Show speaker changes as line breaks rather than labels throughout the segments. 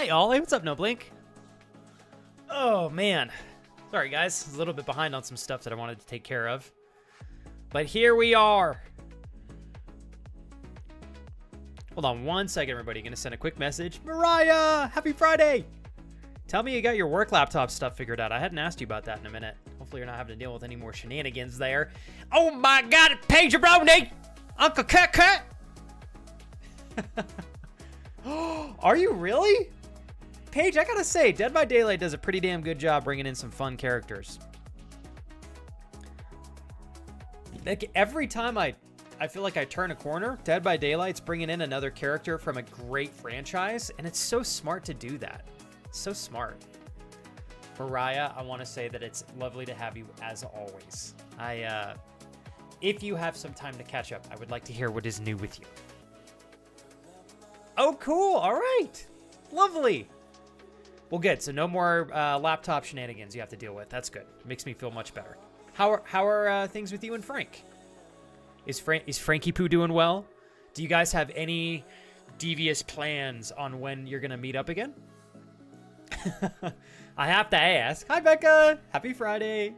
Hey, Ollie, what's up, No Blink? Oh, man. Sorry, guys. I was a little bit behind on some stuff that I wanted to take care of. But here we are. Hold on one second, everybody. Gonna send a quick message. Mariah, happy Friday. Tell me you got your work laptop stuff figured out. I hadn't asked you about that in a minute. Hopefully you're not having to deal with any more shenanigans there. Oh my God, Paige Brony! Uncle Cut! Are you really? Paige, I gotta say, Dead by Daylight does a pretty damn good job bringing in some fun characters. Like, every time I feel like I turn a corner, Dead by Daylight's bringing in another character from a great franchise, and it's so smart to do that. So smart. Mariah, I want to say that it's lovely to have you as always. If you have some time to catch up, I would like to hear what is new with you. Oh, cool. All right. Lovely. Well, good. So no more laptop shenanigans you have to deal with. That's good. It makes me feel much better. How are things with you and Frank? Is Frankie Poo doing well? Do you guys have any devious plans on when you're going to meet up again? I have to ask. Hi, Becca. Happy Friday.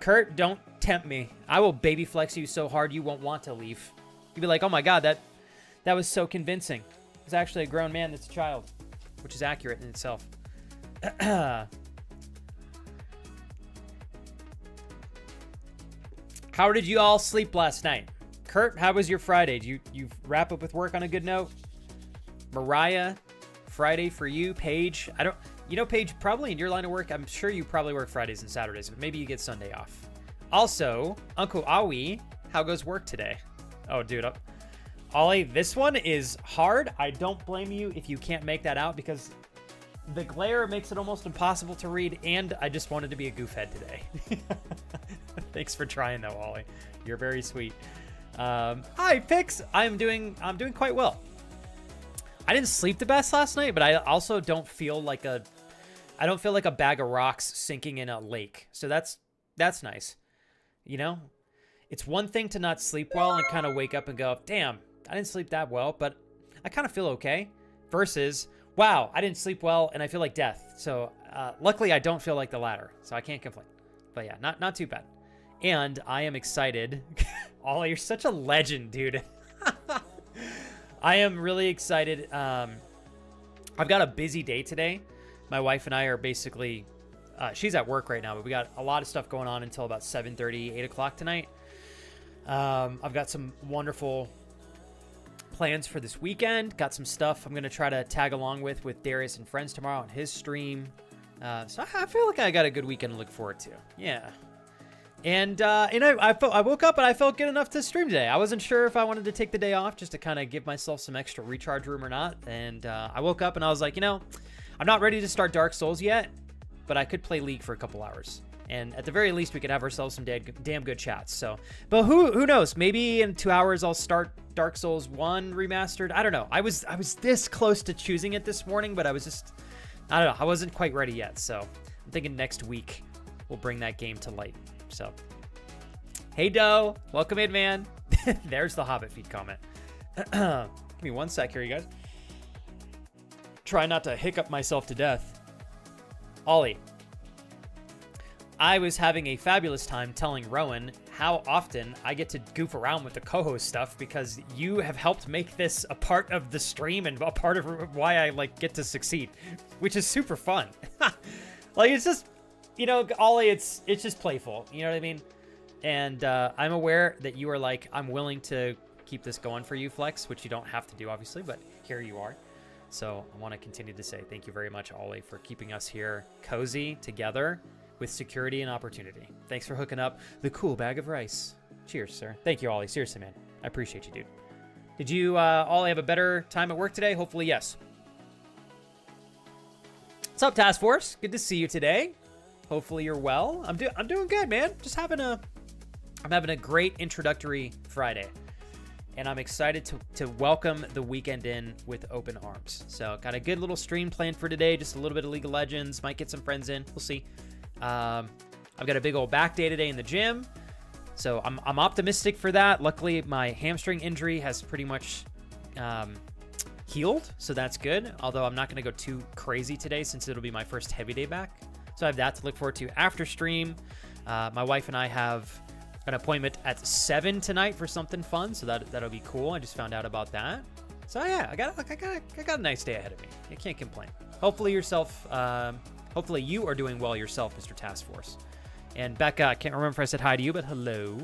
Kurt, don't tempt me. I will baby flex you so hard you won't want to leave. You'll be like, oh my God, that was so convincing. It's actually a grown man that's a child, which is accurate in itself. How did you all sleep last night? Kurt, how was your Friday? Did you wrap up with work on a good note? Mariah, Friday for you. Paige, Paige, probably in your line of work, I'm sure you probably work Fridays and Saturdays, but maybe you get Sunday off. Also, Uncle Awi, how goes work today? Oh, dude, Ollie, this one is hard. I don't blame you if you can't make that out because the glare makes it almost impossible to read, and I just wanted to be a goofhead today. Thanks for trying, though, Ollie. You're very sweet. Hi, Pix. I'm doing quite well. I didn't sleep the best last night, but I also don't feel like a bag of rocks sinking in a lake. So that's nice. You know, it's one thing to not sleep well and kind of wake up and go, damn, I didn't sleep that well, but I kind of feel okay. Versus, wow, I didn't sleep well and I feel like death. So luckily I don't feel like the latter, so I can't complain. But yeah, not too bad. And I am excited. Ollie, you're such a legend, dude. I am really excited. I've got a busy day today. My wife and I are basically, she's at work right now, but we got a lot of stuff going on until about 7:30, 8 o'clock tonight. I've got some wonderful plans for this weekend. Got some stuff I'm going to try to tag along with Darius and friends tomorrow on his stream. So I feel like I got a good weekend to look forward to. Yeah. And I woke up and I felt good enough to stream today. I wasn't sure if I wanted to take the day off just to kind of give myself some extra recharge room or not. And I woke up and I was like, I'm not ready to start Dark Souls yet, but I could play League for a couple hours. And at the very least, we could have ourselves some damn good chats. So, but who knows? Maybe in 2 hours I'll start Dark Souls 1 remastered. I don't know. I was this close to choosing it this morning, but I don't know. I wasn't quite ready yet. So I'm thinking next week we'll bring that game to light. So, hey Doe, welcome in, man. There's the Hobbit feed comment. Give me one sec here, you guys. Try not to hiccup myself to death. Ollie, I was having a fabulous time telling Rowan how often I get to goof around with the co-host stuff because you have helped make this a part of the stream and a part of why I get to succeed, which is super fun. It's just, Ollie, it's just playful. You know what I mean? And I'm aware that you are I'm willing to keep this going for you, Flex, which you don't have to do, obviously, but here you are. So I want to continue to say thank you very much, Ollie, for keeping us here cozy together with security and opportunity. Thanks for hooking up the cool bag of rice. Cheers, sir. Thank you, Ollie. Seriously, man. I appreciate you, dude. Did you, Ollie, have a better time at work today? Hopefully, yes. What's up, Task Force? Good to see you today. Hopefully you're well. I'm doing good, man. I'm having a great introductory Friday. And I'm excited to welcome the weekend in with open arms. So got a good little stream planned for today. Just a little bit of League of Legends. Might get some friends in. We'll see. I've got a big old back day today in the gym. So I'm optimistic for that. Luckily, my hamstring injury has pretty much healed, so that's good. Although I'm not going to go too crazy today since it'll be my first heavy day back. So I have that to look forward to after stream. My wife and I have an appointment at 7 tonight for something fun, so that'll be cool. I just found out about that. So yeah, I got a nice day ahead of me. I can't complain. Hopefully hopefully you are doing well yourself, Mr. Task Force. And Becca, I can't remember if I said hi to you, but hello.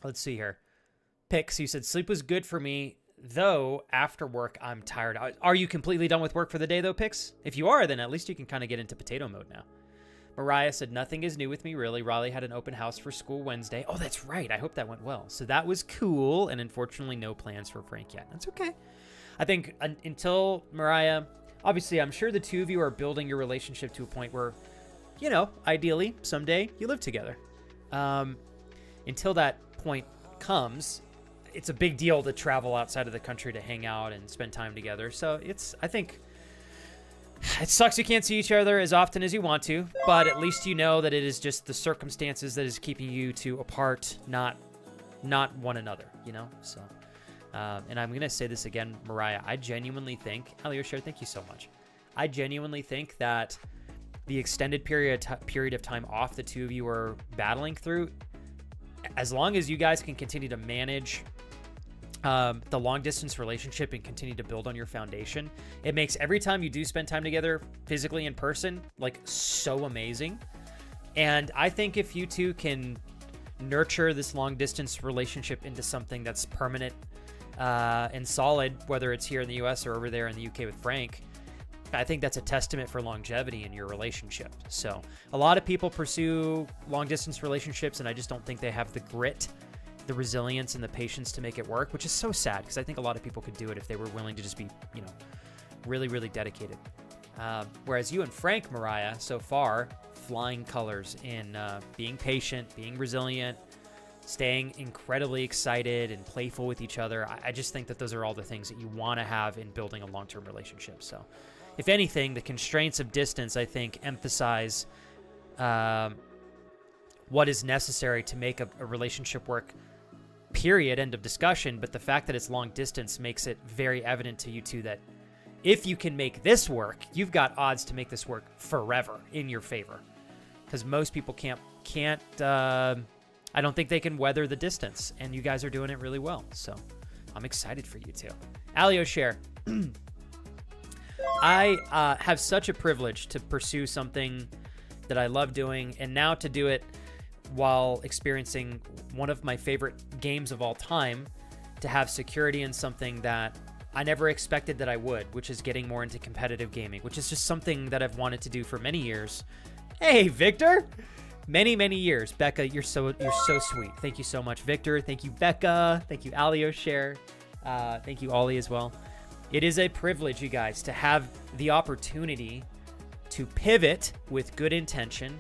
Let's see here. Pix, you said sleep was good for me, though after work I'm tired. Are you completely done with work for the day though, Pix? If you are, then at least you can kind of get into potato mode now. Mariah said, nothing is new with me, really. Raleigh had an open house for school Wednesday. Oh, that's right. I hope that went well. So that was cool, and unfortunately no plans for Frank yet. That's okay. I think until Mariah, obviously I'm sure the two of you are building your relationship to a point where, you know, ideally someday you live together. Until that point comes, it's a big deal to travel outside of the country to hang out and spend time together. So I think it sucks you can't see each other as often as you want to, but at least you know that it is just the circumstances that is keeping you two apart, not one another, you know? So, and I'm going to say this again, Mariah, I genuinely think, Alio Share, thank you so much. I genuinely think that the extended period of time off the two of you are battling through, as long as you guys can continue to manage the long distance relationship and continue to build on your foundation, it makes every time you do spend time together physically in person, like, so amazing. And I think if you two can nurture this long distance relationship into something that's permanent and solid, whether it's here in the US or over there in the UK with Frank, I think that's a testament for longevity in your relationship. So a lot of people pursue long distance relationships, and I just don't think they have the grit, the resilience, and the patience to make it work, which is so sad, because I think a lot of people could do it if they were willing to just be, you know, really, really dedicated. Whereas you and Frank, Mariah, so far, flying colors in being patient, being resilient, staying incredibly excited and playful with each other. I just think that those are all the things that you want to have in building a long-term relationship. So if anything, the constraints of distance, I think, emphasize what is necessary to make a relationship work, period, end of discussion. But the fact that it's long distance makes it very evident to you two that if you can make this work, you've got odds to make this work forever in your favor. Because most people can't I don't think they can weather the distance, and you guys are doing it really well. So I'm excited for you two. Alio Share. I have such a privilege to pursue something that I love doing, and now to do it while experiencing one of my favorite games of all time, to have security in something that I never expected that I would, which is getting more into competitive gaming, which is just something that I've wanted to do for many years. Hey, Victor! Many years. Becca, you're so sweet. Thank you so much, Victor. Thank you, Becca. Thank you, Alio Share. Thank you, Ollie, as well. It is a privilege, you guys, to have the opportunity to pivot with good intention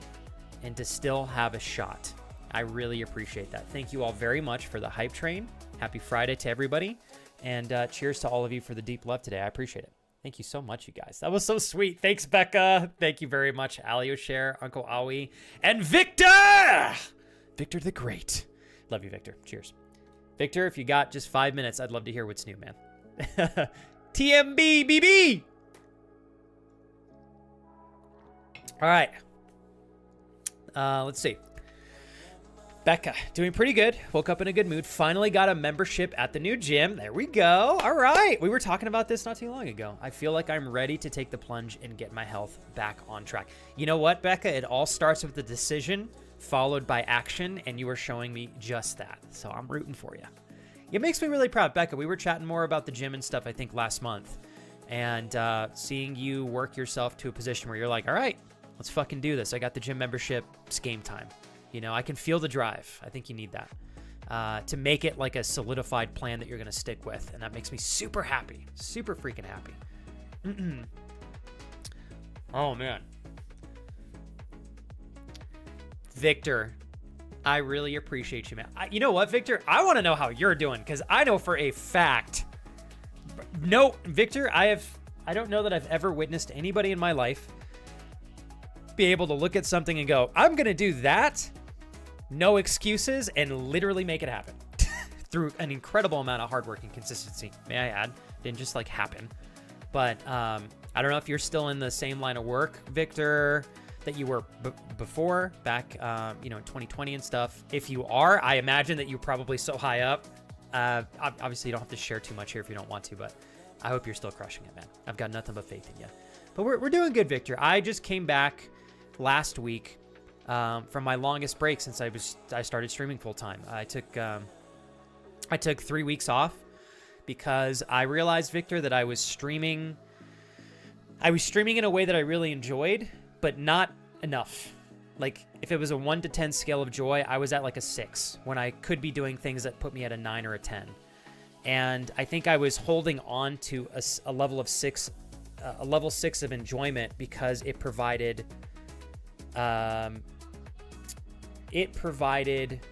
and to still have a shot. I really appreciate that. Thank you all very much for the hype train. Happy Friday to everybody. And cheers to all of you for the deep love today. I appreciate it. Thank you so much, you guys. That was so sweet. Thanks, Becca. Thank you very much, Alio Share, Uncle Awi, and Victor! Victor the Great. Love you, Victor. Cheers. Victor, if you got just 5 minutes, I'd love to hear what's new, man. TMB, BB! All right. Let's see. Becca, doing pretty good. Woke up in a good mood. Finally got a membership at the new gym. There we go. All right. We were talking about this not too long ago. I feel like I'm ready to take the plunge and get my health back on track. You know what, Becca? It all starts with the decision followed by action, and you are showing me just that. So I'm rooting for you. It makes me really proud. Becca, we were chatting more about the gym and stuff, I think, last month. And seeing you work yourself to a position where you're like, all right, let's fucking do this. I got the gym membership. It's game time. You know, I can feel the drive. I think you need that to make it like a solidified plan that you're going to stick with. And that makes me super happy. Super freaking happy. Oh, man. Victor, I really appreciate you, man. You know what, Victor? I want to know how you're doing, because I know for a fact. No, Victor, I don't know that I've ever witnessed anybody in my life be able to look at something and go, I'm going to do that. No excuses, and literally make it happen. through an incredible amount of hard work and consistency, may I add. Didn't just like happen. But I don't know if you're still in the same line of work, Victor, that you were before, back in 2020 and stuff. If you are, I imagine that you're probably so high up. Obviously, you don't have to share too much here if you don't want to, but I hope you're still crushing it, man. I've got nothing but faith in you. But we're doing good, Victor. I just came back last week from my longest break since I started streaming full time. I took 3 weeks off because I realized, Victor, that I was streaming in a way that I really enjoyed, but not enough. Like, if it was a 1 to 10 scale of joy, I was at like a 6 when I could be doing things that put me at a 9 or a 10. And I think I was holding on to a level 6 of enjoyment because it provided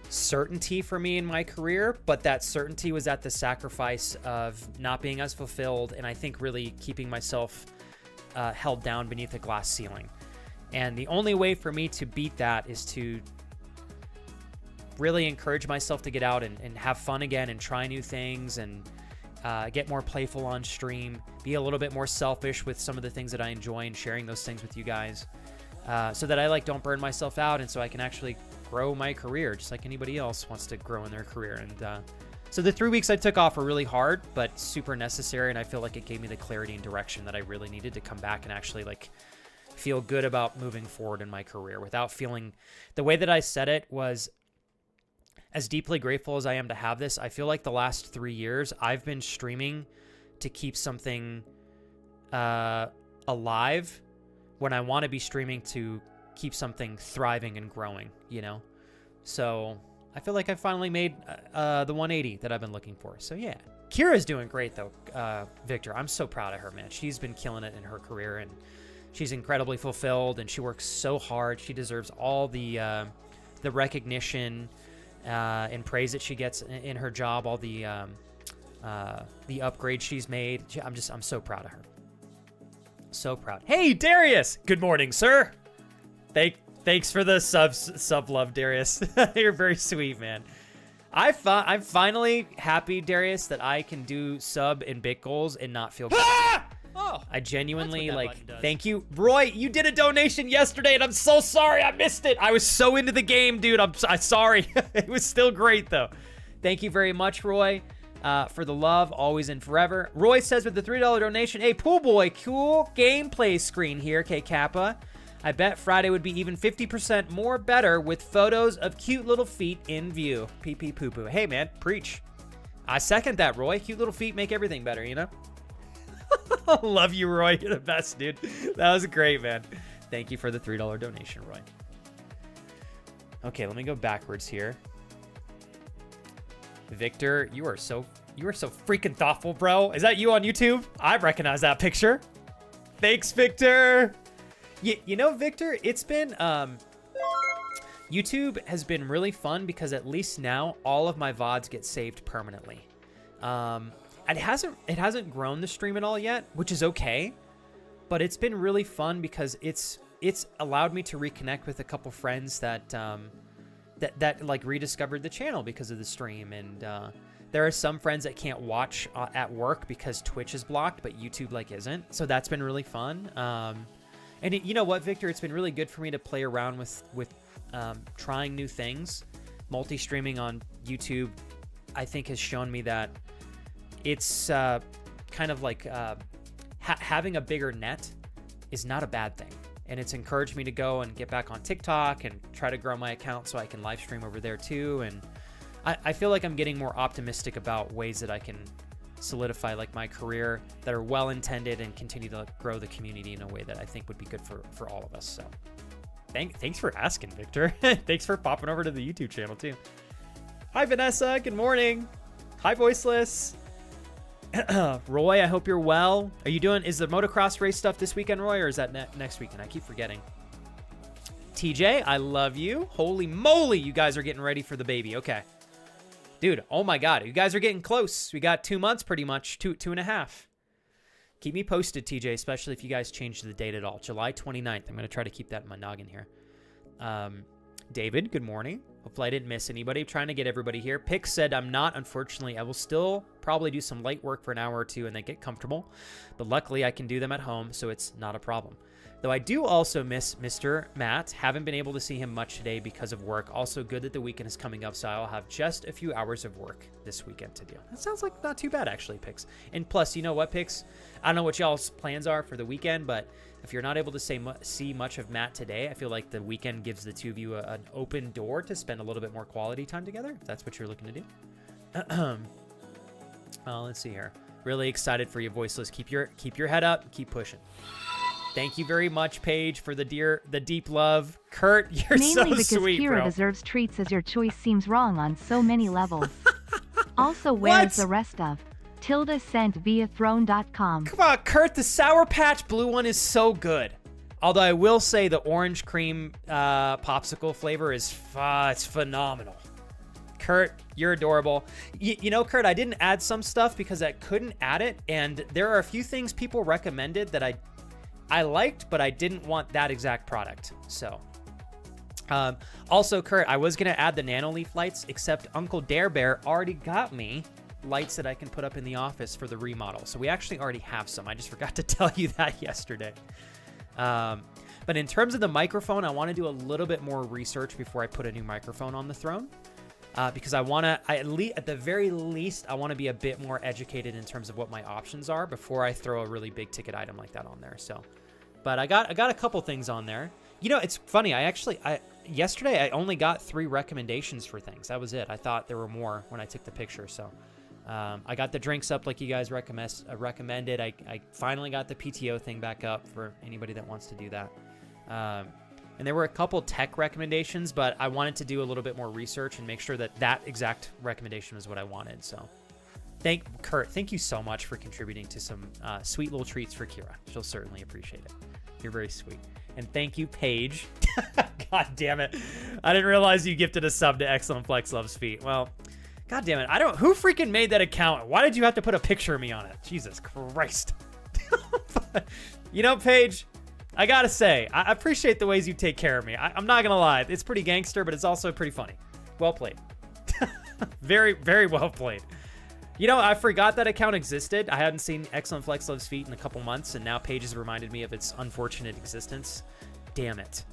certainty for me in my career, but that certainty was at the sacrifice of not being as fulfilled, and I think really keeping myself held down beneath a glass ceiling. And the only way for me to beat that is to really encourage myself to get out and have fun again and try new things and get more playful on stream, be a little bit more selfish with some of the things that I enjoy and sharing those things with you guys, so that I don't burn myself out, and so I can actually grow my career just like anybody else wants to grow in their career. And so the 3 weeks I took off were really hard, but super necessary, and I feel like it gave me the clarity and direction that I really needed to come back and actually feel good about moving forward in my career without feeling... The way that I said it was, as deeply grateful as I am to have this, I feel like the last 3 years I've been streaming to keep something alive when I want to be streaming to keep something thriving and growing, So I feel like I finally made the 180 that I've been looking for. So yeah. Kira's doing great though, Victor. I'm so proud of her, man. She's been killing it in her career, and she's incredibly fulfilled, and she works so hard. She deserves all the recognition and praise that she gets in her job, all the upgrades she's made. I'm so proud of her. So proud. Hey, Darius! Good morning, sir. Thanks for the sub love, Darius. You're very sweet, man. I'm finally happy, Darius, that I can do sub and bit goals and not feel bad. Ah! Oh, I genuinely thank you. Roy, you did a donation yesterday, and I'm so sorry I missed it. I was so into the game, dude. I'm sorry. It was still great, though. Thank you very much, Roy, for the love, always and forever. Roy says with the $3 donation, hey, Pool Boy, cool gameplay screen here, K Kappa. I bet Friday would be even 50% more better with photos of cute little feet in view. Pee pee poo poo. Hey, man, preach. I second that, Roy. Cute little feet make everything better, Love you, Roy. You're the best, dude. That was great, man. Thank you for the $3 donation, Roy. Okay, let me go backwards here. Victor, you are so freaking thoughtful, bro. Is that you on YouTube? I recognize that picture. Thanks, Victor. Victor, it's been YouTube has been really fun because at least now all of my VODs get saved permanently. It hasn't grown the stream at all yet, which is okay, but it's been really fun because it's allowed me to reconnect with a couple friends that rediscovered the channel because of the stream, and there are some friends that can't watch at work because Twitch is blocked, but YouTube isn't. So that's been really fun. You know what, Victor? It's been really good for me to play around with trying new things. Multi-streaming on YouTube, I think, has shown me that it's kind of having a bigger net is not a bad thing. And it's encouraged me to go and get back on TikTok and try to grow my account so I can live stream over there too. And I feel like I'm getting more optimistic about ways that I can solidify my career that are well-intended and continue to grow the community in a way that I think would be good for all of us. So thanks for asking, Victor. Thanks for popping over to the YouTube channel too. Hi, Vanessa. Good morning. Hi, Voiceless. Roy, I hope you're well. Is the motocross race stuff this weekend, Roy, or is that next weekend? I keep forgetting. TJ, I love you. Holy moly, you guys are getting ready for the baby. Okay. Dude, oh my God, you guys are getting close. We got 2 months pretty much, two and a half. Keep me posted, TJ, especially if you guys change the date at all. July 29th. I'm going to try to keep that in my noggin here. David, good morning. Hopefully I didn't miss anybody. I'm trying to get everybody here. Pick said, I'm not, unfortunately. I will still probably do some light work for an hour or two and then get comfortable. But luckily I can do them at home, so it's not a problem. Though I do also miss Mr. Matt. Haven't been able to see him much today because of work. Also good that the weekend is coming up, so I'll have just a few hours of work this weekend to do. That sounds like not too bad, actually, Pix. And plus, you know what, Pix? I don't know what y'all's plans are for the weekend, but if you're not able to see much of Matt today, I feel like the weekend gives the two of you an open door to spend a little bit more quality time together, if that's what you're looking to do. Let's see here. Really excited for you, Voiceless. Keep your head up. Keep pushing. Thank you very much, Paige, for the deep love. Kurt, you're
mainly
so
because
sweet,
Kira
bro.
deserves treats as your choice seems wrong on so many levels. Also, where's the rest of? Tilda sent via throne.com.
Come on, Kurt, the Sour Patch Blue one is so good. Although I will say the orange cream popsicle flavor is it's phenomenal. Kurt, you're adorable. You know, Kurt, I didn't add some stuff because I couldn't add it, and there are a few things people recommended that I liked, but I didn't want that exact product. So, also, Kurt, I was gonna add the Nanoleaf lights, except Uncle Dare Bear already got me lights that I can put up in the office for the remodel. So we actually already have some. I just forgot to tell you that yesterday. But in terms of the microphone, I want to do a little bit more research before I put a new microphone on the throne. Because I want to, at the very least, I want to be a bit more educated in terms of what my options are before I throw a really big ticket item like that on there. So, but I got a couple things on there. You know, it's funny. Yesterday I only got 3 recommendations for things. That was it. I thought there were more when I took the picture. So, I got the drinks up like you guys recommended. I finally got the PTO thing back up for anybody that wants to do that. And there were a couple tech recommendations, but I wanted to do a little bit more research and make sure that exact recommendation was what I wanted. So Kurt, thank you so much for contributing to some sweet little treats for Kira. She'll certainly appreciate it. You're very sweet. And thank you, Paige. God damn it. I didn't realize you gifted a sub to Excellent Flex Loves Feet. Well, God damn it. Who freaking made that account? Why did you have to put a picture of me on it? Jesus Christ. You know, Paige, I gotta say, I appreciate the ways you take care of me. I'm not gonna lie. It's pretty gangster, but it's also pretty funny. Well played. Very, very well played. You know, I forgot that account existed. I hadn't seen Excellent Flex Loves Feet in a couple months, and now Paige has reminded me of its unfortunate existence. Damn it.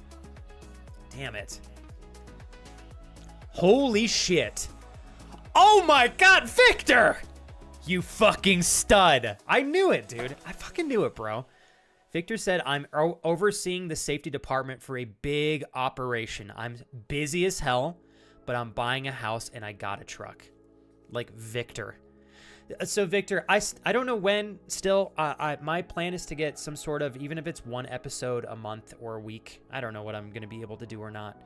Damn it. Holy shit. Oh my God, Victor! You fucking stud. I knew it, dude. I fucking knew it, bro. Victor said, I'm overseeing the safety department for a big operation. I'm busy as hell, but I'm buying a house and I got a truck. Like Victor. So Victor, I don't know when still. My plan is to get some sort of, even if it's 1 episode a month or a week, I don't know what I'm going to be able to do or not.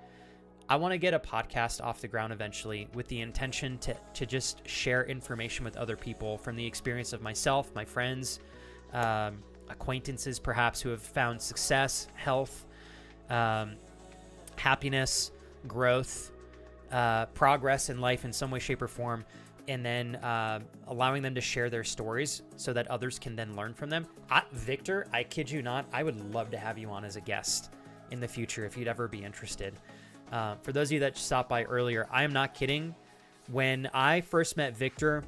I want to get a podcast off the ground eventually with the intention to just share information with other people from the experience of myself, my friends, acquaintances perhaps who have found success, health, happiness, growth, progress in life in some way, shape, or form, and then allowing them to share their stories so that others can then learn from them. Victor, I kid you not, I would love to have you on as a guest in the future if you'd ever be interested. For those of you that stopped by earlier, I am not kidding. When I first met Victor,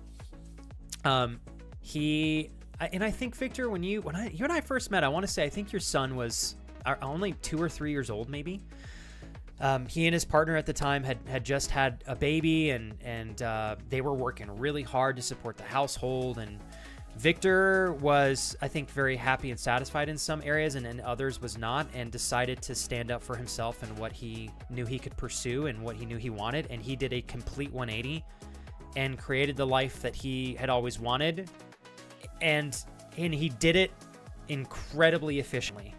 and I think Victor, when you and I first met, I want to say I think your son was only 2 or 3 years old, maybe. He and his partner at the time had just had a baby, and they were working really hard to support the household. And Victor was, I think, very happy and satisfied in some areas, and in others was not, and decided to stand up for himself and what he knew he could pursue and what he knew he wanted. And he did a complete 180 and created the life that he had always wanted. And he did it incredibly efficiently,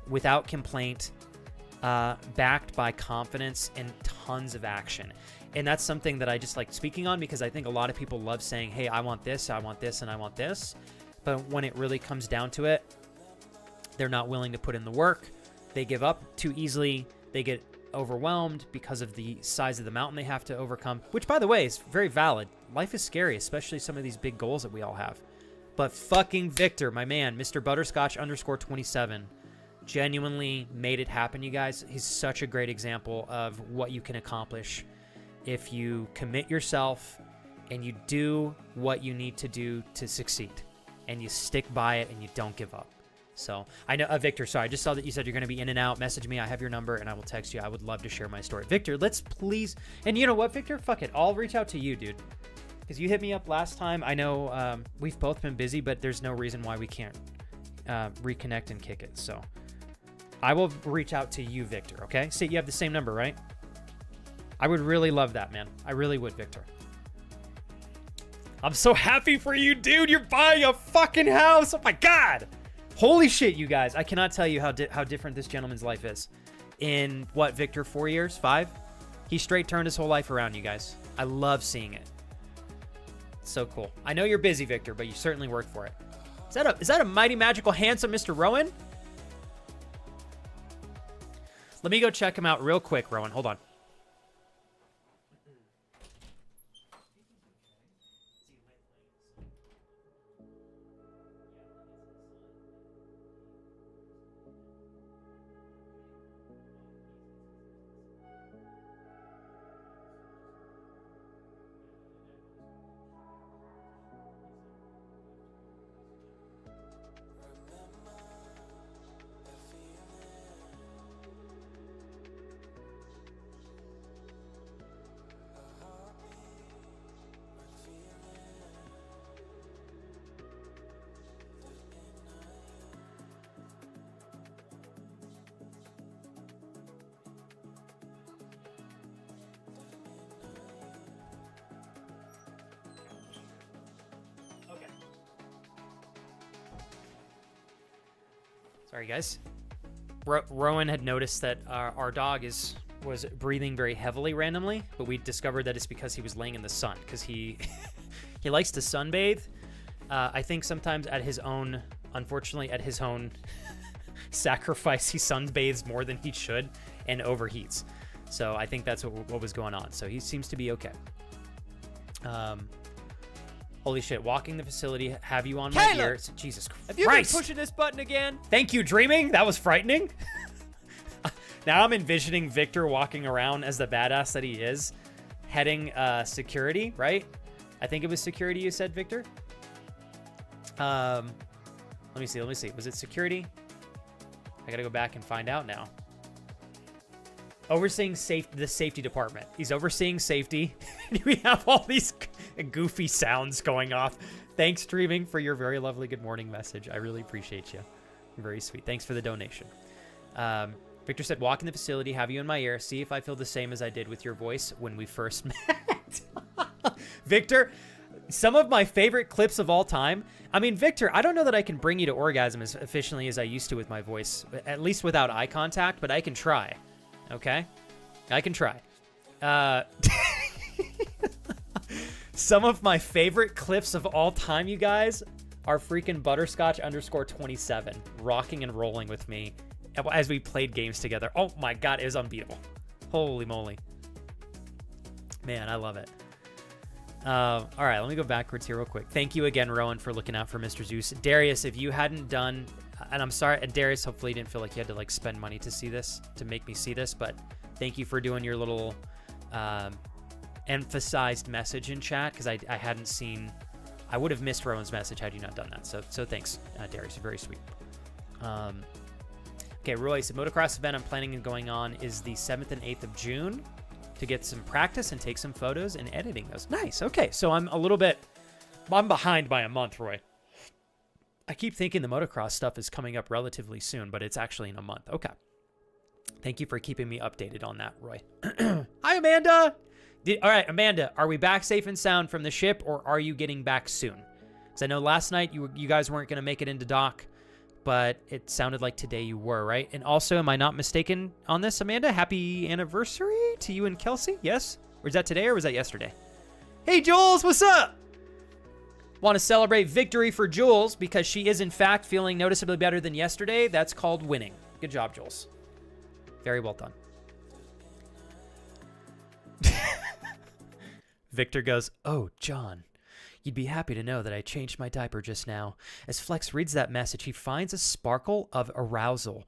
without complaint, backed by confidence and tons of action. And that's something that I just like speaking on, because I think a lot of people love saying, hey, I want this, and I want this. But when it really comes down to it, they're not willing to put in the work. They give up too easily. They get overwhelmed because of the size of the mountain they have to overcome, which, by the way, is very valid. Life is scary, especially some of these big goals that we all have. But fucking Victor, my man, Mr. Butterscotch _27, genuinely made it happen, you guys. He's such a great example of what you can accomplish if you commit yourself and you do what you need to do to succeed, and you stick by it and you don't give up. So I know, Victor, sorry, I just saw that you said you're going to be in and out. Message me. I have your number and I will text you. I would love to share my story. Victor, let's please. And you know what, Victor? Fuck it. I'll reach out to you, dude. Because you hit me up last time. I know we've both been busy, but there's no reason why we can't reconnect and kick it. So I will reach out to you, Victor, okay? See, you have the same number, right? I would really love that, man. I really would, Victor. I'm so happy for you, dude. You're buying a fucking house. Oh, my God. Holy shit, you guys. I cannot tell you how different this gentleman's life is. In, what, Victor, 4 years? 5? He straight turned his whole life around, you guys. I love seeing it. It's so cool. I know you're busy, Victor, but you certainly work for it. Is that a mighty, magical, handsome Mr. Rowan? Let me go check him out real quick, Rowan. Hold on. Sorry, guys. Rowan had noticed that our dog was breathing very heavily randomly, but we discovered that it's because he was laying in the sun, because he he likes to sunbathe. I think sometimes at his own, unfortunately, at his own sacrifice, he sunbathes more than he should and overheats. So I think that's what was going on. So he seems to be okay. Holy shit, walking the facility, have you on my ear? Jesus Christ.
Have you been pushing this button again?
Thank you, dreaming. That was frightening. Now I'm envisioning Victor walking around as the badass that he is, heading security, right? I think it was security you said, Victor. Let me see. Was it security? I gotta go back and find out now. Overseeing the safety department. He's overseeing safety. We have all these goofy sounds going off. Thanks, streaming, for your very lovely good morning message. I really appreciate you. You're very sweet. Thanks for the donation. Victor said, walk in the facility, have you in my ear, see if I feel the same as I did with your voice when we first met. Victor, some of my favorite clips of all time. I mean, Victor, I don't know that I can bring you to orgasm as efficiently as I used to with my voice, at least without eye contact, but I can try. Okay? I can try. Some of my favorite clips of all time, you guys, are freaking butterscotch_27 rocking and rolling with me as we played games together. Oh my God, it was unbeatable. Holy moly. Man, I love it. All right, let me go backwards here real quick. Thank you again, Rowan, for looking out for Mr. Zeus. Darius, if you hadn't done, and I'm sorry, and Darius, hopefully you didn't feel like you had to like spend money to see this, to make me see this, but thank you for doing your little emphasized message in chat, because I hadn't seen, I would have missed Rowan's message had you not done that. So thanks, Darius, you're very sweet. Okay, Royce, the motocross event I'm planning on going on is the 7th and 8th of June to get some practice and take some photos and editing those. Nice. Okay, so I'm behind by a month, Roy. I keep thinking the motocross stuff is coming up relatively soon, but it's actually in a month. Okay. Thank you for keeping me updated on that, Roy. Hi, Amanda. All right, Amanda, are we back safe and sound from the ship, or are you getting back soon? Because I know last night you guys weren't going to make it into dock, but it sounded like today you were, right? And also, am I not mistaken on this, Amanda? Happy anniversary to you and Kelsey? Yes? Or is that today, or was that yesterday? Hey, Jules, what's up? Want to celebrate victory for Jules because she is, in fact, feeling noticeably better than yesterday. That's called winning. Good job, Jules. Very well done. Victor goes, oh, John, you'd be happy to know that I changed my diaper just now. As Flex reads that message, he finds a sparkle of arousal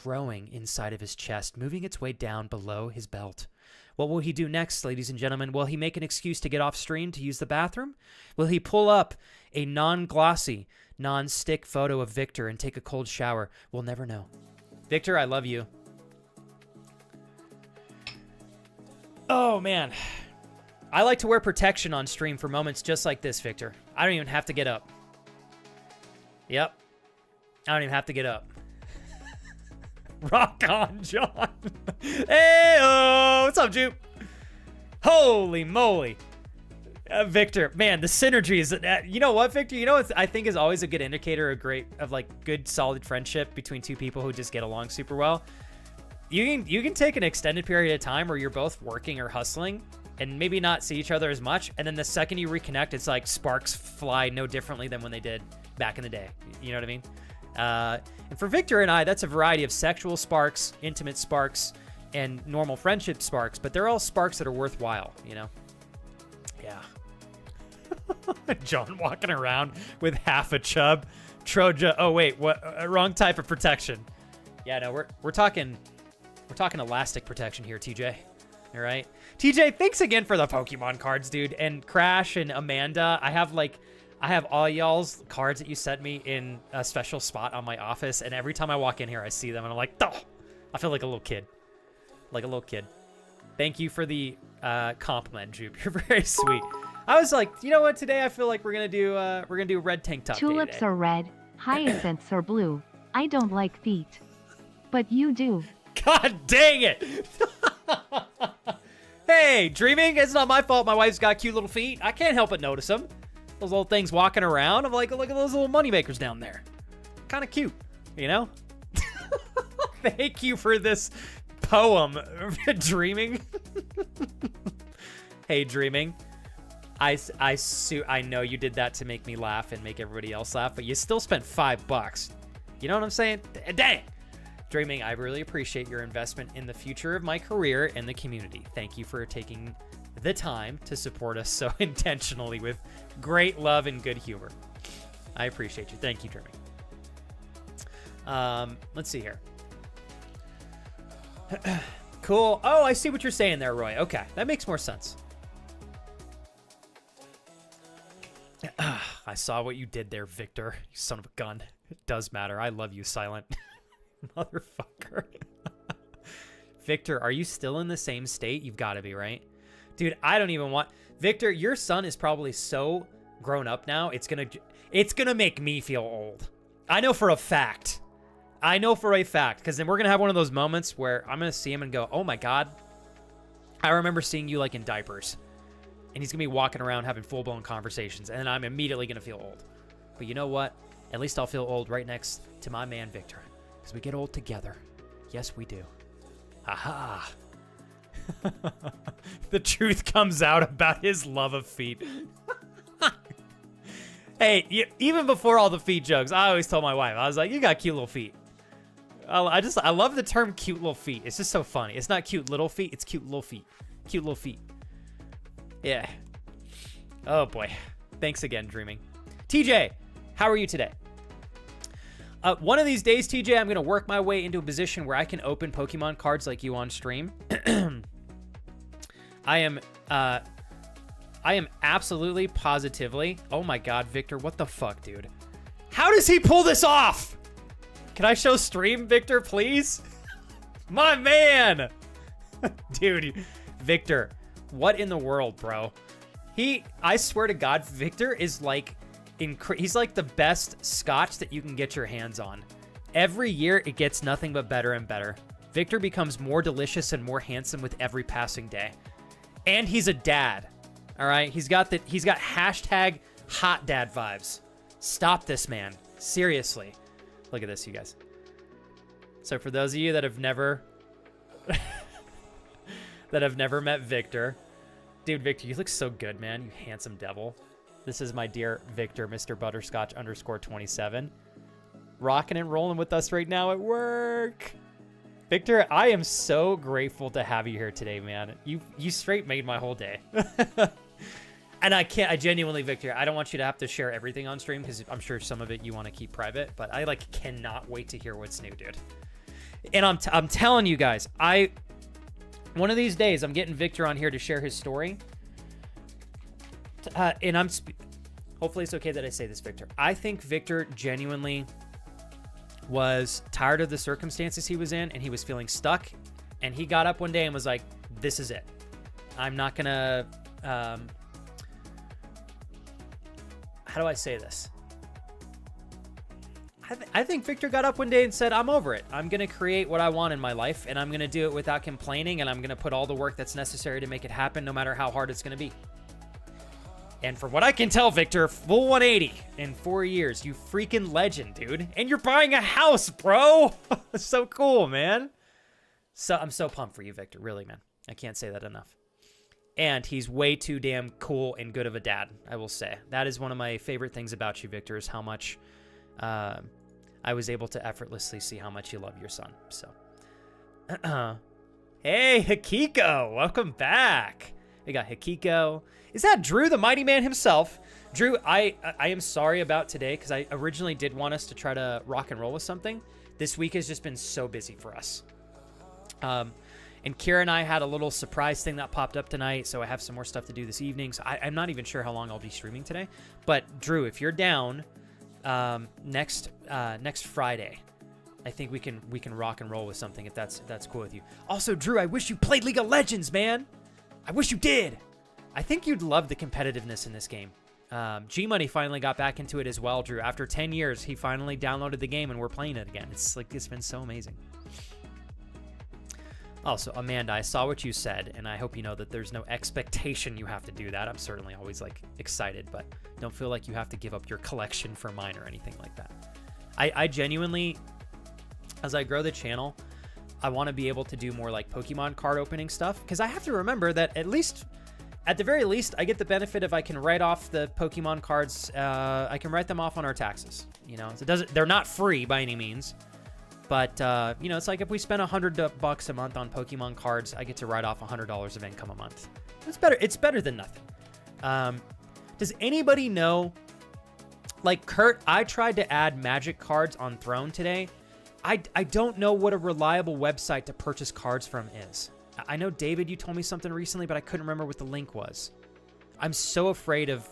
growing inside of his chest, moving its way down below his belt. What will he do next, ladies and gentlemen? Will he make an excuse to get off stream to use the bathroom? Will he pull up a non-glossy, non-stick photo of Victor and take a cold shower? We'll never know. Victor, I love you. Oh, man. I like to wear protection on stream for moments just like this, Victor. I don't even have to get up. Yep. I don't even have to get up. Rock on, John. Hey, what's up, Jupe? Holy moly. Victor, man, the synergy is, you know what, Victor? You know what I think is always a good indicator of like good, solid friendship between two people who just get along super well? You can take an extended period of time where you're both working or hustling and maybe not see each other as much, and then the second you reconnect, it's like sparks fly no differently than when they did back in the day. You know what I mean? And for Victor and I, that's a variety of sexual sparks, intimate sparks, and normal friendship sparks, but they're all sparks that are worthwhile, you know? Yeah. John walking around with half a chub. Troja. Oh, wait, what? Wrong type of protection. Yeah, no, we're talking elastic protection here, TJ. All right. TJ, thanks again for the Pokemon cards, dude. And Crash and Amanda, I have all y'all's cards that you sent me in a special spot on my office, and every time I walk in here, I see them, and I'm like, oh, I feel like a little kid. Like a little kid. Thank you for the compliment, Jupe. You're very sweet. I was like, you know what? Today I feel like we're gonna do red tank top.
Tulips are red, hyacinths are blue. I don't like feet, but you do.
God dang it! Hey, dreaming? It's not my fault. My wife's got cute little feet. I can't help but notice them. Those little things walking around. I'm like, look at those little moneymakers down there. Kind of cute, you know? Thank you for this poem, Dreaming. Hey, Dreaming. I know you did that to make me laugh and make everybody else laugh, but you still spent $5. You know what I'm saying? Dang. Dreaming, I really appreciate your investment in the future of my career and the community. Thank you for taking the time to support us so intentionally with great love and good humor. I appreciate you. Thank you, Dreaming. Let's see here. Cool. Oh, I see what you're saying there, Roy. Okay, that makes more sense. I saw what you did there, Victor. You son of a gun. It does matter. I love you, Silent. Motherfucker. Victor, are you still in the same state? You've got to be, right? Dude, I don't even want... Victor, your son is probably so grown up now, it's gonna make me feel old. I know for a fact. Because then we're gonna have one of those moments where I'm gonna see him and go, oh my God, I remember seeing you like in diapers. And he's gonna be walking around having full-blown conversations, and then I'm immediately gonna feel old. But you know what? At least I'll feel old right next to my man, Victor. Because we get old together. Yes, we do. Aha! The truth comes out about his love of feet. Hey, even before all the feet jokes, I always told my wife, I was like, you got cute little feet. I love the term cute little feet. It's just so funny. It's not cute little feet, it's cute little feet. Cute little feet. Yeah. Oh boy. Thanks again, Dreaming. TJ, how are you today? One of these days, TJ, I'm going to work my way into a position where I can open Pokemon cards like you on stream. I am absolutely, positively... Oh my God, Victor, what the fuck, dude? How does he pull this off? Can I show stream, Victor, please? My man! Dude, Victor, what in the world, bro? I swear to God, Victor is like... he's like the best scotch that you can get your hands on. Every year, it gets nothing but better and better. Victor becomes more delicious and more handsome with every passing day. And he's a dad. All right? He's got hashtag hot dad vibes. Stop this, man. Seriously. Look at this, you guys. So for those of you that have never met Victor, dude, Victor, you look so good, man. You handsome devil. This is my dear Victor, Mr. Butterscotch _27. Rocking and rolling with us right now at work. Victor, I am so grateful to have you here today, man. You straight made my whole day. And I genuinely, Victor, I don't want you to have to share everything on stream because I'm sure some of it you want to keep private, but I cannot wait to hear what's new, dude. And I'm telling you guys, one of these days I'm getting Victor on here to share his story. And hopefully it's okay that I say this, Victor. I think Victor genuinely was tired of the circumstances he was in, and he was feeling stuck. And he got up one day and was like, this is it. I'm not going to, how do I say this? I think Victor got up one day and said, I'm over it. I'm going to create what I want in my life, and I'm going to do it without complaining, and I'm going to put all the work that's necessary to make it happen, no matter how hard it's going to be. And from what I can tell, Victor, full 180 in 4 years. You freaking legend, dude. And you're buying a house, bro. So cool, man. So I'm so pumped for you, Victor. Really, man. I can't say that enough. And he's way too damn cool and good of a dad, I will say. That is one of my favorite things about you, Victor, is how much I was able to effortlessly see how much you love your son. So, hey, Hikiko, welcome back. We got Hikiko. Is that Drew, the mighty man himself? Drew, I am sorry about today, because I originally did want us to try to rock and roll with something. This week has just been so busy for us. And Kira and I had a little surprise thing that popped up tonight, so I have some more stuff to do this evening. So I'm not even sure how long I'll be streaming today. But Drew, if you're down, next Friday, I think we can rock and roll with something if that's cool with you. Also, Drew, I wish you played League of Legends, man. I wish you did. I think you'd love the competitiveness in this game. G-Money finally got back into it as well, Drew. After 10 years, he finally downloaded the game and we're playing it again. It's been so amazing. Also, Amanda, I saw what you said, and I hope you know that there's no expectation you have to do that. I'm certainly always excited, but don't feel like you have to give up your collection for mine or anything like that. I genuinely, as I grow the channel, I want to be able to do more Pokemon card opening stuff, because I have to remember that at the very least, I get the benefit if I can write off the Pokemon cards. I can write them off on our taxes. They're not free by any means. But, it's like if we spend $100 a month on Pokemon cards, I get to write off $100 of income a month. It's better. It's better than nothing. Does anybody know, Kurt, I tried to add magic cards on Throne today. I don't know what a reliable website to purchase cards from is. I know, David, you told me something recently, but I couldn't remember what the link was. I'm so afraid of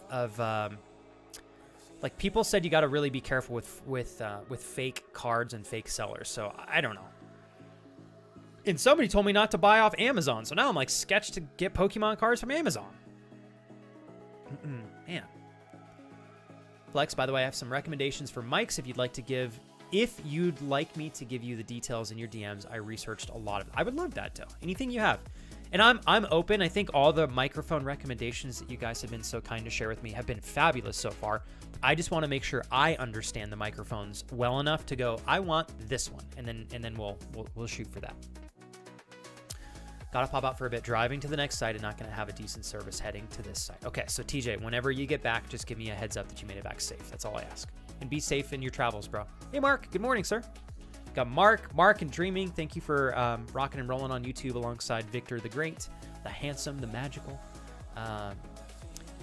people said you got to really be careful with fake cards and fake sellers. So I don't know. And somebody told me not to buy off Amazon. So now I'm sketched to get Pokemon cards from Amazon. Man. Flex, by the way, I have some recommendations for mics if you'd like me to give you the details in your DMs. I researched a lot of it. I would love that, though. Anything you have. And I'm open. I think all the microphone recommendations that you guys have been so kind to share with me have been fabulous so far. I just want to make sure I understand the microphones well enough to go, I want this one, and then we'll shoot for that. Gotta pop out for a bit. Driving to the next site and not gonna have a decent service heading to this site. Okay, so TJ, whenever you get back, just give me a heads up that you made it back safe. That's all I ask. And be safe in your travels, bro. Hey, Mark. Good morning, sir. Got Mark and Dreaming. Thank you for rocking and rolling on YouTube alongside Victor the Great, the Handsome, the Magical.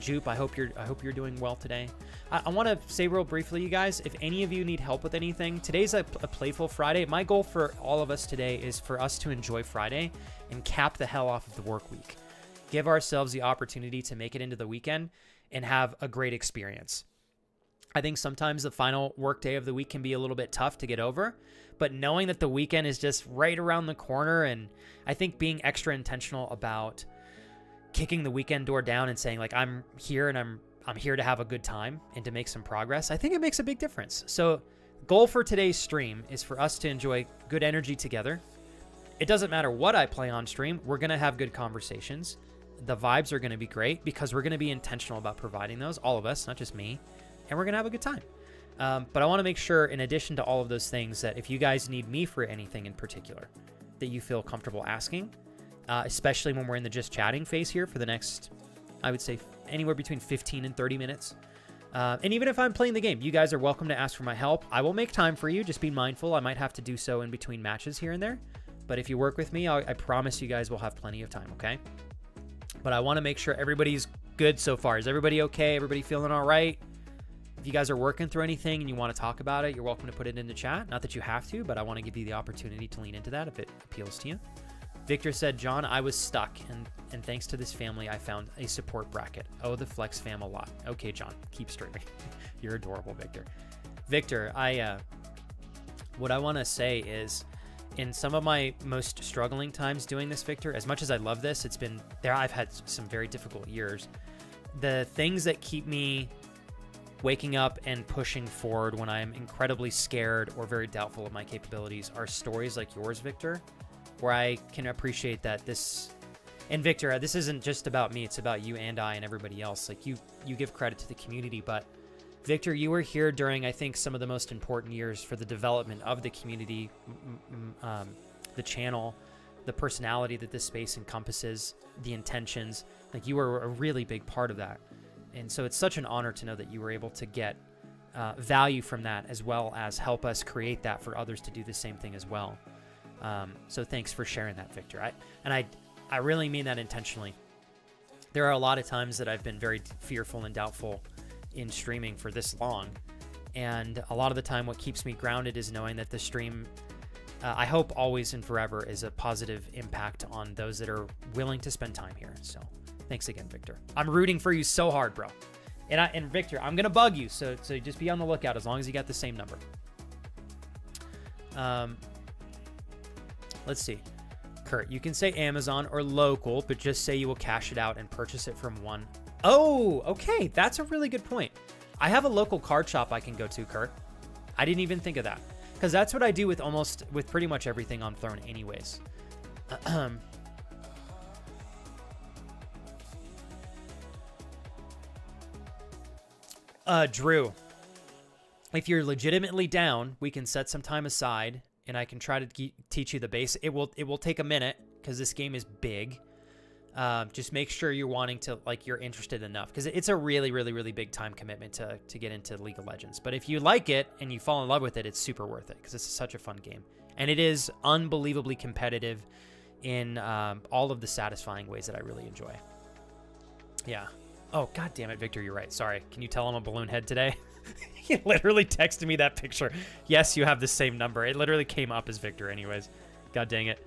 Jupe, I hope you're doing well today. I want to say real briefly, you guys, if any of you need help with anything, today's a playful Friday. My goal for all of us today is for us to enjoy Friday and cap the hell off of the work week. Give ourselves the opportunity to make it into the weekend and have a great experience. I think sometimes the final work day of the week can be a little bit tough to get over, but knowing that the weekend is just right around the corner, and I think being extra intentional about kicking the weekend door down and saying I'm here and I'm here to have a good time and to make some progress, I think it makes a big difference. So goal for today's stream is for us to enjoy good energy together. It doesn't matter what I play on stream. We're going to have good conversations. The vibes are going to be great because we're going to be intentional about providing those, all of us, not just me, and we're going to have a good time. But I want to make sure, in addition to all of those things, that if you guys need me for anything in particular that you feel comfortable asking, especially when we're in the just chatting phase here for the next, I would say, anywhere between 15 and 30 minutes. And even if I'm playing the game, you guys are welcome to ask for my help. I will make time for you. Just be mindful. I might have to do so in between matches here and there. But if you work with me, I promise you guys will have plenty of time, okay? But I want to make sure everybody's good so far. Is everybody okay? Everybody feeling all right? If you guys are working through anything and you want to talk about it, you're welcome to put it in the chat. Not that you have to, but I want to give you the opportunity to lean into that if it appeals to you. Victor said, John, I was stuck, and thanks to this family, I found a support bracket. Oh, the Flex fam a lot. Okay, John, keep streaming. You're adorable, Victor. Victor, what I want to say is, in some of my most struggling times doing this, Victor, as much as I love this, it's been there. I've had some very difficult years. The things that keep me waking up and pushing forward when I'm incredibly scared or very doubtful of my capabilities are stories like yours, Victor, where I can appreciate that this, and Victor, this isn't just about me, it's about you and I and everybody else. Like you give credit to the community, but Victor, you were here during, I think, some of the most important years for the development of the community, the channel, the personality that this space encompasses, the intentions. Like you were a really big part of that. And so it's such an honor to know that you were able to get value from that, as well as help us create that for others to do the same thing as well. So thanks for sharing that, Victor. I really mean that intentionally. There are a lot of times that I've been very fearful and doubtful in streaming for this long. And a lot of the time what keeps me grounded is knowing that the stream, I hope always and forever, is a positive impact on those that are willing to spend time here. So thanks again, Victor. I'm rooting for you so hard, bro. And Victor, I'm going to bug you. So just be on the lookout as long as you got the same number. Let's see. Kurt, you can say Amazon or local, but just say you will cash it out and purchase it from one. Oh, okay. That's a really good point. I have a local card shop I can go to, Kurt. I didn't even think of that, because that's what I do with pretty much everything on Throne anyways. Drew, if you're legitimately down, we can set some time aside and I can try to teach you the base. It will take a minute because this game is big. Just make sure you're wanting to, like, you're interested enough, because it's a really, really, really big time commitment to get into League of Legends. But if you like it and you fall in love with it, it's super worth it, because it's such a fun game. And it is unbelievably competitive in all of the satisfying ways that I really enjoy. Yeah. Oh, God damn it, Victor, you're right. Sorry. Can you tell I'm a balloon head today? He literally texted me that picture. Yes, you have the same number. It literally came up as Victor anyways. God dang it.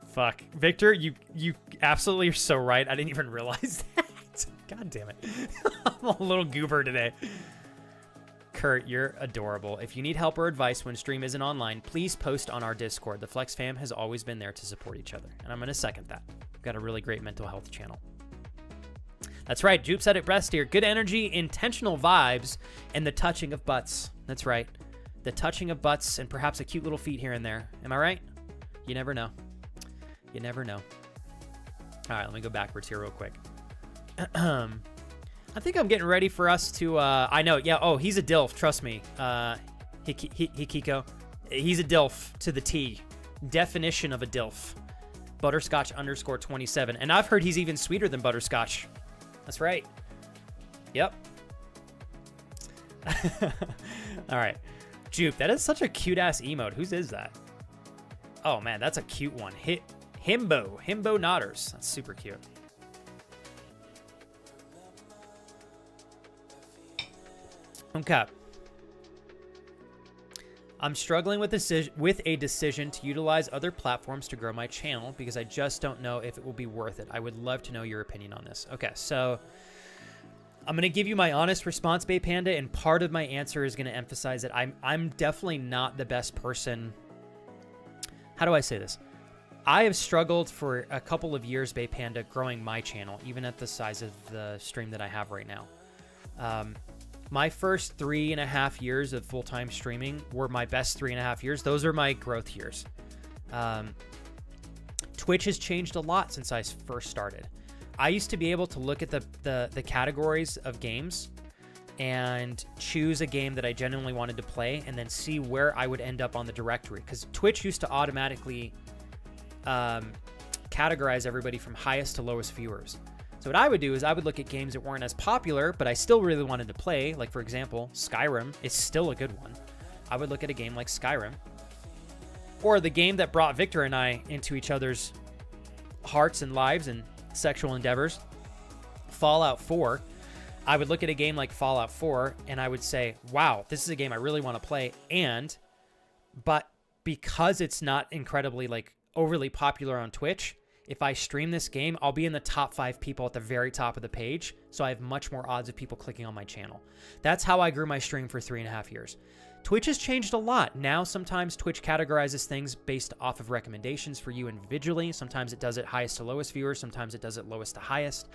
Fuck. Victor, you absolutely are so right. I didn't even realize that. God damn it. I'm a little goober today. Kurt, you're adorable. If you need help or advice when stream isn't online, please post on our Discord. The Flex fam has always been there to support each other, and I'm going to second that. We've got a really great mental health channel. That's right. Jupe said it best here. Good energy, intentional vibes, and the touching of butts. That's right. The touching of butts and perhaps a cute little feet here and there. Am I right? You never know. You never know. All right, let me go backwards here real quick. I think I'm getting ready for us to, I know, yeah, oh, he's a DILF, trust me. Hikiko. He's a DILF to the T. Definition of a DILF. Butterscotch _27. And I've heard he's even sweeter than Butterscotch. That's right. Yep. All right. Jupe, that is such a cute-ass emote. Whose is that? Oh, man, that's a cute one. Himbo Nodders. That's super cute. Okay. I'm struggling with a decision to utilize other platforms to grow my channel because I just don't know if it will be worth it. I would love to know your opinion on this. Okay, so I'm going to give you my honest response, Bay Panda, and part of my answer is going to emphasize that I'm definitely not the best person. How do I say this? I have struggled for a couple of years, Bay Panda, growing my channel, even at the size of the stream that I have right now. My first 3.5 years of full-time streaming were my best 3.5 years. Those are my growth years. Twitch has changed a lot since I first started. I used to be able to look at the categories of games and choose a game that I genuinely wanted to play and then see where I would end up on the directory. Because Twitch used to automatically categorize everybody from highest to lowest viewers. So what I would do is I would look at games that weren't as popular, but I still really wanted to play. Like, for example, Skyrim is still a good one. I would look at a game like Skyrim. Or the game that brought Victor and I into each other's hearts and lives and sexual endeavors, Fallout 4, I would look at a game like Fallout 4 and I would say, wow, this is a game I really want to play. But because it's not incredibly like overly popular on Twitch, if I stream this game, I'll be in the top 5 people at the very top of the page. So I have much more odds of people clicking on my channel. That's how I grew my stream for 3.5 years. Twitch has changed a lot. Now, sometimes Twitch categorizes things based off of recommendations for you individually. Sometimes it does it highest to lowest viewers. Sometimes it does it lowest to highest.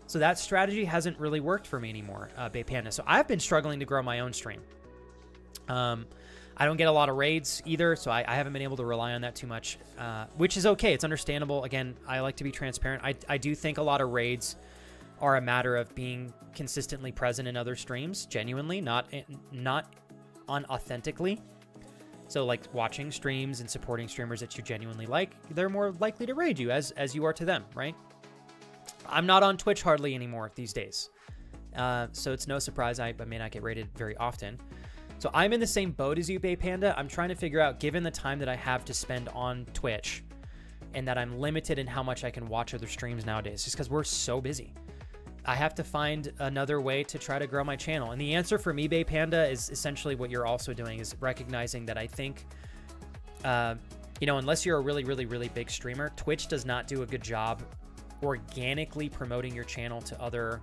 So that strategy hasn't really worked for me anymore, Bay Panda. So I've been struggling to grow my own stream. I don't get a lot of raids either, so I haven't been able to rely on that too much, which is okay. It's understandable. Again, I like to be transparent. I do think a lot of raids are a matter of being consistently present in other streams, genuinely, not unauthentically. So like watching streams and supporting streamers that you genuinely like, they're more likely to raid you as you are to them, right? I'm not on Twitch hardly anymore these days. So it's no surprise I may not get raided very often. So I'm in the same boat as you, Bay Panda. I'm trying to figure out, given the time that I have to spend on Twitch and that I'm limited in how much I can watch other streams nowadays, just because we're so busy, I have to find another way to try to grow my channel. And the answer for me, Bay Panda, is essentially what you're also doing, is recognizing that I think, unless you're a really, really, really big streamer, Twitch does not do a good job organically promoting your channel to other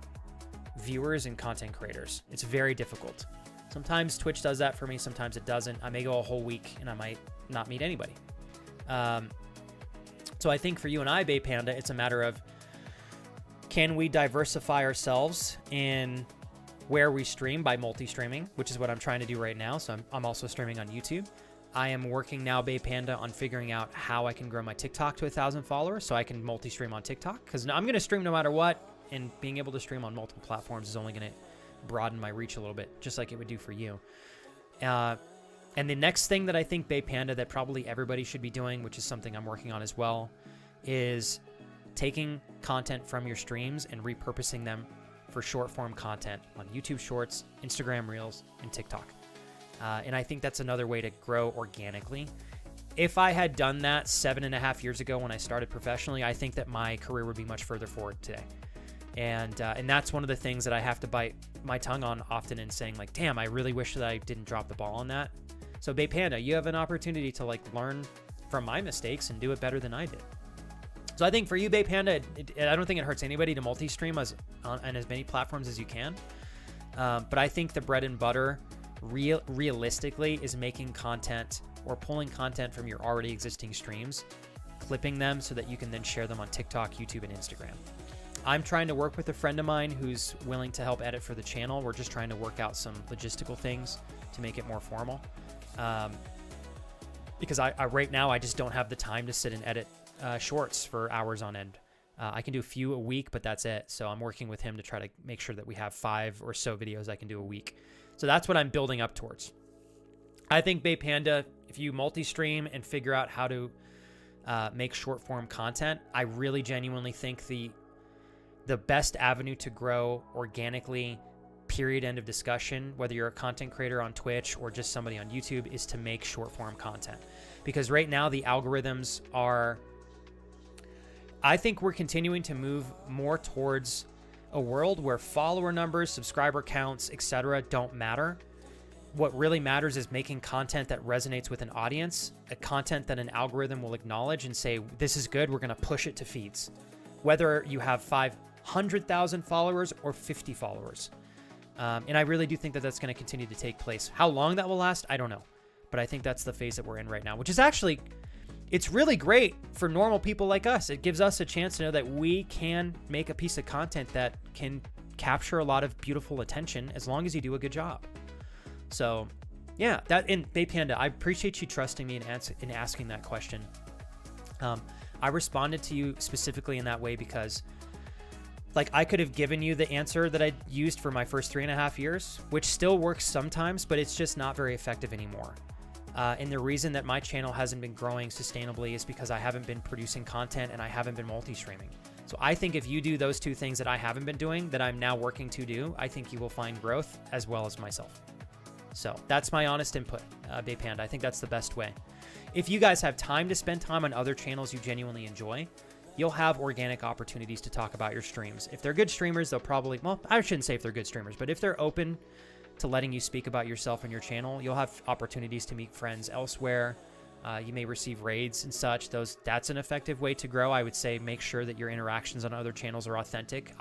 viewers and content creators. It's very difficult. Sometimes Twitch does that for me. Sometimes it doesn't. I may go a whole week and I might not meet anybody. So I think for you and I, Bay Panda, it's a matter of, can we diversify ourselves in where we stream by multi-streaming, which is what I'm trying to do right now. So I'm also streaming on YouTube. I am working now, Bay Panda, on figuring out how I can grow my TikTok to 1,000 followers so I can multi-stream on TikTok, because I'm going to stream no matter what, and being able to stream on multiple platforms is only going to broaden my reach a little bit, just like it would do for you. And the next thing that I think, Bay Panda, that probably everybody should be doing, which is something I'm working on as well, is taking content from your streams and repurposing them for short form content on YouTube Shorts, Instagram Reels, and TikTok. And I think that's another way to grow organically. If I had done that 7.5 years ago when I started professionally, I think that my career would be much further forward today. And that's one of the things that I have to bite my tongue on often, in saying like, damn, I really wish that I didn't drop the ball on that. So Bay Panda, you have an opportunity to like learn from my mistakes and do it better than I did. So I think for you, Bay Panda, I don't think it hurts anybody to multi-stream on as many platforms as you can. But I think the bread and butter realistically is making content or pulling content from your already existing streams, clipping them so that you can then share them on TikTok, YouTube, and Instagram. I'm trying to work with a friend of mine who's willing to help edit for the channel. We're just trying to work out some logistical things to make it more formal. Because I right now, I just don't have the time to sit and edit shorts for hours on end. I can do a few a week, but that's it. So I'm working with him to try to make sure that we have 5 or so videos I can do a week. So that's what I'm building up towards. I think, Bay Panda, if you multi-stream and figure out how to make short form content, I really genuinely think the best avenue to grow organically, period, end of discussion, whether you're a content creator on Twitch or just somebody on YouTube, is to make short form content. Because right now the algorithms are, I think we're continuing to move more towards a world where follower numbers, subscriber counts, etc. don't matter. What really matters is making content that resonates with an audience, a content that an algorithm will acknowledge and say, this is good, we're going to push it to feeds. Whether you have 500,000 followers or 50 followers. And I really do think that that's going to continue to take place. How long that will last, I don't know. But I think that's the phase that we're in right now, which is actually, it's really great for normal people like us. It gives us a chance to know that we can make a piece of content that can capture a lot of beautiful attention as long as you do a good job. So yeah, and Bay Panda, I appreciate you trusting me in asking that question. I responded to you specifically in that way because like I could have given you the answer that I used for my first 3.5 years, which still works sometimes, but it's just not very effective anymore. And the reason that my channel hasn't been growing sustainably is because I haven't been producing content and I haven't been multi-streaming. So I think if you do those two things that I haven't been doing, that I'm now working to do, I think you will find growth as well as myself. So that's my honest input, Bay Panda. I think that's the best way. If you guys have time to spend time on other channels you genuinely enjoy, you'll have organic opportunities to talk about your streams. If they're good streamers, they'll probably, well, I shouldn't say if they're good streamers, but if they're open to letting you speak about yourself and your channel, you'll have opportunities to meet friends elsewhere. You may receive raids and such. That's an effective way to grow. I would say make sure that your interactions on other channels are authentic.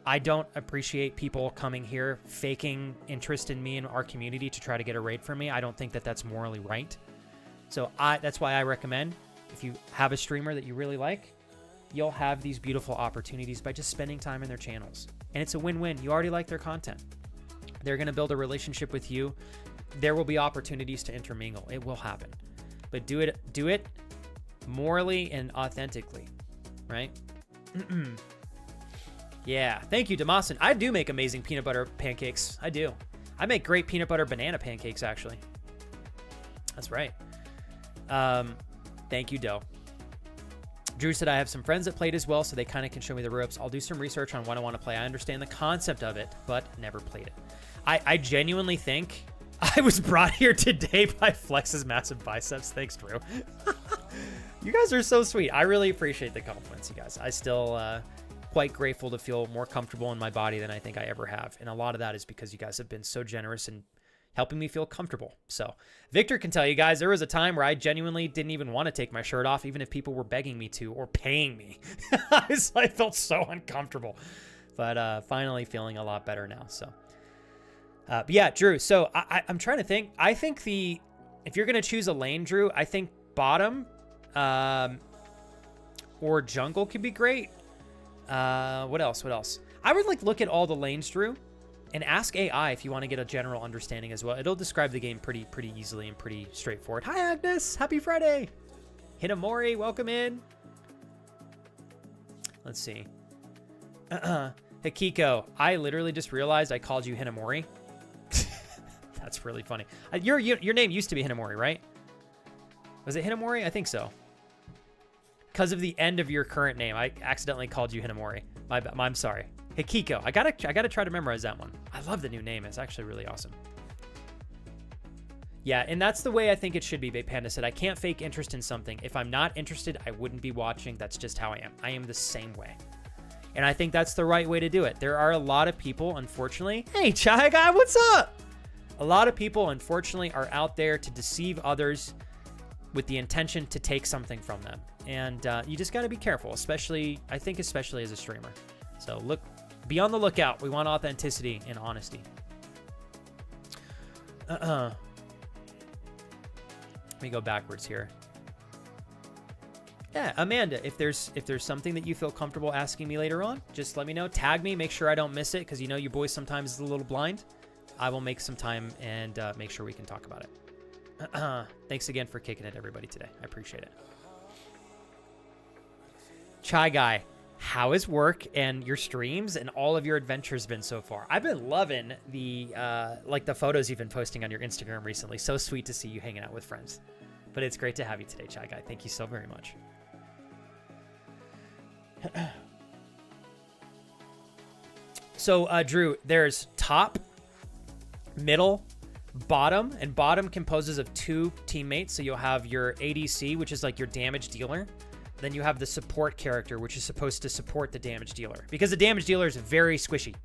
I don't appreciate people coming here faking interest in me and our community to try to get a raid from me. I don't think that that's morally right. So that's why I recommend, if you have a streamer that you really like, you'll have these beautiful opportunities by just spending time in their channels. And it's a win-win. You already like their content. They're going to build a relationship with you. There will be opportunities to intermingle. It will happen. But do it morally and authentically, right? Yeah. Thank you, Damasin. I do make amazing peanut butter pancakes. I do. I make great peanut butter banana pancakes, actually. That's right. Thank you, Doe. Drew said, I have some friends that played as well, so they kind of can show me the ropes. I'll do some research on what I want to play. I understand the concept of it, but never played it. I genuinely think I was brought here today by Flex's massive biceps. Thanks, Drew. You guys are so sweet. I really appreciate the compliments, you guys. I still quite grateful to feel more comfortable in my body than I think I ever have. And a lot of that is because you guys have been so generous in helping me feel comfortable. So Victor can tell you guys, there was a time where I genuinely didn't even want to take my shirt off, even if people were begging me to or paying me. I felt so uncomfortable, but finally feeling a lot better now. So but yeah, Drew. So I'm trying to think. I think if you're going to choose a lane, Drew, I think bottom or jungle could be great. What else? I would look at all the lanes, Drew, and ask AI if you want to get a general understanding as well. It'll describe the game pretty easily and pretty straightforward. Hi, Agnes. Happy Friday. Hinamori, welcome in. Let's see. Hikiko, I literally just realized I called you Hinamori. That's really funny. Your name used to be Hinamori, right? Was it Hinamori? I think so. Because of the end of your current name, I accidentally called you Hinamori. I'm sorry. Hikiko. I gotta try to memorize that one. I love the new name. It's actually really awesome. Yeah, and that's the way I think it should be. Babe Panda said, I can't fake interest in something. If I'm not interested, I wouldn't be watching. That's just how I am. I am the same way. And I think that's the right way to do it. There are a lot of people, unfortunately. Hey, Chai Guy, what's up? A lot of people, unfortunately, are out there to deceive others with the intention to take something from them. And you just got to be careful, especially as a streamer. So be on the lookout. We want authenticity and honesty. Let me go backwards here. Yeah, Amanda, if there's something that you feel comfortable asking me later on, just let me know. Tag me, make sure I don't miss it, because you know you boys sometimes is a little blind. I will make some time and make sure we can talk about it. Thanks again for kicking it, everybody, today. I appreciate it. Chai Guy, how is work and your streams and all of your adventures been so far? I've been loving the photos you've been posting on your Instagram recently. So sweet to see you hanging out with friends. But it's great to have you today, Chai Guy. Thank you so very much. So, Drew, there's top, middle, bottom, and bottom composes of two teammates. So you'll have your ADC, which is like your damage dealer. Then you have the support character, which is supposed to support the damage dealer, because the damage dealer is very squishy.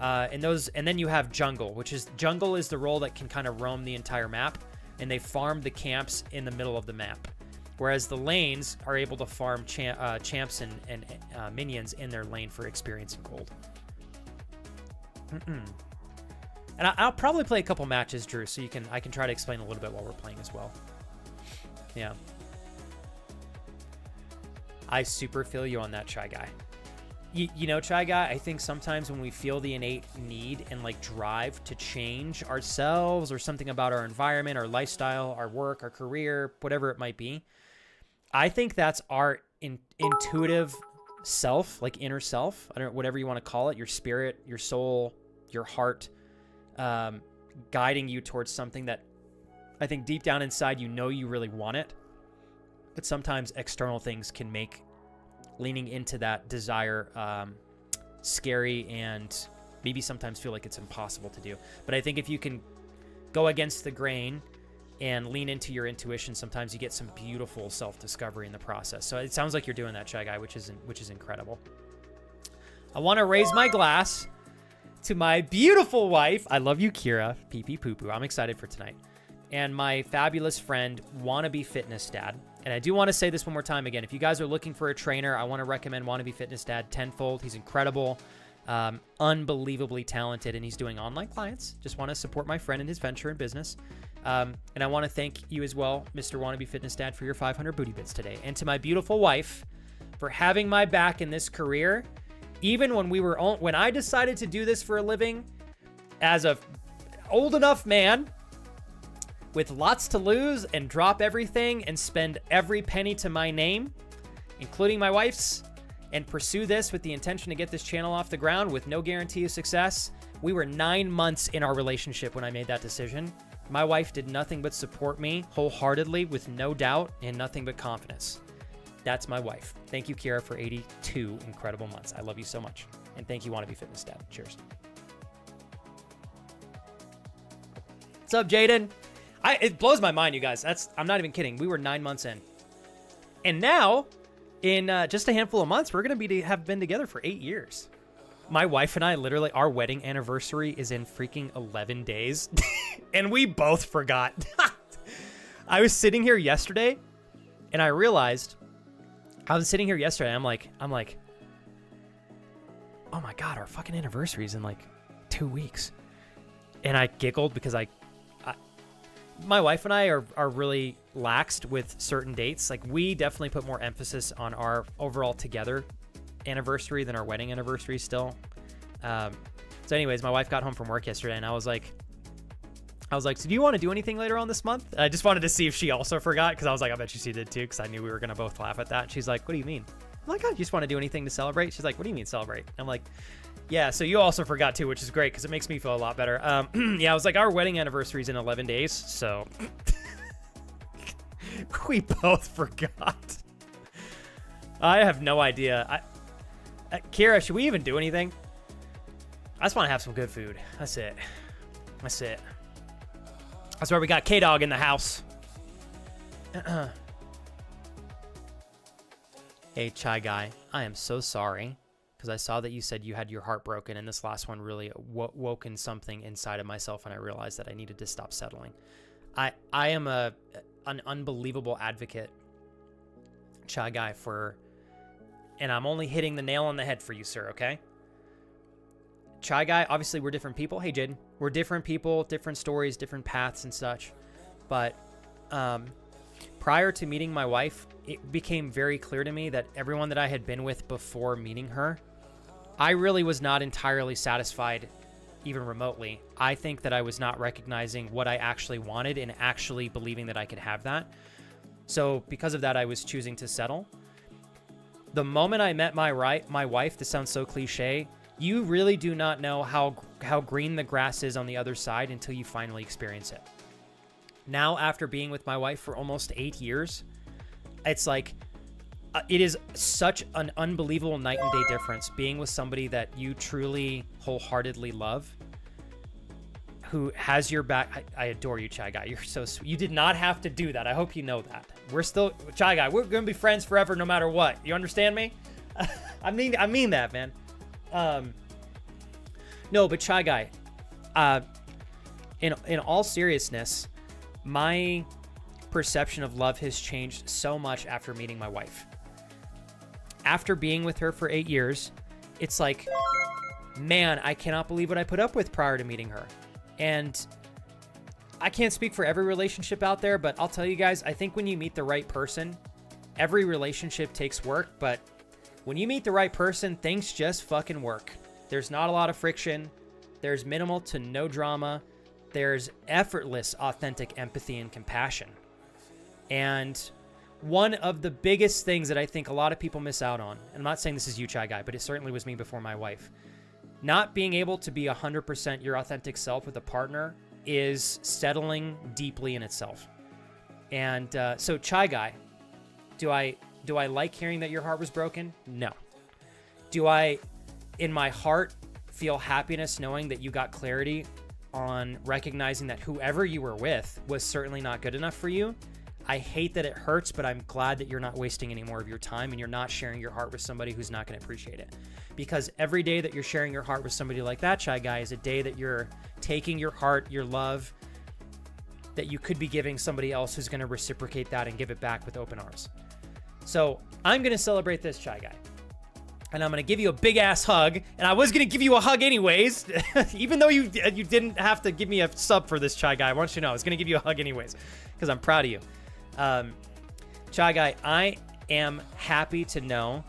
And then you have jungle, jungle is the role that can kind of roam the entire map, and they farm the camps in the middle of the map. Whereas the lanes are able to farm champs and minions in their lane for experience and gold. And I'll probably play a couple matches, Drew, so I can try to explain a little bit while we're playing as well. Yeah. I super feel you on that, Chai Guy. You know, Chai Guy, I think sometimes when we feel the innate need and drive to change ourselves or something about our environment, our lifestyle, our work, our career, whatever it might be, I think that's our intuitive self, inner self, I don't know, whatever you want to call it, your spirit, your soul, your heart, guiding you towards something that I think deep down inside you really want it. But sometimes external things can make leaning into that desire scary and maybe sometimes feel like it's impossible to do. But I think if you can go against the grain and lean into your intuition, sometimes you get some beautiful self-discovery in the process. So it sounds like you're doing that, Shy Guy, which is incredible. I want to raise my glass to my beautiful wife. I love you, Kira. Pee pee poo poo. I'm excited for tonight. And my fabulous friend, Wannabe Fitness Dad. And I do want to say this one more time again. If you guys are looking for a trainer, I want to recommend Wannabe Fitness Dad tenfold. He's incredible, unbelievably talented, and he's doing online clients. Just want to support my friend in his venture and business. And I want to thank you as well, Mr. Wannabe Fitness Dad, for your 500 booty bits today. And to my beautiful wife for having my back in this career. Even when I decided to do this for a living as a old enough man with lots to lose and drop everything and spend every penny to my name, including my wife's, and pursue this with the intention to get this channel off the ground with no guarantee of success. We were 9 months in our relationship when I made that decision. My wife did nothing but support me wholeheartedly with no doubt and nothing but confidence. That's my wife. Thank you, Kira, for 82 incredible months. I love you so much. And thank you, Wannabe Fitness Dad. Cheers. What's up, Jaden? It blows my mind, you guys. I'm not even kidding. We were 9 months in. And now, in just a handful of months, we're going to have been together for 8 years. My wife and I, literally, our wedding anniversary is in freaking 11 days. And we both forgot. I was sitting here yesterday, and I realized... I'm like, oh my God, our fucking anniversary is in like 2 weeks. And I giggled because my wife and I are really laxed with certain dates. Like, we definitely put more emphasis on our overall together anniversary than our wedding anniversary still. So anyways, my wife got home from work yesterday and I was like, so do you want to do anything later on this month? And I just wanted to see if she also forgot, because I was like, I bet she did too, because I knew we were going to both laugh at that. And she's like, what do you mean? I'm like, oh, you just want to do anything to celebrate? She's like, what do you mean celebrate? I'm like, yeah, so you also forgot too, which is great because it makes me feel a lot better. Yeah, I was like, our wedding anniversary is in 11 days, so we both forgot. I have no idea. Kira, should we even do anything? I just want to have some good food. That's it. That's why we got K-Dog in the house. Hey, Chai Guy, I am so sorry, because I saw that you said you had your heart broken, and this last one really woken something inside of myself, and I realized that I needed to stop settling. I am an unbelievable advocate, Chai Guy, and I'm only hitting the nail on the head for you, sir, okay? Chai Guy, obviously we're different people. Hey, Jaden. We're different people, different stories, different paths and such. But prior to meeting my wife, it became very clear to me that everyone that I had been with before meeting her, I really was not entirely satisfied, even remotely. I think that I was not recognizing what I actually wanted and actually believing that I could have that. So because of that, I was choosing to settle. The moment I met my wife, this sounds so cliche, you really do not know how green the grass is on the other side until you finally experience it. Now, after being with my wife for almost 8 years, it's like, it is such an unbelievable night and day difference being with somebody that you truly wholeheartedly love, who has your back. I adore you, Chai Guy. You're so sweet. You did not have to do that. I hope you know that. We're still, Chai Guy, we're going to be friends forever no matter what. You understand me? I mean that, man. No, but Chai Guy, in all seriousness, my perception of love has changed so much after meeting my wife. After being with her for 8 years, it's like, man, I cannot believe what I put up with prior to meeting her. And I can't speak for every relationship out there, but I'll tell you guys, I think when you meet the right person, every relationship takes work, but when you meet the right person, things just fucking work. There's not a lot of friction. There's minimal to no drama. There's effortless, authentic empathy and compassion. And one of the biggest things that I think a lot of people miss out on, and I'm not saying this is you, Chai Guy, but it certainly was me before my wife, not being able to be 100% your authentic self with a partner is settling deeply in itself. And so, Chai Guy, do I like hearing that your heart was broken? No. Do I, in my heart, feel happiness knowing that you got clarity on recognizing that whoever you were with was certainly not good enough for you. I hate that it hurts, but I'm glad that you're not wasting any more of your time and you're not sharing your heart with somebody who's not going to appreciate it. Because every day that you're sharing your heart with somebody like that Shy Guy is a day that you're taking your heart, your love, that you could be giving somebody else who's going to reciprocate that and give it back with open arms. So I'm going to celebrate this Shy Guy. And I'm going to give you a big ass hug. And I was going to give you a hug anyways, even though you didn't have to give me a sub for this Shy Guy. I want you to know I was going to give you a hug anyways because I'm proud of you. Shy Guy, I am happy to know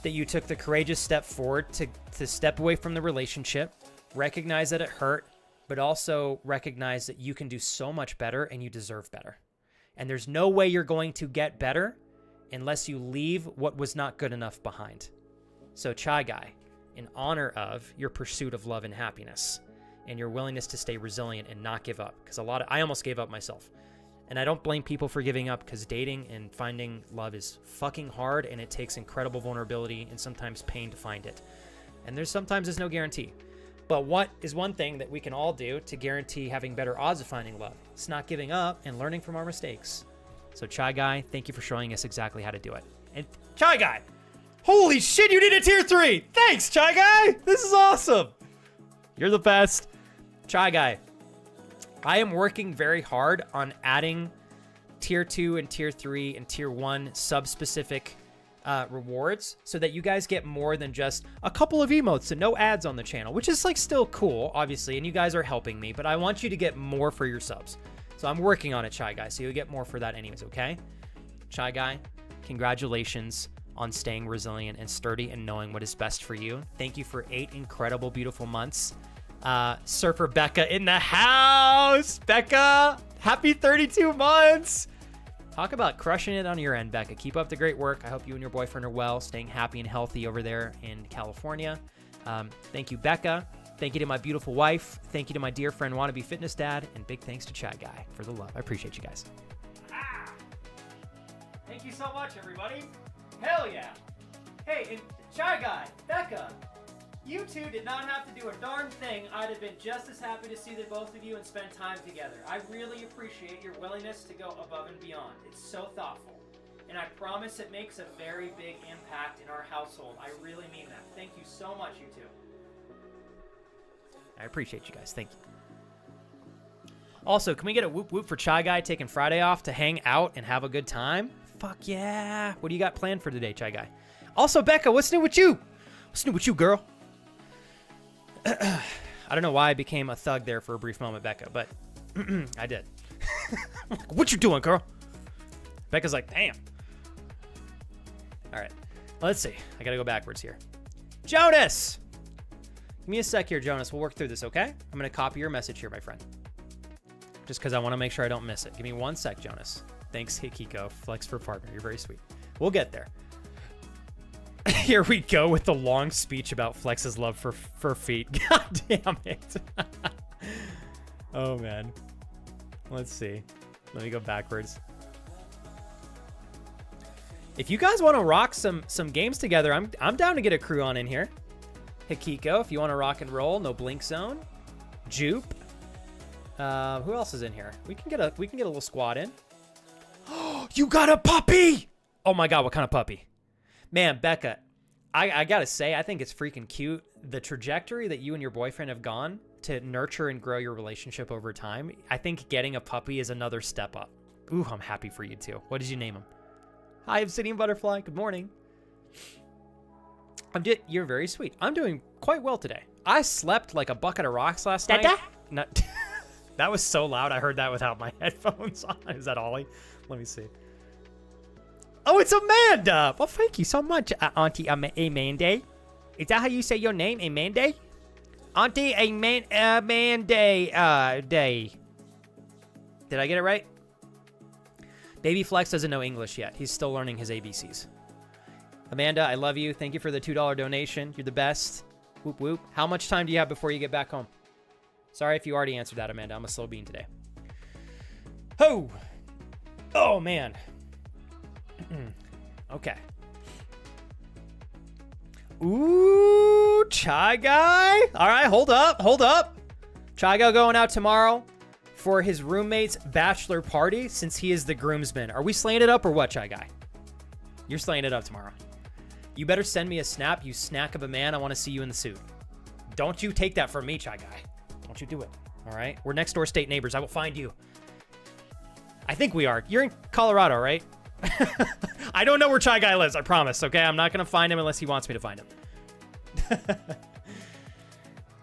that you took the courageous step forward to step away from the relationship, recognize that it hurt, but also recognize that you can do so much better and you deserve better. And there's no way you're going to get better unless you leave what was not good enough behind. So Shy Guy, in honor of your pursuit of love and happiness and your willingness to stay resilient and not give up, because I almost gave up myself. And I don't blame people for giving up because dating and finding love is fucking hard and it takes incredible vulnerability and sometimes pain to find it. And sometimes there's no guarantee. But what is one thing that we can all do to guarantee having better odds of finding love? It's not giving up and learning from our mistakes. So Shy Guy, thank you for showing us exactly how to do it. And Shy Guy, holy shit, you did a tier 3. Thanks, Shy Guy. This is awesome. You're the best. Shy Guy, I am working very hard on adding tier 2 and tier 3 and tier 1 sub-specific rewards so that you guys get more than just a couple of emotes and no ads on the channel, which is like still cool, obviously, and you guys are helping me, but I want you to get more for your subs. So I'm working on it, Shy Guy, so you'll get more for that anyways, okay? Shy Guy, congratulations on staying resilient and sturdy and knowing what is best for you. Thank you for 8 incredible, beautiful months. Surfer Becca in the house. Becca, happy 32 months. Talk about crushing it on your end, Becca. Keep up the great work. I hope you and your boyfriend are well, staying happy and healthy over there in California. Thank you, Becca. Thank you to my beautiful wife. Thank you to my dear friend, Wannabe Fitness Dad. And big thanks to Chat Guy for the love. I appreciate you guys.
Thank you so much, everybody. Hell yeah. Hey, and Shy Guy, Becca, you two did not have to do a darn thing. I'd have been just as happy to see the both of you and spend time together. I really appreciate your willingness to go above and beyond. It's so thoughtful. And I promise it makes a very big impact in our household. I really mean that. Thank you so much, you two.
I appreciate you guys. Thank you. Also, can we get a whoop whoop for Shy Guy taking Friday off to hang out and have a good time? Fuck yeah. What do you got planned for today, Shy Guy? Also, Becca, what's new with you? What's new with you, girl? I don't know why I became a thug there for a brief moment, Becca, but I did. What you doing, girl? Becca's like, damn. All right. Let's see. I got to go backwards here. Jonas! Give me a sec here, Jonas. We'll work through this, okay? I'm going to copy your message here, my friend. Just because I want to make sure I don't miss it. Give me 1 sec, Jonas. Thanks, Hikiko. Flex for partner. You're very sweet. We'll get there. Here we go with the long speech about Flex's love for feet. God damn it. Oh, man. Let's see. Let me go backwards. If you guys want to rock some games together, I'm down to get a crew on in here. Hikiko, if you want to rock and roll, no blink zone. Jupe. Who else is in here? We can get a little squad in. You got a puppy! Oh my god, what kind of puppy? Man, Becca, I gotta say, I think it's freaking cute. The trajectory that you and your boyfriend have gone to nurture and grow your relationship over time, I think getting a puppy is another step up. Ooh, I'm happy for you too. What did you name him? Hi, Obsidian Butterfly. Good morning. You're very sweet. I'm doing quite well today. I slept like a bucket of rocks last night. Not, that was so loud. I heard that without my headphones on. Is that Ollie? Let me see. Oh, it's Amanda. Well, thank you so much, Auntie Amanda. Is that how you say your name, Amanda? Auntie Amanda Day. Did I get it right? Baby Flex doesn't know English yet. He's still learning his ABCs. Amanda, I love you. Thank you for the $2 donation. You're the best. Whoop, whoop. How much time do you have before you get back home? Sorry if you already answered that, Amanda. I'm a slow bean today. Ho! Oh, man. Okay. Ooh, Chai Guy. All right, hold up. Chigo going out tomorrow for his roommate's bachelor party since he is the groomsman. Are we slaying it up or what, Chai Guy? You're slaying it up tomorrow. You better send me a snap, you snack of a man. I want to see you in the suit. Don't you take that from me, Chai Guy. Don't you do it. All right? We're next door state neighbors. I will find you. I think we are. You're in Colorado, right? I don't know where Chai Guy lives, I promise, okay? I'm not going to find him unless he wants me to find him.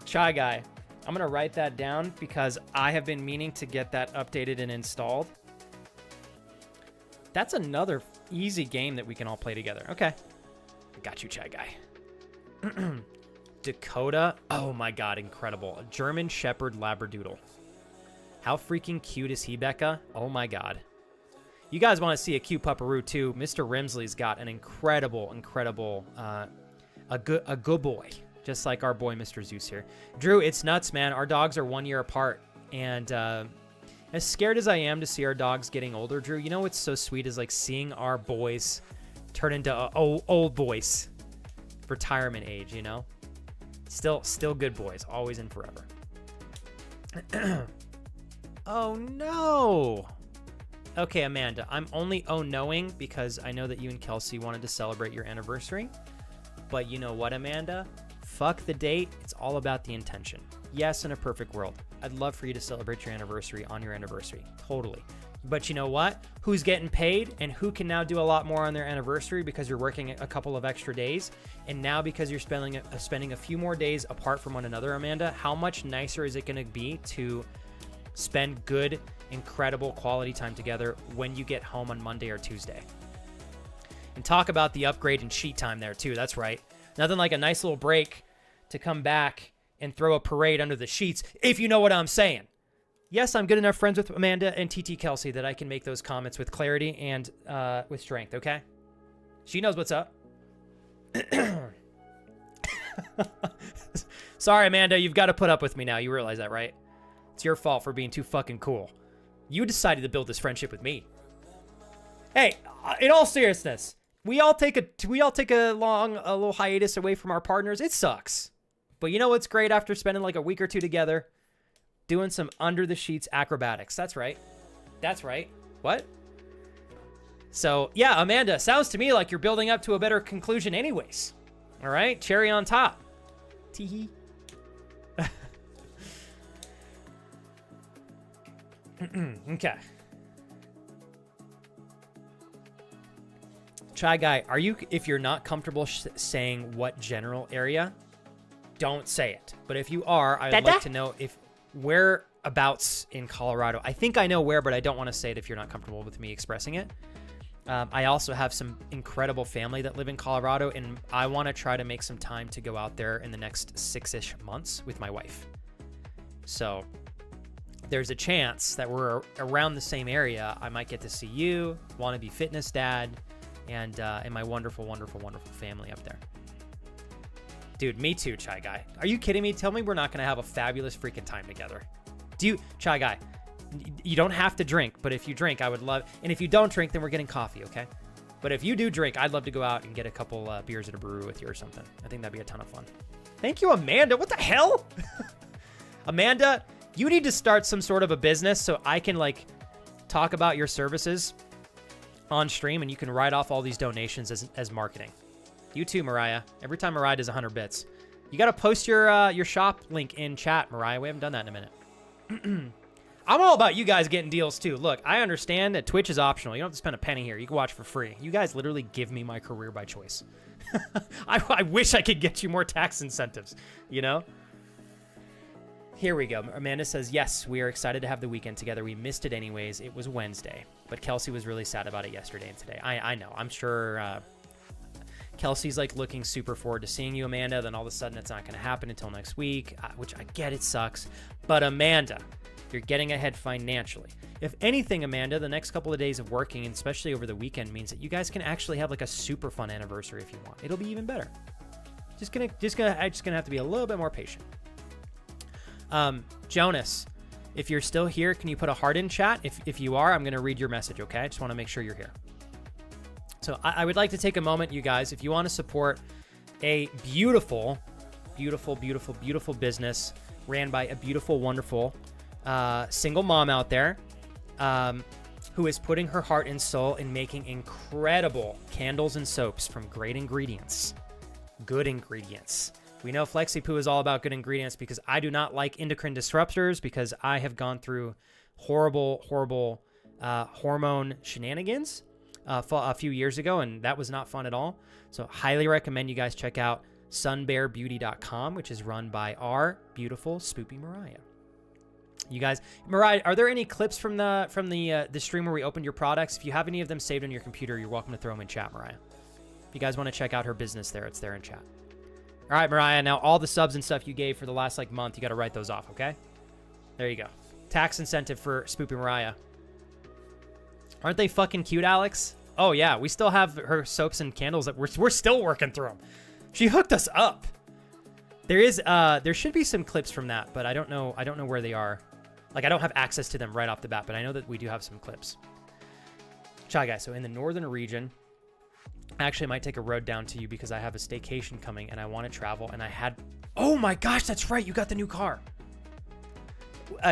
Chai Guy. I'm going to write that down because I have been meaning to get that updated and installed. That's another easy game that we can all play together. Okay. I got you, Chai Guy. Dakota. Oh my God, incredible. A German Shepherd Labradoodle. How freaking cute is he, Becca? Oh my God. You guys want to see a cute pupperoo too. Mr. Rimsley's got an incredible, a good boy. Just like our boy, Mr. Zeus here. Drew, it's nuts, man. Our dogs are 1 year apart. And as scared as I am to see our dogs getting older, Drew, you know what's so sweet is like seeing our boys turn into old boys. Retirement age, you know? Still good boys. Always and forever. Oh, no. Okay, Amanda, I'm only knowing because I know that you and Kelsey wanted to celebrate your anniversary. But you know what, Amanda? Fuck the date. It's all about the intention. Yes, in a perfect world, I'd love for you to celebrate your anniversary on your anniversary. Totally. But you know what? Who's getting paid and who can now do a lot more on their anniversary because you're working a couple of extra days. And now because you're spending a few more days apart from one another, Amanda, how much nicer is it going to be to spend good, incredible quality time together when you get home on Monday or Tuesday? And talk about the upgrade in sheet time there too. That's right. Nothing like a nice little break to come back and throw a parade under the sheets, if you know what I'm saying. Yes, I'm good enough friends with Amanda and TT Kelsey that I can make those comments with clarity and with strength, okay? She knows what's up. Sorry, Amanda, you've got to put up with me now. You realize that, right? It's your fault for being too fucking cool. You decided to build this friendship with me. Hey, in all seriousness, we all take a little hiatus away from our partners. It sucks. But you know what's great after spending like a week or two together? Doing some under the sheets acrobatics. That's right. That's right. What? So, yeah, Amanda, sounds to me like you're building up to a better conclusion anyways. All right? Cherry on top. Tee-hee. Okay. Chai Guy, are you, if you're not comfortable saying what general area, don't say it. But if you are, I'd like to know if whereabouts in Colorado. I think I know where, but I don't want to say it if you're not comfortable with me expressing it. I also have some incredible family that live in Colorado, and I want to try to make some time to go out there in the next 6-ish months with my wife. So there's a chance that we're around the same area. I might get to see you, Want to Be Fitness Dad, and my wonderful, wonderful, wonderful family up there. Dude, me too, Chai Guy. Are you kidding me? Tell me we're not going to have a fabulous freaking time together. Chai Guy, you don't have to drink, but if you drink, I would love, and if you don't drink, then we're getting coffee, okay? But if you do drink, I'd love to go out and get a couple beers at a brewery with you or something. I think that'd be a ton of fun. Thank you, Amanda. What the hell? Amanda, you need to start some sort of a business so I can like talk about your services on stream and you can write off all these donations as marketing. You too, Mariah. Every time Mariah does 100 bits. You got to post your shop link in chat, Mariah. We haven't done that in a minute. I'm all about you guys getting deals too. Look, I understand that Twitch is optional. You don't have to spend a penny here. You can watch for free. You guys literally give me my career by choice. I wish I could get you more tax incentives, you know? Here we go. Amanda says, yes, we are excited to have the weekend together. We missed it anyways. It was Wednesday. But Kelsey was really sad about it yesterday and today. I know. I'm sure Kelsey's like looking super forward to seeing you, Amanda. Then all of a sudden it's not going to happen until next week, which I get it sucks. But Amanda, you're getting ahead financially. If anything, Amanda, the next couple of days of working, and especially over the weekend, means that you guys can actually have like a super fun anniversary if you want. It'll be even better. Just gonna have to be a little bit more patient. Jonas, if you're still here, can you put a heart in chat? If you are, I'm going to read your message, okay? I just want to make sure you're here. So I would like to take a moment, you guys, if you want to support a beautiful, beautiful, beautiful, beautiful business ran by a beautiful, wonderful single mom out there who is putting her heart and soul in making incredible candles and soaps from great ingredients. Good ingredients. We know FlexiPoo is all about good ingredients because I do not like endocrine disruptors because I have gone through horrible hormone shenanigans a few years ago, and that was not fun at all. So highly recommend you guys check out sunbearbeauty.com, which is run by our beautiful Spoopy Mariah. You guys, Mariah, are there any clips from the stream where we opened your products? If you have any of them saved on your computer, you're welcome to throw them in chat, Mariah. If you guys want to check out her business there, it's there in chat. All right, Mariah, now all the subs and stuff you gave for the last month, you got to write those off, okay? There you go. Tax incentive for Spoopy Mariah. Aren't they fucking cute, Alex? Oh yeah, we still have her soaps and candles that we're still working through them. She hooked us up. There should be some clips from that, but I don't know where they are. I don't have access to them right off the bat, but I know that we do have some clips. Chai guys, so in the northern region, I actually might take a road down to you because I have a staycation coming and I want to travel, and oh my gosh, that's right, you got the new car.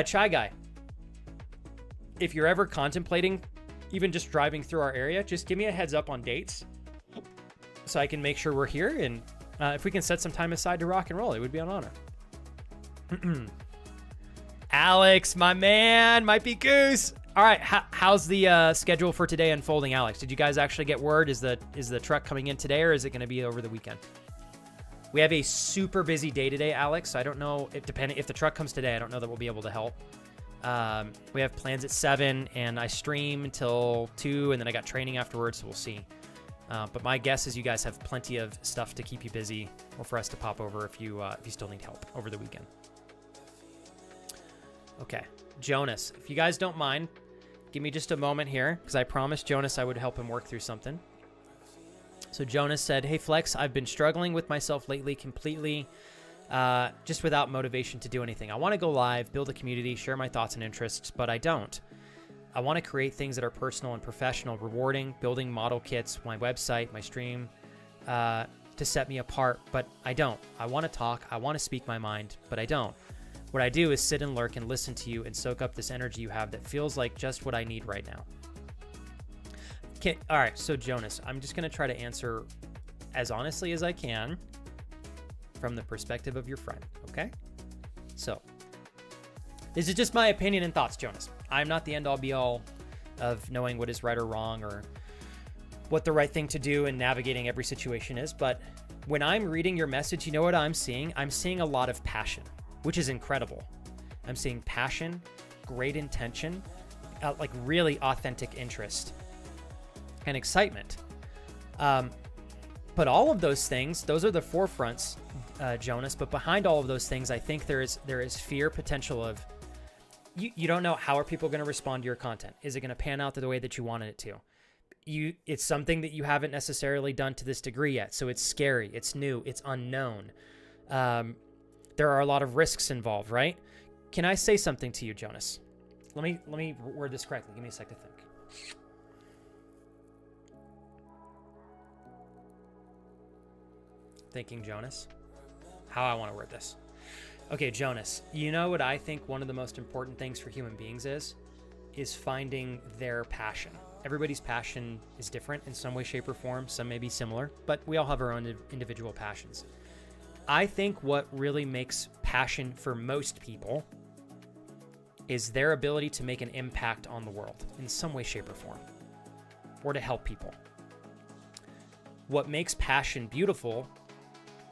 Chai guy, if you're ever contemplating even just driving through our area, just give me a heads up on dates so I can make sure we're here, and if we can set some time aside to rock and roll, it would be an honor. Alex, my man, might be Goose. All right, how's the schedule for today unfolding, Alex? Did you guys actually get word? Is the truck coming in today, or is it going to be over the weekend? We have a super busy day today, Alex. So I don't know if the truck comes today, I don't know that we'll be able to help. We have plans at 7, and I stream until 2, and then I got training afterwards, so we'll see. But my guess is you guys have plenty of stuff to keep you busy, or for us to pop over if you still need help over the weekend. Okay, Jonas, if you guys don't mind, give me just a moment here, because I promised Jonas I would help him work through something. So Jonas said, "Hey Flex, I've been struggling with myself lately completely, just without motivation to do anything. I want to go live, build a community, share my thoughts and interests, but I don't. I want to create things that are personal and professional, rewarding, building model kits, my website, my stream, to set me apart, but I don't. I want to talk, I want to speak my mind, but I don't. What I do is sit and lurk and listen to you and soak up this energy you have that feels like just what I need right now." Okay, all right, so Jonas, I'm just going to try to answer as honestly as I can from the perspective of your friend, okay? So, this is just my opinion and thoughts, Jonas. I'm not the end-all be-all of knowing what is right or wrong or what the right thing to do in navigating every situation is, but when I'm reading your message, you know what I'm seeing? I'm seeing a lot of passion, which is incredible. I'm seeing passion, great intention, really authentic interest and excitement. But all of those things, those are the forefronts, Jonas, but behind all of those things, I think there is fear, potential of, you don't know how are people going to respond to your content. Is it going to pan out the way that you wanted it to? It's something that you haven't necessarily done to this degree yet. So it's scary, it's new, it's unknown. There are a lot of risks involved, right? Can I say something to you, Jonas? Let me word this correctly. Give me a sec to think. Thinking, Jonas, how I want to word this. Okay, Jonas, you know what I think one of the most important things for human beings is finding their passion. Everybody's passion is different in some way, shape, or form. Some may be similar, but we all have our own individual passions. I think what really makes passion for most people is their ability to make an impact on the world in some way, shape, or form, or to help people. What makes passion beautiful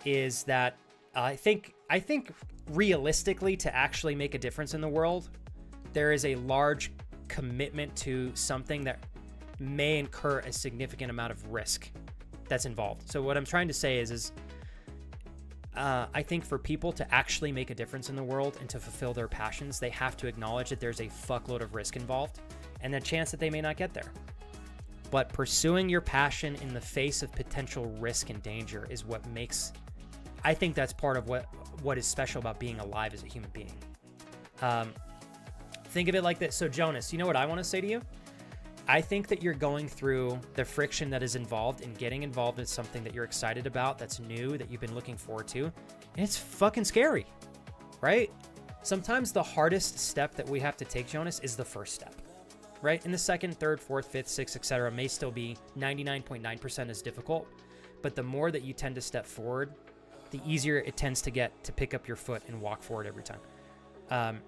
is that I think realistically, to actually make a difference in the world, there is a large commitment to something that may incur a significant amount of risk that's involved. So what I'm trying to say is I think for people to actually make a difference in the world and to fulfill their passions, they have to acknowledge that there's a fuckload of risk involved and the chance that they may not get there. But pursuing your passion in the face of potential risk and danger is what makes, I think that's part of what is special about being alive as a human being. Think of it like this. So Jonas, you know what I want to say to you? I think that you're going through the friction that is involved in getting involved in something that you're excited about, that's new, that you've been looking forward to. And it's fucking scary, right? Sometimes the hardest step that we have to take, Jonas, is the first step, right? In the second, third, fourth, fifth, sixth, etc., may still be 99.9% as difficult, but the more that you tend to step forward, the easier it tends to get to pick up your foot and walk forward every time.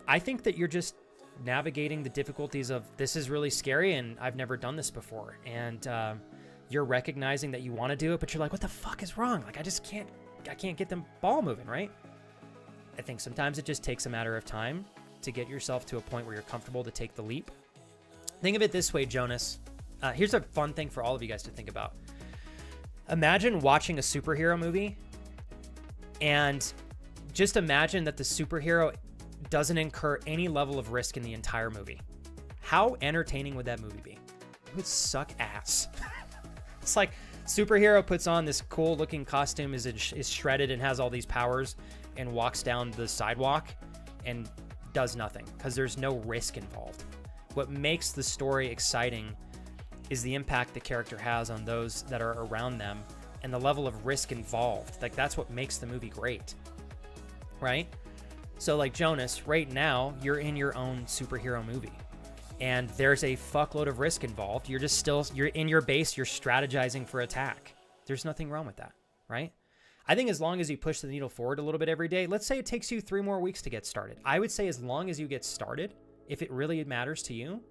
I think that you're just navigating the difficulties of this is really scary and I've never done this before. And you're recognizing that you want to do it, but you're like, what the fuck is wrong? Like, I can't get the ball moving, right? I think sometimes it just takes a matter of time to get yourself to a point where you're comfortable to take the leap. Think of it this way, Jonas. Here's a fun thing for all of you guys to think about. Imagine watching a superhero movie and just imagine that the superhero doesn't incur any level of risk in the entire movie. How entertaining would that movie be? It would suck ass. It's like superhero puts on this cool looking costume, is shredded and has all these powers and walks down the sidewalk and does nothing because there's no risk involved. What makes the story exciting is the impact the character has on those that are around them and the level of risk involved. Like, that's what makes the movie great, right? So like Jonas, right now, you're in your own superhero movie and there's a fuckload of risk involved. You're in your base, you're strategizing for attack. There's nothing wrong with that, right? I think as long as you push the needle forward a little bit every day, let's say it takes you 3 more weeks to get started. I would say as long as you get started, if it really matters to you,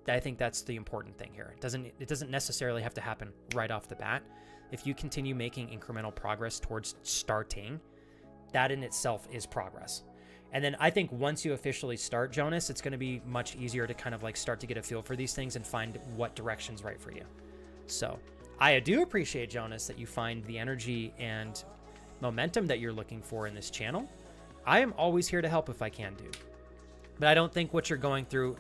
I think that's the important thing here. It doesn't necessarily have to happen right off the bat. If you continue making incremental progress towards starting, that in itself is progress. And then I think once you officially start, Jonas, it's going to be much easier to kind of like start to get a feel for these things and find what direction's right for you. So I do appreciate, Jonas, that you find the energy and momentum that you're looking for in this channel. I am always here to help if I can, dude. But I don't think what you're going through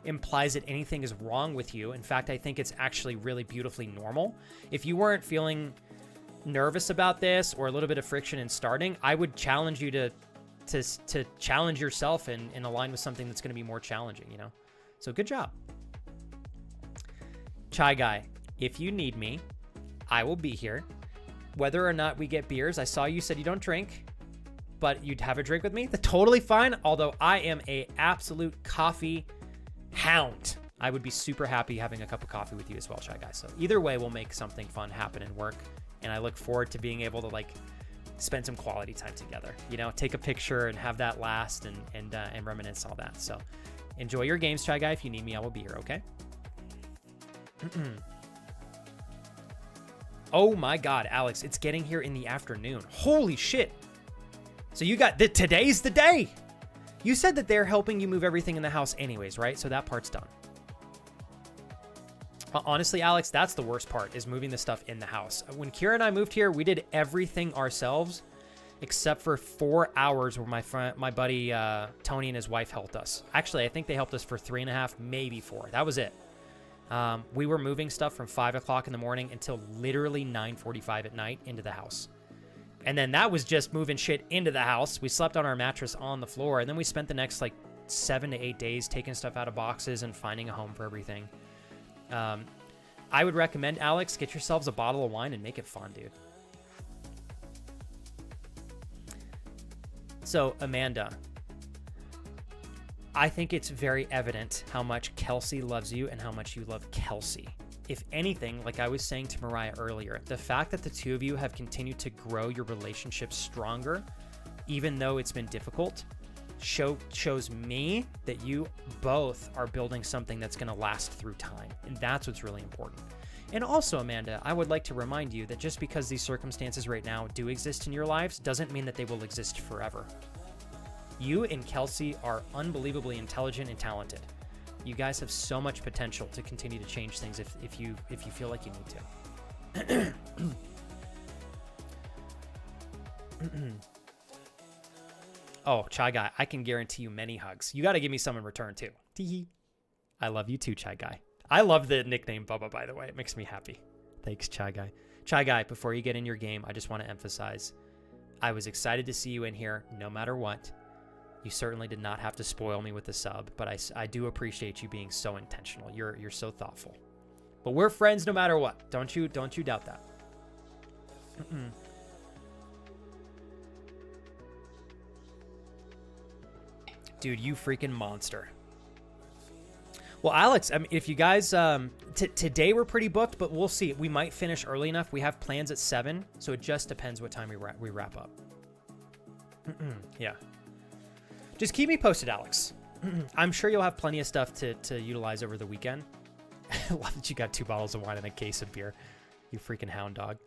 implies that anything is wrong with you. In fact, I think it's actually really beautifully normal. If you weren't feeling nervous about this or a little bit of friction in starting, I would challenge you to challenge yourself and align with something that's going to be more challenging, you know? So good job. Chai Guy, if you need me, I will be here. Whether or not we get beers, I saw you said you don't drink, but you'd have a drink with me. That's totally fine. Although I am a absolute coffee hound. I would be super happy having a cup of coffee with you as well, Chai Guy. So either way, we'll make something fun happen and work. And I look forward to being able to like spend some quality time together, you know, take a picture and have that last and reminisce all that. So enjoy your games, Chai Guy. If you need me, I will be here. Okay. Oh my God, Alex, it's getting here in the afternoon. Holy shit. So you got today's the day. You said that they're helping you move everything in the house anyways, right? So that part's done. Honestly, Alex, that's the worst part, is moving the stuff in the house. When Kira and I moved here, we did everything ourselves except for 4 hours where my buddy Tony and his wife helped us. Actually, I think they helped us for 3.5, maybe 4. That was it. We were moving stuff from 5 o'clock in the morning until literally 9:45 at night into the house. And then that was just moving shit into the house. We slept on our mattress on the floor. And then we spent the next like 7 to 8 days taking stuff out of boxes and finding a home for everything. I would recommend, Alex, get yourselves a bottle of wine and make it fun, dude. So, Amanda, I think it's very evident how much Kelsey loves you and how much you love Kelsey. If anything, like I was saying to Mariah earlier, the fact that the two of you have continued to grow your relationship stronger, even though it's been difficult, shows me that you both are building something that's going to last through time. And that's what's really important. And also, Amanda, I would like to remind you that just because these circumstances right now do exist in your lives doesn't mean that they will exist forever. You and Kelsey are unbelievably intelligent and talented. You guys have so much potential to continue to change things if you feel like you need to. Oh, Chai Guy, I can guarantee you many hugs. You got to give me some in return too. Tee. I love you too, Chai Guy. I love the nickname Bubba, by the way. It makes me happy. Thanks, Chai Guy. Chai Guy, before you get in your game, I just want to emphasize, I was excited to see you in here no matter what. You certainly did not have to spoil me with the sub, but I do appreciate you being so intentional. You're so thoughtful. But we're friends no matter what. Don't you doubt that. Dude, you freaking monster. Well, Alex, I mean, if you guys, today we're pretty booked, but we'll see. We might finish early enough. We have plans at 7, so it just depends what time we wrap up. Yeah. Just keep me posted, Alex. I'm sure you'll have plenty of stuff to utilize over the weekend. I love that you got 2 bottles of wine and a case of beer. You freaking hound dog.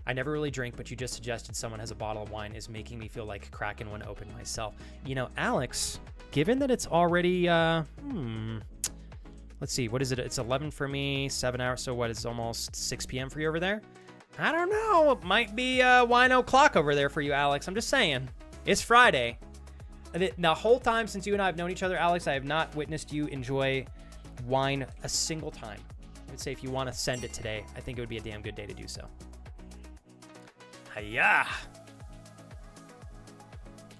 I never really drink, but you just suggested someone has a bottle of wine is making me feel like cracking one open myself. You know, Alex, given that it's already, let's see, what is it? It's 11 for me, 7 hours. So what is almost 6 p.m. for you over there? I don't know. It might be wine o'clock over there for you, Alex. I'm just saying. It's Friday. The whole time since you and I have known each other, Alex, I have not witnessed you enjoy wine a single time. I would say if you want to send it today, I think it would be a damn good day to do so. Hiya!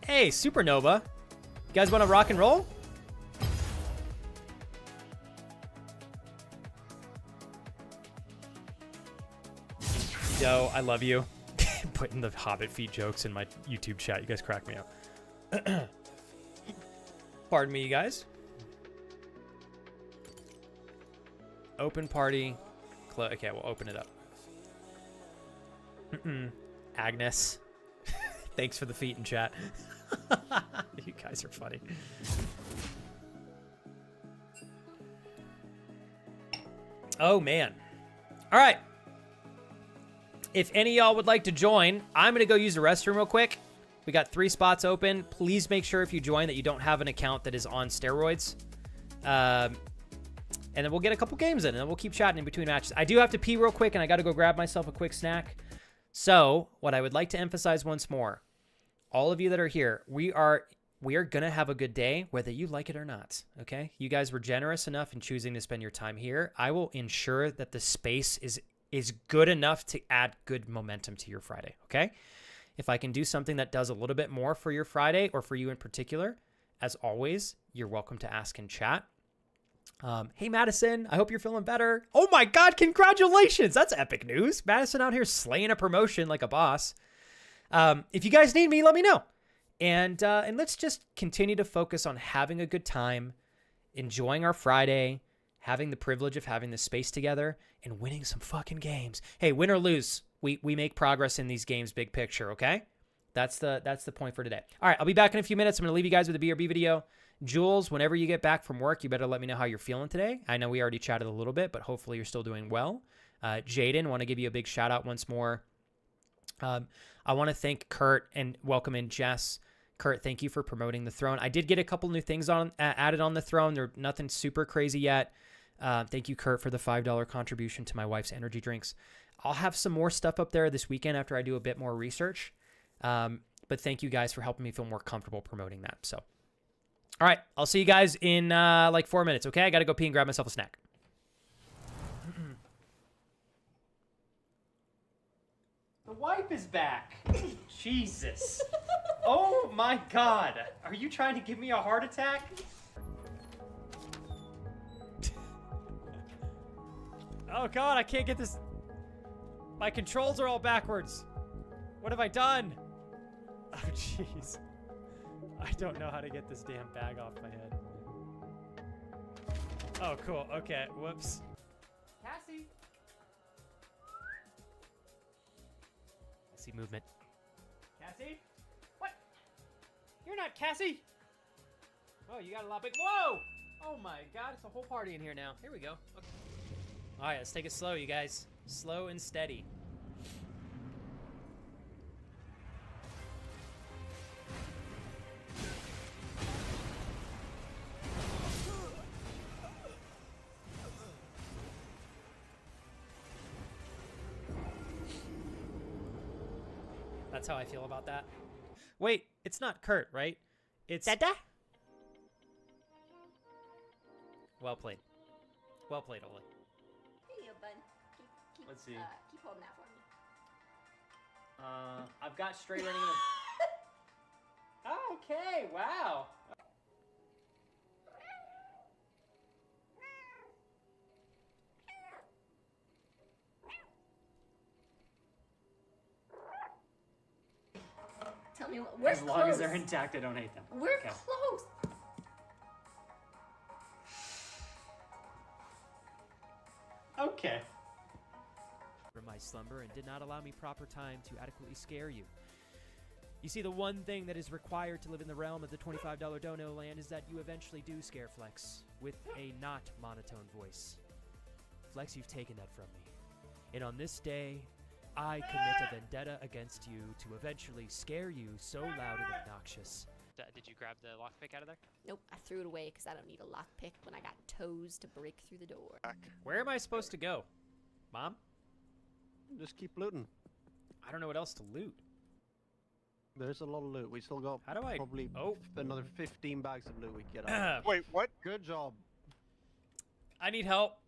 Hey, Supernova. You guys want to rock and roll? Yo, I love you. Putting the Hobbit feet jokes in my YouTube chat. You guys crack me up. Pardon me, you guys. Open party. Okay, we'll open it up. Agnes. Thanks for the feet in chat. You guys are funny. Oh, man. All right. If any of y'all would like to join, I'm going to go use the restroom real quick. We got 3 spots open. Please make sure if you join that you don't have an account that is on steroids. And then we'll get a couple games in, and then we'll keep chatting in between matches. I do have to pee real quick, and I got to go grab myself a quick snack. So what I would like to emphasize once more, all of you that are here, we are going to have a good day, whether you like it or not, okay? You guys were generous enough in choosing to spend your time here. I will ensure that the space is good enough to add good momentum to your Friday, okay? If I can do something that does a little bit more for your Friday or for you in particular, as always, you're welcome to ask in chat. Hey, Madison, I hope you're feeling better. Oh my God, congratulations. That's epic news. Madison out here slaying a promotion like a boss. If you guys need me, let me know. And let's just continue to focus on having a good time, enjoying our Friday, having the privilege of having this space together, and winning some fucking games. Hey, win or lose, we make progress in these games, big picture, okay? That's the point for today. All right, I'll be back in a few minutes. I'm going to leave you guys with a BRB video. Jules, whenever you get back from work, you better let me know how you're feeling today. I know we already chatted a little bit, but hopefully you're still doing well. Jaden, want to give you a big shout out once more. I want to thank Kurt and welcome in Jess. Kurt, thank you for promoting the throne. I did get a couple new things added on the throne. They're nothing super crazy yet. Thank you, Kurt, for the $5 contribution to my wife's energy drinks. I'll have some more stuff up there this weekend after I do a bit more research. But thank you guys for helping me feel more comfortable promoting that. So, all right, I'll see you guys in like 4 minutes, okay? I got to go pee and grab myself a snack. The wipe is back. Jesus. Oh my God. Are you trying to give me a heart attack? Oh God, I can't get this. My controls are all backwards. What have I done? Oh jeez. I don't know how to get this damn bag off my head. Oh cool, okay, whoops. Cassie! I see movement. Cassie? What? You're not Cassie! Oh, you got a lot big. Whoa! Oh my God, it's a whole party in here now. Here we go. Okay. All right, let's take it slow, you guys. Slow and steady. That's how I feel about that. Wait, it's not Kurt, right? It's Dada. Well played. Well played, Oli.
Here you go, bud.
Let's see.
Keep holding that for me.
I've got straight running in the... Okay, wow.
Tell me mean, we're
As long as they're intact, I don't hate them.
We're
Okay.
close.
Okay.
From my slumber and did not allow me proper time to adequately scare you. You see, the one thing that is required to live in the realm of the $25 dono land is that you eventually do scare Flex with a not monotone voice. Flex, you've taken that from me. And on this day, I commit a vendetta against you to eventually scare you so loud and obnoxious. Did you grab the lockpick out of there?
Nope, I threw it away because I don't need a lockpick when I got toes to break through the door.
Where am I supposed to go? Mom?
Just keep looting.
I don't know what else to loot.
There's a lot of loot. We still got
How do I...
probably
Oh.
another 15 bags of loot we can get out.
Wait, what?
Good job.
I need help.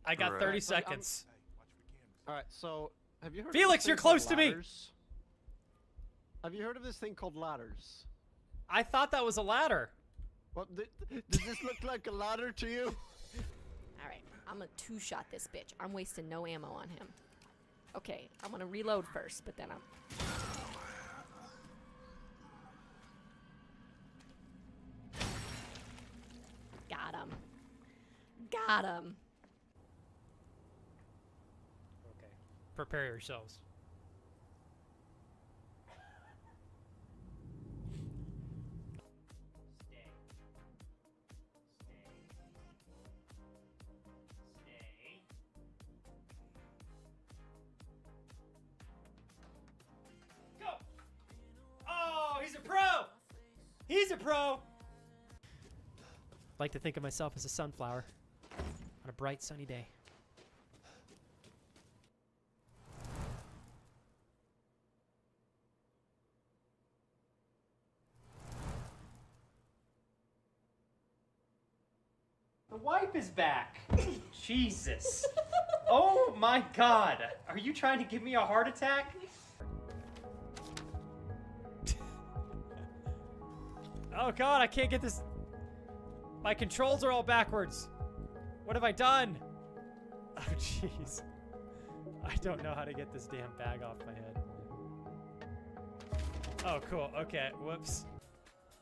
I got
Alright.
30 seconds.
All right, so have you heard?
Felix,
of this
you're
thing called
close to me.
ladders? Have you heard of this thing called ladders?
I thought that was a ladder.
What? Does this look like a ladder to you?
All right, I'm gonna two-shot this bitch. I'm wasting no ammo on him. Okay, I'm gonna reload first, but then I'm... Got him. Got him.
Okay. Prepare yourselves.
Stay. Stay. Go! Oh, he's a pro! He's a pro!
Like to think of myself as a sunflower on a bright sunny day.
The wipe is back. Jesus. Oh my god. Are you trying to give me a heart attack?
Oh god, I can't get this. My controls are all backwards. What have I done? Oh jeez. I don't know how to get this damn bag off my head. Oh cool, okay, whoops.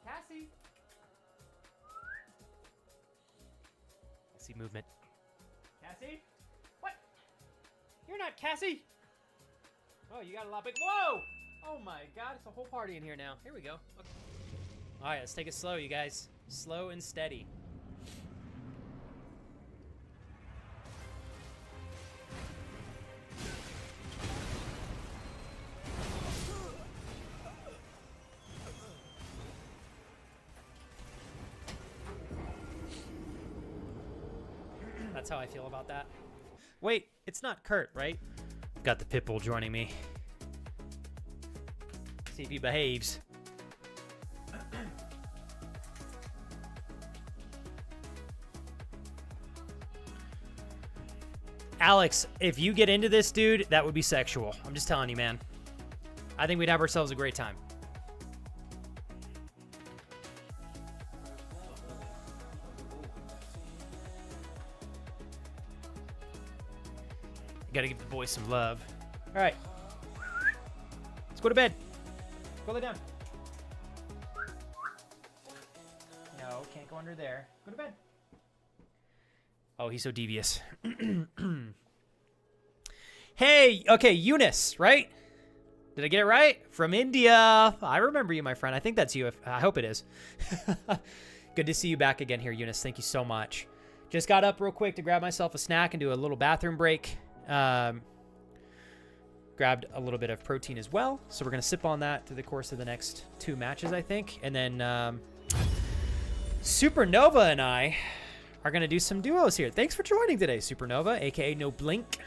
Cassie.
I see movement.
Cassie? What? You're not Cassie. Oh, you got a lot big. Whoa! Oh my god, it's a whole party in here now. Here we go. Okay.
Alright, let's take it slow, you guys. Slow and steady. That's how I feel about that. Wait, it's not Kurt, right? Got the Pitbull joining me. See if he behaves. Alex, if you get into this, dude, that would be sexual. I'm just telling you, man. I think we'd have ourselves a great time. Gotta give the boys some love. All right. Let's go to bed. Go lay down.
No, can't go under there. Go to bed.
Oh, he's so devious. Hey, okay, Eunice, right? Did I get it right? From India. I remember you, my friend. I think that's you. I hope it is. Good to see you back again here, Eunice. Thank you so much. Just got up real quick to grab myself a snack and do a little bathroom break. Grabbed a little bit of protein as well. So we're going to sip on that through the course of the next 2 matches, I think. And then Supernova and I are going to do some duos here. Thanks for joining today, Supernova, a.k.a. No Blink.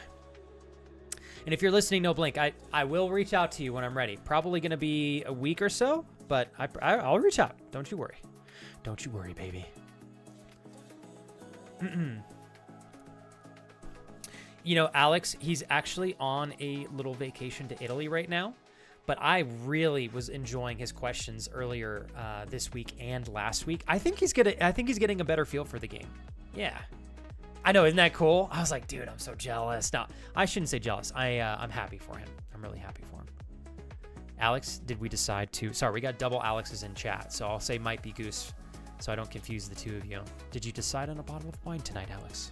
And if you're listening, No Blink, I will reach out to you when I'm ready. Probably going to be a week or so, but I'll reach out. Don't you worry. Don't you worry, baby. You know, Alex, he's actually on a little vacation to Italy right now, but I really was enjoying his questions earlier this week and last week. I think he's getting a better feel for the game. Yeah. I know, isn't that cool? I was like, dude, I'm so jealous. No, I shouldn't say jealous. I'm happy for him. I'm really happy for him. Alex, did we decide to... Sorry, we got double Alex's in chat, so I'll say might be Goose, so I don't confuse the two of you. Did you decide on a bottle of wine tonight, Alex?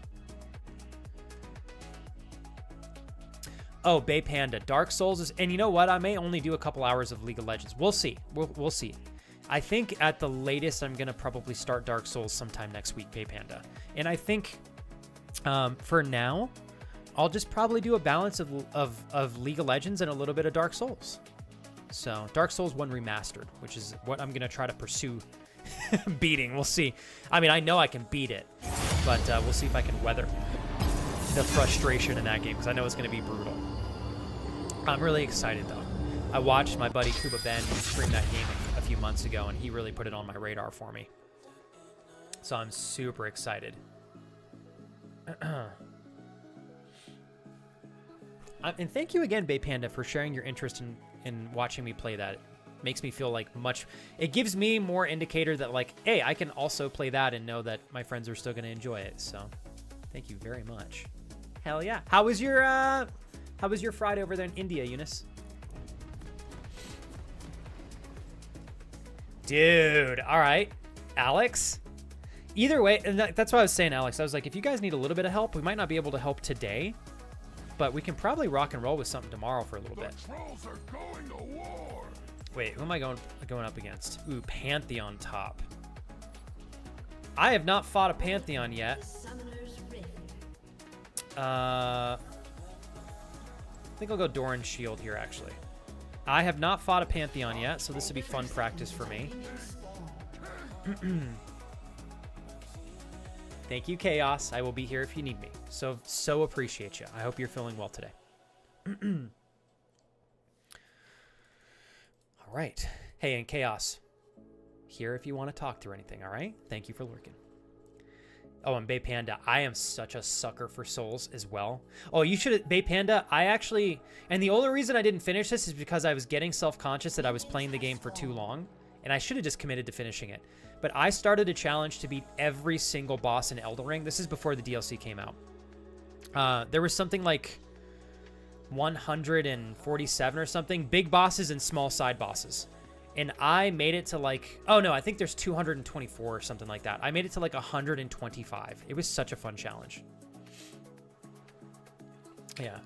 Oh, Bay Panda. Dark Souls is... And you know what? I may only do a couple hours of League of Legends. We'll see. We'll see. I think at the latest, I'm going to probably start Dark Souls sometime next week, Bay Panda. And I think for now, I'll just probably do a balance of League of Legends and a little bit of Dark Souls. So Dark Souls 1 Remastered, which is what I'm going to try to pursue beating. We'll see. I mean, I know I can beat it, but we'll see if I can weather the frustration in that game, because I know it's going to be brutal. I'm really excited, though. I watched my buddy Kuba Ben stream that game a few months ago, and he really put it on my radar for me. So I'm super excited. And thank you again, Bay Panda, for sharing your interest in watching me play that. It makes me feel like much... It gives me more indicator that, like, hey, I can also play that and know that my friends are still going to enjoy it. So thank you very much. Hell yeah. How was your Friday over there in India, Eunice? Dude, all right. Alex? Either way, and that's what I was saying, Alex. I was like, if you guys need a little bit of help, we might not be able to help today, but we can probably rock and roll with something tomorrow for a little bit.
Trolls are going to war.
Wait, who am I going up against? Ooh, Pantheon top. I have not fought a Pantheon yet. I think I'll go Doran Shield here, actually. I have not fought a Pantheon yet, so this would be fun practice for me. Thank you, Chaos. I will be here if you need me. So appreciate you. I hope you're feeling well today. All right. Hey, and Chaos, here if you want to talk through anything, all right? Thank you for lurking. Oh, and Bay Panda, I am such a sucker for Souls as well. Oh, you should, Bay Panda, I actually, and the only reason I didn't finish this is because I was getting self-conscious that I was playing the game for too long, and I should have just committed to finishing it. But I started a challenge to beat every single boss in Elden Ring. This is before the DLC came out. There was something like 147 or something, big bosses and small side bosses. And I made it to like, oh no, I think there's 224 or something like that. I made it to like 125. It was such a fun challenge. Yeah.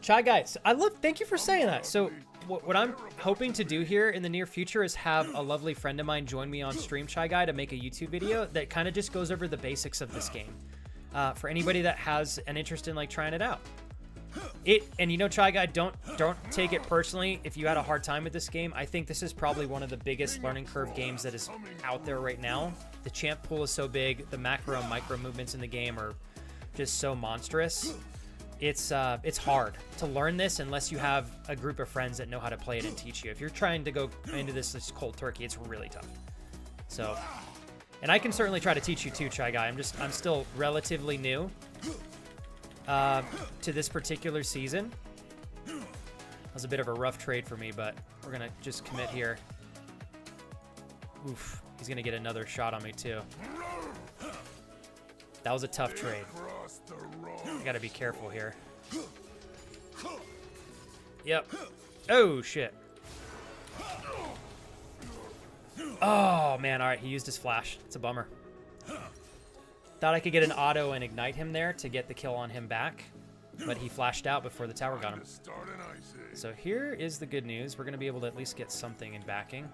Chai Guys, thank you for saying that. So what I'm hoping to do here in the near future is have a lovely friend of mine join me on stream, Chai Guy, to make a YouTube video that kind of just goes over the basics of this game. For anybody that has an interest in like trying it out. And you know, Chai Guy, don't take it personally if you had a hard time with this game. I think this is probably one of the biggest learning curve games that is out there right now. The champ pool is so big, the macro and micro movements in the game are just so monstrous. It's hard to learn this unless you have a group of friends that know how to play it and teach you. If you're trying to go into this cold turkey, it's really tough. So, and I can certainly try to teach you too, Chai Guy. I'm still relatively new to this particular season. That was a bit of a rough trade for me, but we're gonna just commit here. Oof, he's gonna get another shot on me too. That was a tough trade. I gotta be careful here. Yep. Oh shit. Oh man, all right, he used his flash. It's a bummer. Thought I could get an auto and ignite him there to get the kill on him back, but he flashed out before the tower got him. So here is the good news. We're going to be able to at least get something in backing.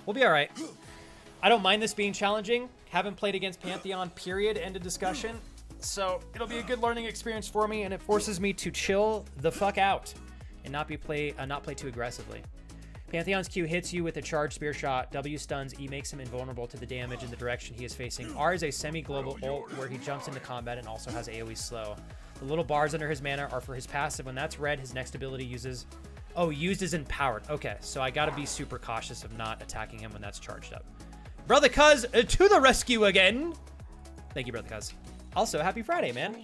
We'll be all right. I don't mind this being challenging. Haven't played against Pantheon, period, end of discussion. So it'll be a good learning experience for me, and it forces me to chill the fuck out and not play too aggressively. Pantheon's Q hits you with a charged spear shot. W stuns. E makes him invulnerable to the damage in the direction he is facing. R is a semi-global ult where he jumps into combat and also has AoE slow. The little bars under his mana are for his passive. When that's red, his next ability uses... Oh, used is empowered. Okay, so I gotta be super cautious of not attacking him when that's charged up. Brother Cuz, to the rescue again! Thank you, Brother Cuz. Also, happy Friday, man.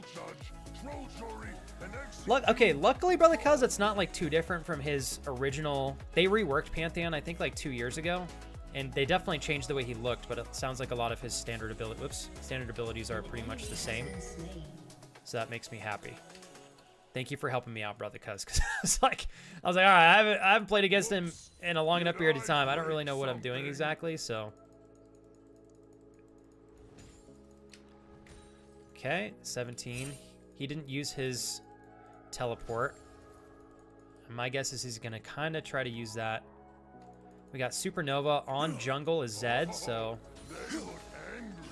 Luckily, Brother Cuz, it's not like too different from his original. They reworked Pantheon, I think, like 2 years ago, and they definitely changed the way he looked. But it sounds like a lot of his standard abilities are pretty much the same. So that makes me happy. Thank you for helping me out, brother, cuz I was like, all right, I haven't played against him in a long enough period of time. I don't really know what I'm doing exactly, so. Okay, 17. He didn't use his teleport. My guess is he's gonna kind of try to use that. We got Supernova on jungle as Zed, so.
They look angry.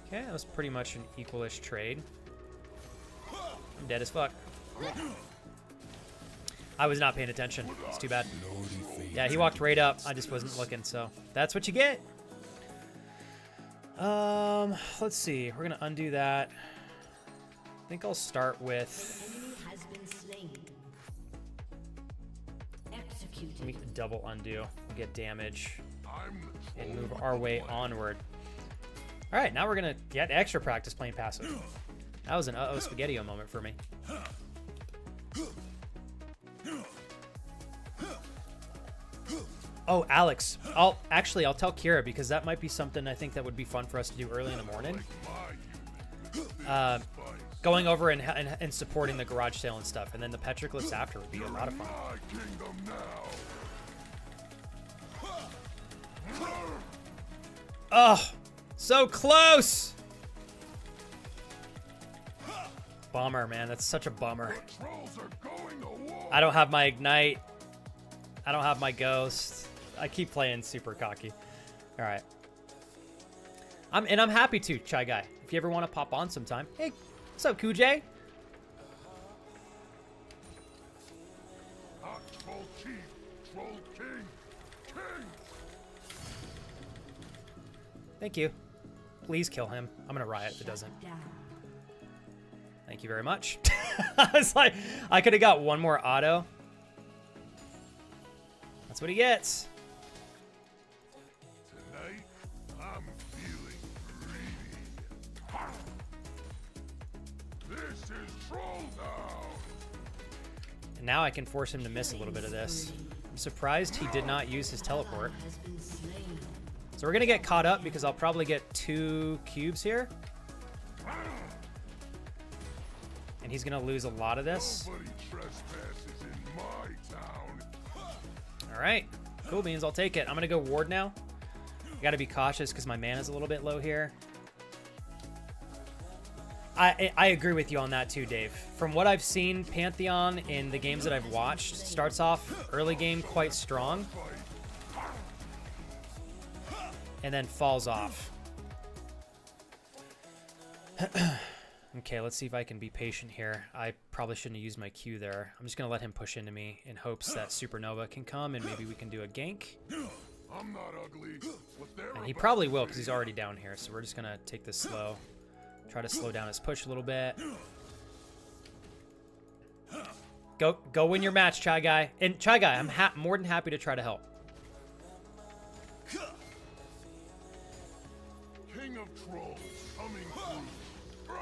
Okay, that was pretty much an equalish trade. I'm dead as fuck. I was not paying attention. It's too bad. Yeah, he walked right up. I just wasn't looking, so that's what you get. Let's see. We're gonna undo that. I think I'll start with. Let me double undo. We'll get damage and move our way onward. All right, now we're gonna get extra practice playing passive. That was an uh-oh spaghetti-o moment for me. Oh, Alex. I'll tell Kira because that might be something I think that would be fun for us to do early in the morning. Going over and supporting the garage sale and stuff, and then the petroglyphs after would be a lot of fun. Oh, so close! Bummer, man. That's such a bummer. I don't have my ignite. I don't have my ghost. I keep playing super cocky. All right. I'm happy to, Chai Guy. If you ever want to pop on sometime. Hey, what's up, Kuj?
Troll Chief, Troll King, King.
Thank you. Please kill him. I'm gonna riot if it doesn't. Thank you very much. I was like, I could have got one more auto. That's what he gets.
Tonight, I'm feeling greedy. This is Troll Down.
And now I can force him to miss a little bit of this. I'm surprised he did not use his teleport. So we're gonna get caught up because I'll probably get 2 cubes here. And he's gonna lose a lot of this.
Nobody trespasses in my town.
All right, cool beans, I'll take it. I'm gonna go ward now. I gotta be cautious because my mana's a little bit low here. I agree with you on that too, Dave. From what I've seen, Pantheon in the games that I've watched starts off early game quite strong and then falls off. Okay, let's see if I can be patient here. I probably shouldn't have used my Q there. I'm just gonna let him push into me in hopes that Supernova can come and maybe we can do a gank.
I'm not ugly.
And he probably will because he's already down here, so we're just gonna take this slow. Try to slow down his push a little bit. Go win your match, Chai Guy. And Chai Guy, I'm more than happy to try to help.
King of Trolls coming through.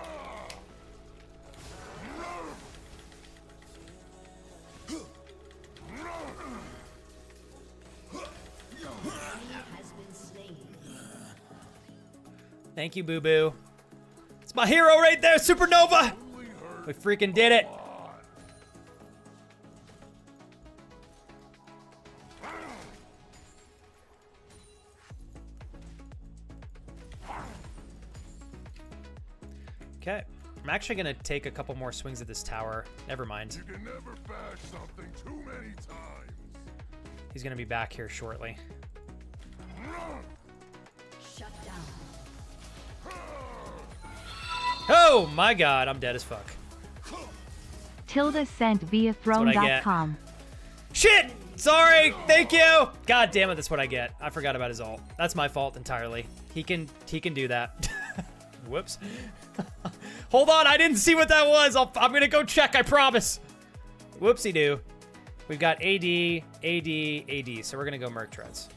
Thank you, Boo Boo. It's my hero right there, Supernova. We freaking did it. Okay, I'm actually gonna take a couple more swings at this tower. Never mind.
You can never bash something too many times.
He's gonna be back here shortly.
Shut down.
Oh my god, I'm dead as fuck.
Tilda sent via throne.com.
Shit! Sorry! Thank you! God damn it, that's what I get. I forgot about his ult. That's my fault entirely. He can do that. Whoops. Hold on, I didn't see what that was. I'm gonna go check, I promise. Whoopsie-doo. We've got AD, AD, AD, so we're gonna go Merc Treads.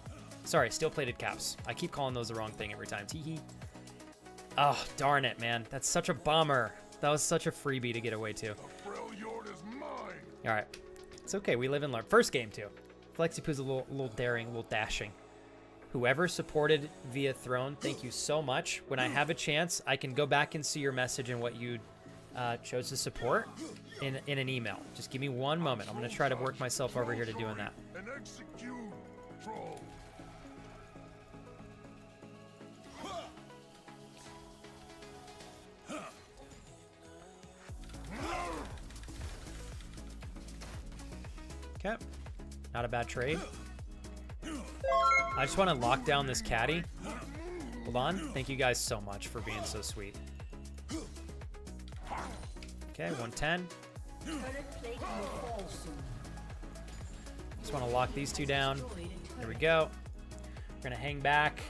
Sorry, steel-plated caps. I keep calling those the wrong thing every time. Teehee. Oh, darn it, man. That's such a bummer. That was such a freebie to get away to.
Freljord is mine.
All right. It's okay. We live and learn. First game, too. Flexipoo's a little daring, a little dashing. Whoever supported via Throne, thank you so much. When I have a chance, I can go back and see your message and what you chose to support in an email. Just give me one moment. I'm going to try to work myself over here to doing that.
And execute, troll.
Okay. Not a bad trade. I just want to lock down this caddy. Hold on. Thank you guys so much for being so sweet. Okay, 110. Just want to lock these two down. There we go. We're going to hang back.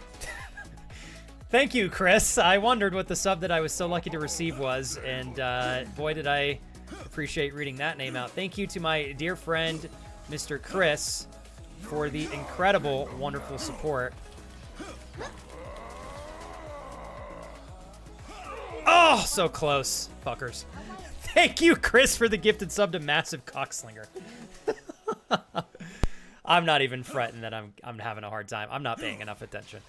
Thank you, Chris. I wondered what the sub that I was so lucky to receive was, and boy, did I appreciate reading that name out. Thank you to my dear friend, Mr. Chris, for the incredible, wonderful support. Oh, so close, fuckers. Thank you, Chris, for the gifted sub to Massive Cockslinger. I'm not even fretting that I'm having a hard time. I'm not paying enough attention.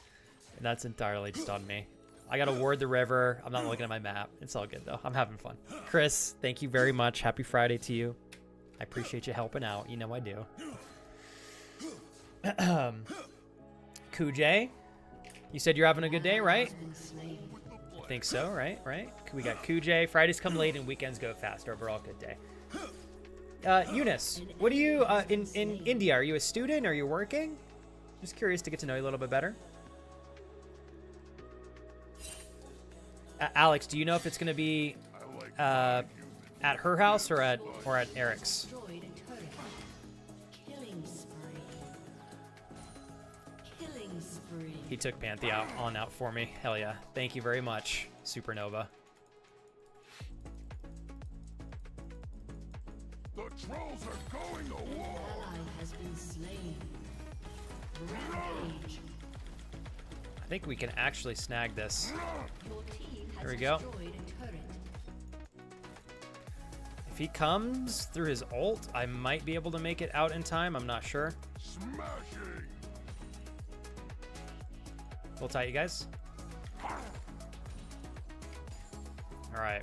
And that's entirely just on me. I got to ward the river. I'm not looking at my map. It's all good, though. I'm having fun. Chris, thank you very much. Happy Friday to you. I appreciate you helping out. You know I do. Kuj, you said you're having a good day, right? I think so, right? We got Kuj. Fridays come late and weekends go fast. Overall, good day. Eunice, what do you, in India, are you a student? Are you working? Just curious to get to know you a little bit better. Alex, do you know if it's going to be at her house or at Eric's? He took Pantheon on out for me. Hell yeah. Thank you very much, Supernova.
The trolls are going to war.
Has been slain. Rampage.
I think we can actually snag this.
Your team has
There we go.
destroyed a turret.
If he comes through his ult, I might be able to make it out in time. I'm not sure.
Smashing.
Hold tight, you guys. All right.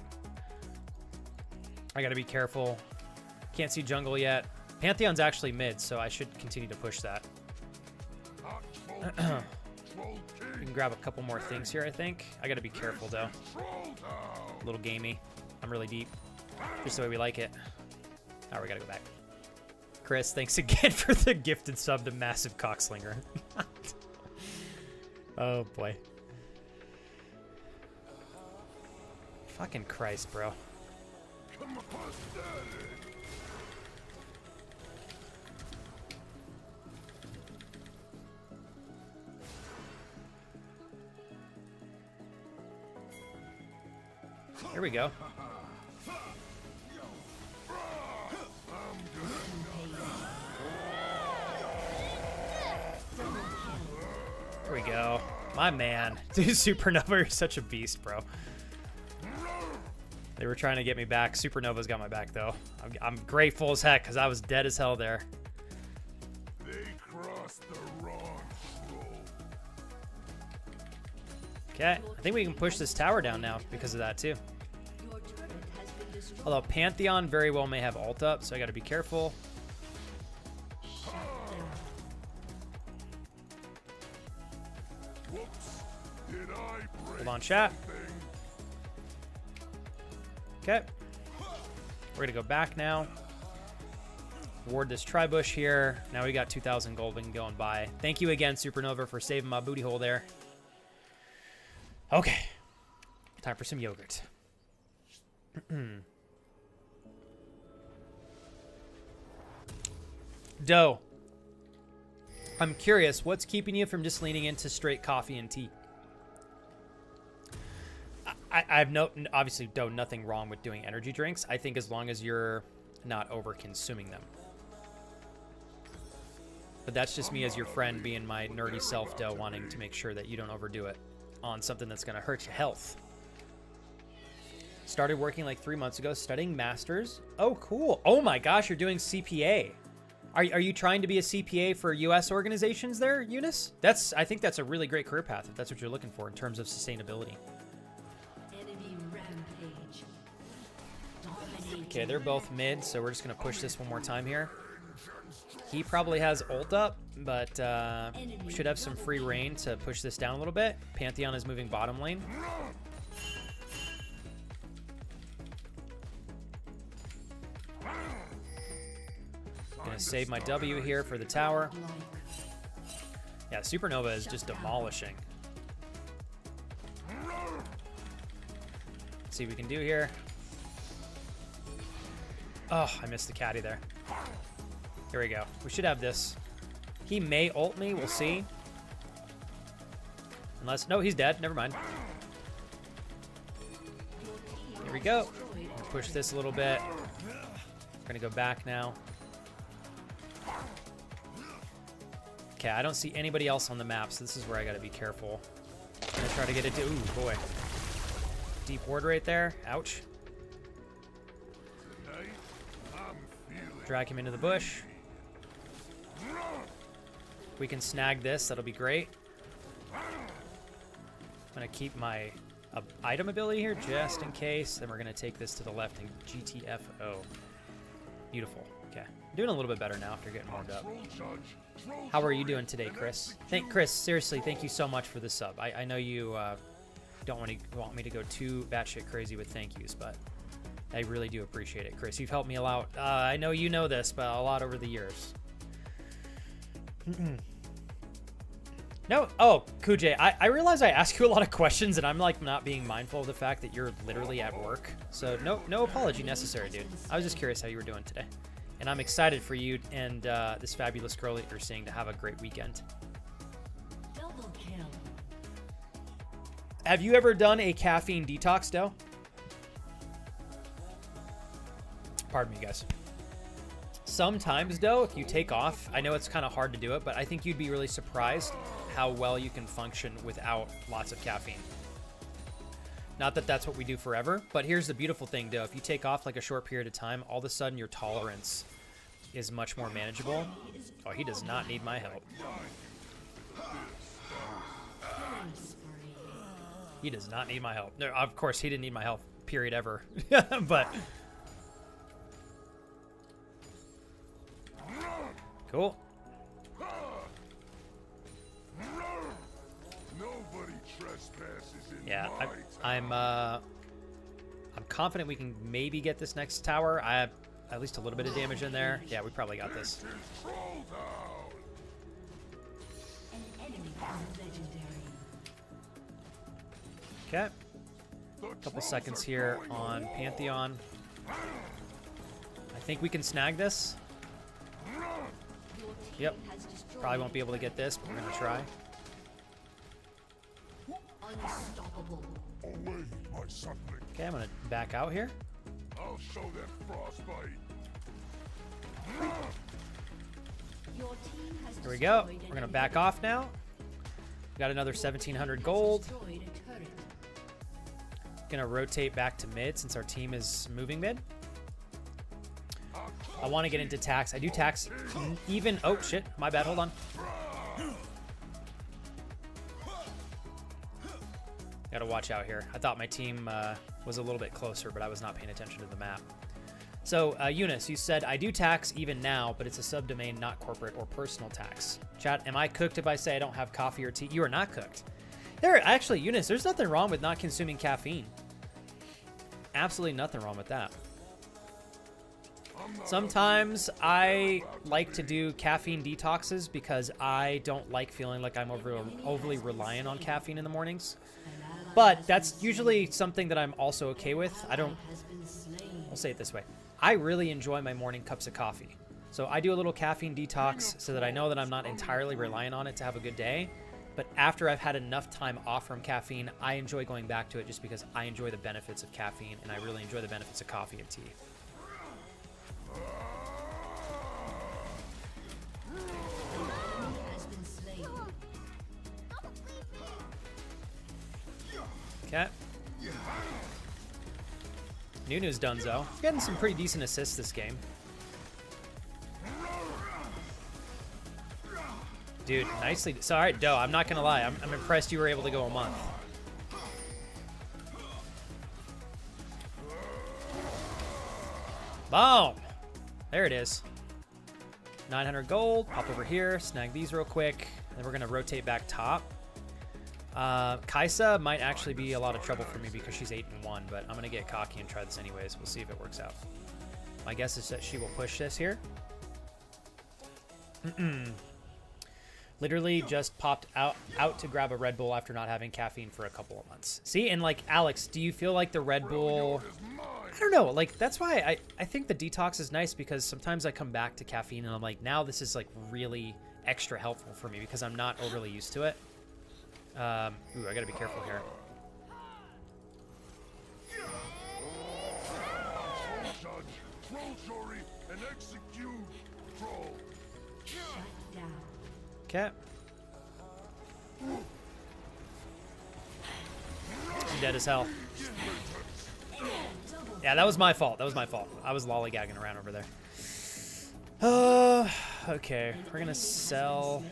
I got to be careful. Can't see jungle yet. Pantheon's actually mid, so I should continue to push that.
Hot troll king. Troll
We
king.
can grab a couple more things here, I think. I got to be careful, though.
Troll town.
A little gamey. I'm really deep. Just the way we like it. All right, we got to go back. Chris, thanks again for the gifted sub to Massive Cockslinger. Oh, boy. Fucking Christ, bro.
Come on, daddy.
Here we go. There we go. My man. Dude, Supernova, you're such a beast, bro. They were trying to get me back. Supernova's got my back, though. I'm grateful as heck, because I was dead as hell there.
They crossed the wrong troll.
Okay, I think we can push this tower down now because of that, too.
Your turret has been destroyed.
Although Pantheon very well may have ult up, so I got to be careful.
Whoops. Did I break
Hold on, chat.
something?
Okay. We're going to go back now. Ward this tri-bush here. Now we got 2,000 gold we can go and buy. Thank you again, Supernova, for saving my booty hole there. Okay. Time for some yogurt. Doe. I'm curious, what's keeping you from just leaning into straight coffee and tea? I've obviously Doe, nothing wrong with doing energy drinks. I think as long as you're not over consuming them. But that's just me as your friend being my nerdy self, Doe, wanting to make sure that you don't overdo it on something that's going to hurt your health. Started working like 3 months ago, studying masters. Oh, cool. Oh my gosh, you're doing CPA. Are you trying to be a CPA for U.S. organizations there, Eunice? I think that's a really great career path if that's what you're looking for in terms of sustainability.
Enemy rampage.
Okay, they're both mid, so we're just going to push this one more time here. He probably has ult up, but we should have some free reign to push this down a little bit. Pantheon is moving bottom lane. Gonna save my W here for the tower. Yeah, Supernova is just demolishing. Let's see what we can do here. Oh, I missed the caddy there. Here we go. We should have this. He may ult me. We'll see. Unless... No, he's dead. Never mind. Here we go. Push this a little bit. We're going to go back now. Okay, I don't see anybody else on the map, so this is where I got to be careful. I'm going to try to get it to... Ooh, boy. Deep ward right there. Ouch. Drag him into the bush. We can snag this. That'll be great. I'm going to keep my item ability here just in case. Then we're going to take this to the left and GTFO. Beautiful. Okay. Doing a little bit better now after getting warmed up. How are you doing today, Chris? Chris, seriously, thank you so much for the sub. I know you don't want me to go too batshit crazy with thank yous, but I really do appreciate it, Chris. You've helped me a lot. I know you know this, but a lot over the years. No. Oh, Kujay, I realize I ask you a lot of questions, and I'm like not being mindful of the fact that you're literally at work. So no apology necessary, dude. I was just curious how you were doing today. And I'm excited for you and this fabulous girl that you're seeing to have a great weekend.
Double kill.
Have you ever done a caffeine detox, Doe? Pardon me, guys. Sometimes, Doe, if you take off, I know it's kind of hard to do it, but I think you'd be really surprised how well you can function without lots of caffeine. Not that that's what we do forever, but here's the beautiful thing, Doe. If you take off like a short period of time, all of a sudden your tolerance is much more manageable. Oh, he does not need my help. He does not need my help. No, of course, he didn't need my help, period, ever. But... Cool. Yeah, I'm confident we can maybe get this next tower. I have at least a little bit of damage in there. Yeah, we probably got this. Okay. A couple seconds here on Pantheon. I think we can snag this. Yep. Probably won't be able to get this, but we're going to try.
Unstoppable.
Okay, I'm going to back out here.
I'll show them frostbite.
Your team has
Here we go.
destroyed
We're going to
an
back off now. Got another 1,700 gold.
destroyed a turret.
Going to rotate back to mid since our team is moving mid. I want to get into tax. I do tax even... Oh, shit. My bad. Hold on. Got to watch out here. I thought my team was a little bit closer, but I was not paying attention to the map. So, Eunice, you said, I do tax even now, but it's a subdomain, not corporate or personal tax. Chat, am I cooked if I say I don't have coffee or tea? You are not cooked. Actually, Eunice, there's nothing wrong with not consuming caffeine. Absolutely nothing wrong with that. Sometimes I like to do caffeine detoxes because I don't like feeling like I'm overly reliant on caffeine in the mornings. But that's usually something that I'm also okay with. I'll say it this way. I really enjoy my morning cups of coffee. So I do a little caffeine detox so that I know that I'm not entirely reliant on it to have a good day. But after I've had enough time off from caffeine, I enjoy going back to it just because I enjoy the benefits of caffeine and I really enjoy the benefits of coffee and tea. Okay. Nunu's donezo. Getting some pretty decent assists this game. Dude, nicely. So, all right, Doe, I'm not going to lie. I'm impressed you were able to go a month. Boom. There it is. 900 gold. Pop over here. Snag these real quick. Then we're going to rotate back top. Kaisa might actually be a lot of trouble for me because she's 8-1, but I'm going to get cocky and try this anyways. We'll see if it works out. My guess is that she will push this here. Literally just popped out to grab a Red Bull after not having caffeine for a couple of months. See, and like, Alex, do you feel like the Red Bull... I don't know, like, that's why I think the detox is nice, because sometimes I come back to caffeine and I'm like, now this is like really extra helpful for me because I'm not overly used to it. Ooh, I gotta be careful here. Okay. I'm dead as hell. Yeah, that was my fault. That was my fault. I was lollygagging around over there. Okay. We're gonna sell.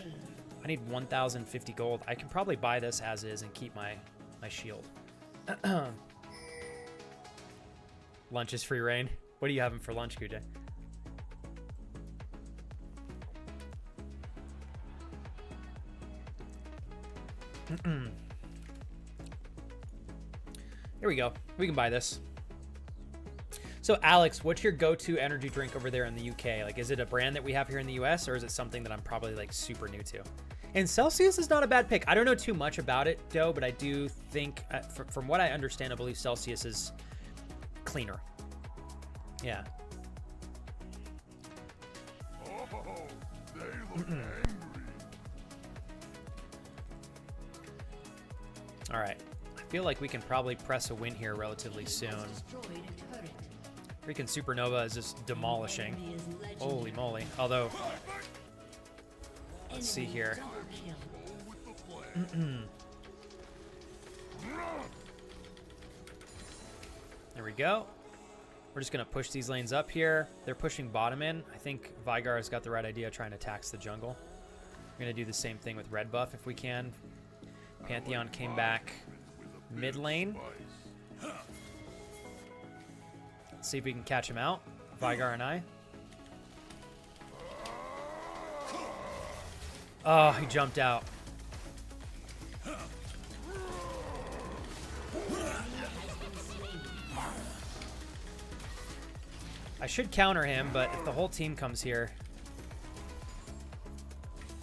I need 1,050 gold. I can probably buy this as is and keep my shield. Lunch is free reign. What are you having for lunch, Kuja? Here we go. We can buy this. So, Alex, what's your go-to energy drink over there in the UK? Like, is it a brand that we have here in the US, or is it something that I'm probably, like, super new to? And Celsius is not a bad pick. I don't know too much about it, though, but I do think, from what I understand, I believe Celsius is cleaner. Yeah.
Oh, they look angry.
All right. I feel like we can probably press a win here relatively soon. Freaking Supernova is just demolishing. Holy moly. Although, let's see here. There we go. We're just going to push these lanes up here. They're pushing bottom in. I think Vygar has got the right idea trying to tax the jungle. We're going to do the same thing with red buff if we can. Pantheon came back mid lane. Let's see if we can catch him out. Vygar and I. Oh, he jumped out. I should counter him, but if the whole team comes here.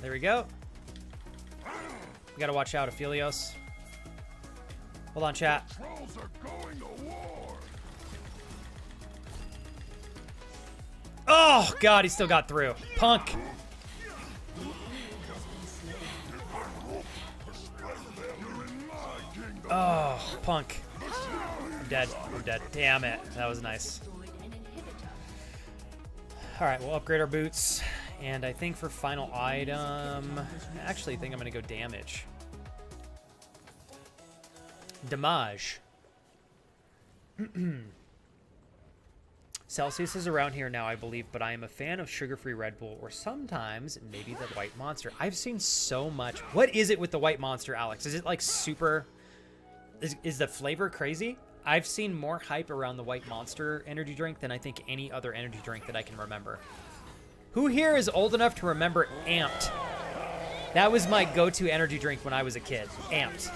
There we go. We gotta watch out, Aphelios. Hold on, chat.
Trolls are going to war.
Oh, God, he still got through. Punk. Oh, punk. I'm dead. I'm dead. Damn it. That was nice. All right, we'll upgrade our boots. And I think for final item, I actually think I'm going to go damage. Damage. Celsius is around here now, I believe, but I am a fan of sugar-free Red Bull, or sometimes maybe the White Monster. I've seen so much. What is it with the White Monster, Alex? Is it like super... Is the flavor crazy? I've seen more hype around the White Monster energy drink than I think any other energy drink that I can remember. Who here is old enough to remember Amped? That was my go-to energy drink when I was a kid. Amped.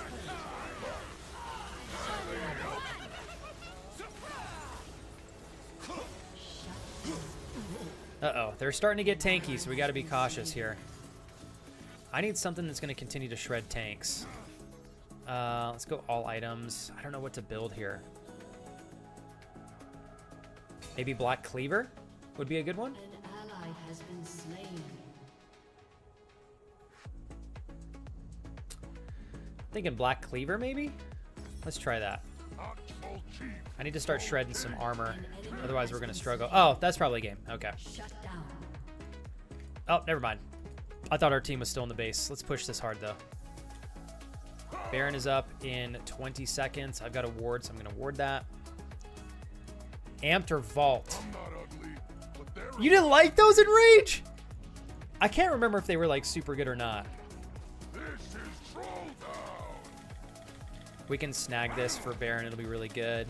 Uh-oh. They're starting to get tanky, so we got to be cautious here. I need something that's going to continue to shred tanks. Let's go all items. I don't know what to build here. Maybe Black Cleaver would be a good one.
An ally has been slain.
Thinking Black Cleaver, maybe? Let's try that. I need to start shredding some armor. Otherwise, we're going to struggle. Oh, that's probably a game. Okay.
Shut down.
Oh, never mind. I thought our team was still in the base. Let's push this hard, though. Baron is up in 20 seconds. I've got a ward, so I'm going to ward that. Amped or Vault? You didn't like those in Rage? I can't remember if they were like super good or not.
This is Trundle.
We can snag this for Baron. It'll be really good.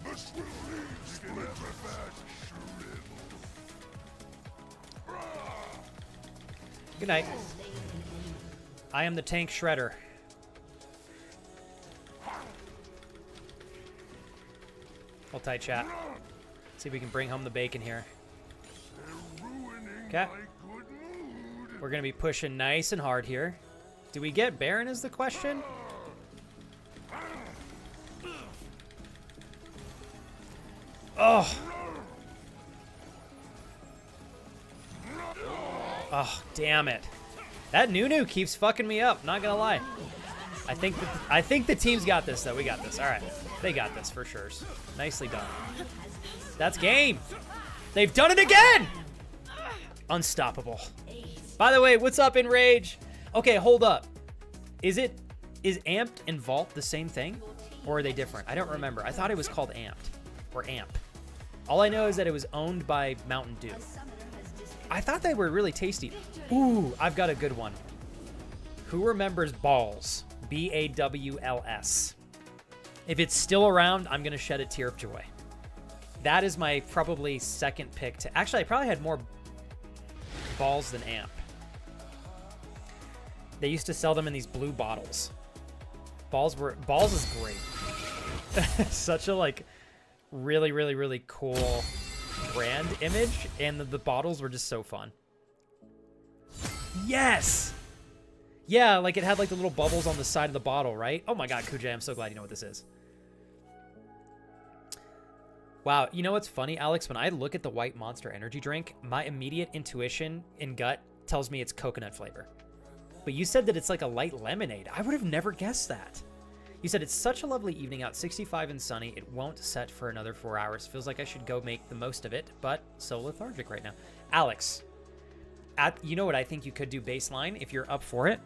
The swift leaves split fast shrivel.
Good night. I am the tank shredder. Hold tight, chat. See if we can bring home the bacon here. Okay. We're going to be pushing nice and hard here. Do we get Baron is the question? Oh. Oh, damn it. That Nunu keeps fucking me up, not gonna lie. I think the team's got this though. We got this. All right. They got this for sure. Nicely done. That's game. They've done it again. Unstoppable. By the way, what's up, Enrage? Okay, hold up. Is Amped and Vault the same thing? Or are they different? I don't remember. I thought it was called Amped or Amp. All I know is that it was owned by Mountain Dew. I thought they were really tasty. Ooh, I've got a good one. Who remembers Balls? B-A-W-L-S. If it's still around, I'm going to shed a tear of joy. That is my probably second pick to... Actually, I probably had more Balls than Amp. They used to sell them in these blue bottles. Balls is great. Such a, like, really, really, really cool brand image, and the bottles were just so fun. Yes! Yeah, like it had like the little bubbles on the side of the bottle, right? Oh my god, Kujay, I'm so glad you know what this is. Wow, you know what's funny, Alex? When I look at the white Monster energy drink, my immediate intuition and gut tells me it's coconut flavor. But you said that it's like a light lemonade. I would have never guessed that. You said it's such a lovely evening out, 65 and sunny. It won't set for another 4 hours. Feels like I should go make the most of it, but so lethargic right now. Alex, you know what I think you could do baseline if you're up for it?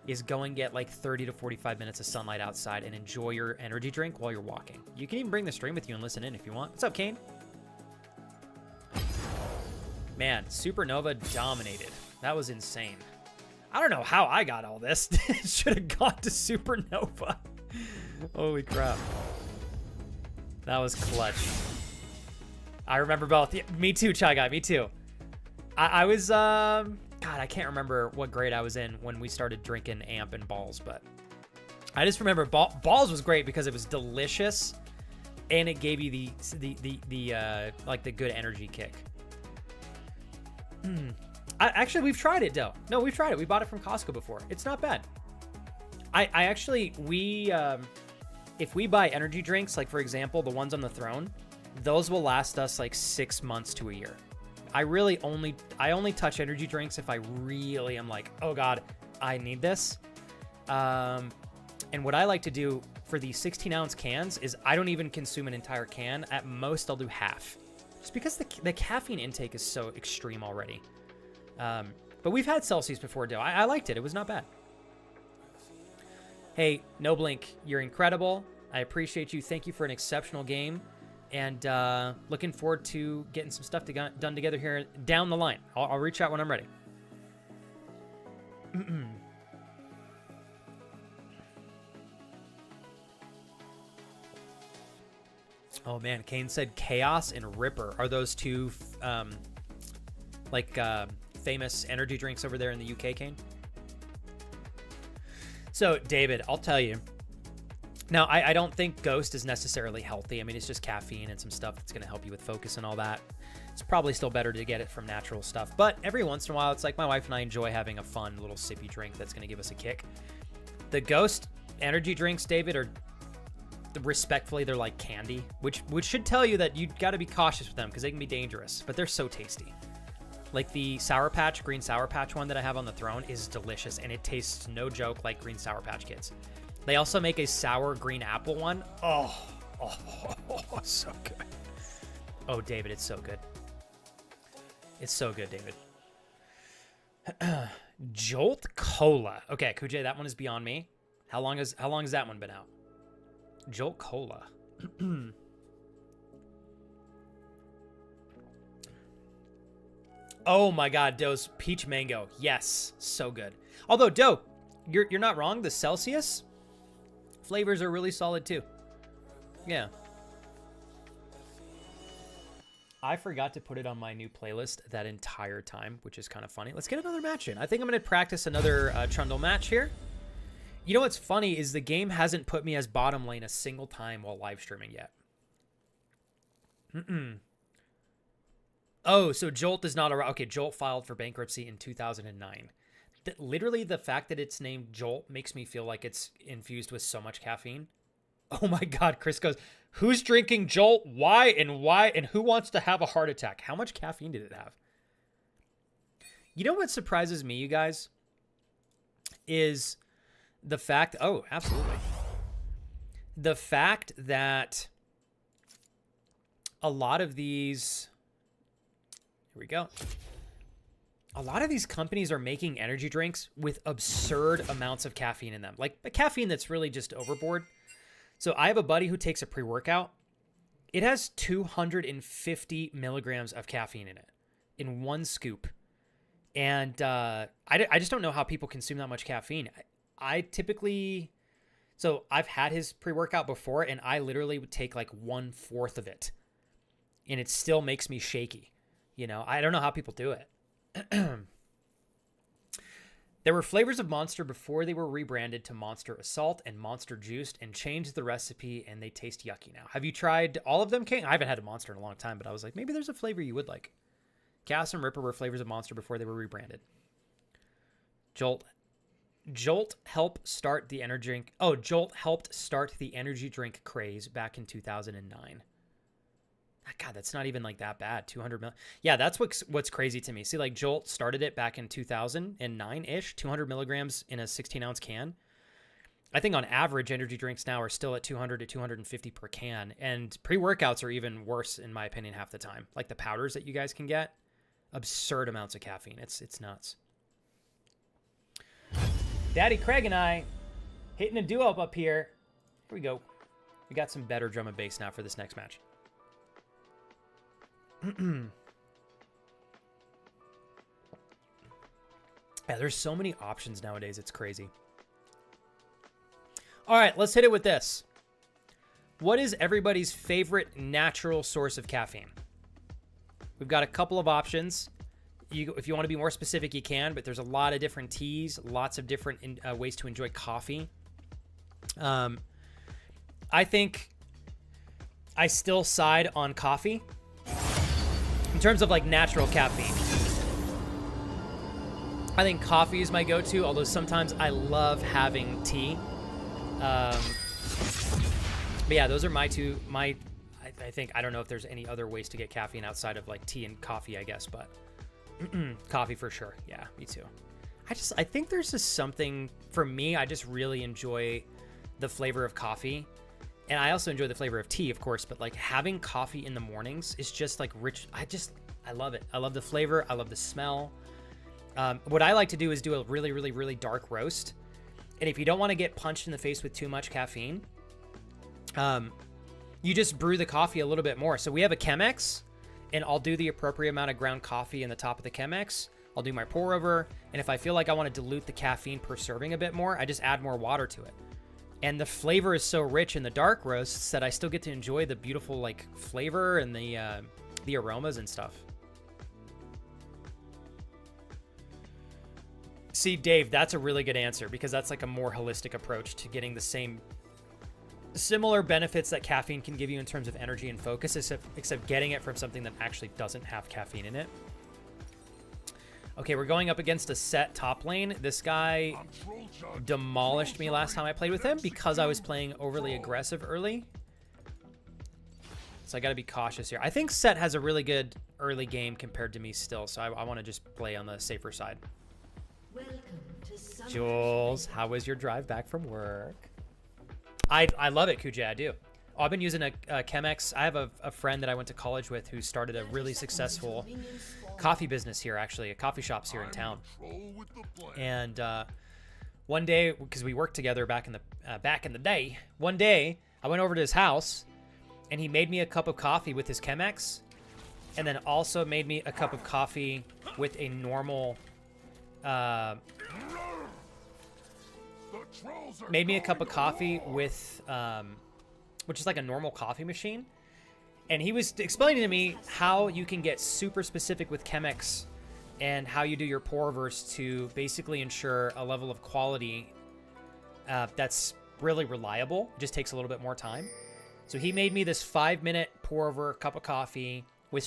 Is go and get like 30 to 45 minutes of sunlight outside and enjoy your energy drink while you're walking. You can even bring the stream with you and listen in if you want. What's up, Kane? Man, Supernova dominated. That was insane. I don't know how I got all this. It should have gone to Supernova. Holy crap. That was clutch. I remember both. Yeah, me too, Chai Guy. Me too. I was, God, I can't remember what grade I was in when we started drinking Amp and Balls, but I just remember Balls was great because it was delicious and it gave you like the good energy kick. Actually, we've tried it, though. No, we've tried it. We bought it from Costco before. It's not bad. If we buy energy drinks, like for example, the ones on the throne, those will last us like 6 months to a year. I only touch energy drinks if I really am like, oh God, I need this. And what I like to do for these 16-ounce cans is I don't even consume an entire can. At most, I'll do half. Just because the caffeine intake is so extreme already. But we've had Celsius before, Doe. I liked it. It was not bad. Hey, No Blink, you're incredible. I appreciate you. Thank you for an exceptional game. And looking forward to getting some stuff done together here down the line. I'll reach out when I'm ready. Oh, man. Kane said Chaos and Ripper. Are those two, famous energy drinks over there in the UK, Kane? So, David, I'll tell you. Now, I don't think Ghost is necessarily healthy. I mean, it's just caffeine and some stuff that's going to help you with focus and all that. It's probably still better to get it from natural stuff. But every once in a while, it's like my wife and I enjoy having a fun little sippy drink that's going to give us a kick. The Ghost energy drinks, David, are respectfully, they're like candy, which should tell you that you got to be cautious with them because they can be dangerous, but they're so tasty. Like the Sour Patch, Green Sour Patch one that I have on the throne is delicious, and it tastes, no joke, like Green Sour Patch Kids. They also make a sour green apple one. Oh, so good. Oh, David, it's so good. It's so good, David. Jolt Cola. Okay, Kujay, that one is beyond me. How long has that one been out? Jolt Cola. Oh my God, Doe's peach mango. Yes, so good. Although Doe, you're not wrong. The Celsius flavors are really solid too. Yeah. I forgot to put it on my new playlist that entire time, which is kind of funny. Let's get another match in. I think I'm going to practice another Trundle match here. You know what's funny is the game hasn't put me as bottom lane a single time while live streaming yet. Oh, so Jolt is not around. Okay, Jolt filed for bankruptcy in 2009. Literally, the fact that it's named Jolt makes me feel like it's infused with so much caffeine. Oh my God, Chris goes, who's drinking Jolt? Why? And who wants to have a heart attack? How much caffeine did it have? You know what surprises me, you guys? Is the fact, oh, absolutely. The fact that a lot of these, here we go. A lot of these companies are making energy drinks with absurd amounts of caffeine in them. Like a caffeine that's really just overboard. So I have a buddy who takes a pre-workout. It has 250 milligrams of caffeine in it in one scoop. And I just don't know how people consume that much caffeine. I typically, so I've had his pre-workout before and I literally would take like 1/4 of it. And it still makes me shaky. You know, I don't know how people do it. There were flavors of Monster before they were rebranded to Monster Assault and Monster Juiced and changed the recipe, and they taste yucky now. Have you tried all of them, King? I haven't had a Monster in a long time, but I was like, maybe there's a flavor you would like. Chaos and Ripper were flavors of Monster before they were rebranded. Jolt helped start the energy drink. Oh, Jolt helped start the energy drink craze back in 2009. God, that's not even like that bad. 200 mil. Yeah, that's what's crazy to me. See, like Jolt started it back in 2009-ish, 200 milligrams in a 16-ounce can. I think on average, energy drinks now are still at 200 to 250 per can. And pre-workouts are even worse, in my opinion, half the time. Like the powders that you guys can get, absurd amounts of caffeine. It's nuts. Daddy Craig and I hitting a duo up here. Here we go. We got some better drum and bass now for this next match. Yeah, there's so many options nowadays. It's crazy. All right, let's hit it with this. What is everybody's favorite natural source of caffeine? We've got a couple of options. If you want to be more specific, you can, but there's a lot of different teas, lots of different ways to enjoy coffee. I think I still side on coffee. In terms of like natural caffeine, I think coffee is my go-to, although sometimes I love having tea. But yeah, those are my two. I think, I don't know if there's any other ways to get caffeine outside of like tea and coffee, I guess, but coffee for sure. Yeah, me too. I think there's just something, for me, I just really enjoy the flavor of coffee. And I also enjoy the flavor of tea, of course, but like having coffee in the mornings is just like rich. I love it. I love the flavor. I love the smell. What I like to do is do a really, really, really dark roast. And if you don't want to get punched in the face with too much caffeine, you just brew the coffee a little bit more. So we have a Chemex, and I'll do the appropriate amount of ground coffee in the top of the Chemex. I'll do my pour over. And if I feel like I want to dilute the caffeine per serving a bit more, I just add more water to it. And the flavor is so rich in the dark roasts that I still get to enjoy the beautiful like flavor and the aromas and stuff. See, Dave, that's a really good answer because that's like a more holistic approach to getting the similar benefits that caffeine can give you in terms of energy and focus, except getting it from something that actually doesn't have caffeine in it. Okay, we're going up against a set top lane. This guy demolished me last time I played with him because I was playing overly aggressive early. So I got to be cautious here. I think Set has a really good early game compared to me still, so I want to just play on the safer side. Jules, how was your drive back from work? I love it, Kuja, I do. Oh, I've been using a Chemex. I have a friend that I went to college with who started a really successful coffee business here, actually, a coffee shops here in town. And one day, because we worked together back in the day, one day I went over to his house and he made me a cup of coffee with his Chemex. and then also made me a cup of coffee with a normal, made me a cup of coffee with, which is like a normal coffee machine. And he was explaining to me how you can get super specific with Chemex and how you do your pour overs to basically ensure a level of quality that's really reliable. It just takes a little bit more time. So he made me this 5-minute pour over cup of coffee with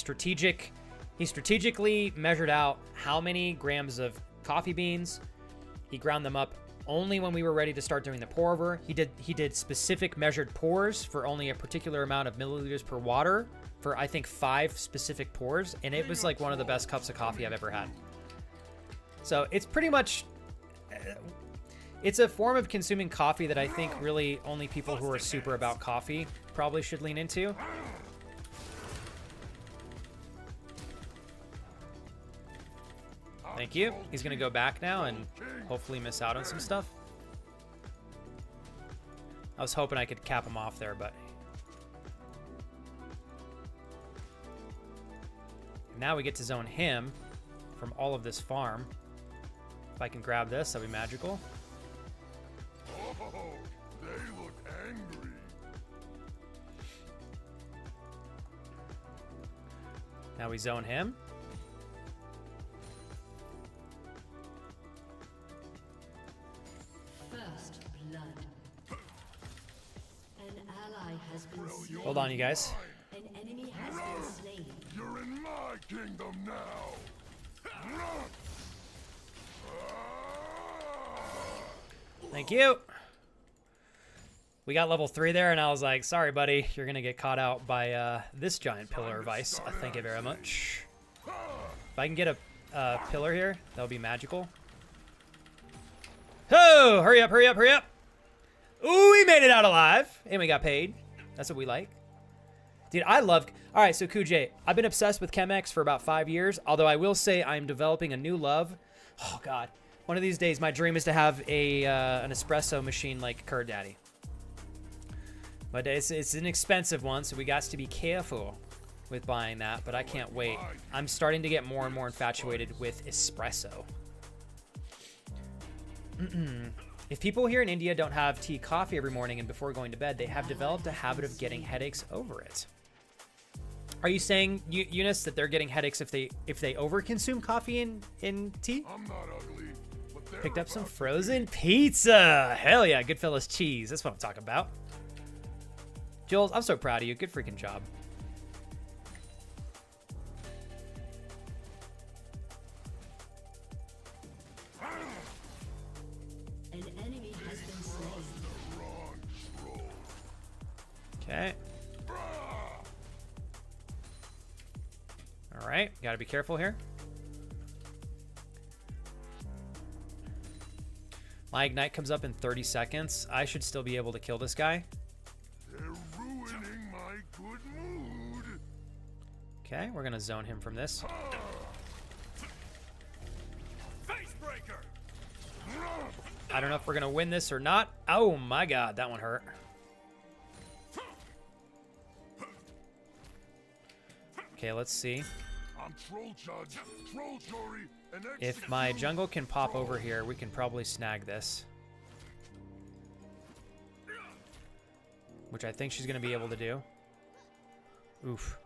he strategically measured out how many grams of coffee beans. He ground them up only when we were ready to start doing the pour over. He did specific measured pours for only a particular amount of milliliters per water for I think 5 specific pours, and it was like one of the best cups of coffee I've ever had. So it's pretty much, it's a form of consuming coffee that I think really only people who are super about coffee probably should lean into. Thank you. He's gonna go back now and hopefully miss out on some stuff. I was hoping I could cap him off there, but now we get to zone him from all of this farm. If I can grab this, that'd be magical.
Oh, they look angry.
Now we zone him.
First blood. An ally has been slain.
Hold on, you guys.
An enemy has been slain.
You're in my kingdom now.
Thank you. We got level 3 there, and I was like, sorry, buddy. You're going to get caught out by this giant pillar of ice. Thank you very much. If I can get a pillar here, that would be magical. Oh, hurry up, hurry up, hurry up. Ooh, we made it out alive. And we got paid. That's what we like. Dude, I love... All right, so Kujay, I've been obsessed with Chemex for about 5 years, although I will say I'm developing a new love. Oh, God. One of these days, my dream is to have an espresso machine like Kurt Daddy. But it's an expensive one, so we got to be careful with buying that, but I can't wait. I'm starting to get more and more infatuated with espresso. If people here in India don't have tea, coffee every morning and before going to bed, they have developed a habit of getting headaches over it. Are you saying, Eunice, that they're getting headaches if they overconsume coffee in tea?
I'm not ugly, but they're
Picked up some
about to
frozen pizza. Hell yeah, Goodfellas cheese. That's what I'm talking about. Jules, I'm so proud of you. Good freaking job.
An enemy has been slain.
Okay. All right, got to be careful here. My ignite comes up in 30 seconds. I should still be able to kill this guy.
They're ruining my good mood.
Okay, we're gonna zone him from this.
Facebreaker.
I don't know if we're gonna win this or not. Oh my God, that one hurt. Okay, let's see.
I'm Troll Judge, Troll Jury, and
If my jungle can pop over here, we can probably snag this. Which I think she's gonna be able to do. Oof.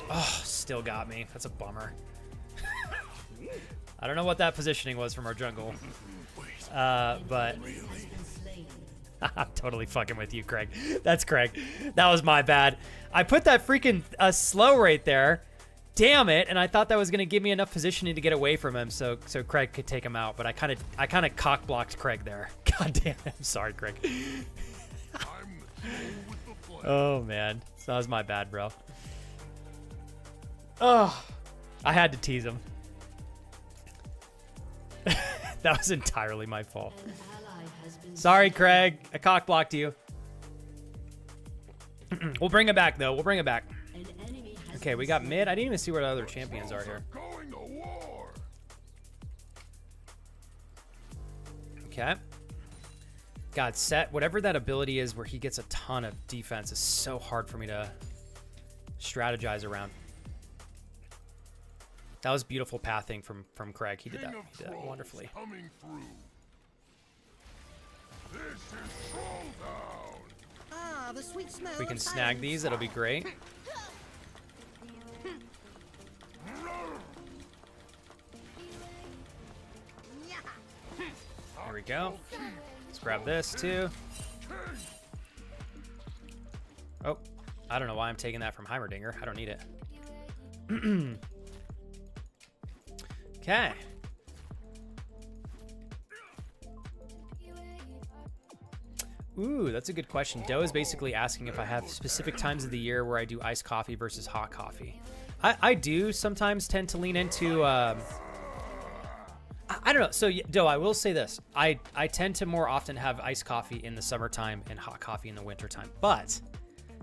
Oh, still got me. That's a bummer. I don't know what that positioning was from our jungle. But I'm totally fucking with you, Craig. That's Craig. That was my bad. I put that freaking slow right there. Damn it! And I thought that was gonna give me enough positioning to get away from him, so Craig could take him out. But I kind of cock blocked Craig there. God damn it! I'm sorry, Craig. Oh man, that was my bad, bro. Oh, I had to tease him. That was entirely my fault.
An ally has been
Sorry, Craig. I cock blocked you. We'll bring it back, though. We'll bring it back.
An enemy has
Okay, we got mid. I didn't even see what other champions are here.
Going to war.
Okay. God, Set, whatever that ability is where he gets a ton of defense is so hard for me to strategize around. That was beautiful pathing from Craig. He did that wonderfully.
Coming through. This is Troll Town.
Ah, the sweet smell.
We can
of
snag
silence.
these. That'll be great. There we go. Let's grab this too. Oh, I don't know why I'm taking that from Heimerdinger. I don't need it. Okay. Ooh, that's a good question. Doe is basically asking if I have specific times of the year where I do iced coffee versus hot coffee. I do sometimes tend to lean into... I don't know. So, Doe, I will say this. I tend to more often have iced coffee in the summertime and hot coffee in the wintertime. But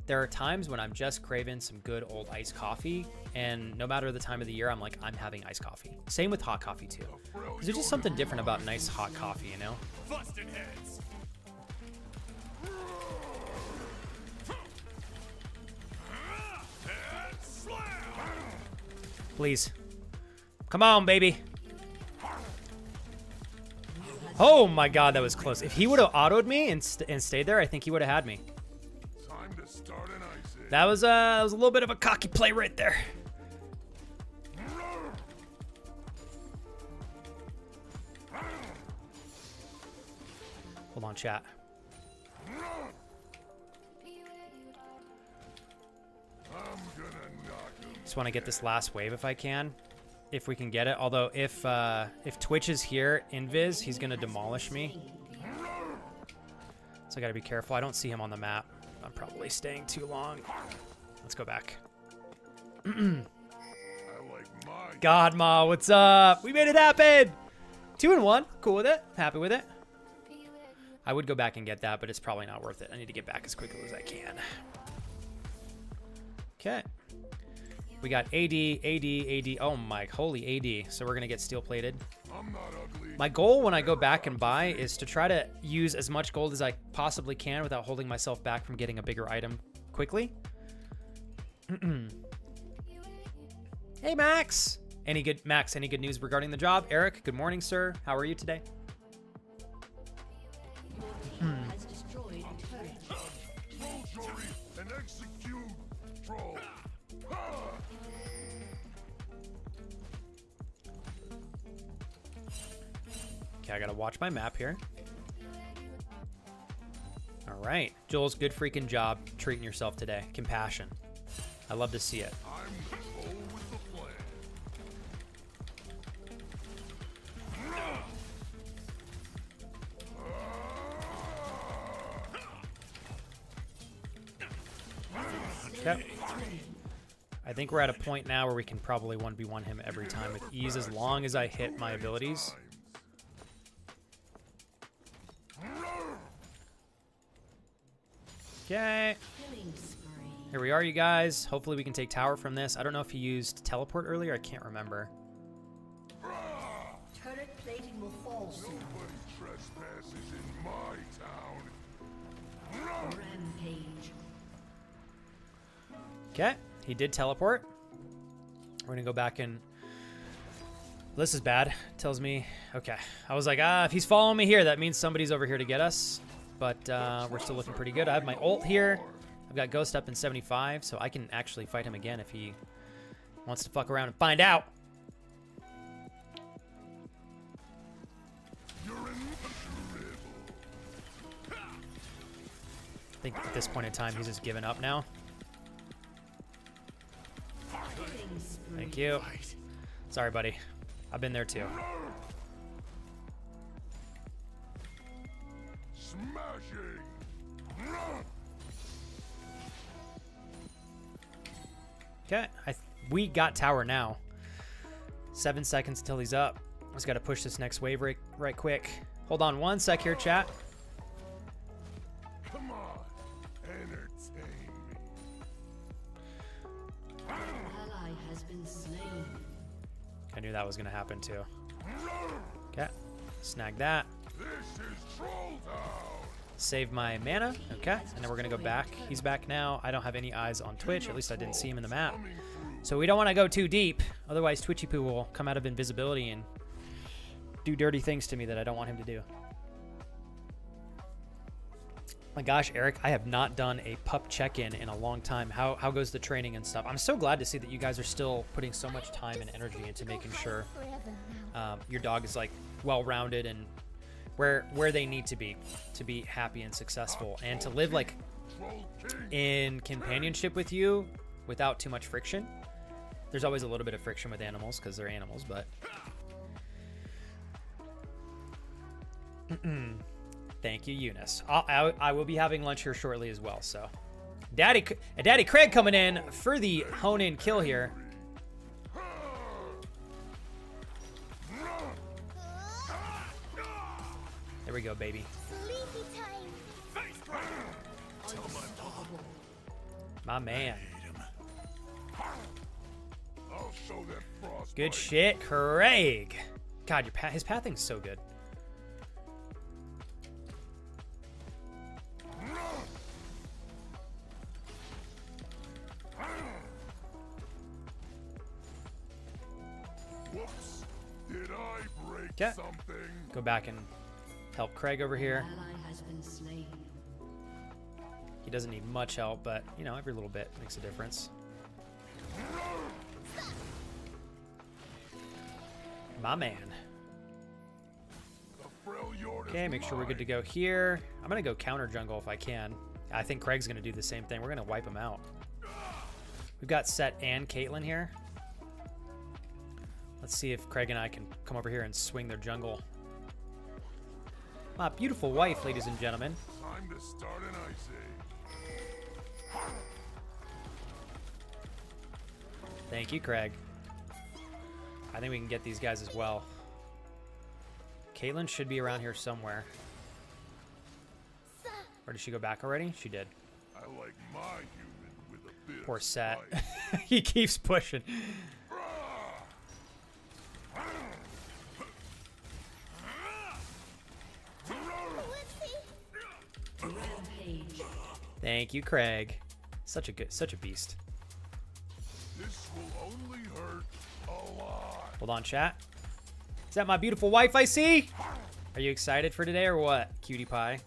there are times when I'm just craving some good old iced coffee. And no matter the time of the year, I'm like, I'm having iced coffee. Same with hot coffee, too. There's just something different about nice hot coffee, you know?
Busted heads. And slam.
Please. Come on, baby. Oh my god, that was close. If he would have autoed me and stayed there, I think he would have had me.
Time to start an icing.
That was a little bit of a cocky play right there. Hold on, chat.
I'm gonna knock him.
Just want to get this last wave if I can. If we can get it. Although if Twitch is here, Invis, he's gonna demolish me. So I gotta be careful. I don't see him on the map. I'm probably staying too long. Let's go back.
I like my
God, Ma, what's up? We made it happen. 2-1. Cool with it. Happy with it. I would go back and get that, but it's probably not worth it. I need to get back as quickly as I can. Okay. We got AD, AD, AD. Oh my, holy AD. So we're going to get steel plated.
I'm not ugly.
My goal when I go back and buy is to try to use as much gold as I possibly can without holding myself back from getting a bigger item quickly. Hey, Max. Any good news regarding the job? Eric, good morning, sir. How are you today?
Has destroyed a turret.
Troll jury and execute troll. Ha!
Okay, I gotta watch my map here. All right, Jules, good freaking job treating yourself today. Compassion. I love to see it.
I'm the troll with the plan.
Okay. I think we're at a point now where we can probably 1v1 him every time with ease as long as I hit my abilities. Okay.
Killing spree.
Here we are, you guys. Hopefully we can take tower from this. I don't know if he used teleport earlier. I can't remember.
Turret plating will fall soon.
Nobody trespasses in my town.
Rampage.
Okay. He did teleport. We're going to go back and... This is bad. Tells me... Okay. I was like, if he's following me here, that means somebody's over here to get us. But we're still looking pretty good. I have my ult here. I've got Ghost up in 75, so I can actually fight him again if he wants to fuck around and find out.
You're in
I think at this point in time, he's just given up now.
Killing spree.
Thank you. Sorry, buddy. I've been there too.
smashing.
Okay, we got tower now. 7 seconds until he's up. Just got to push this next wave right quick. Hold on 1 sec here, chat.
Come on, entertain me.
Ally has been slain.
I knew that was going to happen too. Okay, snag that.
This is Troll Town.
Save my mana. Okay. And then we're going to go back. He's back now. I don't have any eyes on Twitch. At least I didn't see him in the map. So we don't want to go too deep. Otherwise, Twitchy Poo will come out of invisibility and do dirty things to me that I don't want him to do. My gosh, Eric, I have not done a pup check-in in a long time. How goes the training and stuff? I'm so glad to see that you guys are still putting so much time and energy into making sure your dog is like well-rounded and where they need to be happy and successful and to live like in companionship with you without too much friction. There's always a little bit of friction with animals because they're animals, but thank you, Eunice. I will be having lunch here shortly as well. So, Daddy Craig coming in for the hone-in kill here. There we go, baby. My man. Good shit, Craig. God, his pathing's so good.
Whoops. Did I break something?
Go back and help Craig over here.
Ally has been slain.
He doesn't need much help, but, you know, every little bit makes a difference. My man. Okay, make sure we're good to go here. I'm going to go counter jungle if I can. I think Craig's going to do the same thing. We're going to wipe him out. We've got Set and Caitlyn here. Let's see if Craig and I can come over here and swing their jungle. My beautiful wife, ladies and gentlemen.
Time to start an ice age.
Thank you, Craig. I think we can get these guys as well. Caitlyn should be around here somewhere. Or did she go back already? She did.
I like my human with a bit
Poor
of
Sat.
spice.
He keeps pushing.
Rampage.
Thank you, Craig. Such a beast.
This will only hurt a lot.
Hold on, chat. Is that my beautiful wife I see? Are you excited for today or what, cutie pie?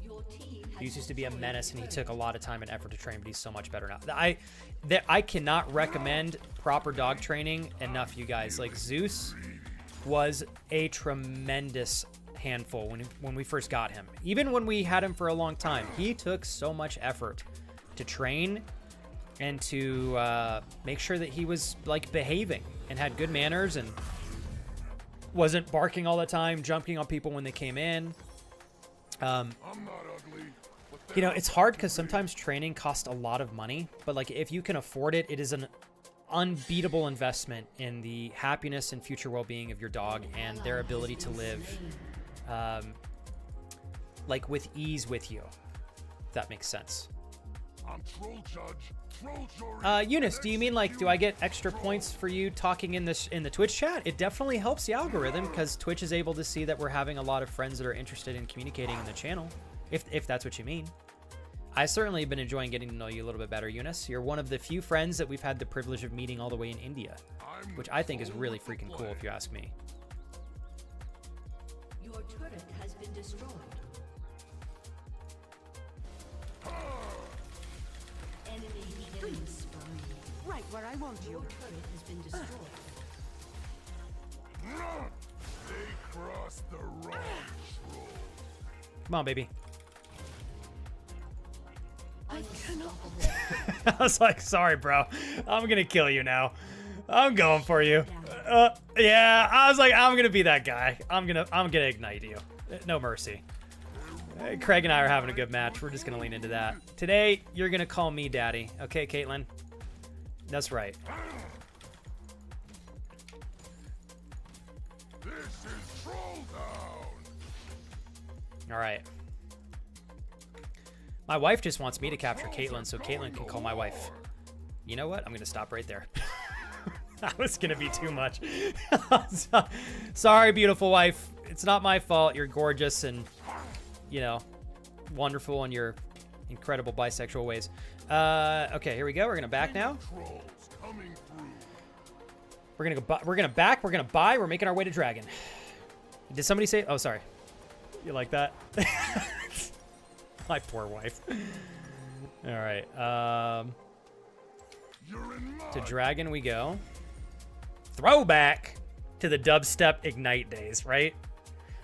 Your team
He
has
used to be a menace, and he took a lot of time and effort to train, but he's so much better now. I cannot recommend proper dog training enough, you guys. Like, Zeus was a tremendous handful when we first got him. Even when we had him for a long time, he took so much effort to train and to make sure that he was, like, behaving and had good manners and wasn't barking all the time, jumping on people when they came in.
I'm not ugly.
You know, it's hard because sometimes training costs a lot of money, but like if you can afford it, it is an unbeatable investment in the happiness and future well-being of your dog and their ability to live like with ease with you, if that makes sense.
I'm troll judge. Troll jury.
Eunice, do you mean like, do I get extra points for you talking in the Twitch chat? It definitely helps the algorithm because Twitch is able to see that we're having a lot of friends that are interested in communicating in the channel, if that's what you mean. I certainly have been enjoying getting to know you a little bit better, Eunice. You're one of the few friends that we've had the privilege of meeting all the way in India, which I think is really freaking cool if you ask me.
Your turret has been destroyed. Enemy killing spree.
Right where I want
Your
you.
turret has been destroyed.
They crossed the wrong troll.
Come on, baby.
Unstoppable.
I was like, sorry, bro. I'm going to kill you now. I'm going for you. Yeah, I was like, I'm going to be that guy. I'm going to ignite you. No mercy. Craig and I are having a good match. We're just going to lean into that. Today, you're going to call me daddy. Okay, Caitlyn? That's right.
This is Troll Town.
All right. My wife just wants me to capture Caitlyn so Caitlyn can call my wife. You know what? I'm going to stop right there. That was going to be too much. Sorry, beautiful wife. It's not my fault. You're gorgeous and, you know, wonderful in your incredible bisexual ways. Okay, here we go. We're gonna back now.
Trolls coming through.
We're gonna go. We're gonna back. We're gonna buy. We're making our way to dragon. Did somebody say? Oh, sorry. You like that? My poor wife. All right.
You're in my
To dragon we go. Throwback to the dubstep Ignite days, right?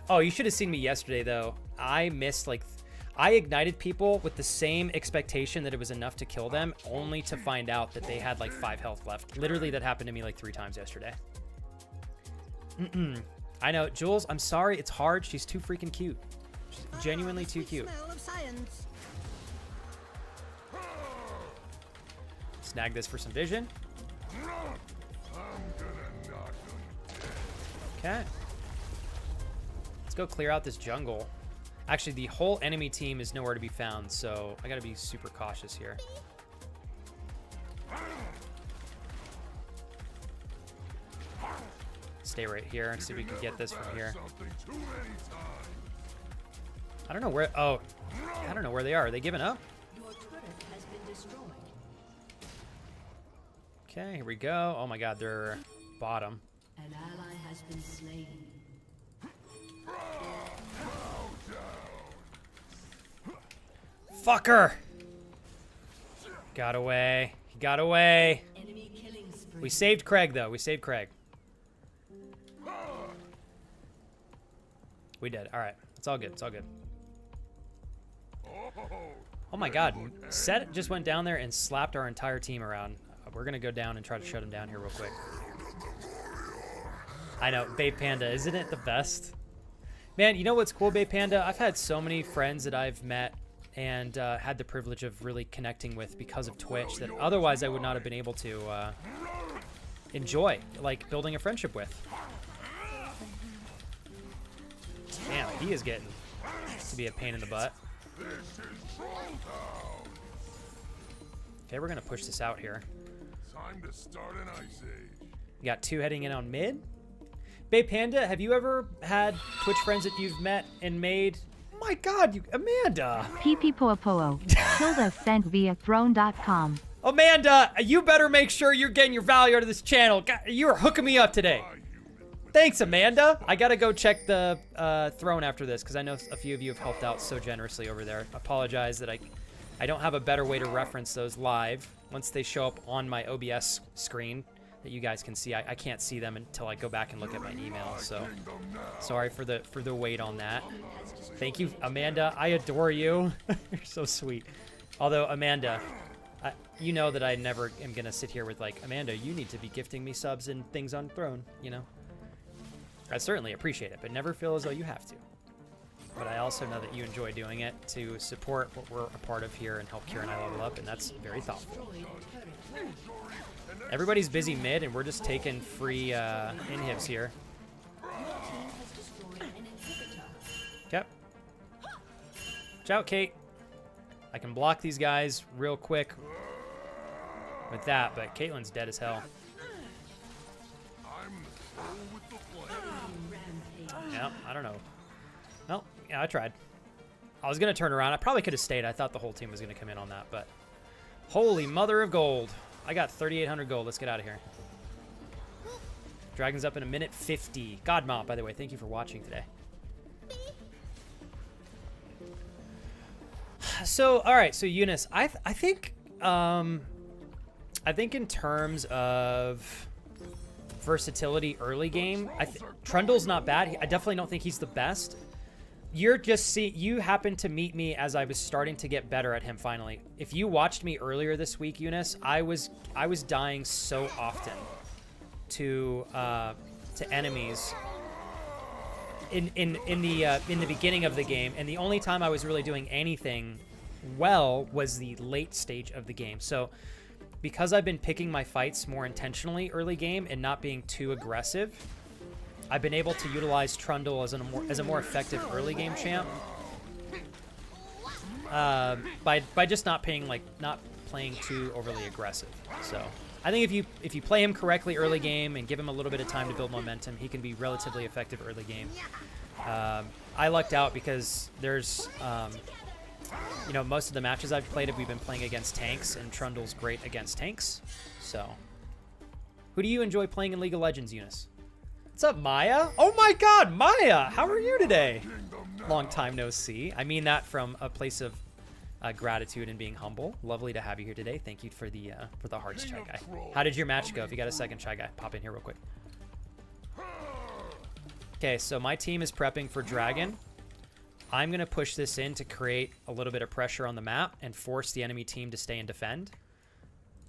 Oh, you should have seen me yesterday, though. I missed, like... I ignited people with the same expectation that it was enough to kill them, only to find out that they had, like, 5 health left. Literally, that happened to me, like, 3 times yesterday. I know. Jules, I'm sorry. It's hard. She's too freaking cute. She's genuinely too
Sweet
cute.
smell of science.
Snag this for some vision.
I'm gonna knock them
Okay. Let's go clear out this jungle. Actually, the whole enemy team is nowhere to be found, so I gotta be super cautious here. Stay right here and see if we can get this from here.
something too many times.
I don't know where... Oh, I don't know where they are. Are they giving up?
Your turret has been destroyed.
Okay, here we go. Oh my god, they're bottom.
An ally has been slain.
Fucker! Got away. He got away.
Enemy killing spree.
We saved Craig, though. We saved Craig. We did. All right. It's all good. It's all good. Oh my god. Set just went down there and slapped our entire team around. We're going to go down and try to shut him down here real quick. I know. Babe Panda. Isn't it the best? Man, you know what's cool, Babe Panda? I've had so many friends that I've met and had the privilege of really connecting with because of Twitch that otherwise I would not have been able to enjoy, like building a friendship with. Damn, he is getting to be a pain in the butt. Okay, we're gonna push this out here.
Time to start an ice age.
We got 2 heading in on mid. Babe Panda, have you ever had Twitch friends that you've met and made? Oh my god, you Amanda!
Pipipoapoa. Tilda sent via throne.com.
Amanda, you better make sure you're getting your value out of this channel. God, you are hooking me up today. Thanks, Amanda. I gotta go check the throne after this because I know a few of you have helped out so generously over there. Apologize that I don't have a better way to reference those live. Once they show up on my OBS screen that you guys can see, I can't see them until I go back and look at my email. So sorry for the wait on that. Thank you, Amanda. I adore you. You're so sweet. Although, Amanda, you know that I never am gonna sit here with like, Amanda, you need to be gifting me subs and things on Throne, you know? I certainly appreciate it, but never feel as though you have to. But I also know that you enjoy doing it to support what we're a part of here and help Kira and I level up, and that's very thoughtful. Everybody's busy mid, and we're just taking free inhibs here. Yep. Watch out, Kate. I can block these guys real quick with that, but Caitlyn's dead as hell. Yeah, I don't know. Well, yeah, I tried. I was going to turn around. I probably could have stayed. I thought the whole team was going to come in on that, but... Holy mother of gold. I got 3,800 gold. Let's get out of here. Dragon's up in a minute 50. Godmop, by the way, thank you for watching today. So, all right. So, Eunice, I think in terms of versatility early game, Trundle's not bad. I definitely don't think he's the best. You happened to meet me as I was starting to get better at him finally. If you watched me earlier this week, Eunice, I was dying so often to enemies in the beginning of the game, and the only time I was really doing anything well was the late stage of the game. So because I've been picking my fights more intentionally early game and not being too aggressive, I've been able to utilize Trundle as a more effective early game champ by just not playing too overly aggressive. So I think if you play him correctly early game and give him a little bit of time to build momentum, he can be relatively effective early game. I lucked out because there's, you know, most of the matches I've played, we've been playing against tanks, and Trundle's great against tanks. So, who do you enjoy playing in League of Legends, Eunice? What's up, Maya? Oh my God, Maya! How are you today? Long time no see. I mean that from a place of gratitude and being humble. Lovely to have you here today. Thank you for the hearts, Chai Guy. How did your match go? If you got a second, Chai Guy, pop in here real quick. Okay, so my team is prepping for Dragon. I'm going to push this in to create a little bit of pressure on the map and force the enemy team to stay and defend.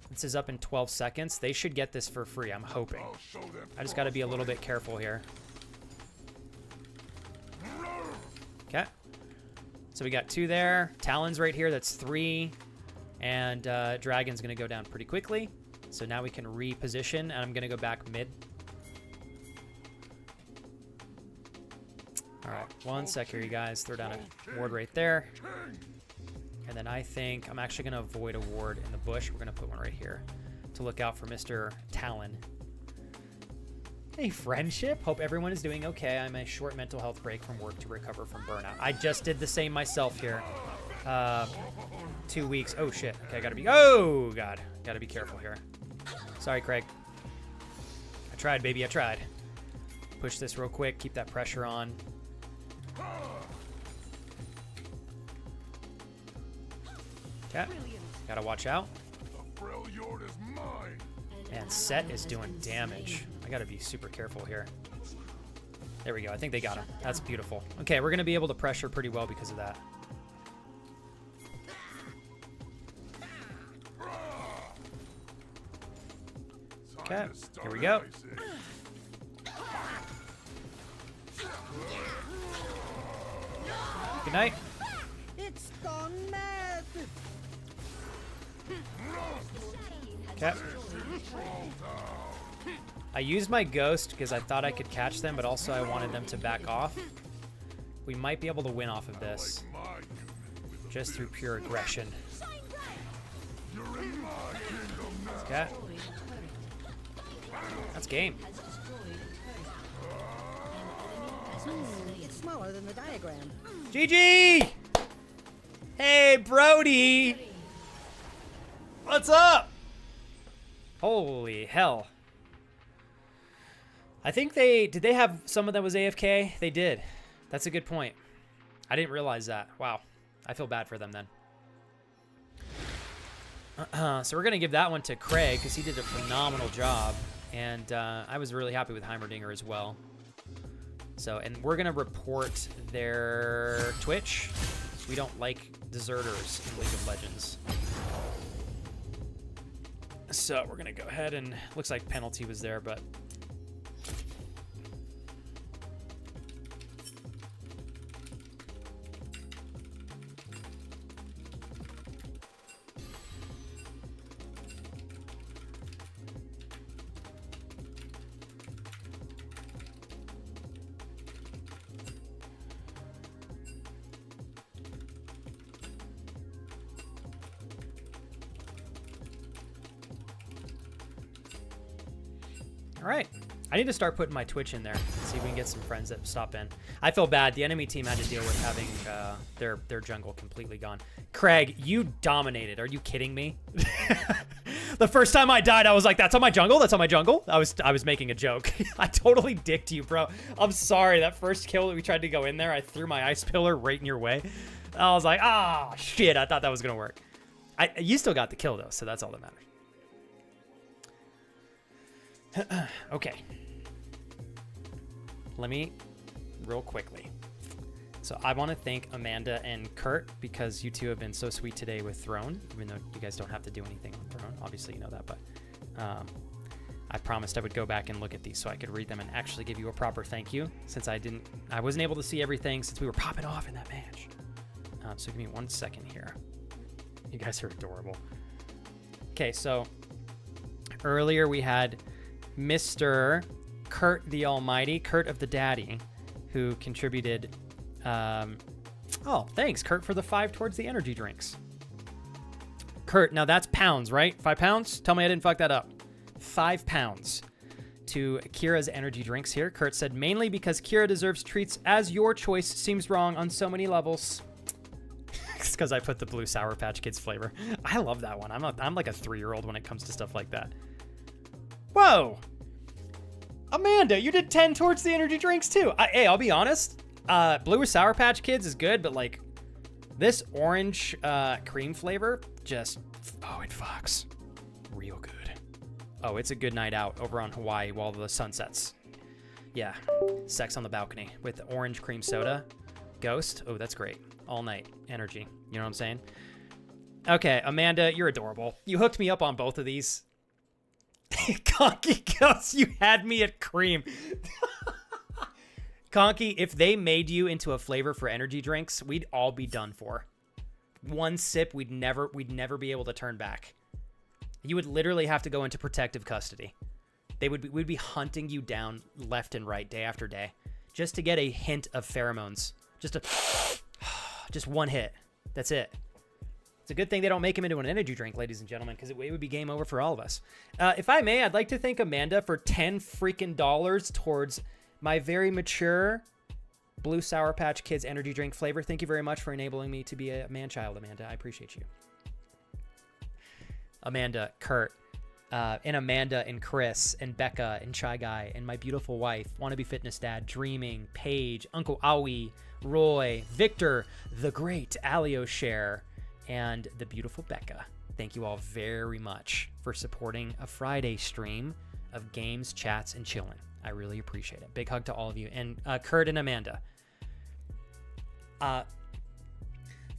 This is up in 12 seconds. They should get this for free, I'm hoping. I just got to be a little bit careful here. Okay. So we got 2 there. Talon's right here. That's 3. And Dragon's going to go down pretty quickly. So now we can reposition, and I'm going to go back mid. All right, 1 sec here, you guys. Throw down a ward right there. And then I think I'm actually going to avoid a ward in the bush. We're going to put one right here to look out for Mr. Talon. Hey, friendship. Hope everyone is doing okay. I'm a short mental health break from work to recover from burnout. I just did the same myself here. 2 weeks. Oh, shit. Okay, I gotta be... Oh, God. Gotta be careful here. Sorry, Craig. I tried, baby. I tried. Push this real quick. Keep that pressure on. Okay. Gotta watch out. And Set is doing damage. I gotta be super careful here. There we go. I think they got him. That's beautiful. Okay, we're gonna be able to pressure pretty well because of that. Okay, here we go. Good night.
It's gone mad.
Okay. I used my ghost because I thought I could catch them, but also I wanted them to back off. We might be able to win off of this. Just through pure aggression. Okay. That's game.
It's smaller than the diagram.
GG! Hey, Brody! What's up? Holy hell. I think did they have someone that was AFK? They did. That's a good point. I didn't realize that. Wow. I feel bad for them then. So we're going to give that one to Craig because he did a phenomenal job. And I was really happy with Heimerdinger as well. So, and we're going to report their Twitch. We don't like deserters in League of Legends. So we're going to go ahead and looks like penalty was there, but all right. I need to start putting my Twitch in there. See if we can get some friends that stop in. I feel bad. The enemy team had to deal with having their jungle completely gone. Craig, you dominated. Are you kidding me? The first time I died, I was like, "That's on my jungle. That's on my jungle." I was making a joke. I totally dicked you, bro. I'm sorry. That first kill that we tried to go in there, I threw my ice pillar right in your way. I was like, "Ah, shit." I thought that was gonna work. You still got the kill though, so that's all that matters. Okay. Let me, real quickly. So I want to thank Amanda and Kurt because you two have been so sweet today with Throne, even though you guys don't have to do anything on Throne. Obviously, you know that, but I promised I would go back and look at these so I could read them and actually give you a proper thank you since I wasn't able to see everything since we were popping off in that match. So give me 1 second here. You guys are adorable. Okay, so earlier we had Mr. Kurt the Almighty, Kurt of the Daddy, who contributed. Oh, thanks, Kurt, for the 5 towards the energy drinks. Kurt, now that's pounds, right? 5 pounds? Tell me I didn't fuck that up. £5 to Kira's energy drinks here. Kurt said, mainly because Kira deserves treats as your choice seems wrong on so many levels. It's because I put the blue Sour Patch Kids flavor. I love that one. I'm like a 3-year-old when it comes to stuff like that. Whoa. Amanda, you did 10 towards the energy drinks too. Hey, I'll be honest. Blue Sour Patch Kids is good, but like this orange cream flavor just, oh, it fucks real good. Oh, it's a good night out over on Hawaii while the sun sets. Yeah, sex on the balcony with the orange cream soda. Ghost, oh, that's great. All night energy, you know what I'm saying? Okay, Amanda, you're adorable. You hooked me up on both of these. Conky Ghost, you had me at cream. Conky, if they made you into a flavor for energy drinks, we'd all be done for. One sip, we'd never be able to turn back. You would literally have to go into protective custody. We'd be hunting you down left and right day after day just to get a hint of pheromones. Just one hit. That's it. It's a good thing they don't make him into an energy drink, ladies and gentlemen, because it would be game over for all of us. If I may, I'd like to thank Amanda for $10 freaking towards my very mature Blue Sour Patch Kids energy drink flavor. Thank you very much for enabling me to be a man-child, Amanda. I appreciate you. Amanda, Kurt, and Amanda, and Chris, and Becca, and Shy Guy, and my beautiful wife, Wannabe Fitness Dad, Dreaming, Paige, Uncle Aoi, Roy, Victor, the great Alio Share, and the beautiful Becca. Thank you all very much for supporting a Friday stream of games, chats, and chilling. I really appreciate it. Big hug to all of you. And Kurt and Amanda,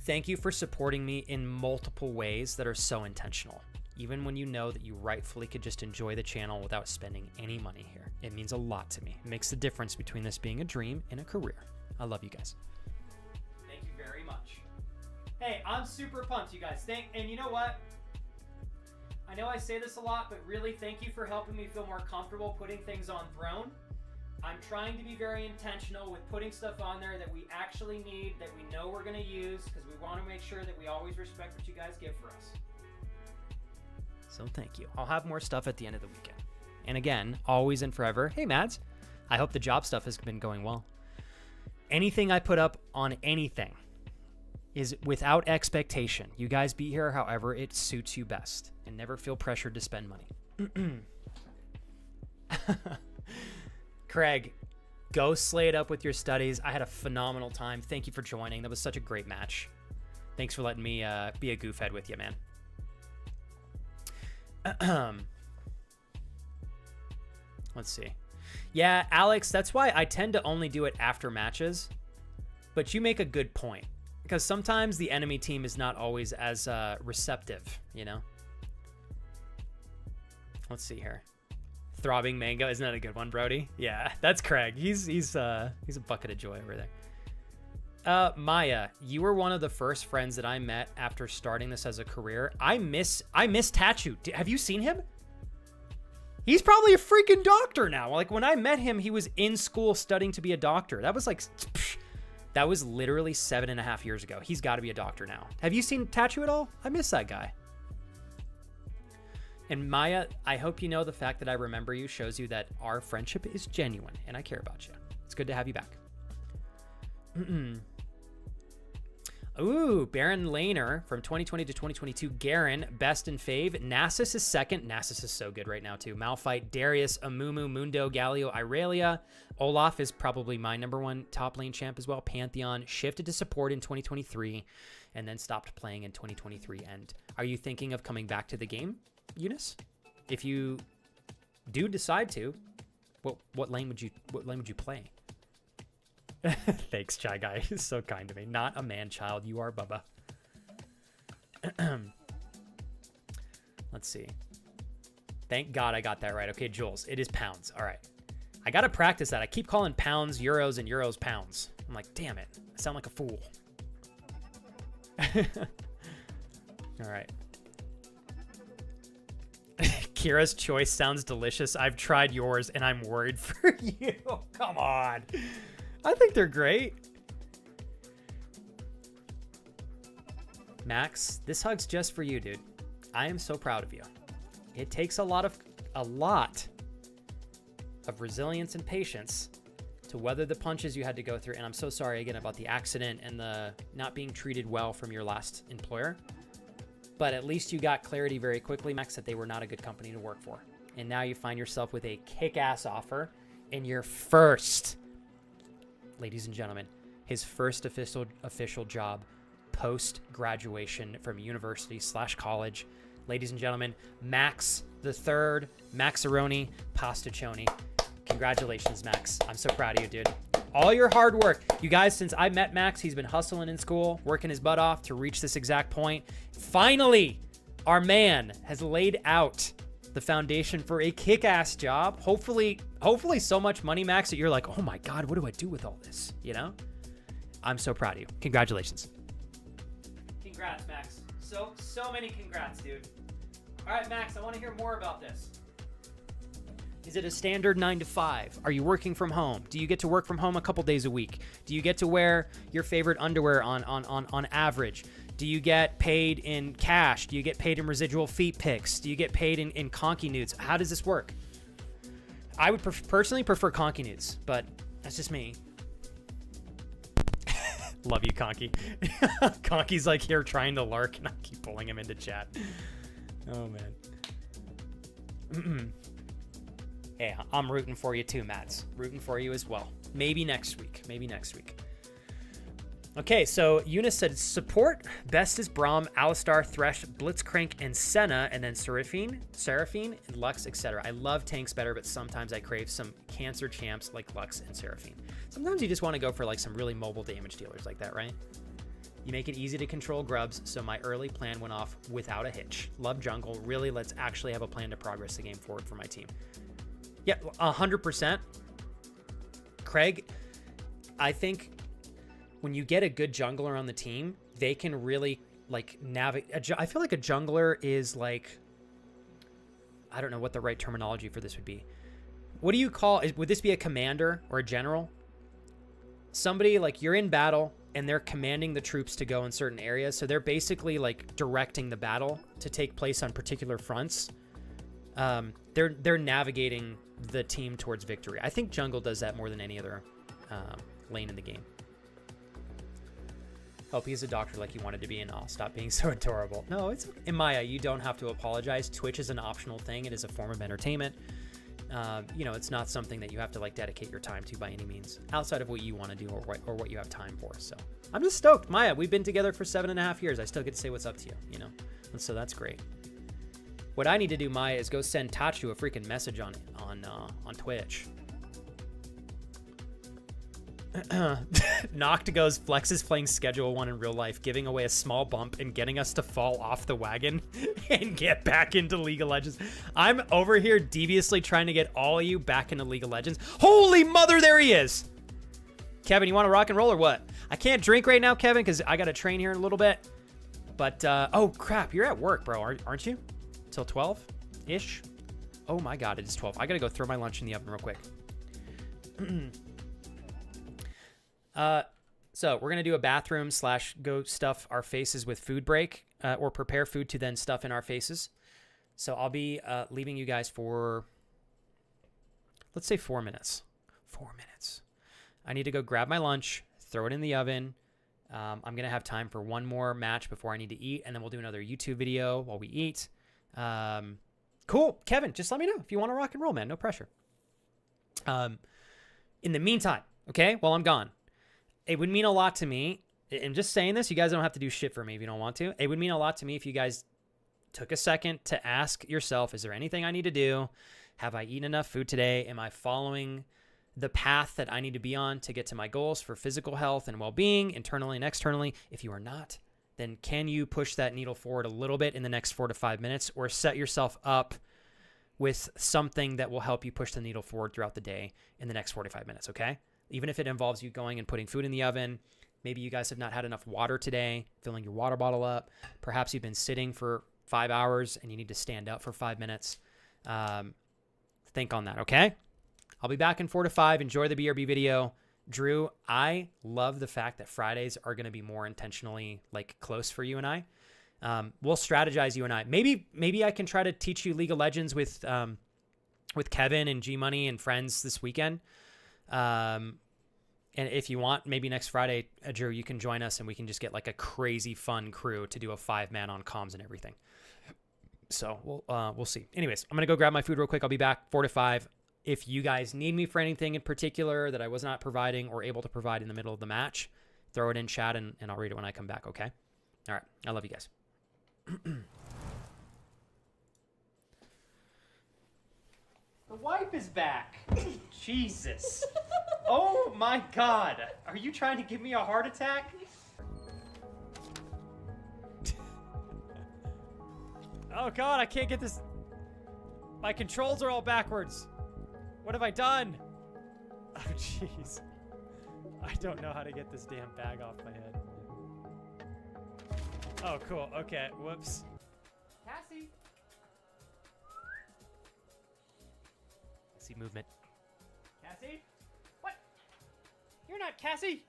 thank you for supporting me in multiple ways that are so intentional. Even when you know that you rightfully could just enjoy the channel without spending any money here. It means a lot to me. It makes the difference between this being a dream and a career. I love you guys.
Thank you very much. Hey, I'm super pumped, you guys. And you know what? I know I say this a lot, but really thank you for helping me feel more comfortable putting things on Throne. I'm trying to be very intentional with putting stuff on there that we actually need, that we know we're going to use, because we want to make sure that we always respect what you guys give for us.
So thank you. I'll have more stuff at the end of the weekend. And again, always and forever, hey Mads, I hope the job stuff has been going well. Anything I put up on anything is without expectation. You guys be here however it suits you best, and never feel pressured to spend money. Craig, go slay it up with your studies. I had a phenomenal time. Thank you for joining. That was such a great match. Thanks for letting me be a goofhead with you, man. Let's see. Yeah, Alex, that's why I tend to only do it after matches. But you make a good point. Because sometimes the enemy team is not always as receptive, you know? Let's see here. Throbbing Mango, isn't that a good one, Brody? Yeah, that's Craig. He's a bucket of joy over there. Maya, you were one of the first friends that I met after starting this as a career. I miss Tachu. Have you seen him? He's probably a freaking doctor now. Like when I met him, he was in school studying to be a doctor. That was like, that was literally 7.5 years ago. He's got to be a doctor now. Have you seen Tachu at all? I miss that guy. And Maya, I hope you know the fact that I remember you shows you that our friendship is genuine and I care about you. It's good to have you back. Ooh, Baron Laner from 2020 to 2022. Garen, best in fave. Nasus is second. Nasus is so good right now, too. Malphite, Darius, Amumu, Mundo, Galio, Irelia. Olaf is probably my number one top lane champ as well. Pantheon shifted to support in 2023 and then stopped playing in 2023. And are you thinking of coming back to the game, Eunice? If you do decide to, what lane would you play? Thanks, Chai Guy. He's so kind to me. Not a man-child. You are, Bubba. Let's see. Thank God I got that right. Okay, Jules. It is pounds. All right. I got to practice that. I keep calling pounds euros and euros pounds. I'm like, damn it. I sound like a fool. All right. Kira's choice sounds delicious. I've tried yours, and I'm worried for you. Come on. I think they're great. Max, this hug's just for you, dude. I am so proud of you. It takes a lot a lot of resilience and patience to weather the punches you had to go through. And I'm so sorry again about the accident and the not being treated well from your last employer. But at least you got clarity very quickly, Max, that they were not a good company to work for. And now you find yourself with a kick-ass offer in your first, ladies and gentlemen, his first official job post-graduation from university/college. Ladies and gentlemen, Max the third, Maxaroni Pastaccioni. Congratulations, Max. I'm so proud of you, dude. All your hard work. You guys, since I met Max, he's been hustling in school, working his butt off to reach this exact point. Finally, our man has laid out the foundation for a kick-ass job. Hopefully so much money, Max, that you're like, oh my God, what do I do with all this? You know? I'm so proud of you. Congratulations.
Congrats, Max. So many congrats, dude. All right, Max, I want to hear more about this.
Is it a standard 9 to 5? Are you working from home? Do you get to work from home a couple days a week? Do you get to wear your favorite underwear on average? Do you get paid in cash? Do you get paid in residual feet pics? Do you get paid in conky nudes? How does this work? I would personally prefer conky nudes, but that's just me. Love you, Conky. Conky's like here trying to lurk, and I keep pulling him into chat. Oh, man. Hey, I'm rooting for you too, Mats. Rooting for you as well. Maybe next week. Okay, so Eunice said support. Best is Braum, Alistar, Thresh, Blitzcrank, and Senna, and then Seraphine, and Lux, etc. I love tanks better, but sometimes I crave some cancer champs like Lux and Seraphine. Sometimes you just want to go for like some really mobile damage dealers like that, right? You make it easy to control grubs, so my early plan went off without a hitch. Love jungle. Really, let's actually have a plan to progress the game forward for my team. Yeah, 100%. Craig, I think when you get a good jungler on the team, they can really like navigate. I feel like a jungler is like, I don't know what the right terminology for this would be. What do you call, would this be a commander or a general? Somebody like you're in battle and they're commanding the troops to go in certain areas. So they're basically like directing the battle to take place on particular fronts. They're navigating the team towards victory. I think jungle does that more than any other lane in the game. Hope he's a doctor like you wanted to be, and I'll stop being so adorable. No, it's in Maya. You don't have to apologize. Twitch is an optional thing. It is a form of entertainment. You know, it's not something that you have to like dedicate your time to by any means, outside of what you want to do or what you have time for. So I'm just stoked. Maya, we've been together for 7.5 years. I still get to say what's up to you, you know, and so that's great. What I need to do, Maya, is go send Tachu a freaking message on Twitch. Noct goes, Flex is playing Schedule 1 in real life, giving away a small bump and getting us to fall off the wagon and get back into League of Legends. I'm over here deviously trying to get all of you back into League of Legends. Holy mother, there he is! Kevin, you want to rock and roll or what? I can't drink right now, Kevin, because I got to train here in a little bit. But, oh, crap, you're at work, bro, aren't you? Till 12-ish? Oh my god, it is 12. I gotta go throw my lunch in the oven real quick. So we're gonna do a bathroom / go stuff our faces with food break, or prepare food to then stuff in our faces. So I'll be leaving you guys for, let's say 4 minutes. 4 minutes. I need to go grab my lunch, throw it in the oven. I'm gonna have time for one more match before I need to eat, and then we'll do another YouTube video while we eat. Cool. Kevin, just let me know if you want to rock and roll, man. No pressure. In the meantime, okay, while I'm gone, it would mean a lot to me. And just saying this, you guys don't have to do shit for me if you don't want to. It would mean a lot to me if you guys took a second to ask yourself, is there anything I need to do? Have I eaten enough food today? Am I following the path that I need to be on to get to my goals for physical health and well-being, internally and externally? If you are not, then can you push that needle forward a little bit in the next 4 to 5 minutes, or set yourself up with something that will help you push the needle forward throughout the day in the next 4 to 5 minutes, okay? Even if it involves you going and putting food in the oven. Maybe you guys have not had enough water today, filling your water bottle up. Perhaps you've been sitting for 5 hours and you need to stand up for 5 minutes. Think on that, okay? I'll be back in 4 to 5. Enjoy the BRB video. Drew, I love the fact that Fridays are going to be more intentionally like close for you and I. We'll strategize, you and I. Maybe I can try to teach you League of Legends with with Kevin and G Money and friends this weekend. And if you want, maybe next Friday, Drew, you can join us and we can just get like a crazy fun crew to do a 5-man on comms and everything. So we'll see. Anyways, I'm going to go grab my food real quick. I'll be back 4 to 5. If you guys need me for anything in particular that I was not providing or able to provide in the middle of the match, throw it in chat and I'll read it when I come back, okay? All right. I love you guys.
The wife is back. Jesus. Oh my God. Are you trying to give me a heart attack?
Oh God, I can't get this. My controls are all backwards. What have I done? Oh jeez. I don't know how to get this damn bag off my head. Oh cool, okay, whoops.
Cassie.
I see movement.
Cassie? What? You're not Cassie.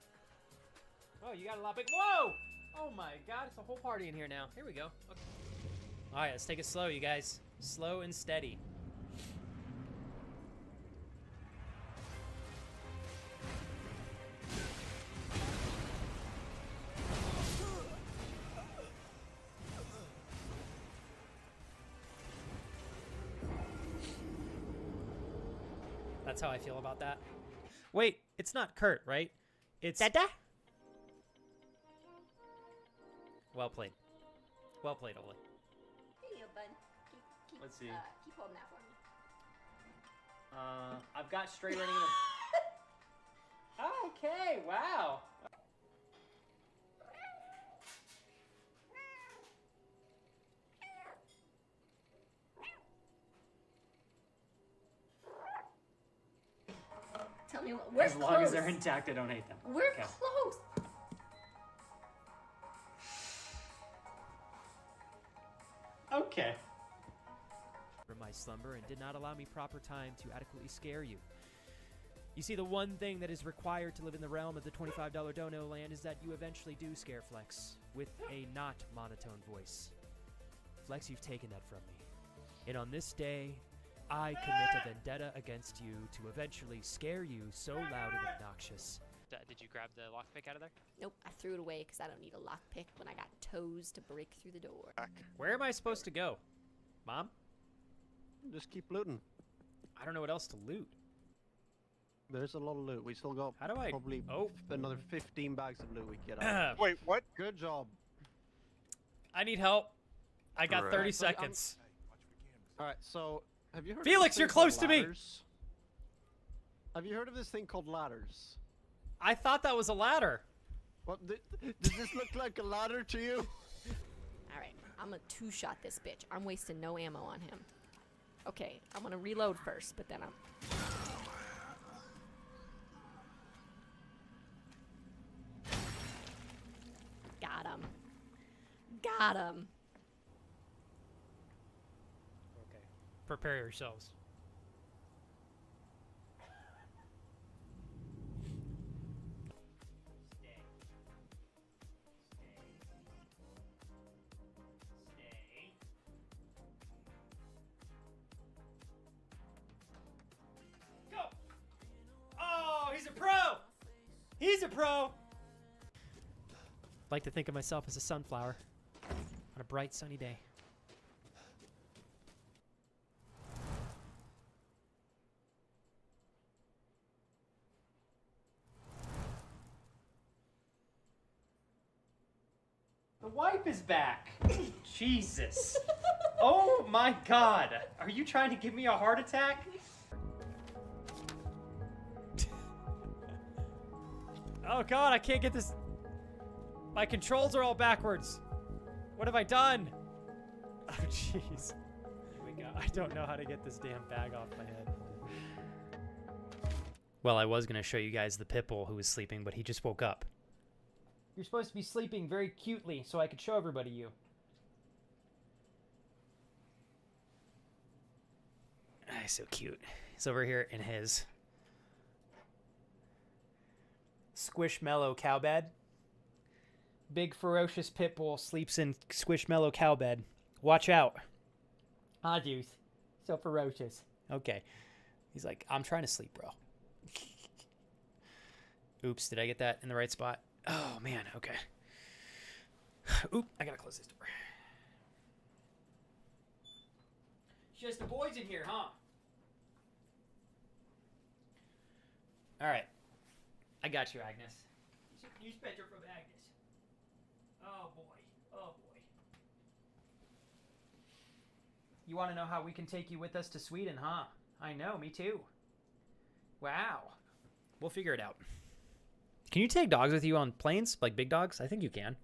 Oh, you got a lot big. Whoa! Oh my God, it's a whole party in here now. Here we go. Okay.
All right, let's take it slow, you guys. Slow and steady. That's how I feel about that. Wait, it's not Kurt, right? It's Dada. Well played. Well played, Ole.
Here you go, bud. Keep,
Let's see.
Keep holding that for me.
I've got straight running in the... Okay, wow.
Tell me what. We're
As long as they're intact, I don't hate them.
We're
Okay.
close.
Okay.
From my slumber and did not allow me proper time to adequately scare you. You see, the one thing that is required to live in the realm of the $25 dono land is that you eventually do scare Flex with a not monotone voice. Flex, you've taken that from me. And on this day, I commit a vendetta against you to eventually scare you so loud and obnoxious. Did you grab the lockpick out of there?
Nope, I threw it away because I don't need a lockpick when I got toes to break through the door.
Where am I supposed to go? Mom?
Just keep looting.
I don't know what else to loot.
There's a lot of loot. We still got
How do I...
probably
Oh.
another 15 bags of loot we can get out.
Wait, what?
Good job.
I need help. I got
Right.
30
So,
seconds.
Alright, so have you heard
Felix,
of this thing
you're close
called
to me.
ladders? Have you heard of this thing called ladders?
I thought that was a ladder.
What does this look like a ladder to you?
Alright, I'm gonna two-shot this bitch. I'm wasting no ammo on him. Okay, I'm gonna reload first, but then I'm... Got him. Got him.
Okay. Prepare yourselves.
Stay. Stay. Go! Oh, he's a pro! He's a pro!
Like to think of myself as a sunflower on a bright sunny day.
The wife is back. Jesus. Oh my God. Are you trying to give me a heart attack?
Oh God, I can't get this. My controls are all backwards. What have I done? Oh jeez. Here we go. I don't know how to get this damn bag off my head. Well, I was gonna show you guys the pitbull who was sleeping, but he just woke up.
You're supposed to be sleeping very cutely so I could show everybody you.
Ah, he's so cute. He's over here in his Squishmallow cow bed. Big ferocious pit bull sleeps in Squishmallow cow bed. Watch out.
Ah, Deuce. So ferocious.
Okay. He's like, I'm trying to sleep, bro. Oops, did I get that in the right spot? Oh, man, okay. Oop, I gotta close this door.
Just the boys in here, huh?
All right. I got you, Agnes.
You spent her from Agnes. Oh boy. Oh boy.
You want to know how we can take you with us to Sweden, huh? I know, me too. Wow. We'll figure it out. Can you take dogs with you on planes? Like big dogs? I think you can.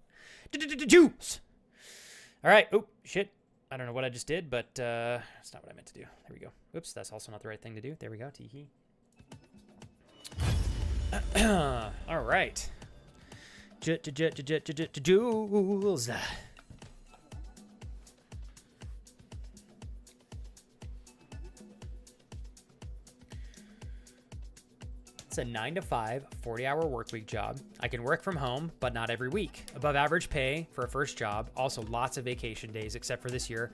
Juice! All right. Oh, shit. I don't know what I just did, but that's not what I meant to do. There we go. Oops, that's also not the right thing to do. There we go. Tee-hee. All right. Jules. It's a 9-to-5, 40-hour work week job. I can work from home, but not every week. Above average pay for a first job. Also lots of vacation days, except for this year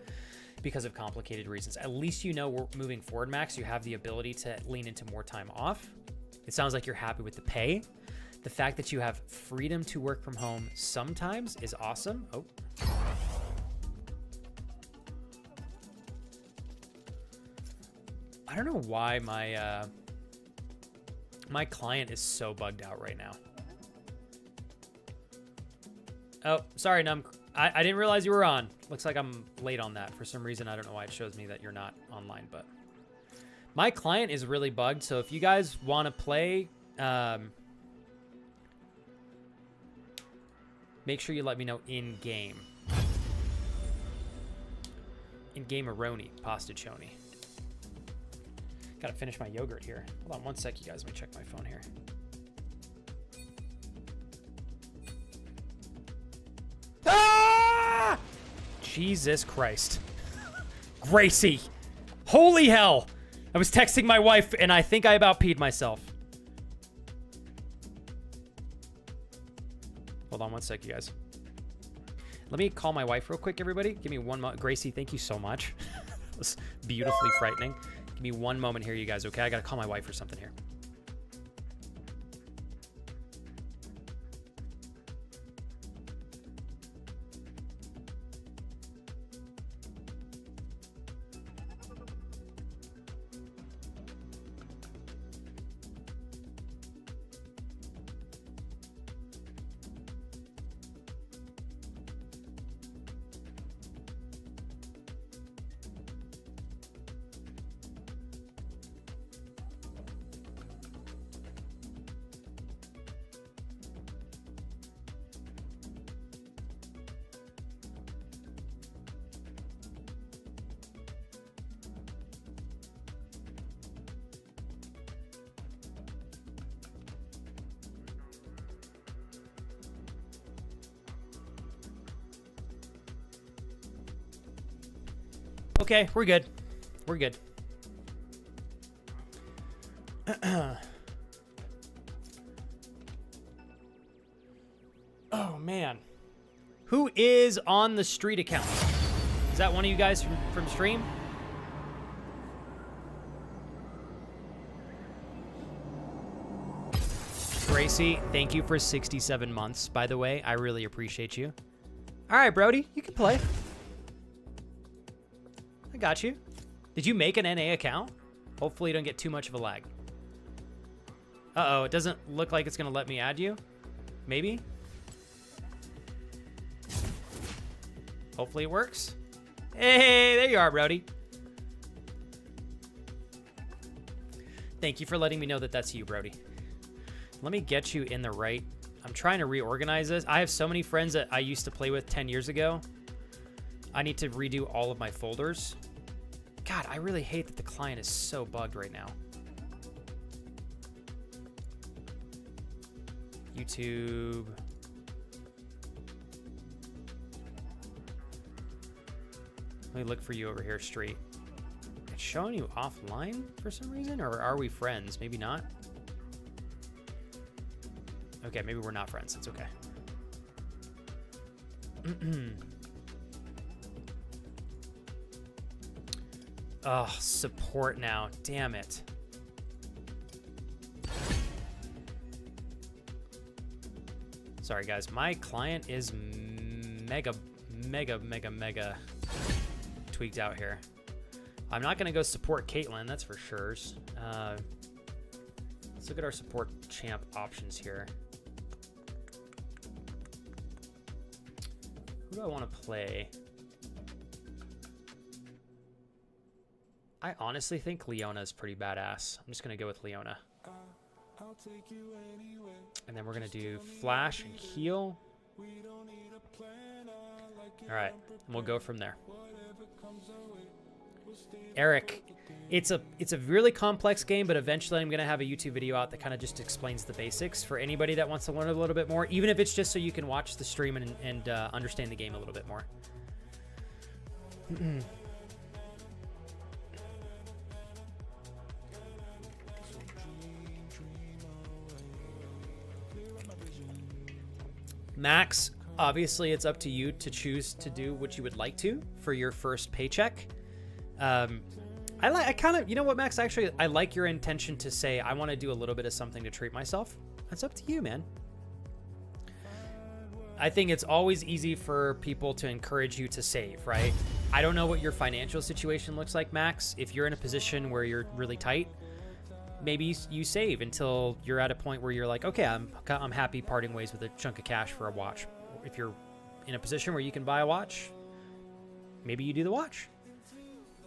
because of complicated reasons. At least you know we're moving forward, Max, you have the ability to lean into more time off. It sounds like you're happy with the pay. The fact that you have freedom to work from home sometimes is awesome. Oh. I don't know why my client is so bugged out right now. Oh, sorry, Num. I didn't realize you were on. Looks like I'm late on that. For some reason, I don't know why it shows me that you're not online, but my client is really bugged. So if you guys want to play, make sure you let me know in-game. In-game Aroni, pasta choni. Gotta finish my yogurt here. Hold on one sec, you guys. Let me check my phone here. Ah! Jesus Christ. Gracie. Holy hell. I was texting my wife and I think I about peed myself. Hold on one sec, you guys. Let me call my wife real quick, everybody. Give me one moment. Gracie, thank you so much. That was beautifully frightening. Give me one moment here, you guys, okay? I gotta call my wife or something here. Okay, we're good. We're good. Oh, man. Who is on the street account? Is that one of you guys from stream? Gracie, thank you for 67 months, by the way. I really appreciate you. All right, Brody, you can play. I got you. Did you make an NA account? Hopefully you don't get too much of a lag. Uh-oh, it doesn't look like it's going to let me add you. Maybe? Hopefully it works. Hey, there you are, Brody. Thank you for letting me know that that's you, Brody. Let me get you in the right. I'm trying to reorganize this. I have so many friends that I used to play with 10 years ago. I need to redo all of my folders. God, I really hate that the client is so bugged right now. YouTube. Let me look for you over here straight. It's showing you offline for some reason, or are we friends? Maybe not. Okay, maybe we're not friends. It's okay. Oh, support now. Damn it. Sorry, guys. My client is mega tweaked out here. I'm not going to go support Caitlyn, that's for sure. Let's look at our support champ options here. Who do I want to play? I honestly think Leona is pretty badass. I'm just going to go with Leona. And then we're going to do flash and heal. All right, and we'll go from there. Eric, it's a really complex game, but eventually I'm going to have a YouTube video out that kind of just explains the basics for anybody that wants to learn a little bit more, even if it's just so you can watch the stream and understand the game a little bit more. Max, obviously it's up to you to choose to do what you would like to for your first paycheck. I kind of, you know what, Max, actually, I like your intention to say, I want to do a little bit of something to treat myself. That's up to you, man. I think it's always easy for people to encourage you to save, right? I don't know what your financial situation looks like, Max. If you're in a position where you're really tight, maybe you save until you're at a point where you're like, okay, I'm happy parting ways with a chunk of cash for a watch. If you're in a position where you can buy a watch, maybe you do the watch.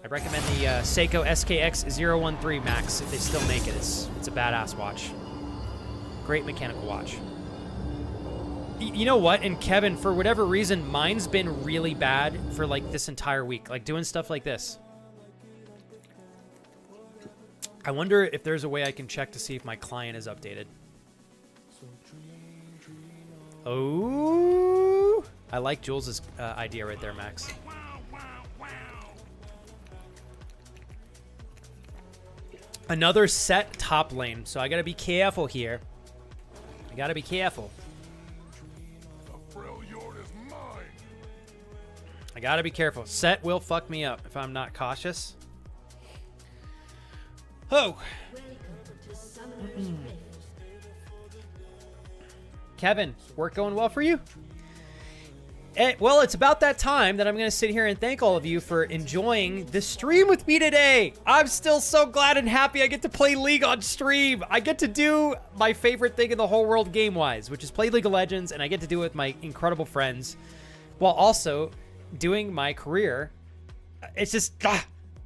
I'd recommend the Seiko SKX013 Max if they still make it. It's a badass watch. Great mechanical watch. You know what? And Kevin, for whatever reason, mine's been really bad for like this entire week, like doing stuff like this. I wonder if there's a way I can check to see if my client is updated. Oh, I like Jules's idea right there, Max. Another set top lane, so I gotta be careful here. I gotta be careful. I gotta be careful. Set will fuck me up if I'm not cautious. Oh. Kevin, work going well for you? Well, it's about that time that I'm going to sit here and thank all of you for enjoying the stream with me today. I'm still so glad and happy I get to play League on stream. I get to do my favorite thing in the whole world game-wise, which is play League of Legends, and I get to do it with my incredible friends while also doing my career. It's just, I'm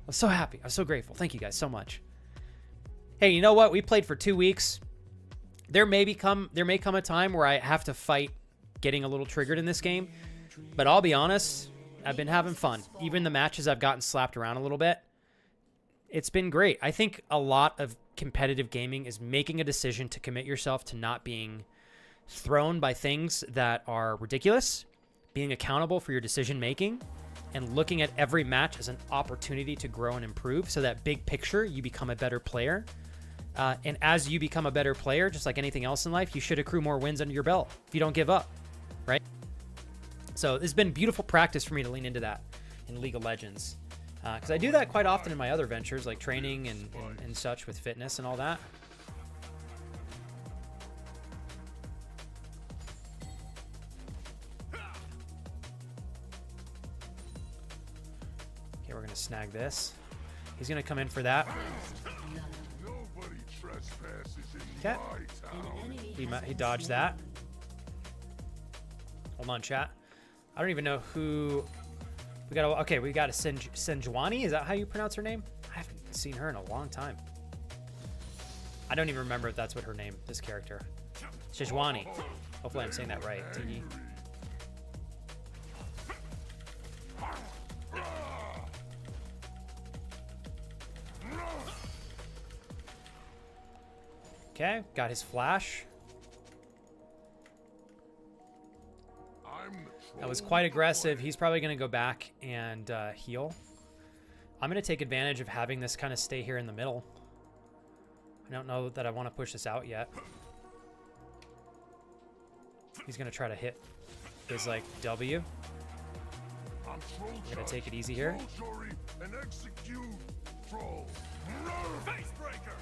so happy. I'm so grateful. Thank you guys so much. Hey, you know what? We played for 2 weeks. There may come a time where I have to fight getting a little triggered in this game. But I'll be honest, I've been having fun. Even the matches I've gotten slapped around a little bit, it's been great. I think a lot of competitive gaming is making a decision to commit yourself to not being thrown by things that are ridiculous, being accountable for your decision making, and looking at every match as an opportunity to grow and improve so that big picture, you become a better player. And as you become a better player, just like anything else in life, you should accrue more wins under your belt if you don't give up, right? So it's been beautiful practice for me to lean into that in League of Legends. Because I do that quite often in my other ventures, like training and such with fitness and all that. Okay, we're going to snag this. He's going to come in for that. Okay. He dodged that. Hold on, chat. I don't even know who we got. Okay, we got a Senjuani. Is that how you pronounce her name? I haven't seen her in a long time. I don't even remember if that's what her name, this character. Sejuani. Hopefully I'm saying that right. Tiki. Okay, got his flash. That was quite aggressive. He's probably going to go back and heal. I'm going to take advantage of having this kind of stay here in the middle. I don't know that I want to push this out yet. He's going to try to hit his, like, W. We're gonna take it easy here.
And execute troll. Face breaker.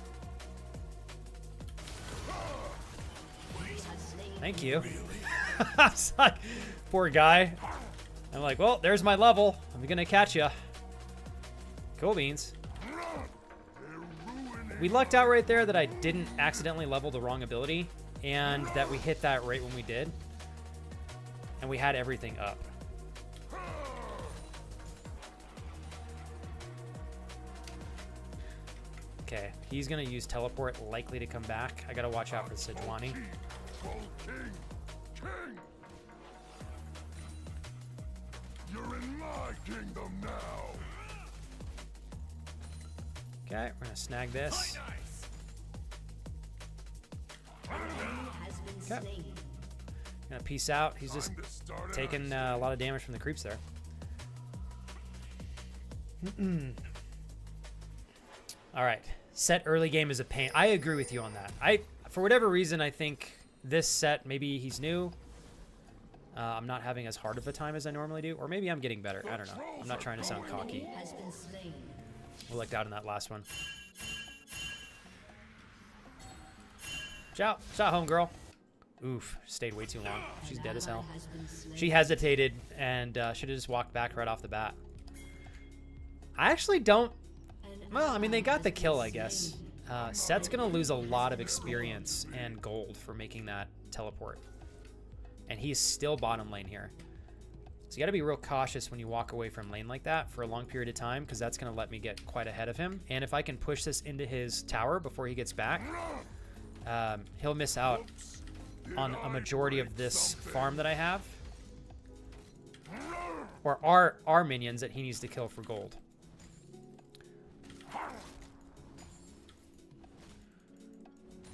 Thank you. I was like, poor guy. I'm like, well, there's my level. I'm gonna catch ya. Cool beans. We lucked out right there that I didn't accidentally level the wrong ability, and that we hit that right when we did. And we had everything up. Okay, he's gonna use teleport, likely to come back. I gotta watch out for the Sejuani.
King. You're in my kingdom now.
Okay, we're gonna snag this. Okay. Gonna peace out. He's just taking a lot of damage from the creeps there. All right, set early game is a pain. I agree with you on that. For whatever reason, I think this set, maybe he's new. I'm not having as hard of a time as I normally do, or maybe I'm getting better. I don't know. I'm not trying to sound cocky. We lucked out in that last one. Ciao, homegirl. Oof, stayed way too long. She's dead as hell. She hesitated and should have just walked back right off the bat. I actually don't. Well, I mean, they got the kill, I guess. Set's gonna lose a lot of experience and gold for making that teleport. And he's still bottom lane here. So you gotta be real cautious when you walk away from lane like that for a long period of time, because that's gonna let me get quite ahead of him. And if I can push this into his tower before he gets back, he'll miss out on a majority of this farm that I have. Or our minions that he needs to kill for gold.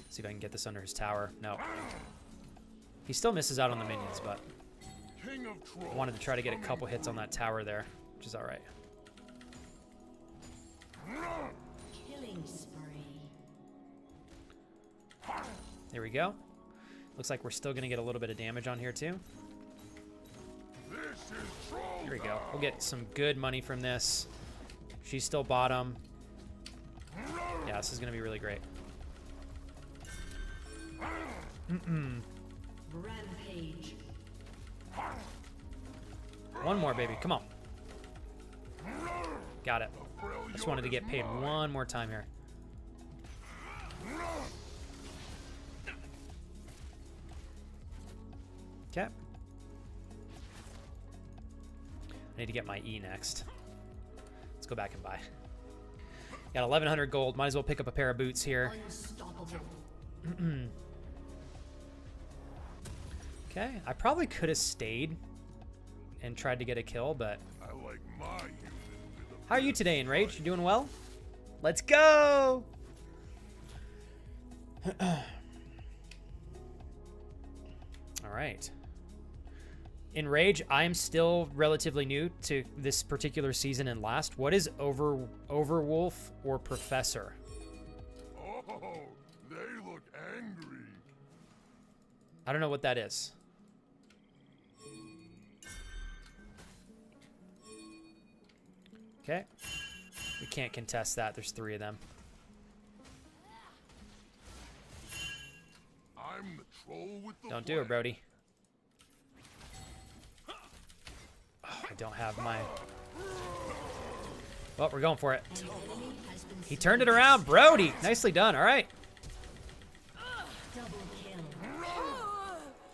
See if I can get this under his tower. No. He still misses out on the minions, but I wanted to try to get a couple hits on that tower there, which is all right.
Killing spree.
There we go. Looks like we're still going to get a little bit of damage on here, too. There we go. We'll get some good money from this. She's still bottom. Yeah, this is going to be really great.
Rampage.
One more, baby. Come on. Got it. Just wanted to get paid one more time here. Okay. I need to get my E next. Let's go back and buy. Got 1,100 gold. Might as well pick up a pair of boots here. Okay, I probably could have stayed and tried to get a kill, but
I like my
how are you today, Enrage? You doing well? Let's go! All right. Enrage, I'm still relatively new to this particular season and last. What is Overwolf or Professor?
Oh, they look angry.
I don't know what that is. Okay. We can't contest that. There's 3 of them.
I'm the troll with the
Don't do it, Brody. Oh, I don't have my... Well, we're going for it. He turned it around. Brody! Nicely done. All right.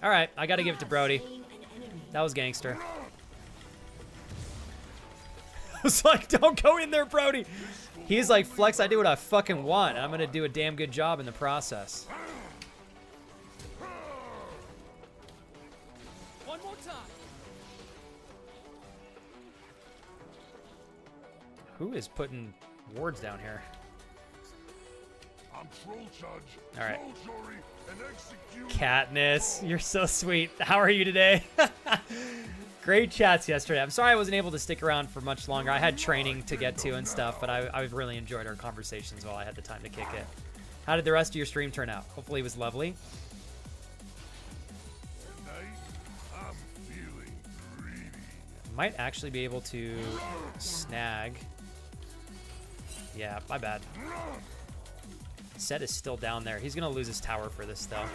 All right. I got to give it to Brody. That was gangster. I was like, don't go in there, Brody. He's like, Flex, I do what I fucking want. And I'm going to do a damn good job in the process.
One more time.
Who is putting wards down here?
I'm troll judge.
All right.
Troll jury, and execute.
Katniss, you're so sweet. How are you today? Great chats yesterday. I'm sorry I wasn't able to stick around for much longer. I had training to get to and stuff, but I've really enjoyed our conversations while I had the time to kick it. How did the rest of your stream turn out? Hopefully it was lovely.
Tonight, I'm feeling greedy.
Might actually be able to snag. Yeah, my bad. Set is still down there. He's gonna lose his tower for this though.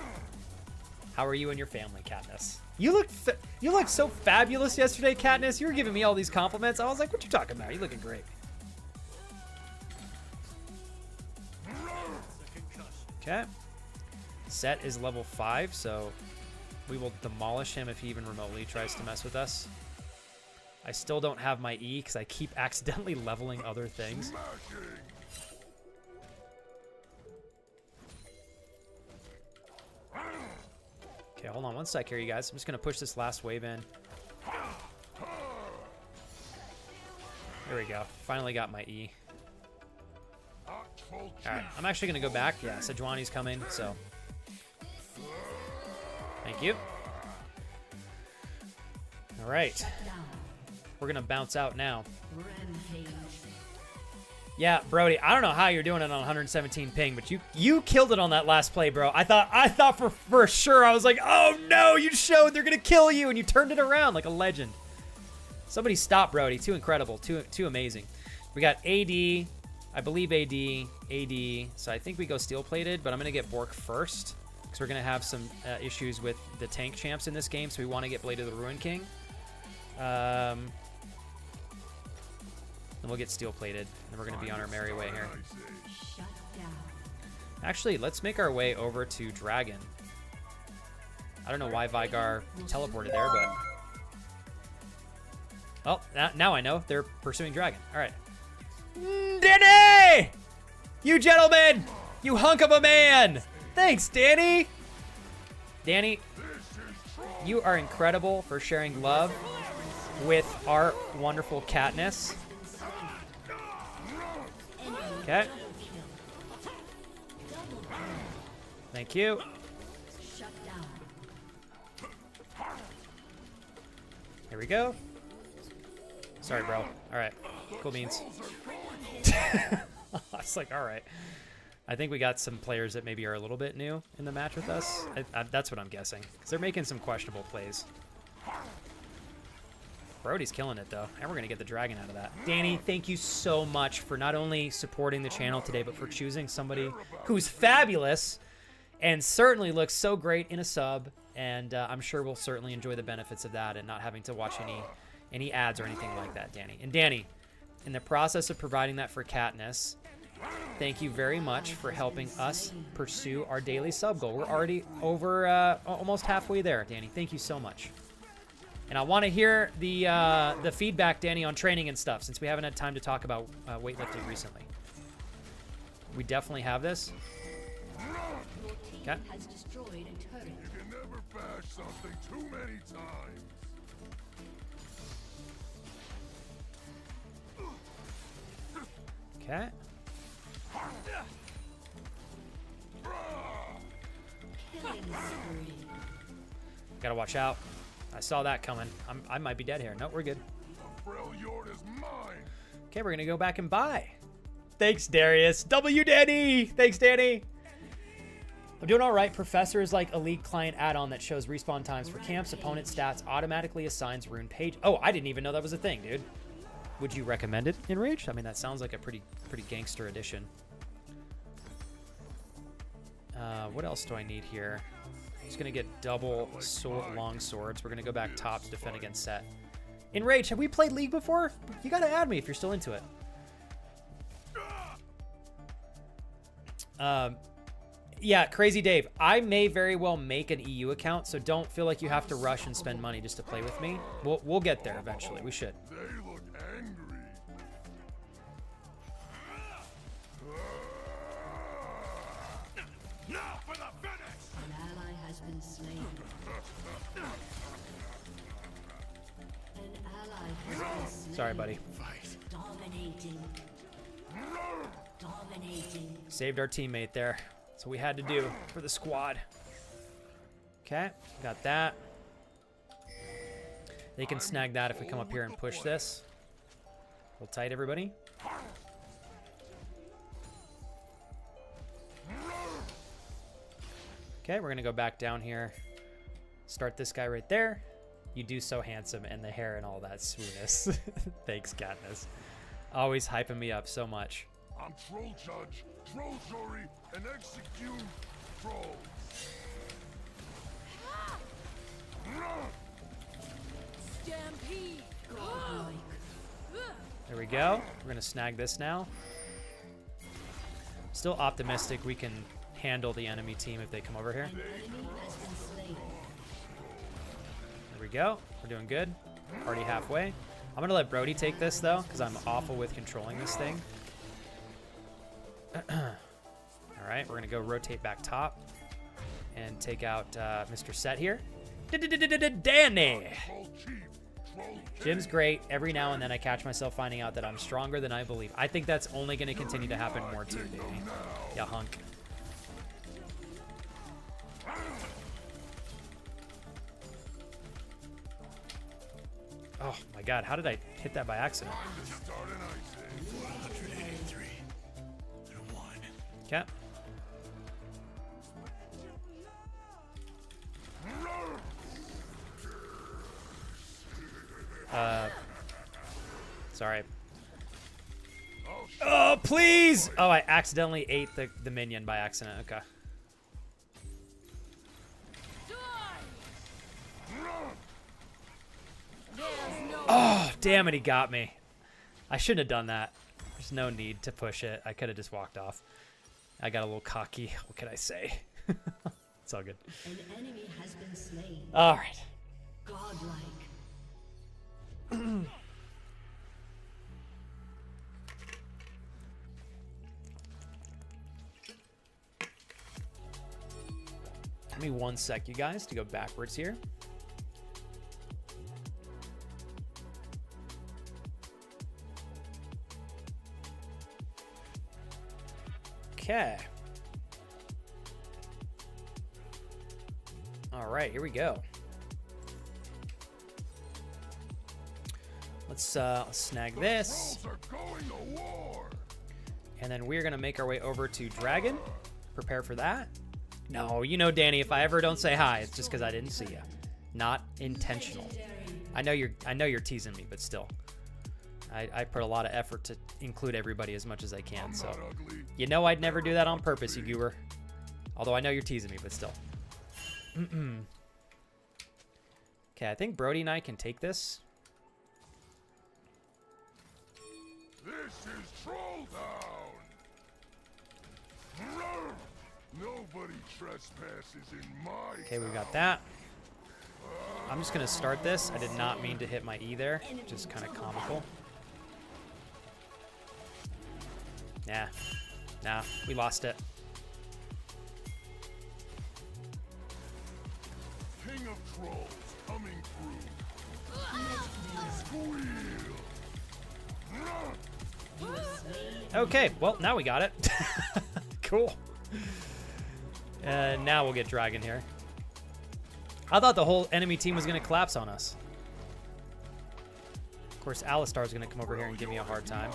How are you and your family, Katniss? You looked so fabulous yesterday, Katniss. You were giving me all these compliments. I was like, what you talking about? You looking great. Okay. Set is level 5, so we will demolish him if he even remotely tries to mess with us. I still don't have my E because I keep accidentally leveling other things. Okay, hold on one sec here, you guys. I'm just going to push this last wave in. There we go. Finally got my E. Alright, I'm actually going to go back. Yeah, Sejuani's coming, so. Thank you. Alright. We're going to bounce out now.
Rampage.
Yeah, Brody, I don't know how you're doing it on 117 ping, but you killed it on that last play, bro. I thought for sure, I was like, oh no, you showed they're going to kill you, and you turned it around like a legend. Somebody stop Brody. Too incredible. Too amazing. We got AD, I believe AD. So I think we go steel-plated, but I'm going to get Bork first because we're going to have some issues with the tank champs in this game, so we want to get Blade of the Ruin King. Then we'll get steel-plated, and then we're going to be on our merry way here.
Shut down.
Actually, let's make our way over to Dragon. I don't know why Vygar teleported there, but... Oh, now I know. They're pursuing Dragon. All right. Danny! You gentleman! You hunk of a man! Thanks, Danny! Danny, you are incredible for sharing love with our wonderful Katniss. Okay. Thank you.
Shut down.
Here we go. Sorry, bro. All right. Cool beans. I was like, all right. I think we got some players that maybe are a little bit new in the match with us. That's what I'm guessing. Because they're making some questionable plays. Brody's killing it, though. And we're going to get the dragon out of that. Danny, thank you so much for not only supporting the channel today, but for choosing somebody who's fabulous and certainly looks so great in a sub. And I'm sure we'll certainly enjoy the benefits of that and not having to watch any ads or anything like that, Danny. And Danny, in the process of providing that for Katniss, thank you very much for helping us pursue our daily sub goal. We're already over almost halfway there, Danny. Thank you so much. And I want to hear the feedback, Danny, on training and stuff, since we haven't had time to talk about weightlifting recently. We definitely have this. Okay.
Has destroyed a turret.
You can never bash something too many times.
Okay.
Killing spree.
Gotta watch out. I saw that coming. I might be dead here. No, we're good.
Freljord is mine.
Okay, we're gonna go back and buy. Thanks, Darius. W Danny. Thanks, Danny. I'm doing all right. Professor is like a League client add-on that shows respawn times for camps. Opponent stats automatically assigns rune page. Oh, I didn't even know that was a thing, dude. Would you recommend it in Rage? I mean, that sounds like a pretty gangster addition. What else do I need here? I'm just gonna get double long swords. We're gonna go back top to defend against Set. In Rage, have we played League before? You gotta add me if you're still into it. Yeah, Crazy Dave. I may very well make an EU account, so don't feel like you have to rush and spend money just to play with me. We'll get there eventually. We should.
They look angry. Now for the finish.
An ally has been slain. An ally has been slain.
Sorry, buddy.
Dominating. Dominating.
Saved our teammate there. That's what we had to do for the squad. Okay, got that. They can snag that if we come up here and push this. Hold tight, everybody. Okay, we're gonna go back down here. Start this guy right there. You do so handsome, and the hair and all that swooness. Thanks, Katniss. Always hyping me up so much.
I'm troll judge, troll jury, and execute trolls.
Stampede.
There we go. We're gonna snag this now. Still optimistic we can handle the enemy team if they come over here. There we go. We're doing good. Already halfway. I'm gonna let Brody take this though, because I'm awful with controlling this thing. All right, we're gonna go rotate back top and take out Mr. Set here. Danny. Jim's great. Every now and then I catch myself finding out that I'm stronger than I believe. I think that's only going to continue to happen more too, Danny. Yeah, hunk. Oh my god, how did I hit that by accident? Okay. Sorry. Oh, please! Oh, I accidentally ate the minion by accident. Okay. Oh, damn it, he got me. I shouldn't have done that. There's no need to push it. I could have just walked off. I got a little cocky. What can I say? It's all good.
An enemy has been slain.
All right.
Godlike.
Give me 1 sec, you guys, to go backwards here. Okay. All right, here we go. Let's snag this. And then we're gonna make our way over to Dragon. Prepare for that. No, you know, Danny, if I ever don't say hi, it's just because I didn't see you. Not intentional. I know you're teasing me, but still. I put a lot of effort to include everybody as much as I can, so. You know I'd never do that on purpose, you goober. Although I know you're teasing me, but still. Okay, I think Brody and I can take this.
This is Troll Town. Nobody trespasses in my
Okay, we got that. I'm just gonna start this. I did not mean to hit my E there, which is kind of comical. Nah, we lost it.
King of Trolls coming through.
Okay, well, now we got it. Cool. Now we'll get Dragon here. I thought the whole enemy team was going to collapse on us. Of course, Alistar's going to come over here and give me a hard time.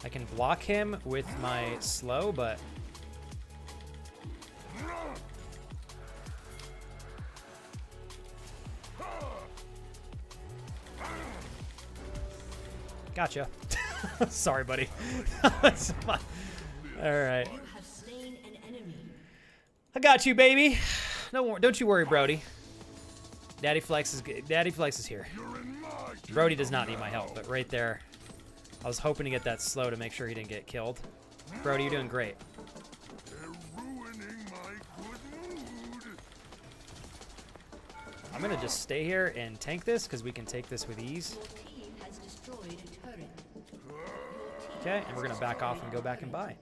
I can block him with my slow, but... Gotcha. Sorry, buddy. All right. I got you, baby. No, don't you worry, Brody. Daddy Flex is good. Daddy Flex is here. Brody does not need my help, but right there, I was hoping to get that slow to make sure he didn't get killed. Brody, you're doing great. I'm gonna just stay here and tank this because we can take this with ease. Okay, and we're gonna back off and go back and buy.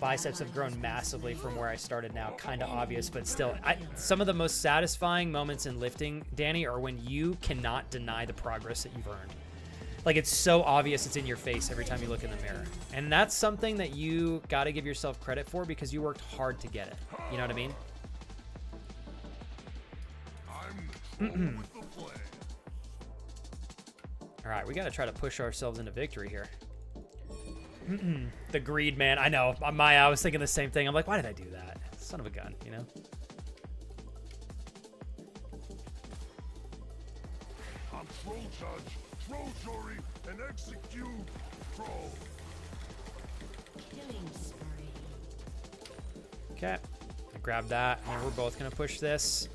Biceps have grown massively from where I started now. Kind of obvious, but still. Some of the most satisfying moments in lifting, Danny, are when you cannot deny the progress that you've earned. Like, it's so obvious, it's in your face every time you look in the mirror. And that's something that you got to give yourself credit for because you worked hard to get it. You know what I mean? All right, we got to try to push ourselves into victory here. The greed, man. I know. I was thinking the same thing. I'm like, why did I do that? Son of a gun, you know?
I'm Troll Judge, Troll Jury, and Execute Troll.
Killing spree.
Okay. I grab that, and we're both gonna push this.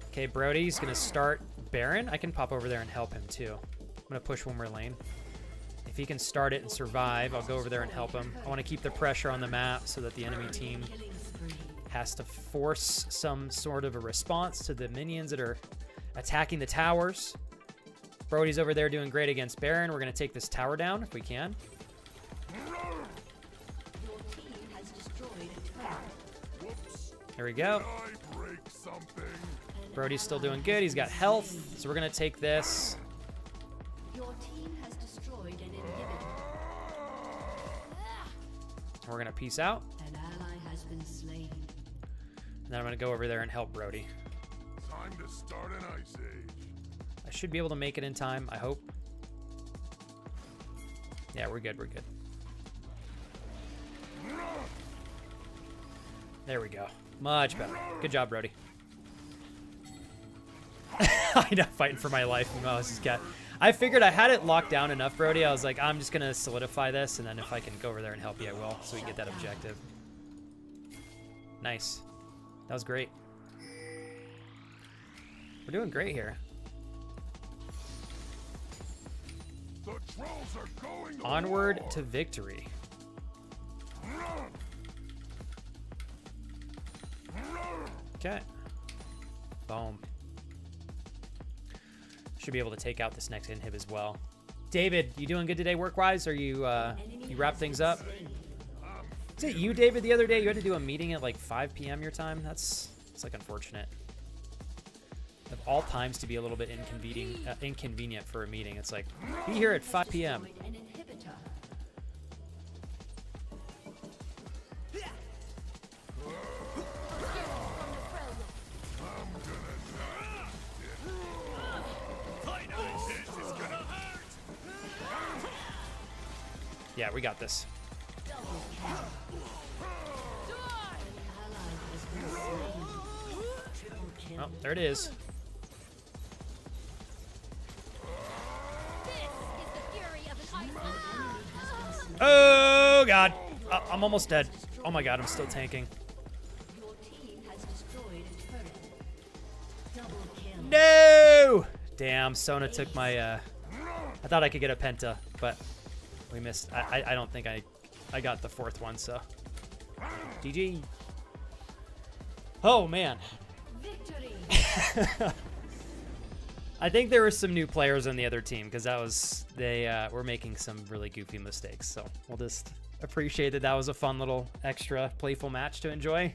Okay, Brody's gonna start Baron. I can pop over there and help him too. I'm gonna push one more lane. If he can start it and survive, I'll go over there and help him. I want to keep the pressure on the map so that the enemy team
Killing spree.
has to force some sort of a response to the minions that are attacking the towers. Brody's over there doing great against Baron. We're gonna take this tower down if we can.
Your team has destroyed a turret.
Whoops.
There we go.
Did I break something?
Brody's still doing good. He's got health, so we're gonna take this.
Your team has destroyed an inhibitor.
We're gonna peace out,
An ally has been slain.
and then I'm gonna go over there and help Brody.
Time to start an ice age.
I should be able to make it in time, I hope. Yeah, we're good, we're good. There we go. Much better. Good job, Brody. I'm not fighting for my life. No, this is cat. I figured I had it locked down enough, Brody. I was like, I'm just gonna solidify this, and then if I can go over there and help you, I will, so we can get that objective. Nice. That was great. We're doing great here.
The trolls are going to
Onward
war.
to victory. Okay. Boom. Should be able to take out this next inhib as well. David, you doing good today work-wise? Are you you wrap things up? Is it you, David, the other day? You had to do a meeting at like 5 p.m. your time? It's like unfortunate. Of all times to be a little bit inconvenient for a meeting. It's like, be here at 5 p.m.
Destroyed an inhibitor.
Yeah, we got this.
An ally has been slain. Triple kill.
Oh, there it is.
This is the fury of an ice.
Oh, God. I'm almost dead. Oh, my God. I'm still tanking.
Your team has destroyed a turret. Double kill.
No! Damn, Sona took my... I thought I could get a penta, but we missed. I don't think I got the fourth one, so... GG. Oh, man.
Victory.
I think there were some new players on the other team, because that was... They were making some really goofy mistakes, so we'll just appreciate that that was a fun little extra playful match to enjoy.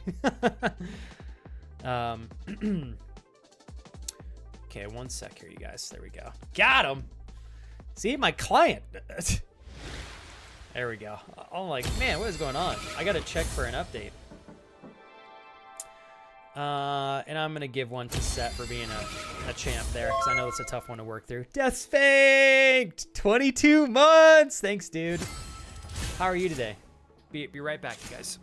Okay, one sec here, you guys. There we go. Got him! See, my client. There we go. I'm like, man, what is going on? I gotta check for an update. And I'm gonna give one to Set for being a champ there, because I know it's a tough one to work through. Death Faked! 22 months! Thanks, dude. How are you today? Be right back, you guys.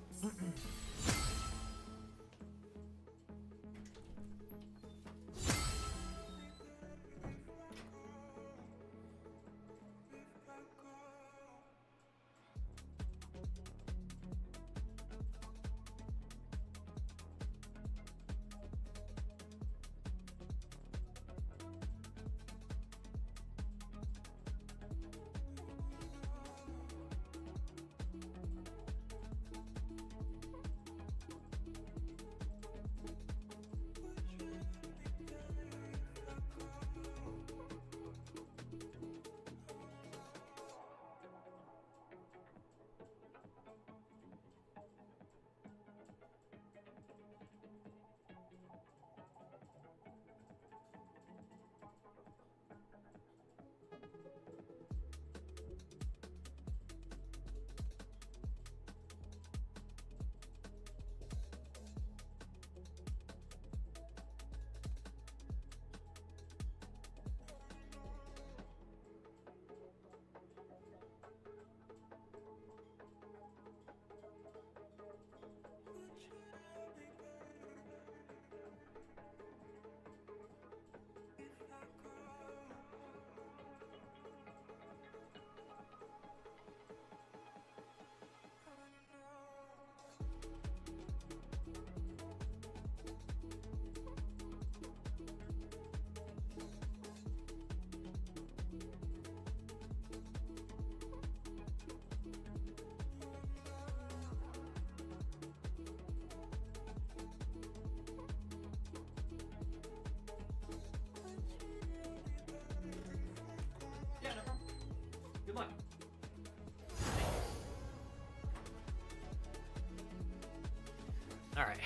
All right.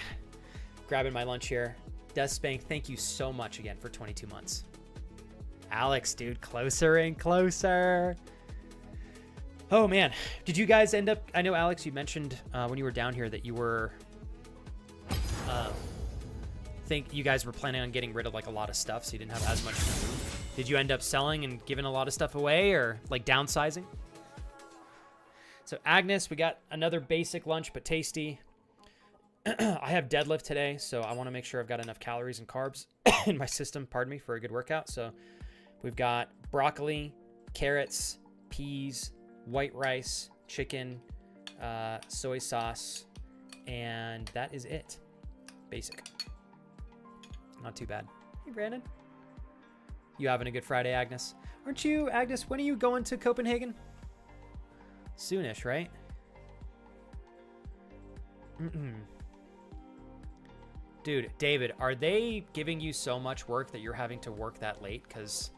Grabbing my lunch here. Despank, thank you so much again for 22 months. Alex, dude, closer and closer. Oh, man. Did you guys end up... I know, Alex, you mentioned when you were down here that you were... think you guys were planning on getting rid of, like, a lot of stuff, so you didn't have as much... Did you end up selling and giving a lot of stuff away, or, like, downsizing? So, Agnes, we got another basic lunch, but tasty. I have deadlift today, so I want to make sure I've got enough calories and carbs in my system, pardon me, for a good workout. So we've got broccoli, carrots, peas, white rice, chicken, soy sauce, and that is it. Basic. Not too bad. Hey, Brandon. You having a good Friday, Agnes? Aren't you, Agnes, when are you going to Copenhagen? Soonish, right? Dude, David, are they giving you so much work that you're having to work that late? Because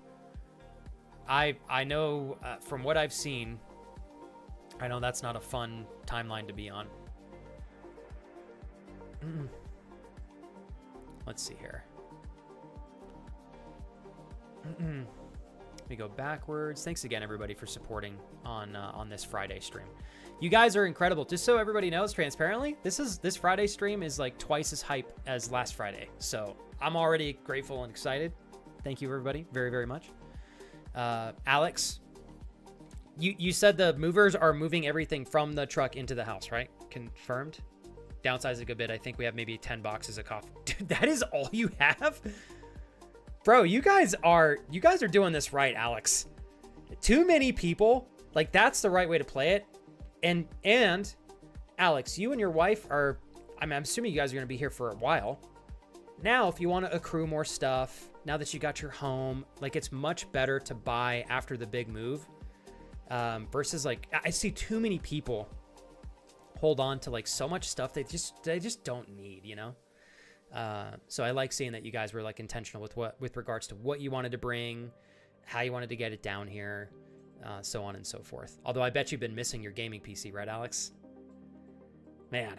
I know from what I've seen, I know that's not a fun timeline to be on. Let's see here. Let me go backwards. Thanks again, everybody, for supporting on this Friday stream. You guys are incredible. Just so everybody knows, transparently, this Friday stream is like twice as hype as last Friday. So I'm already grateful and excited. Thank you, everybody, very, very much. Alex, you said the movers are moving everything from the truck into the house, right? Confirmed. Downsize a good bit. I think we have maybe 10 boxes of coffee. Dude, that is all you have? Bro, you guys are doing this right, Alex. Too many people. Like, that's the right way to play it. And Alex, you and your wife are, I'm assuming you guys are going to be here for a while. Now, if you want to accrue more stuff, now that you got your home, like, it's much better to buy after the big move. Versus, like, I see too many people hold on to, like, so much stuff they just don't need, you know? So I like seeing that you guys were, like, intentional with regards to what you wanted to bring, how you wanted to get it down here, so on and so forth. Although I bet you've been missing your gaming PC, right, Alex? Man,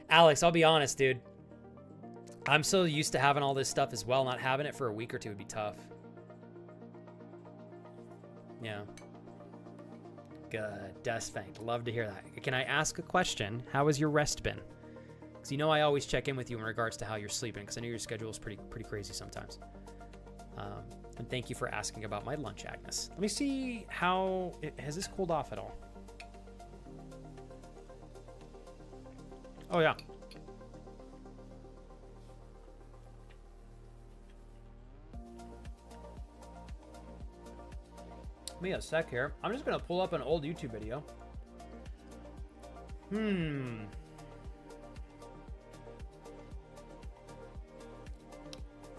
Alex, I'll be honest, dude. I'm so used to having all this stuff as well. Not having it for a week or two would be tough. Yeah. Good. Desfank. Love to hear that. Can I ask a question? How has your rest been? Because you know I always check in with you in regards to how you're sleeping, because I know your schedule is pretty crazy sometimes. And thank you for asking about my lunch, Agnes. Let me see how... has this cooled off at all? Oh, yeah. Give me a sec here. I'm just going to pull up an old YouTube video.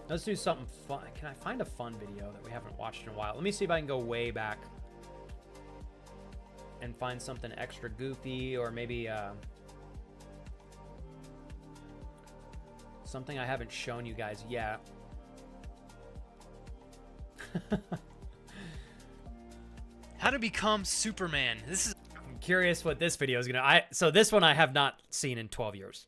Let's do something fun. Can I find a fun video that we haven't watched in a while? Let me see if I can go way back and find something extra goofy, or maybe something I haven't shown you guys yet. How to become Superman. I'm curious what this video is gonna. So this one I have not seen in 12 years.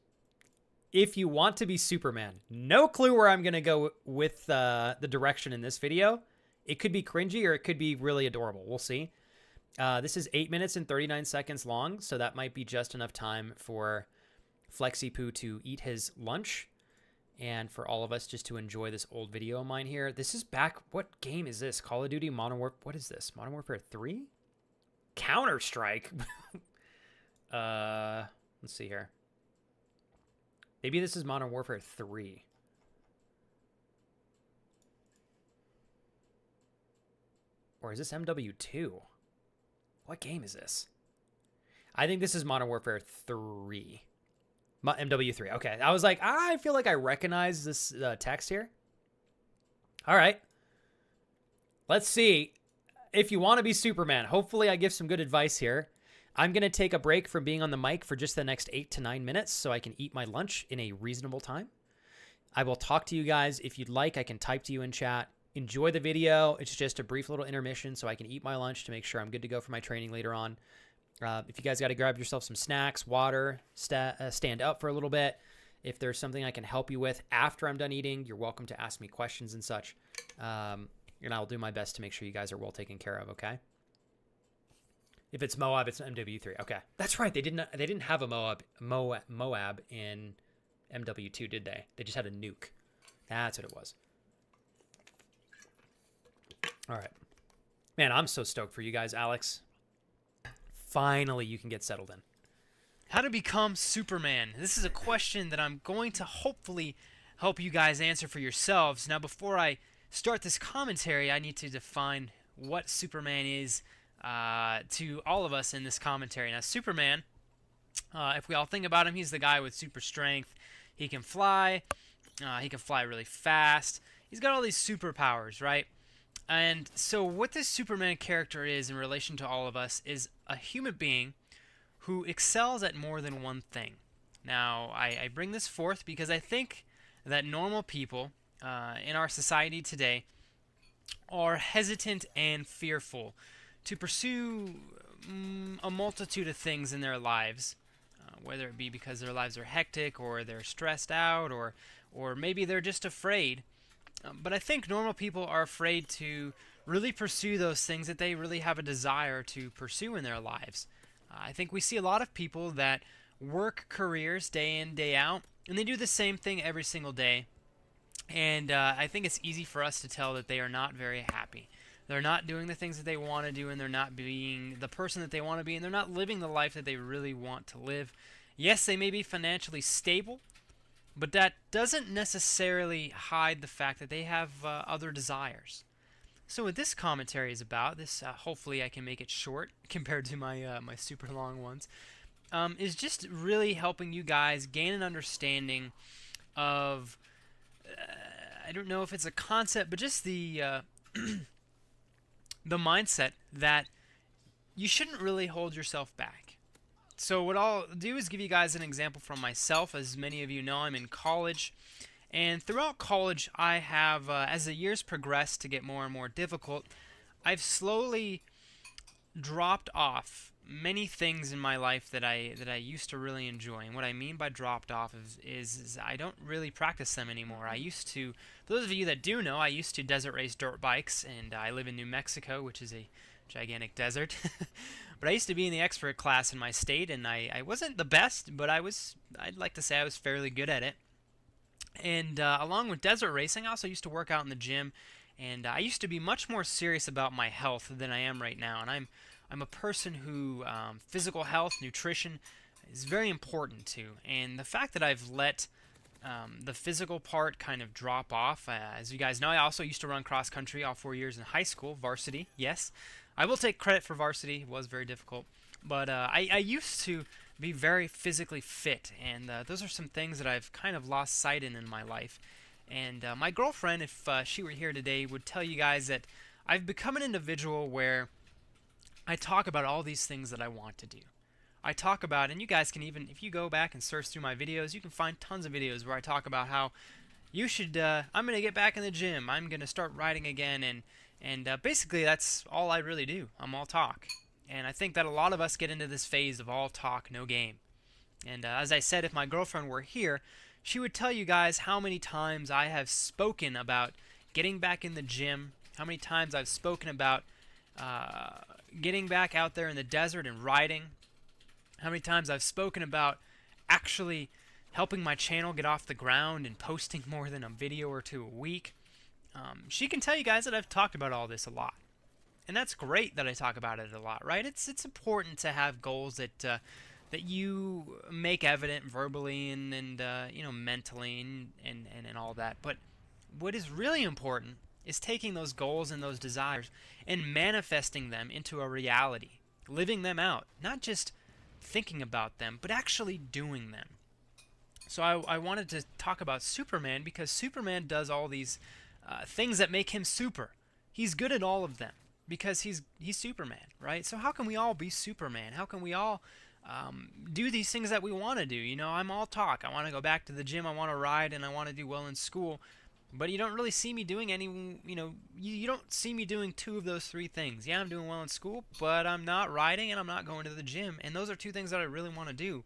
If you want to be Superman, no clue where I'm gonna go with the direction in this video. It could be cringy or it could be really adorable. We'll see. This is 8 minutes and 39 seconds long, so that might be just enough time for FlexiPoo to eat his lunch, and for all of us just to enjoy this old video of mine here. This is back... What game is this? Call of Duty Modern Warfare... What is this? Modern Warfare 3? Counter-Strike? Let's see here. Maybe this is Modern Warfare 3. Or is this MW2? What game is this? I think this is Modern Warfare 3. MW3. Okay. I was like, I feel like I recognize this text here. All right. Let's see. If you want to be Superman, hopefully I give some good advice here. I'm going to take a break from being on the mic for just the next 8 to 9 minutes so I can eat my lunch in a reasonable time. I will talk to you guys. If you'd like, I can type to you in chat. Enjoy the video. It's just a brief little intermission so I can eat my lunch to make sure I'm good to go for my training later on. If you guys got to grab yourself some snacks, water, stand up for a little bit, If there's something I can help you with after I'm done eating, you're welcome to ask me questions and such. And I'll do my best to make sure you guys are well taken care of, okay? If it's Moab, it's MW3. Okay. That's right. They didn't have a Moab in MW2, did they? They just had a nuke. That's what it was. All right. Man, I'm so stoked for you guys, Alex. Finally, you can get settled in.
How to become Superman? This is a question that I'm going to hopefully help you guys answer for yourselves. Now, before I start this commentary, I need to define what Superman is to all of us in this commentary. Now, Superman, if we all think about him, he's the guy with super strength. He can fly. He can fly really fast. He's got all these superpowers, right? And so what this Superman character is in relation to all of us is a human being who excels at more than one thing. Now, I bring this forth because I think that normal people in our society today are hesitant and fearful to pursue a multitude of things in their lives, whether it be because their lives are hectic or they're stressed out or maybe they're just afraid. But I think normal people are afraid to really pursue those things that they really have a desire to pursue in their lives. I think we see a lot of people that work careers day in, day out, and they do the same thing every single day. And I think it's easy for us to tell that they are not very happy. They're not doing the things that they want to do, and they're not being the person that they want to be, and they're not living the life that they really want to live. Yes, they may be financially stable, but that doesn't necessarily hide the fact that they have other desires. So what this commentary is about, this hopefully I can make it short compared to my my super long ones, is just really helping you guys gain an understanding of, I don't know if it's a concept, but just the the mindset that you shouldn't really hold yourself back. So what I'll do is give you guys an example from myself. As many of you know, I'm in college. And throughout college, I have, as the years progress to get more and more difficult, I've slowly dropped off many things in my life that I used to really enjoy. And what I mean by dropped off is I don't really practice them anymore. I used to, for those of you that do know, I used to desert race dirt bikes, and I live in New Mexico, which is a gigantic desert. But I used to be in the expert class in my state, and I wasn't the best, but I'd like to say I was fairly good at it. And along with desert racing, I also used to work out in the gym, and I used to be much more serious about my health than I am right now. And I'm a person who physical health, nutrition is very important to. And the fact that I've let the physical part kind of drop off, as you guys know, I also used to run cross country all 4 years in high school, varsity. Yes, I will take credit for varsity. It was very difficult, but I used to be very physically fit, and those are some things that I've kind of lost sight in my life. And my girlfriend, if she were here today, would tell you guys that I've become an individual where I talk about all these things that I want to do. I talk about, and you guys can even, if you go back and search through my videos, you can find tons of videos where I talk about how you should, I'm going to get back in the gym, I'm going to start riding again, and basically that's all I really do. I'm all talk. And I think that a lot of us get into this phase of all talk, no game. And as I said, if my girlfriend were here, she would tell you guys how many times I have spoken about getting back in the gym, how many times I've spoken about getting back out there in the desert and riding, how many times I've spoken about actually helping my channel get off the ground and posting more than a video or two a week. She can tell you guys that I've talked about all this a lot. And that's great that I talk about it a lot, right? It's important to have goals that that you make evident verbally and you know, mentally and all that. But what is really important is taking those goals and those desires and manifesting them into a reality, living them out, not just thinking about them, but actually doing them. So I wanted to talk about Superman because Superman does all these things that make him super. He's good at all of them, because he's Superman, right? So how can we all be Superman? How can we all do these things that we want to do? You know, I'm all talk. I want to go back to the gym. I want to ride, and I want to do well in school. But you don't really see me doing any, you know, you don't see me doing two of those three things. Yeah, I'm doing well in school, but I'm not riding and I'm not going to the gym. And those are two things that I really want to do.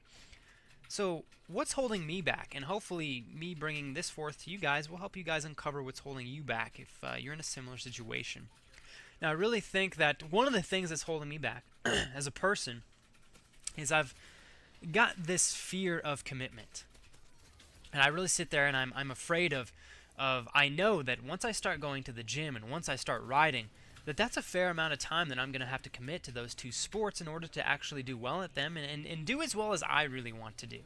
So what's holding me back? And hopefully me bringing this forth to you guys will help you guys uncover what's holding you back if you're in a similar situation. Now, I really think that one of the things that's holding me back as a person is I've got this fear of commitment. And I really sit there and I'm afraid of I know that once I start going to the gym and once I start riding, that's a fair amount of time that I'm going to have to commit to those two sports in order to actually do well at them and do as well as I really want to do.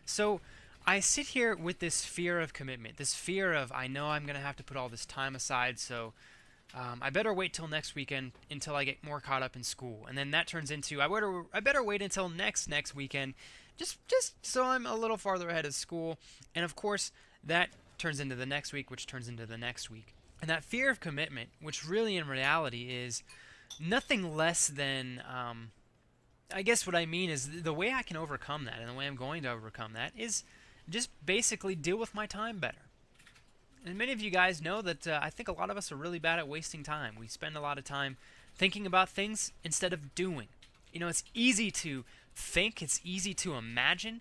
So I sit here with this fear of commitment, this fear of I know I'm going to have to put all this time aside, so I better wait till next weekend until I get more caught up in school. And then that turns into I better wait until next weekend just so I'm a little farther ahead of school. And of course, that turns into the next week, which turns into the next week. And that fear of commitment, which really in reality is nothing less than, I guess what I mean is the way I can overcome that and the way I'm going to overcome that is just basically deal with my time better. And many of you guys know that I think a lot of us are really bad at wasting time. We spend a lot of time thinking about things instead of doing. You know, it's easy to think, it's easy to imagine,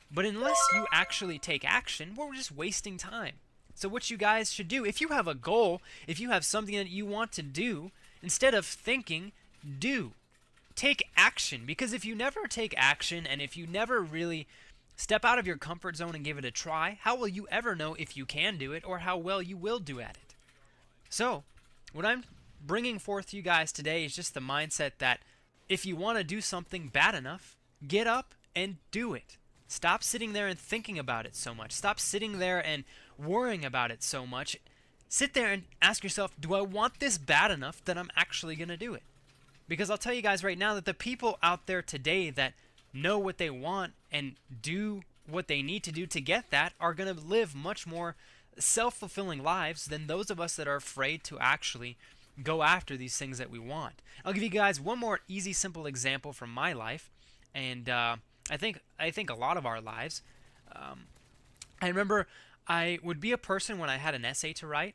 but unless you actually take action, we're just wasting time. So what you guys should do, if you have a goal, if you have something that you want to do, instead of thinking, do. Take action. Because if you never take action and if you never really step out of your comfort zone and give it a try, how will you ever know if you can do it or how well you will do at it? So, what I'm bringing forth to you guys today is just the mindset that if you want to do something bad enough, get up and do it. Stop sitting there and thinking about it so much. Stop sitting there and worrying about it so much. Sit there and ask yourself, do I want this bad enough that I'm actually going to do it? Because I'll tell you guys right now that the people out there today that know what they want and do what they need to do to get that are going to live much more self-fulfilling lives than those of us that are afraid to actually go after these things that we want. I'll give you guys one more easy, simple example from my life, and I think a lot of our lives. I remember I would be a person when I had an essay to write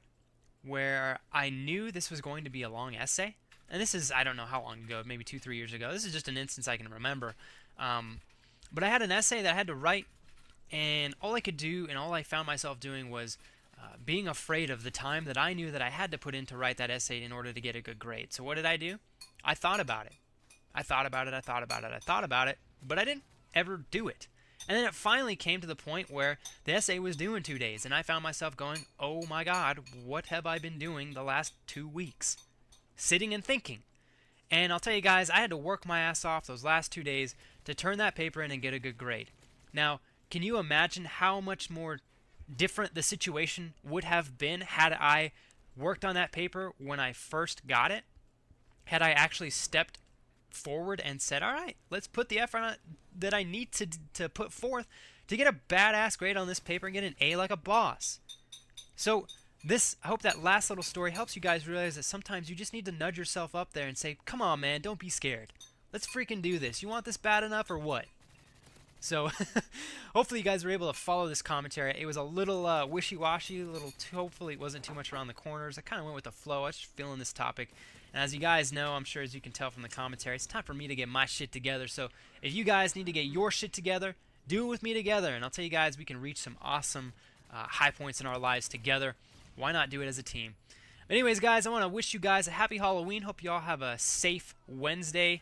where I knew this was going to be a long essay. And this is, I don't know how long ago, maybe 2-3 years ago. This is just an instance I can remember. But I had an essay that I had to write, and all I could do and all I found myself doing was being afraid of the time that I knew that I had to put in to write that essay in order to get a good grade. So what did I do? I thought about it. I thought about it, but I didn't ever do it. And then it finally came to the point where the essay was due in 2 days, and I found myself going, oh my God, what have I been doing the last 2 weeks? Sitting and thinking. And I'll tell you guys, I had to work my ass off those last 2 days to turn that paper in and get a good grade. Now, can you imagine how much more different the situation would have been had I worked on that paper when I first got it? Had I actually stepped forward and said, all right, let's put the effort on that I need to put forth to get a badass grade on this paper and get an A like a boss. So I hope that last little story helps you guys realize that sometimes you just need to nudge yourself up there and say, come on, man, don't be scared. Let's freaking do this. You want this bad enough or what? So hopefully you guys were able to follow this commentary. It was a little wishy-washy, hopefully it wasn't too much around the corners. I kind of went with the flow. I was just feeling this topic. And as you guys know, I'm sure as you can tell from the commentary, it's time for me to get my shit together. So if you guys need to get your shit together, do it with me together. And I'll tell you guys, we can reach some awesome high points in our lives together. Why not do it as a team? Anyways, guys, I want to wish you guys a happy Halloween. Hope you all have a safe Wednesday.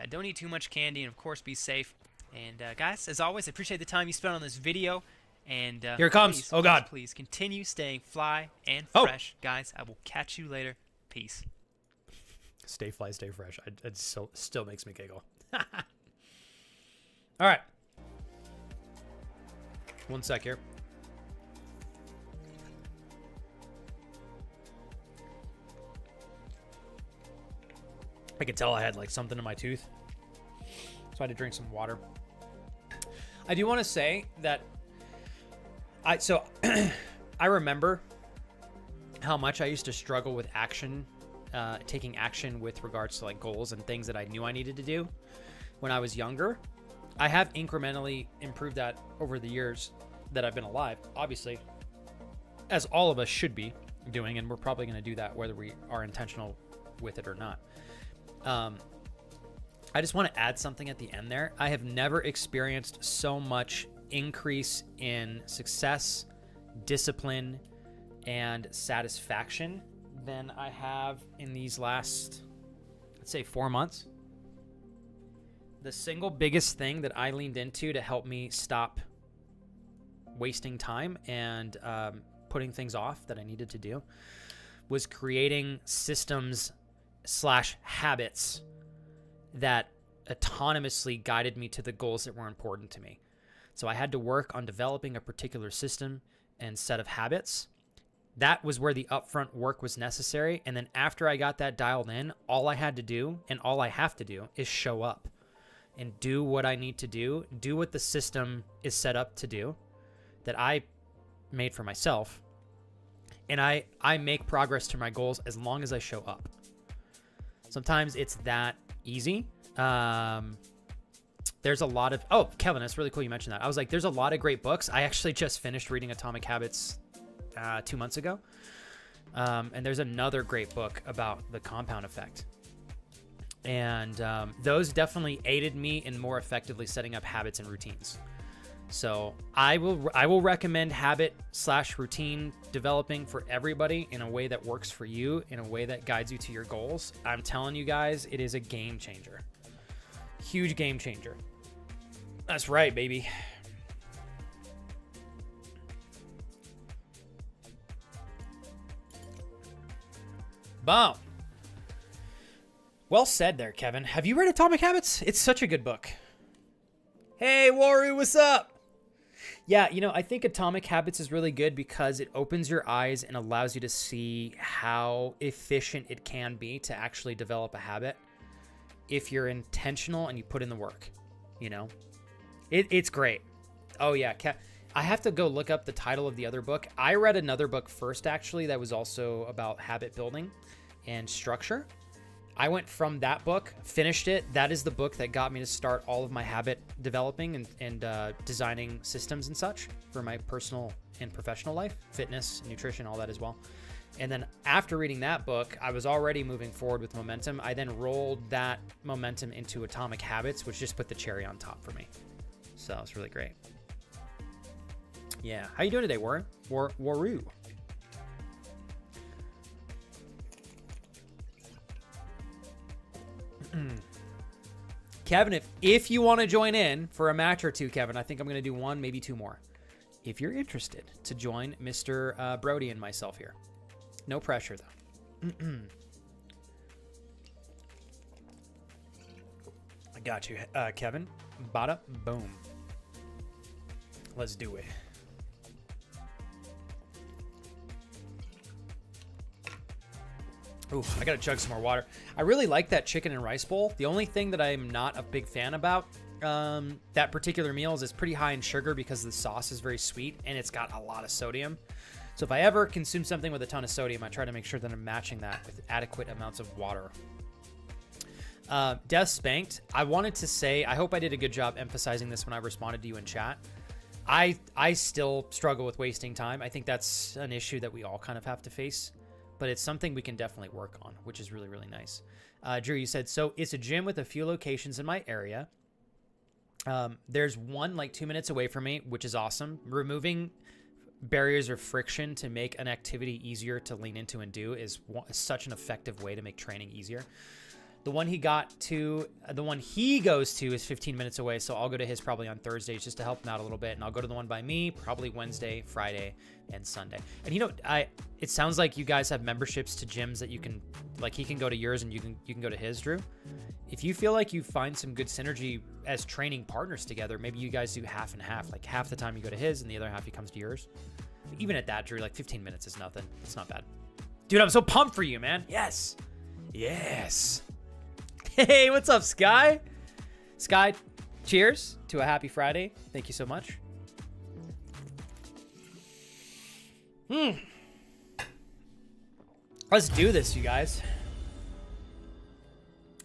Don't eat too much candy, and of course, be safe. And guys, as always, I appreciate the time you spent on this video. And
here it comes.
Please,
oh God!
Please continue staying fly and fresh, guys. I will catch you later. Peace.
Stay fly, stay fresh. It still makes me giggle. All right. One sec here. I could tell I had like something in my tooth, so I had to drink some water. I do want to say that I remember how much I used to struggle with taking action with regards to like goals and things that I knew I needed to do when I was younger. I have incrementally improved that over the years that I've been alive, obviously, as all of us should be doing, and we're probably going to do that whether we are intentional with it or not. I just want to add something at the end there. I have never experienced so much increase in success, discipline, and satisfaction than I have in these last, let's say, 4 months. The single biggest thing that I leaned into to help me stop wasting time and putting things off that I needed to do was creating systems/habits that autonomously guided me to the goals that were important to me. So I had to work on developing a particular system and set of habits. That was where the upfront work was necessary. And then after I got that dialed in, all I had to do and all I have to do is show up and do what I need to do what the system is set up to do that I made for myself. And I make progress to my goals as long as I show up. Sometimes it's that easy. There's a lot of... Oh, Kevin, that's really cool you mentioned that. I was like, there's a lot of great books. I actually just finished reading Atomic Habits 2 months ago. And there's another great book about the compound effect. And those definitely aided me in more effectively setting up habits and routines. So I will recommend habit/routine developing for everybody in a way that works for you, in a way that guides you to your goals. I'm telling you guys, it is a game changer. Huge game changer. That's right, baby. Boom. Well said there, Kevin. Have you read Atomic Habits? It's such a good book. Hey, Waru, what's up? Yeah, you know, I think Atomic Habits is really good because it opens your eyes and allows you to see how efficient it can be to actually develop a habit if you're intentional and you put in the work, you know? It's great. Oh, yeah. I have to go look up the title of the other book. I read another book first, actually, that was also about habit building and structure. I went from that book, finished it. That is the book that got me to start all of my habit developing and designing systems and such for my personal and professional life, fitness, nutrition, all that as well. And then after reading that book, I was already moving forward with momentum. I then rolled that momentum into Atomic Habits, which just put the cherry on top for me. So it's really great. Yeah. How you doing today, Warren? Waru. Kevin, if you want to join in for a match or two, Kevin, I think I'm going to do one, maybe two more. If you're interested to join Mr. Brody and myself here. No pressure, though. I got you, Kevin. Bada boom. Let's do it. Ooh, I gotta chug some more water. I really like that chicken and rice bowl. The only thing that I'm not a big fan about that particular meal is it's pretty high in sugar because the sauce is very sweet and it's got a lot of sodium. So if I ever consume something with a ton of sodium, I try to make sure that I'm matching that with adequate amounts of water. Death Spanked. I wanted to say, I hope I did a good job emphasizing this when I responded to you in chat. I still struggle with wasting time. I think that's an issue that we all kind of have to face. But it's something we can definitely work on, which is really, really nice. Drew, you said, so it's a gym with a few locations in my area. There's one like 2 minutes away from me, which is awesome. Removing barriers or friction to make an activity easier to lean into and do is such an effective way to make training easier. The one he goes to is 15 minutes away, so I'll go to his probably on Thursdays just to help him out a little bit, and I'll go to the one by me probably Wednesday, Friday, and Sunday. And you know, it sounds like you guys have memberships to gyms that you can, like he can go to yours and you can go to his, Drew. If you feel like you find some good synergy as training partners together, maybe you guys do half and half, like half the time you go to his and the other half he comes to yours. Even at that, Drew, like 15 minutes is nothing. It's not bad. Dude, I'm so pumped for you, man. Yes. Yes. Hey, what's up, Sky? Sky, cheers to a happy Friday. Thank you so much. Let's do this, you guys.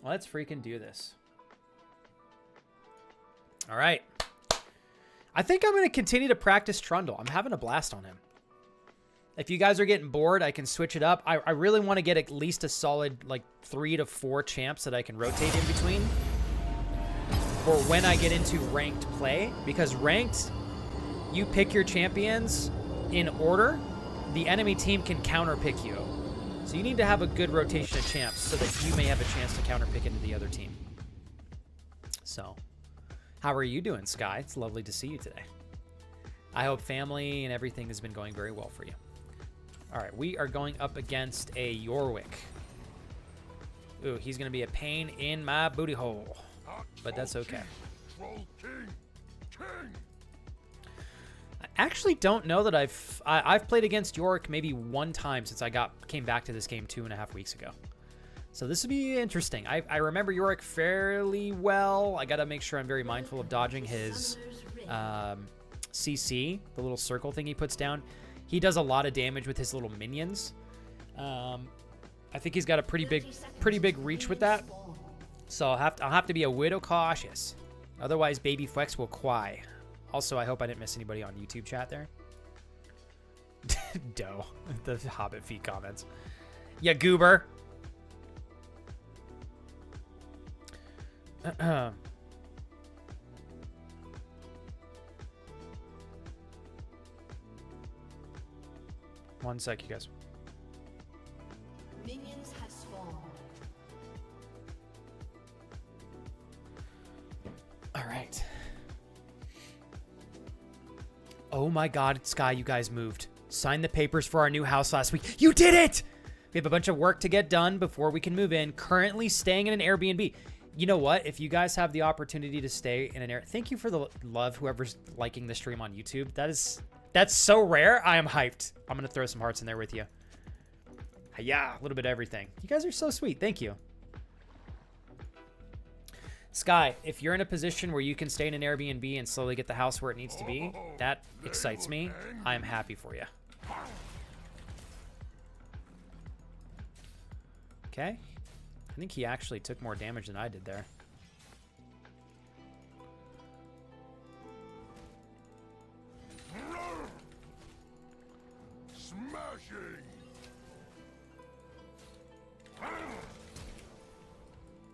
Let's freaking do this. All right. I think I'm going to continue to practice Trundle. I'm having a blast on him. If you guys are getting bored, I can switch it up. I really want to get at least a solid like 3 to 4 champs that I can rotate in between. for when I get into ranked play, because ranked, you pick your champions in order, the enemy team can counter pick you. So you need to have a good rotation of champs so that you may have a chance to counter pick into the other team. So, how are you doing, Sky? It's lovely to see you today. I hope family and everything has been going very well for you. All right, we are going up against a Yorwick. Ooh, he's going to be a pain in my booty hole, but that's okay.
Troll King. King.
I actually don't know that I've played against York maybe one time since I came back to this game 2.5 weeks ago. So this would be interesting. I remember York fairly well. I got to make sure I'm very mindful of dodging his CC, the little circle thing he puts down. He does a lot of damage with his little minions. I think he's got a pretty big reach with that. So I'll have to be a little cautious. Otherwise, Baby Flex will cry. Also, I hope I didn't miss anybody on YouTube chat there. Doe. The Hobbit feet comments. Yeah, goober. One sec, you guys.
Minions have spawned.
All right. Oh my God, Sky, you guys moved. Signed the papers for our new house last week. You did it! We have a bunch of work to get done before we can move in. Currently staying in an Airbnb. You know what? If you guys have the opportunity to stay in an air, thank you for the love, whoever's liking the stream on YouTube. That's so rare. I am hyped. I'm gonna throw some hearts in there with you. Yeah, a little bit of everything. You guys are so sweet. Thank you. Sky, if you're in a position where you can stay in an Airbnb and slowly get the house where it needs to be, that excites me. I am happy for you. Okay. I think he actually took more damage than I did there.
Smashing.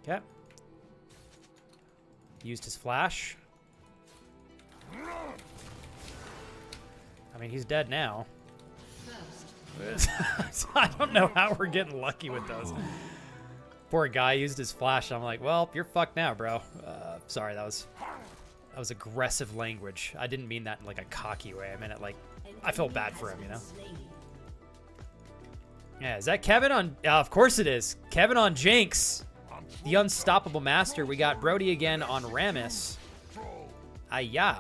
Okay. Used his flash. I mean, he's dead now. I don't know how we're getting lucky with those. Poor guy used his flash. I'm like, well, you're fucked now, bro. Sorry, that was aggressive language. I didn't mean that in like a cocky way. I meant it like I felt bad for him, you know? Yeah, is that Kevin on? Of course it is. Kevin on Jinx. The Unstoppable Master. We got Brody again on Rammus. Ayah.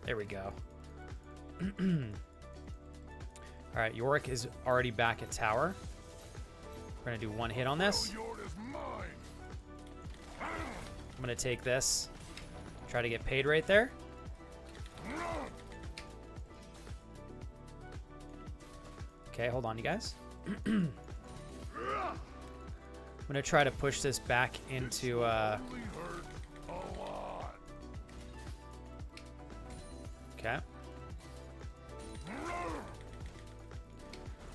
There we go. All right, Yorick is already back at tower. We're gonna do one hit on this. I'm gonna take this. Try to get paid right there. Okay, hold on, you guys. I'm gonna try to push this back into okay.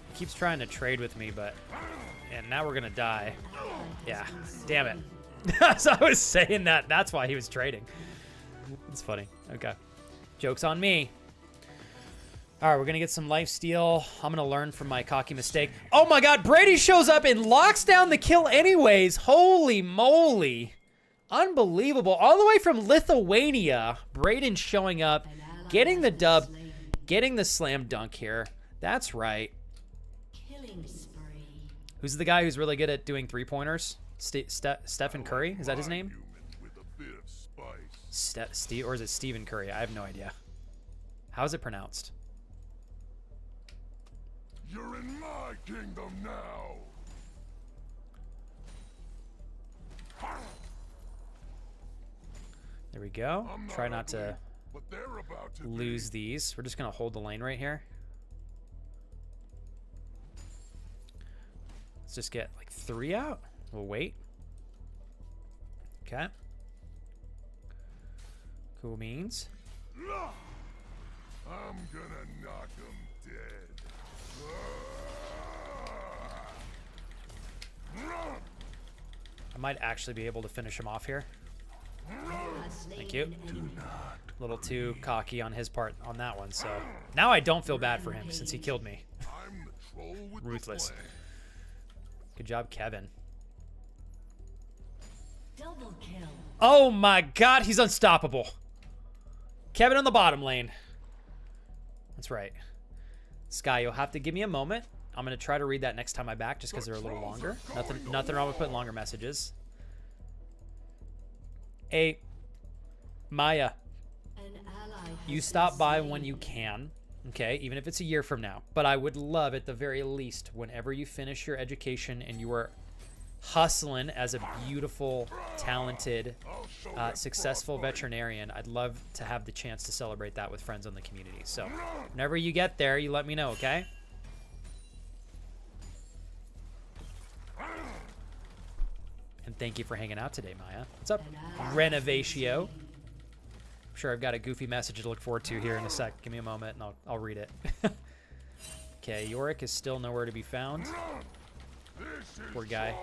He keeps trying to trade with me, but and now we're gonna die. Yeah, damn it. As I was saying that, that's why he was trading. It's funny. Okay. Joke's on me. All right, we're going to get some lifesteal. I'm going to learn from my cocky mistake. Oh my God, Brady shows up and locks down the kill anyways. Holy moly. Unbelievable. All the way from Lithuania. Braden showing up, getting the dub, getting the slam dunk here. That's right.
Killing spree.
Who's the guy who's really good at doing three-pointers? Stephen Curry? Is that his name? Steve, or is it Stephen Curry? I have no idea. How is it pronounced?
You're in my kingdom now.
There we go. Try not to
But they're about to
lose these. We're just going to hold the lane right here. Let's just get like 3 out. We'll wait. Okay. Cool beans.
I'm gonna knock them dead.
I might actually be able to finish him off here. Thank you. A little too cocky on his part on that one, so now I don't feel bad for him since he killed me. Ruthless. Good job, Kevin.
Double kill.
Oh my god, he's unstoppable. Kevin on the bottom lane. That's right. Sky, you'll have to give me a moment. I'm going to try to read that next time I'm back just because they're a little longer. Nothing wrong with putting longer messages. Hey, Maya. You stop by when you can, okay? Even if it's a year from now. But I would love, at the very least, whenever you finish your education and you are hustling as a beautiful, talented, successful veterinarian, I'd love to have the chance to celebrate that with friends in the community. So whenever you get there, you let me know, okay? And thank you for hanging out today, Maya. What's up, Renovatio? I'm sure I've got a goofy message to look forward to here in a sec. Give me a moment and I'll read it. Okay, Yorick is still nowhere to be found. Poor guy.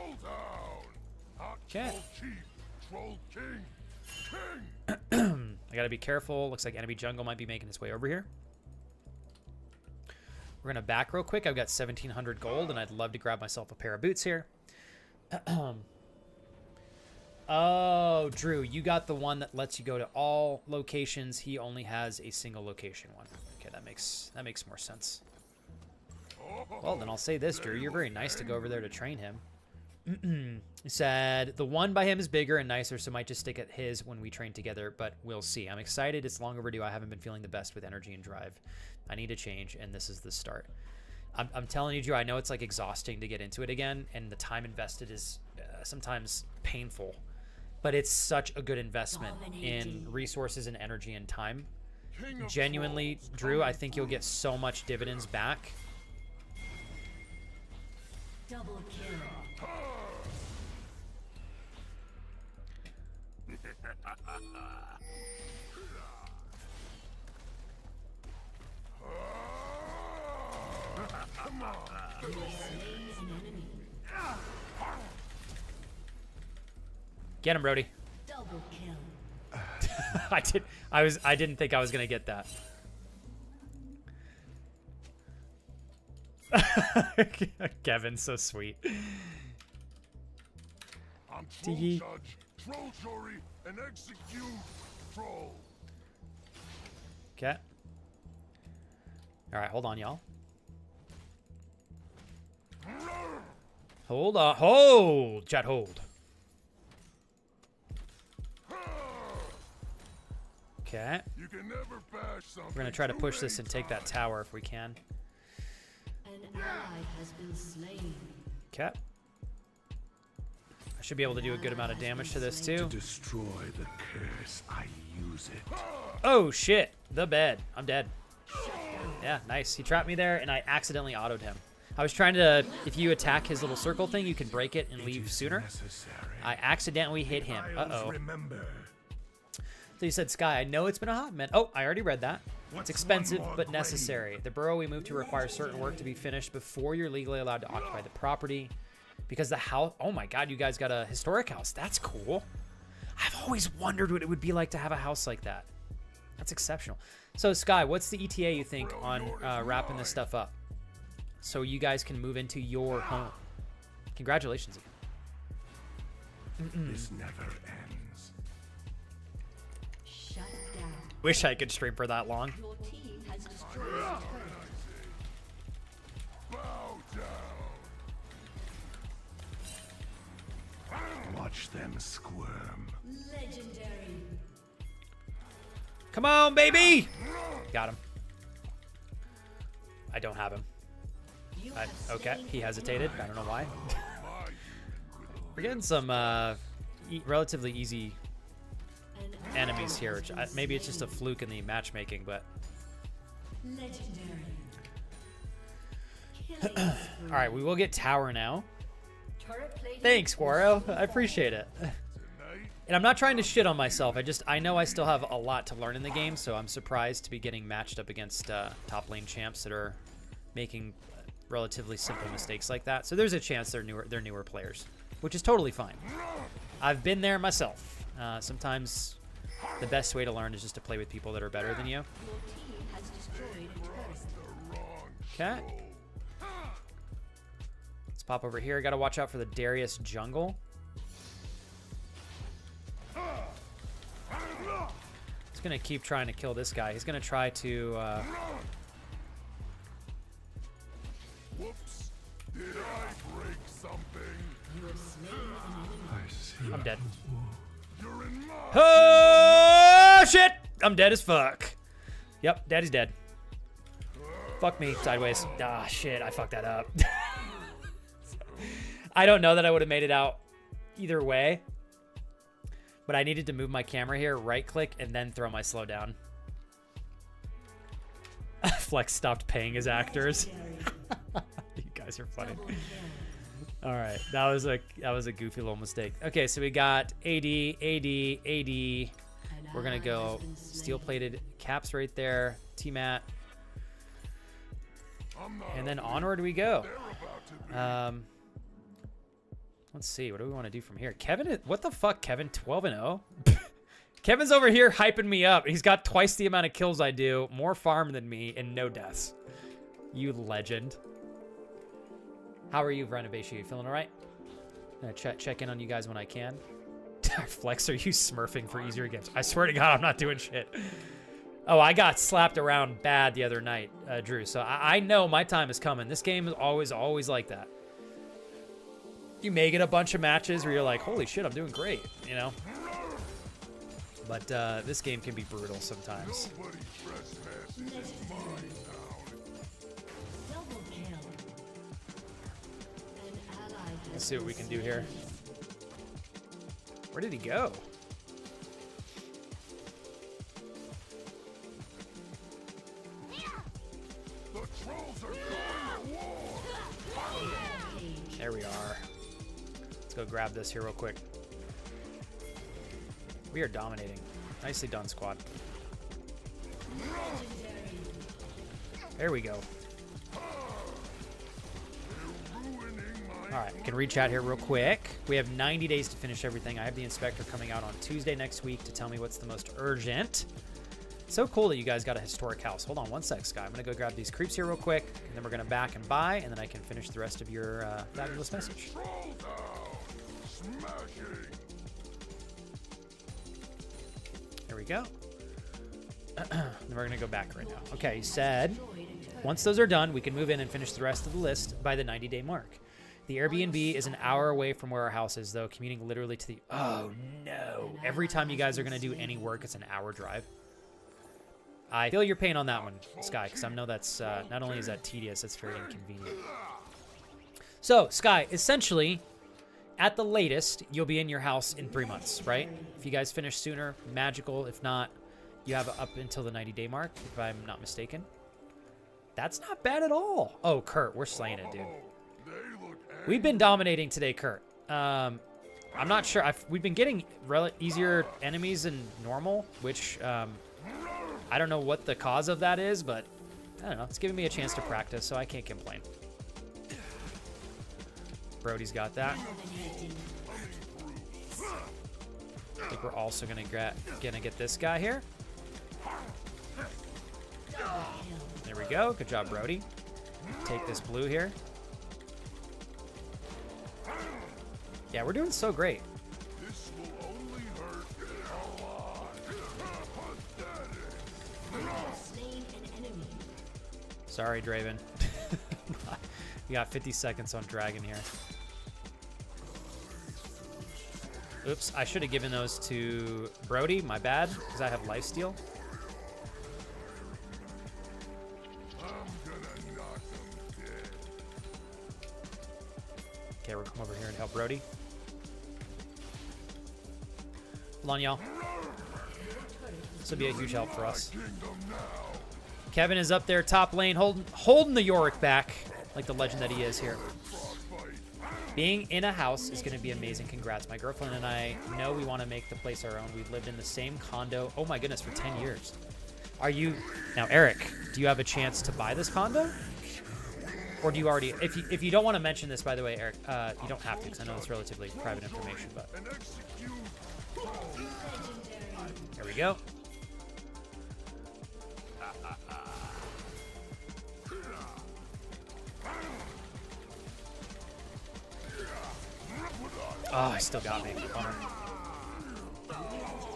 Okay. I gotta be careful. Looks like enemy jungle might be making his way over here. We're gonna back real quick. I've got 1,700 gold, and I'd love to grab myself a pair of boots here. Oh, Drew, you got the one that lets you go to all locations. He only has a single location one. Okay, that makes more sense. Well, then I'll say this, Drew. You're very nice to go over there to train him. He said, the one by him is bigger and nicer, so might just stick at his when we train together, but we'll see. I'm excited. It's long overdue. I haven't been feeling the best with energy and drive. I need a change, and this is the start. I'm telling you, Drew, I know it's like exhausting to get into it again, and the time invested is sometimes painful, but it's such a good investment in resources and energy and time. Genuinely, Drew, I think you'll get so much dividends back.
Double kill.
Get him, Brody.
Double kill.
I didn't think I was gonna get that. Kevin's so sweet.
I'm
Tiki.
troll judge, troll jury, and execute troll.
Okay. All right, hold on, y'all. Hold on. Hold. Chat, hold. Okay.
You can never bash something.
We're going to try to push this and take that tower if we can.
An ally has been slain.
Okay. I should be able to do a good amount of damage to this too.
Destroy the curse, I use it.
Oh shit, the bed. I'm dead. Yeah, nice. He trapped me there and I accidentally autoed him. I was trying to, if you attack his little circle thing, you can break it and leave sooner. I accidentally hit him. Uh-oh. So you said, Sky, I know it's been a hot minute. Oh, I already read that. It's expensive, but necessary. The borough we moved to requires certain work to be finished before you're legally allowed to occupy the property. Because the house, oh my god, you guys got a historic house. That's cool. I've always wondered what it would be like to have a house like that. That's exceptional. So Sky, what's the ETA you think on wrapping this stuff up? So you guys can move into your home. Congratulations again.
This never ends.
Shut down.
Wish I could stream for that long.
Your team has destroyed a turret.
Bow down. Watch them squirm.
Legendary.
Come on, baby! Got him. I don't have him. Okay, he hesitated. I don't know why. We're getting some relatively easy enemies here. Which maybe it's just a fluke in the matchmaking, but...
Legendary.
All right, we will get tower now.
Turret plating.
Thanks, Waro. I appreciate it. And I'm not trying to shit on myself. I know I still have a lot to learn in the game, so I'm surprised to be getting matched up against top lane champs that are making relatively simple mistakes like that. So there's a chance they're newer players, which is totally fine. I've been there myself. Sometimes the best way to learn is just to play with people that are better than you. Okay. Let's pop over here. Got to watch out for the Darius jungle. He's going to keep trying to kill this guy. He's going to try to...
Whoops. Did I break something?
I'm dead.
You're in my
Oh, shit! I'm dead as fuck. Yep, daddy's dead. Fuck me, sideways. Ah, shit, I fucked that up. I don't know that I would have made it out either way. But I needed to move my camera here, right-click, and then throw my slow down. Flex stopped paying his actors. You guys are funny. All right, that was a goofy little mistake. Okay, so we got AD. We're gonna go steel-plated caps right there. T-mat. And then onward we go. Let's see. What do we want to do from here? Kevin, what the fuck, Kevin? 12-0? Kevin's over here hyping me up. He's got twice the amount of kills I do, more farm than me, and no deaths. You legend. How are you, Renovation? You feeling all right? I'm gonna check in on you guys when I can. Flex, are you smurfing for easier games? I swear to God, I'm not doing shit. Oh, I got slapped around bad the other night, Drew. So I know my time is coming. This game is always like that. You may get a bunch of matches where you're like, holy shit, I'm doing great, you know? But this game can be brutal sometimes. Let's see what we can do here. Where did he go? There we are. Let's go grab this here real quick. We are dominating. Nicely done, squad. There we go. Alright, I can read chat here real quick. We have 90 days to finish everything. I have the inspector coming out on Tuesday next week to tell me what's the most urgent. So cool that you guys got a historic house. Hold on one sec, Sky. I'm going to go grab these creeps here real quick, and then we're going to back and buy, and then I can finish the rest of your fabulous message. There we go. Then we're going to go back right now. Okay, he said, once those are done, we can move in and finish the rest of the list by the 90-day mark. The Airbnb is an hour away from where our house is, though, commuting literally to the... Oh, no. Every time you guys are going to do any work, it's an hour drive. I feel your pain on that one, Sky, because I know that's... not only is that tedious, it's very inconvenient. So, Sky, essentially, at the latest, you'll be in your house in 3 months, right? If you guys finish sooner, magical. If not, you have up until the 90-day mark, if I'm not mistaken. That's not bad at all. Oh, Kurt, we're slaying it, dude. We've been dominating today, Kurt. I'm not sure. We've been getting easier enemies than normal, which I don't know what the cause of that is, but I don't know. It's giving me a chance to practice, so I can't complain. Brody's got that. I think we're also gonna get this guy here. There we go. Good job, Brody. Take this blue here. Yeah, we're doing so great.
This will only hurt a lot.
Sorry, Draven. We got 50 seconds on Dragon here. Oops, I should have given those to Brody. My bad, because I have lifesteal. Okay, we're coming over here and help Brody. Hold on, y'all. This will be a huge help for us. Kevin is up there, top lane, holding the Yorick back, like the legend that he is here. Being in a house is going to be amazing. Congrats. My girlfriend and I know we want to make the place our own. We've lived in the same condo, oh my goodness, for 10 years. Are you... Now, Eric, do you have a chance to buy this condo? Or do you already? If you don't want to mention this, by the way, Eric, you don't have to, because I know it's relatively private information. But there we go. Oh, he still got me. Bummer.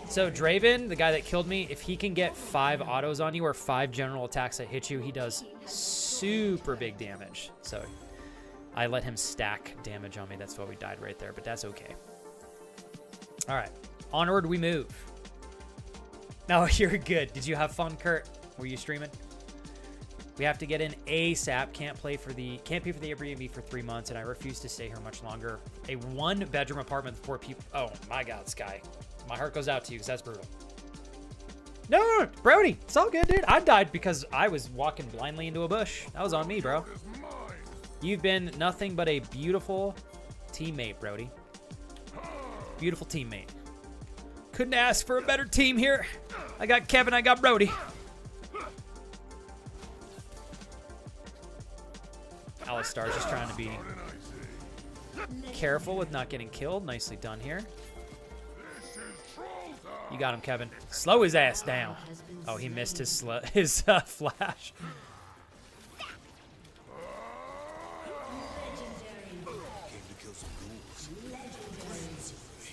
So Draven, the guy that killed me, if he can get 5 autos on you or 5 general attacks that hit you, he does super big damage. So I let him stack damage on me. That's why we died right there, but that's okay. All right, onward we move. No, you're good. Did you have fun, Kurt? Were you streaming? We have to get in ASAP. Can't pay for the Airbnb for 3 months, and I refuse to stay here much longer. A 1-bedroom apartment with 4 people. Oh my God, Sky. My heart goes out to you because that's brutal. No, Brody, it's all good, dude. I died because I was walking blindly into a bush. That was on me, bro. You've been nothing but a beautiful teammate, Brody. Beautiful teammate. Couldn't ask for a better team here. I got Kevin, I got Brody. Alistar's just trying to be careful with not getting killed. Nicely done here. You got him, Kevin. Slow his ass down. Oh, he missed his flash.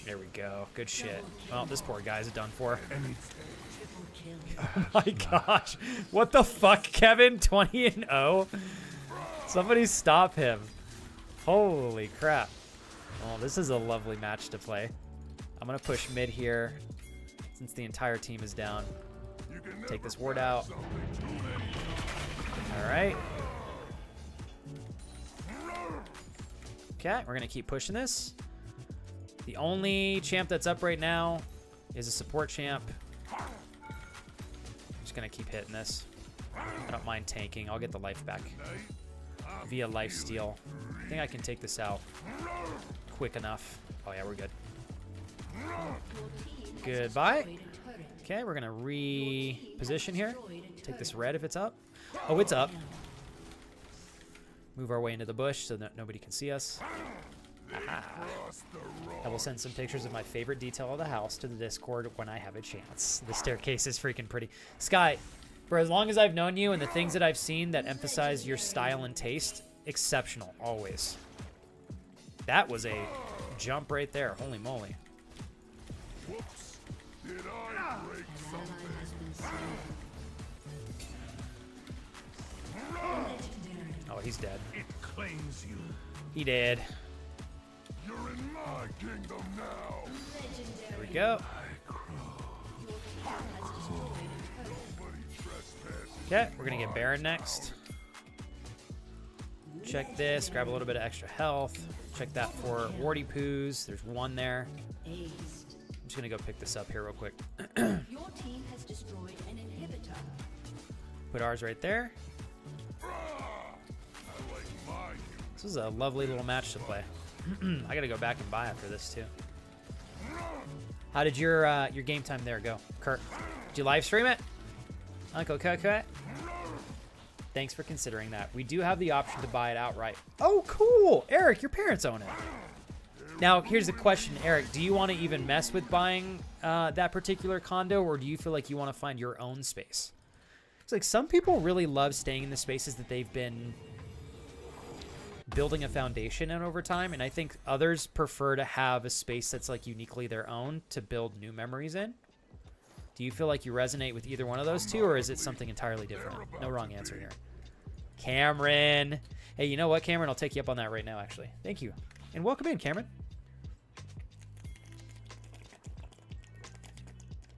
There we go. Good shit. Well, this poor guy's done for. Oh my gosh. What the fuck, Kevin? 20-0? Somebody stop him. Holy crap. Oh, this is a lovely match to play. I'm going to push mid here since the entire team is down. Take this ward out. All right. Okay, we're going to keep pushing this. The only champ that's up right now is a support champ. I'm just going to keep hitting this. I don't mind tanking. I'll get the life back via lifesteal. I think I can take this out quick enough. Oh yeah, we're good. Goodbye. Okay, we're gonna reposition here. Take this red if it's up. Oh, it's up. Move our way into the bush so that nobody can see us. Aha. I will send some pictures of my favorite detail of the house to the Discord when I have a chance. The staircase is freaking pretty. Sky, for as long as I've known you and the things that I've seen that emphasize your style and taste, exceptional, always. That was a jump right there. Holy moly.
Whoops. Did I break something?
Oh, he's dead.
It claims you.
He did.
You're in my kingdom now.
There we go. Okay, we're gonna get Baron next. Check this, grab a little bit of extra health. Check that for warty poos. There's one there. I'm just gonna go pick this up here real quick.
Your team has destroyed an inhibitor.
Put ours right there. This is a lovely little match to play. I gotta go back and buy after this too. How did your game time there go, Kurt? Did you live stream it? Uncle Cut. Thanks for considering that. We do have the option to buy it outright. Oh, cool. Eric, your parents own it. Now, here's the question, Eric. Do you want to even mess with buying that particular condo, or do you feel like you want to find your own space? It's like some people really love staying in the spaces that they've been building a foundation in over time, and I think others prefer to have a space that's like uniquely their own to build new memories in. Do you feel like you resonate with either one of those two, or is it something entirely different? No wrong answer here. Cameron. Hey, you know what, Cameron? I'll take you up on that right now, actually. Thank you. And welcome in, Cameron.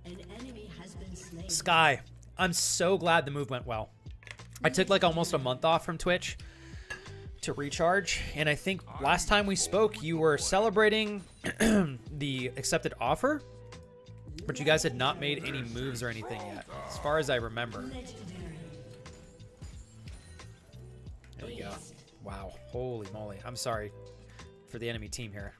An enemy has been slain.
Sky, I'm so glad the move went well. I took like almost a month off from Twitch to recharge, and I think last time we spoke, you were celebrating the accepted offer, but you guys had not made any moves or anything yet, as far as I remember. There we go. Wow. Holy moly. I'm sorry for the enemy team here.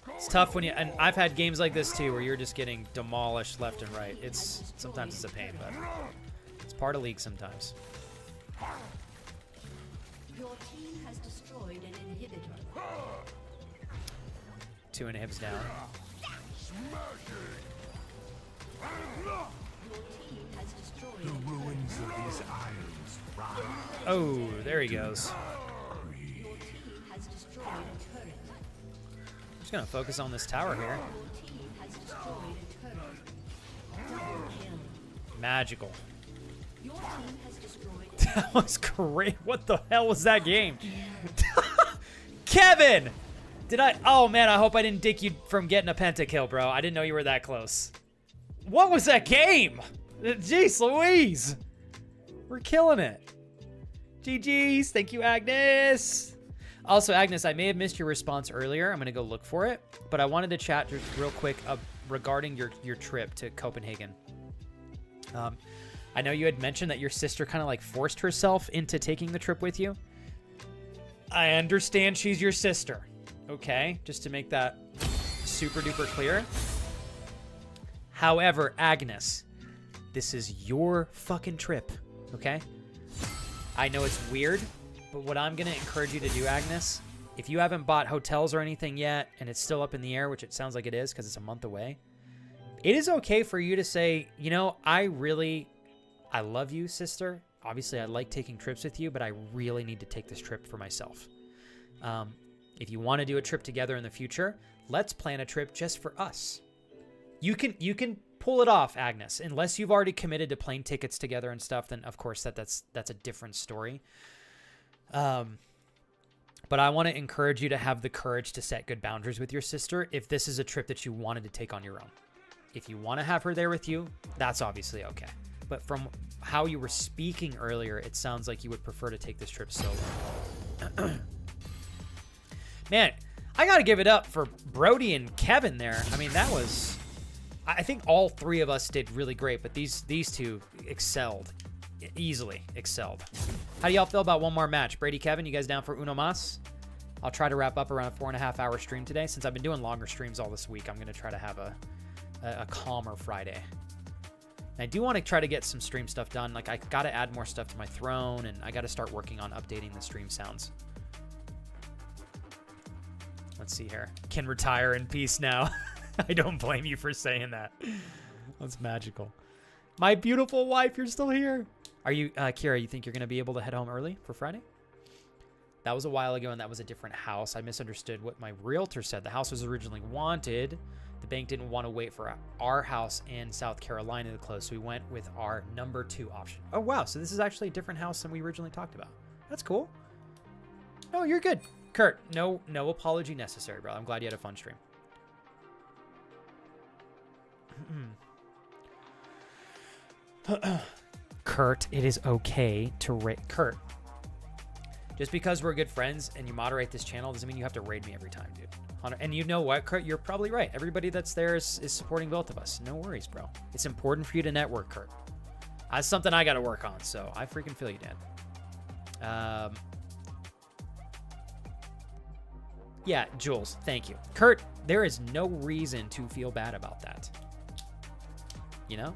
It's tough when you, and I've had games like this too, where you're just getting demolished left and right. Sometimes it's a pain, but it's part of League sometimes.
Your team has destroyed an inhibitor.
2 inhibs down.
Your team has destroyed
The ruins of these islands rise.
Oh, there he goes.
Your team has destroyed a turret.
Just gonna focus on this tower here.
Your team has destroyed a turret. Double kill.
Magical.
Your team has destroyed
That was great. What the hell was that game? Kevin! Did I? Oh man, I hope I didn't dick you from getting a pentakill, bro. I didn't know you were that close. What was that game? Jeez Louise. We're killing it. GG's. Thank you, Agnes. Also, Agnes, I may have missed your response earlier. I'm going to go look for it. But I wanted to chat just real quick regarding your trip to Copenhagen. I know you had mentioned that your sister kind of like forced herself into taking the trip with you. I understand she's your sister. Okay, just to make that super duper clear. However, Agnes, this is your fucking trip, okay? I know it's weird, but what I'm going to encourage you to do, Agnes, if you haven't bought hotels or anything yet, and it's still up in the air, which it sounds like it is because it's a month away, it is okay for you to say, you know, I love you, sister. Obviously, I like taking trips with you, but I really need to take this trip for myself. If you want to do a trip together in the future, let's plan a trip just for us. You can pull it off, Agnes. Unless you've already committed to plane tickets together and stuff, then of course that's a different story. But I want to encourage you to have the courage to set good boundaries with your sister if this is a trip that you wanted to take on your own. If you want to have her there with you, that's obviously okay. But from how you were speaking earlier, it sounds like you would prefer to take this trip solo. Man, I got to give it up for Brody and Kevin there. I mean, that was... I think all three of us did really great, but these two excelled. Easily excelled. How do y'all feel about one more match? Brady, Kevin, you guys down for uno mas? I'll try to wrap up around a 4.5 hour stream today. Since I've been doing longer streams all this week, I'm going to try to have a calmer Friday. And I do want to try to get some stream stuff done. Like, I got to add more stuff to my throne, and I got to start working on updating the stream sounds. Let's see here. Can retire in peace now. I don't blame you for saying that. That's magical. My beautiful wife, you're still here. Are you, Kira, you think you're going to be able to head home early for Friday? That was a while ago, and that was a different house. I misunderstood what my realtor said. The house was originally wanted. The bank didn't want to wait for our house in South Carolina to close, so we went with our number 2 option. Oh, wow. So this is actually a different house than we originally talked about. That's cool. No, you're good. Kurt, no apology necessary, bro. I'm glad you had a fun stream. Kurt, it is okay to raid. Kurt, just because we're good friends and you moderate this channel doesn't mean you have to raid me every time, dude. And you know what, Kurt? You're probably right. Everybody that's there is supporting both of us. No worries, bro. It's important for you to network, Kurt. That's something I got to work on, so I freaking feel you, Dad. Yeah, Jules, thank you. Kurt, there is no reason to feel bad about that. You know?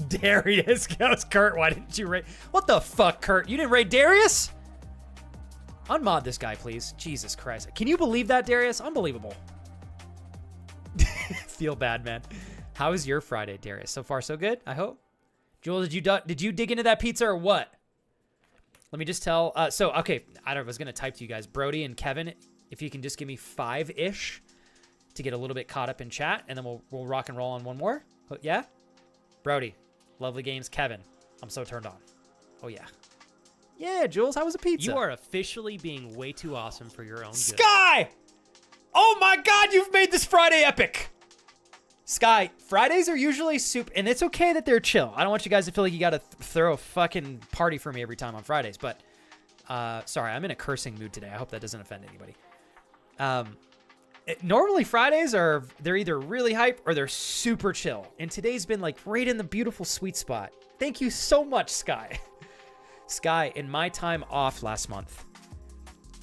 Darius goes, Kurt, why didn't you raid? What the fuck, Kurt? You didn't raid Darius? Unmod this guy, please. Jesus Christ. Can you believe that, Darius? Unbelievable. Feel bad, man. How was your Friday, Darius? So far, so good, I hope. Jules, did you dig into that pizza or what? Let me just tell. Okay, I was going to type to you guys. Brody and Kevin, if you can just give me 5-ish to get a little bit caught up in chat, and then we'll rock and roll on one more. Yeah? Brody, lovely games. Kevin, I'm so turned on. Oh, yeah. Yeah, Jules, how was the pizza?
You are officially being way too awesome for your own good.
Sky! Oh my God, you've made this Friday epic. Sky, Fridays are usually super, and it's okay that they're chill. I don't want you guys to feel like you got to throw a fucking party for me every time on Fridays, but sorry, I'm in a cursing mood today. I hope that doesn't offend anybody. Normally Fridays they're either really hype or they're super chill, and today's been like right in the beautiful sweet spot. Thank you so much, Sky. Sky, in my time off last month,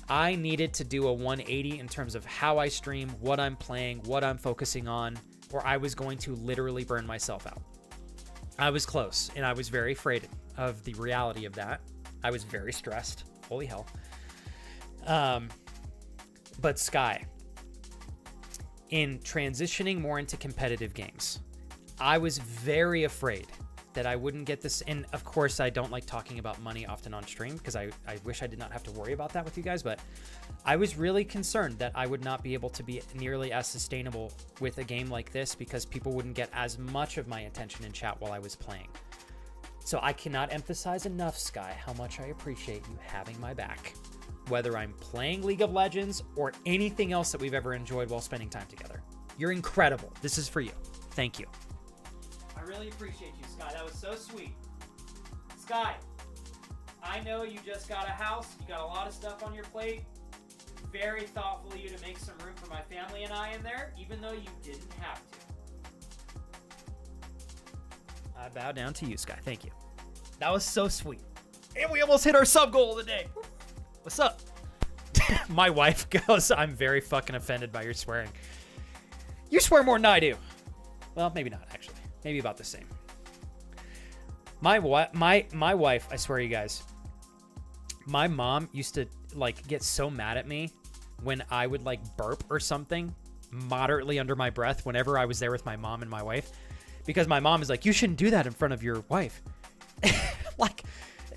I needed to do a 180 in terms of how I stream, what I'm playing, what I'm focusing on, or I was going to literally burn myself out. I was close, and I was very afraid of the reality of that. I was very stressed. Holy hell. But Sky, in transitioning more into competitive games, I was very afraid that I wouldn't get this. And of course, I don't like talking about money often on stream because I wish I did not have to worry about that with you guys. But I was really concerned that I would not be able to be nearly as sustainable with a game like this because people wouldn't get as much of my attention in chat while I was playing. So I cannot emphasize enough, Sky, how much I appreciate you having my back, whether I'm playing League of Legends or anything else that we've ever enjoyed while spending time together. You're incredible. This is for you. Thank you.
I really appreciate you, Sky. That was so sweet. Sky, I know you just got a house. You got a lot of stuff on your plate. Very thoughtful of you to make some room for my family and I in there, even though you didn't have to.
I bow down to you, Sky. Thank you. That was so sweet. And we almost hit our sub goal of the day. What's up? My wife goes, I'm very fucking offended by your swearing. You swear more than I do. Well, maybe not, actually. Maybe about the same. My wife, I swear you guys, my mom used to like get so mad at me when I would like burp or something moderately under my breath whenever I was there with my mom and my wife, because my mom is like, you shouldn't do that in front of your wife. Like,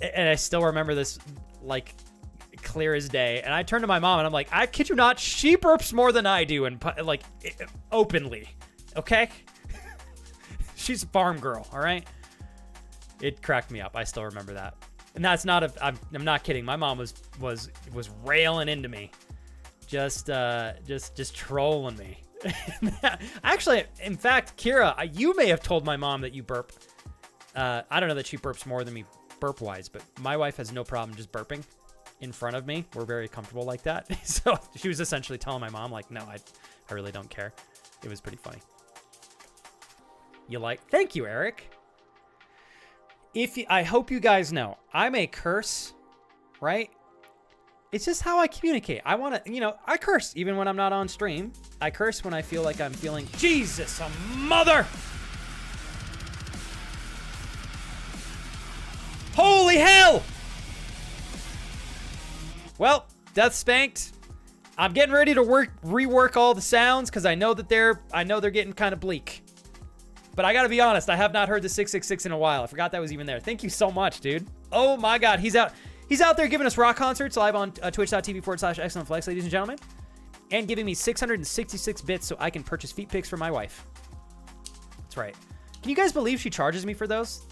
and I still remember this like clear as day. And I turned to my mom and I'm like, I kid you not, she burps more than I do, and like openly. Okay. She's a farm girl. All right. It cracked me up. I still remember that. And that's not I'm not kidding. My mom was railing into me. Just trolling me. Actually, in fact, Kira, you may have told my mom that you burp. I don't know that she burps more than me burp-wise, but my wife has no problem just burping in front of me. We're very comfortable like that. So she was essentially telling my mom, like, no, I really don't care. It was pretty funny. Thank you, Eric. I hope you guys know, I may curse, right? It's just how I communicate. I want to, I curse even when I'm not on stream. I curse when I feel like I'm feeling, Jesus, a mother! Holy hell! Well, Death Spanked. I'm getting ready to rework all the sounds because I know they're getting kind of bleak. But I gotta be honest, I have not heard the 666 in a while. I forgot that was even there. Thank you so much, dude. Oh my God, he's out there giving us rock concerts live on twitch.tv/excellentflex, ladies and gentlemen, and giving me 666 bits so I can purchase feet pics for my wife. That's right. Can you guys believe she charges me for those?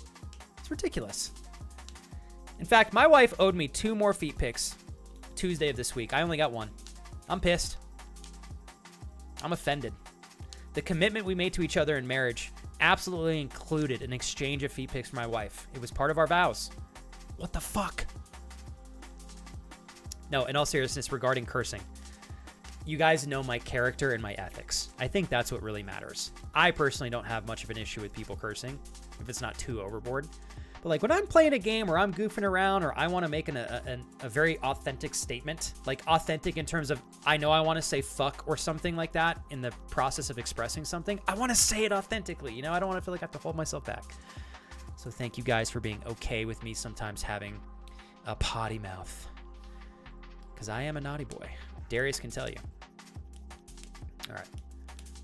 It's ridiculous. In fact, my wife owed me 2 more feet pics Tuesday of this week. I only got 1. I'm pissed. I'm offended. The commitment we made to each other in marriage absolutely included an exchange of feet pics for my wife. It was part of our vows. What the fuck? No, in all seriousness, regarding cursing, you guys know my character and my ethics. I think that's what really matters. I personally don't have much of an issue with people cursing if it's not too overboard. But like when I'm playing a game or I'm goofing around or I want to make a very authentic statement, like authentic in terms of I know I want to say fuck or something like that in the process of expressing something, I want to say it authentically. I don't want to feel like I have to hold myself back. So thank you guys for being okay with me sometimes having a potty mouth. Because I am a naughty boy. Darius can tell you. All right.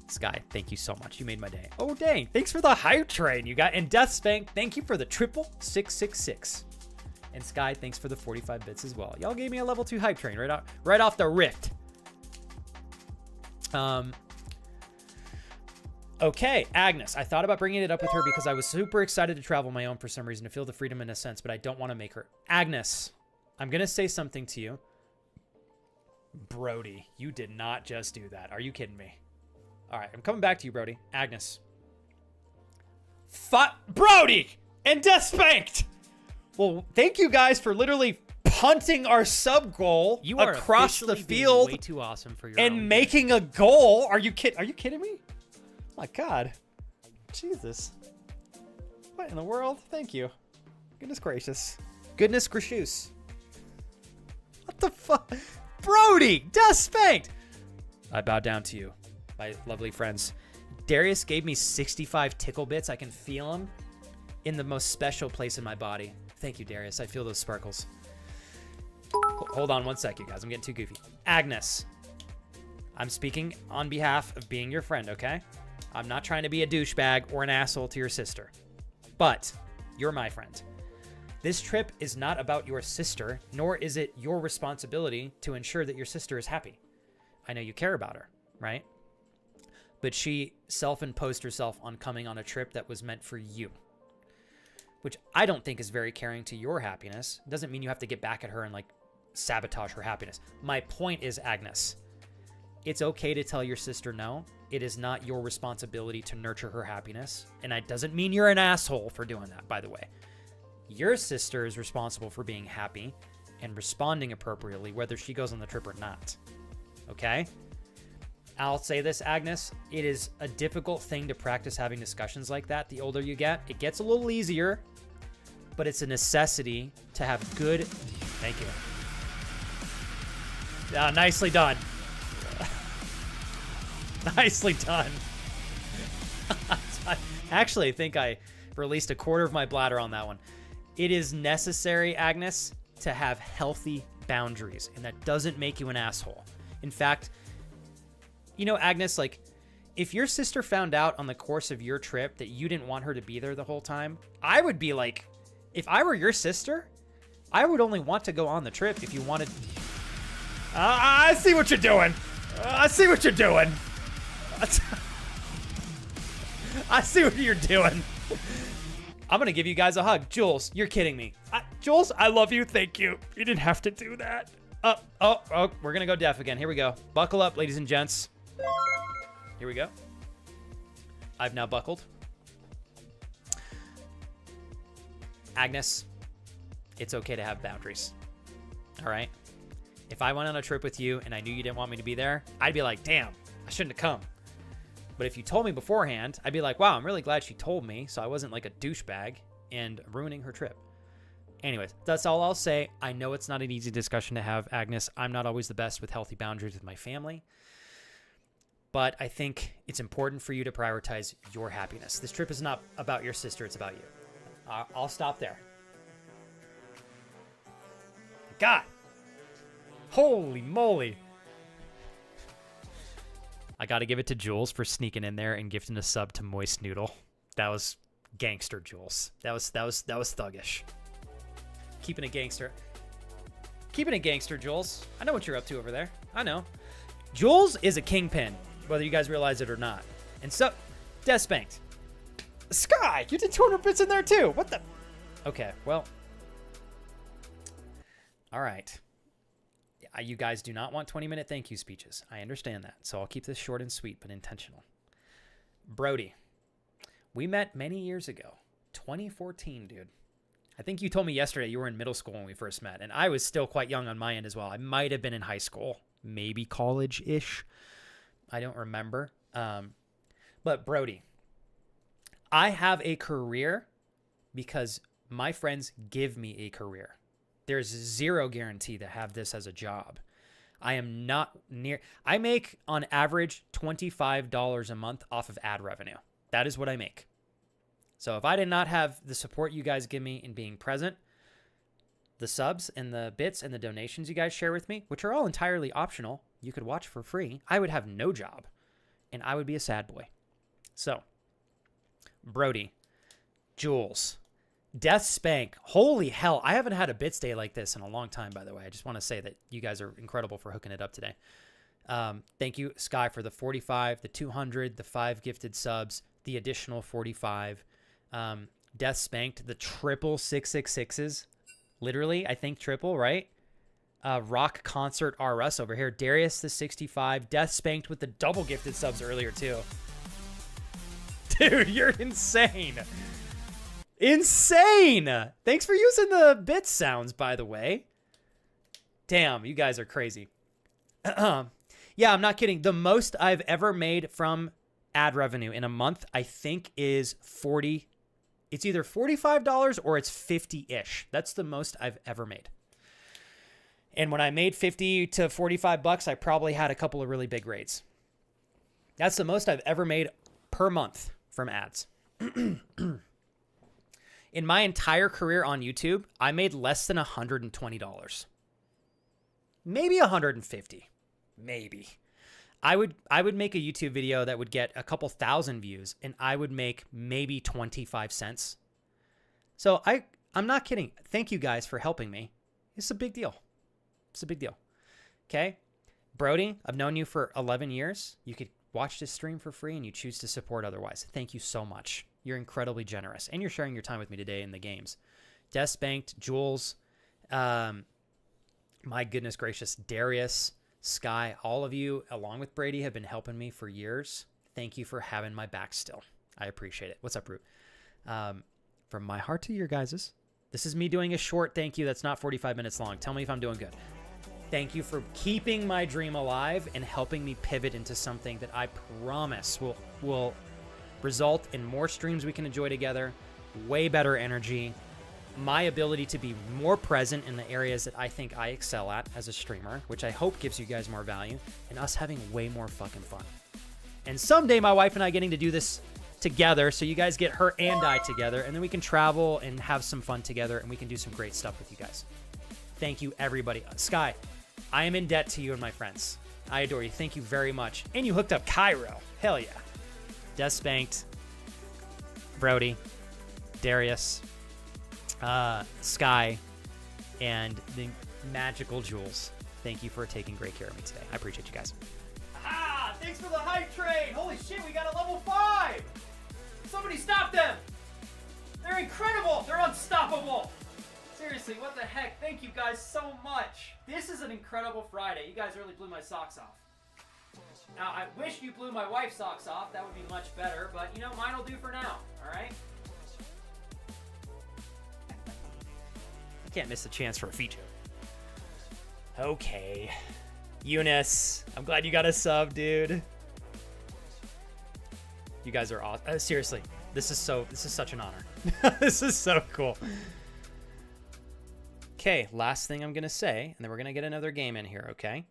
Sky, thank you so much. You made my day. Oh, dang. Thanks for the hype train you got. And Death Spank, thank you for the 666. And Sky, thanks for the 45 bits as well. Y'all gave me a level 2 hype train right off the rift. Okay, Agnes. I thought about bringing it up with her because I was super excited to travel my own for some reason, to feel the freedom in a sense, but I don't want to make her. Agnes, I'm going to say something to you. Brody, you did not just do that. Are you kidding me? All right, I'm coming back to you, Brody. Agnes. Brody and Death Spanked. Well, thank you guys for literally punting our sub goal across the field.
Way too awesome for your
and making a goal. Are you kidding me? Oh my God. Jesus. What in the world? Thank you. Goodness gracious. Goodness gracious. What the fuck? Brody, Death Spanked. I bow down to you, my lovely friends. Darius gave me 65 tickle bits. I can feel them in the most special place in my body. Thank you, Darius. I feel those sparkles. Hold on 1 sec, you guys. I'm getting too goofy. Agnes, I'm speaking on behalf of being your friend, okay? I'm not trying to be a douchebag or an asshole to your sister, but you're my friend. This trip is not about your sister, nor is it your responsibility to ensure that your sister is happy. I know you care about her, right? But she self-imposed herself on coming on a trip that was meant for you, which I don't think is very caring to your happiness. It doesn't mean you have to get back at her and like sabotage her happiness. My point is, Agnes, it's okay to tell your sister no. It is not your responsibility to nurture her happiness. And that doesn't mean you're an asshole for doing that, by the way. Your sister is responsible for being happy and responding appropriately, whether she goes on the trip or not. Okay? I'll say this, Agnes. It is a difficult thing to practice having discussions like that the older you get. It gets a little easier, but it's a necessity to have good... Thank you. Nicely done. Nicely done. Actually, I think I released a quarter of my bladder on that one. It is necessary, Agnes, to have healthy boundaries, and that doesn't make you an asshole. In fact, you know, Agnes, like, if your sister found out on the course of your trip that you didn't want her to be there the whole time, I would be like, if I were your sister, I would only want to go on the trip if you wanted... I see what you're doing. I see what you're doing. I see what you're doing. I'm going to give you guys a hug. Jules, you're kidding me. Jules, I love you. Thank you. You didn't have to do that. Oh, we're going to go deaf again. Here we go. Buckle up, ladies and gents. Here we go. I've now buckled. Agnes, it's okay to have boundaries. All right? If I went on a trip with you and I knew you didn't want me to be there, I'd be like, damn, I shouldn't have come. But if you told me beforehand, I'd be like, wow, I'm really glad she told me, so I wasn't like a douchebag and ruining her trip. Anyways, that's all I'll say. I know it's not an easy discussion to have, Agnes. I'm not always the best with healthy boundaries with my family. But I think it's important for you to prioritize your happiness. This trip is not about your sister, it's about you. I'll stop there. God. Holy moly. I got to give it to Jules for sneaking in there and gifting a sub to Moist Noodle. That was gangster, Jules. That was thuggish. Keeping it gangster. Keeping it gangster, Jules. I know what you're up to over there. I know. Jules is a kingpin, whether you guys realize it or not. And so, Death Spanked. Sky, you did 200 bits in there too. What the? Okay, well. All right. You guys do not want 20-minute thank you speeches. I understand that. So I'll keep this short and sweet, but intentional. Brody, we met many years ago. 2014, dude. I think you told me yesterday you were in middle school when we first met, and I was still quite young on my end as well. I might have been in high school, maybe college-ish. I don't remember. But Brody, I have a career because my friends give me a career. There's zero guarantee to have this as a job. I am not near... I make, on average, $25 a month off of ad revenue. That is what I make. So if I did not have the support you guys give me in being present, the subs and the bits and the donations you guys share with me, which are all entirely optional, you could watch for free, I would have no job. And I would be a sad boy. So, Brody, Jules... Death Spank. Holy hell. I haven't had a bits day like this in a long time, by the way. I just want to say that you guys are incredible for hooking it up today. Thank you, Sky, for the 45, the 200, the 5 gifted subs, the additional 45. Death Spanked, the triple 666s. Literally, I think triple, right? Rock Concert RS over here. Darius, the 65. Death Spanked with the double gifted subs earlier, too. Dude, you're insane. Insane! Thanks for using the bit sounds, by the way. Damn, you guys are crazy. Yeah, I'm not kidding. The most I've ever made from ad revenue in a month, I think, is 40. It's either $45 or it's 50-ish. That's the most I've ever made. And when I made 50 to 45 bucks, I probably had a couple of really big raids. That's the most I've ever made per month from ads. In my entire career on YouTube, I made less than $120. maybe 150, maybe. I would make a YouTube video that would get a couple thousand views, and I would make maybe 25 cents. So I'm not kidding. Thank you guys for helping me. It's a big deal. It's a big deal. Okay? Brody, I've known you for 11 years. You could watch this stream for free and you choose to support otherwise. Thank you so much. You're incredibly generous. And you're sharing your time with me today in the games. Desbanked, Jules, my goodness gracious, Darius, Sky, all of you, along with Brady, have been helping me for years. Thank you for having my back still. I appreciate it. What's up, Root? From my heart to your guys's. This is me doing a short thank you that's not 45 minutes long. Tell me if I'm doing good. Thank you for keeping my dream alive and helping me pivot into something that I promise will result in more streams we can enjoy together, way better energy, my ability to be more present in the areas that I think I excel at as a streamer, which I hope gives you guys more value, and us having way more fucking fun. And someday my wife and I getting to do this together, so you guys get her and I together, and then we can travel and have some fun together, and we can do some great stuff with you guys. Thank you, everybody. Sky, I am in debt to you and my friends. I adore you. Thank you very much. And you hooked up Cairo. Hell yeah. Despanked, Brody, Darius, Sky, and the magical Jules. Thank you for taking great care of me today. I appreciate you guys.
Ah, thanks for the hype train. Holy shit, we got a level 5. Somebody stop them. They're incredible. They're unstoppable. Seriously, what the heck? Thank you guys so much. This is an incredible Friday. You guys really blew my socks off. Now, I wish you blew my wife's socks off. That would be much better, but you know, mine will do for now, all right?
I can't miss a chance for a feature. Okay. Eunice, I'm glad you got a sub, dude. You guys are awesome. Seriously, this is such an honor. This is so cool. Okay, last thing I'm going to say, and then we're going to get another game in here, okay?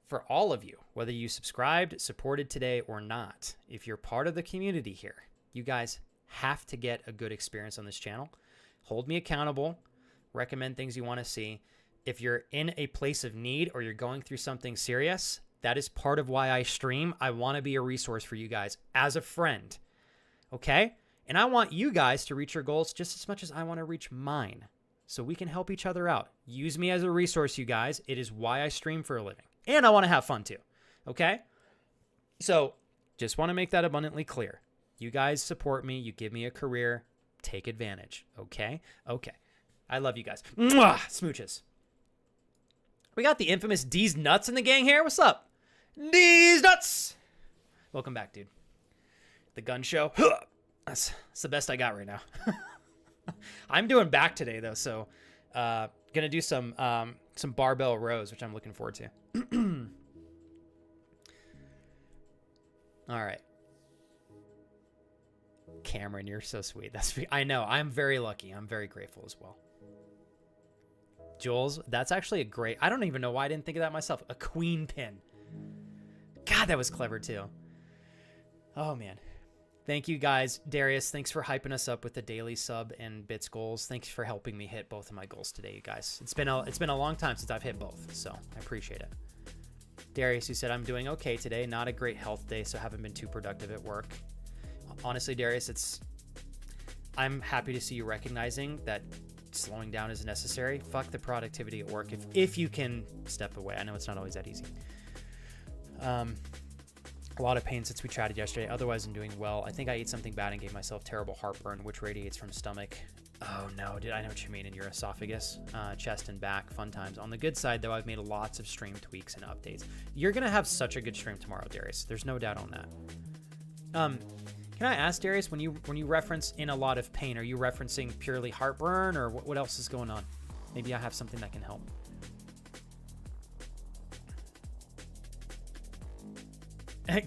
For all of you, whether you subscribed, supported today or not, if you're part of the community here, you guys have to get a good experience on this channel. Hold me accountable. Recommend things you want to see. If you're in a place of need or you're going through something serious, that is part of why I stream. I want to be a resource for you guys as a friend, okay? And I want you guys to reach your goals just as much as I want to reach mine. So we can help each other out. Use me as a resource, you guys. It is why I stream for a living. And I want to have fun too. Okay? So just want to make that abundantly clear. You guys support me. You give me a career. Take advantage. Okay? Okay. I love you guys. Mwah! Smooches. We got the infamous D's Nuts in the gang here. What's up? D's Nuts! Welcome back, dude. The gun show. That's the best I got right now. I'm doing back today though, so gonna do some barbell rows, which I'm looking forward to. All right, Cameron, you're so sweet. I know. I'm very lucky. I'm very grateful as well. Jules, that's actually a great. I don't even know why I didn't think of that myself. A queen pin. God, that was clever too. Oh man. Thank you guys. Darius, thanks for hyping us up with the daily sub and bits goals. Thanks for helping me hit both of my goals today, you guys. It's been a long time since I've hit both, so I appreciate it. Darius, you said, I'm doing okay today. Not a great health day, so haven't been too productive at work. Honestly, Darius, I'm happy to see you recognizing that slowing down is necessary. Fuck the productivity at work if you can step away. I know it's not always that easy. A lot of pain since we chatted yesterday. Otherwise, I'm doing well. I think I ate something bad and gave myself terrible heartburn, which radiates from stomach. Oh no, dude, I know what you mean in your esophagus, chest and back. Fun times. On the good side, though, I've made lots of stream tweaks and updates. You're gonna have such a good stream tomorrow, Darius. There's no doubt on that. Can I ask, Darius, when you reference in a lot of pain, are you referencing purely heartburn, or what else is going on? Maybe I have something that can help.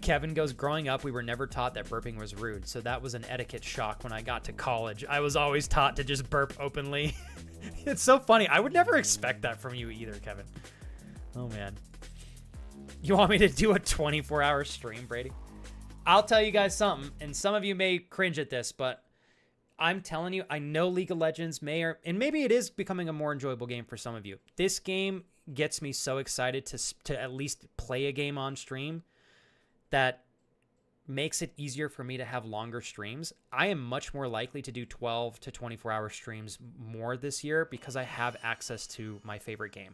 Kevin goes, growing up, we were never taught that burping was rude, so that was an etiquette shock when I got to college. I was always taught to just burp openly. It's so funny. I would never expect that from you either, Kevin. Oh, man. You want me to do a 24-hour stream, Brady? I'll tell you guys something, and some of you may cringe at this, but I'm telling you, I know League of Legends and maybe it is becoming a more enjoyable game for some of you. This game gets me so excited to at least play a game on stream that makes it easier for me to have longer streams. I am much more likely to do 12 to 24-hour streams more this year because I have access to my favorite game,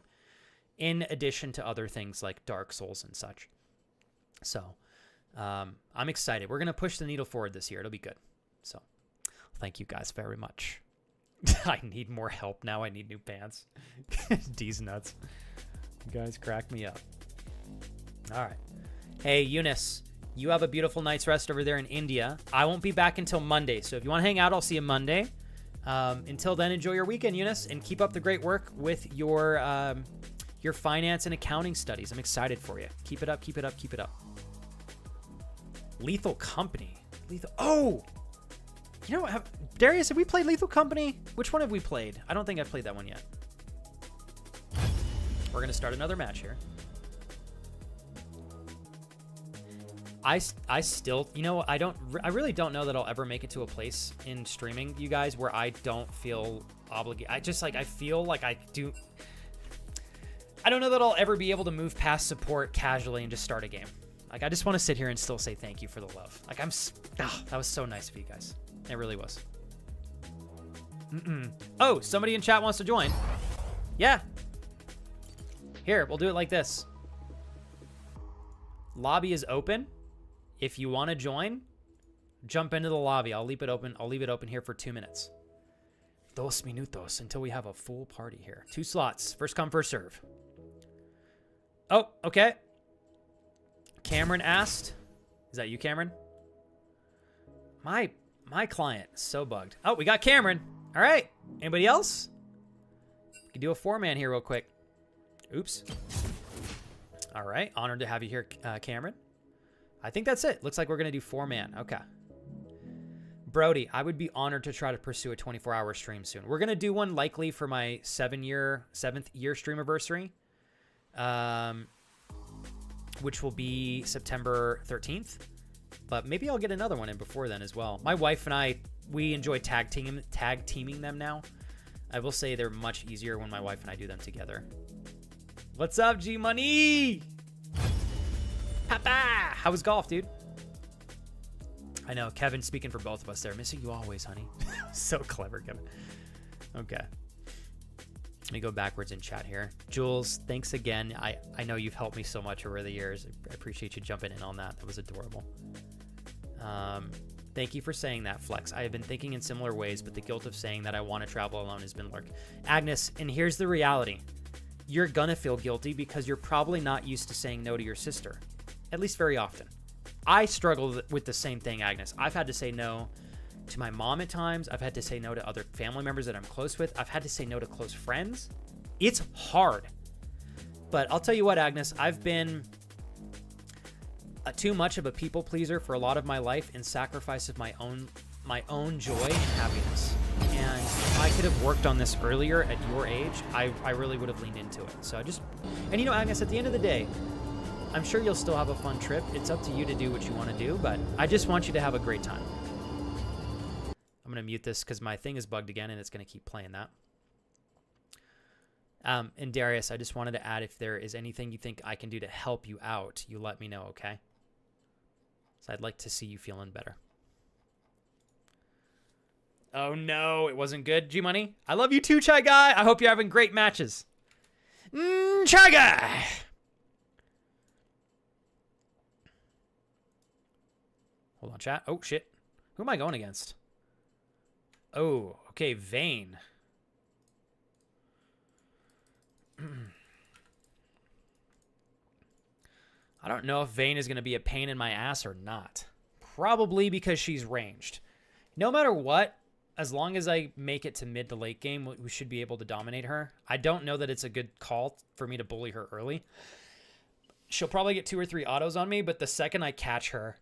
in addition to other things like Dark Souls and such. So I'm excited. We're going to push the needle forward this year. It'll be good. So thank you guys very much. I need more help now. I need new pants. D's nuts. You guys crack me up. All right. Hey, Eunice, you have a beautiful night's rest over there in India. I won't be back until Monday, so if you want to hang out, I'll see you Monday. Until then, enjoy your weekend, Eunice, and keep up the great work with your finance and accounting studies. I'm excited for you. Keep it up, keep it up, keep it up. Lethal Company. Oh! You know what? Darius, have we played Lethal Company? Which one have we played? I don't think I've played that one yet. We're going to start another match here. I still, you know, I really don't know that I'll ever make it to a place in streaming, you guys, where I don't feel obligated. I feel like I do. I don't know that I'll ever be able to move past support casually and just start a game. Like, I just want to sit here and still say thank you for the love. Like, that was so nice of you guys. It really was. Oh, somebody in chat wants to join. Yeah. Here, we'll do it like this. Lobby is open. If you want to join, jump into the lobby. I'll leave it open. I'll leave it open here for 2 minutes. 2 minutos until we have a full party here. 2 slots. First come, first serve. Oh, okay. Cameron asked. Is that you, Cameron? My client is so bugged. Oh, we got Cameron. All right. Anybody else? We can do a 4-man here real quick. Oops. All right. Honored to have you here, Cameron. I think that's it. Looks like we're going to do 4-man. Okay. Brody, I would be honored to try to pursue a 24-hour stream soon. We're going to do one likely for my 7th year stream anniversary, which will be September 13th. But maybe I'll get another one in before then as well. My wife and I, we enjoy tag teaming them now. I will say they're much easier when my wife and I do them together. What's up, G Money? Papa! How was golf, dude? I know, Kevin speaking for both of us there. Missing you always, honey. So clever, Kevin. Okay. Let me go backwards in chat here. Jules, thanks again. I know you've helped me so much over the years. I appreciate you jumping in on that. That was adorable. Thank you for saying that, Flex. I have been thinking in similar ways, but the guilt of saying that I want to travel alone has been lurking. Agnes, and here's the reality. You're gonna feel guilty because you're probably not used to saying no to your sister. At least very often. I struggle with the same thing, Agnes. I've had to say no to my mom at times. I've had to say no to other family members that I'm close with. I've had to say no to close friends. It's hard. But I'll tell you what, Agnes, I've been too much of a people pleaser for a lot of my life in sacrifice of my own joy and happiness. And if I could have worked on this earlier at your age, I really would have leaned into it. So and you know, Agnes, at the end of the day, I'm sure you'll still have a fun trip. It's up to you to do what you want to do, but I just want you to have a great time. I'm going to mute this because my thing is bugged again and it's going to keep playing that. And Darius, I just wanted to add, if there is anything you think I can do to help you out, you let me know, okay? So I'd like to see you feeling better. Oh no, it wasn't good, G-Money. I love you too, Chai Guy. I hope you're having great matches. Chai Guy! Hold on, chat. Oh, shit. Who am I going against? Oh, okay, Vayne. I don't know if Vayne is going to be a pain in my ass or not. Probably because she's ranged. No matter what, as long as I make it to mid to late game, we should be able to dominate her. I don't know that it's a good call for me to bully her early. She'll probably get 2 or 3 autos on me, but the second I catch her,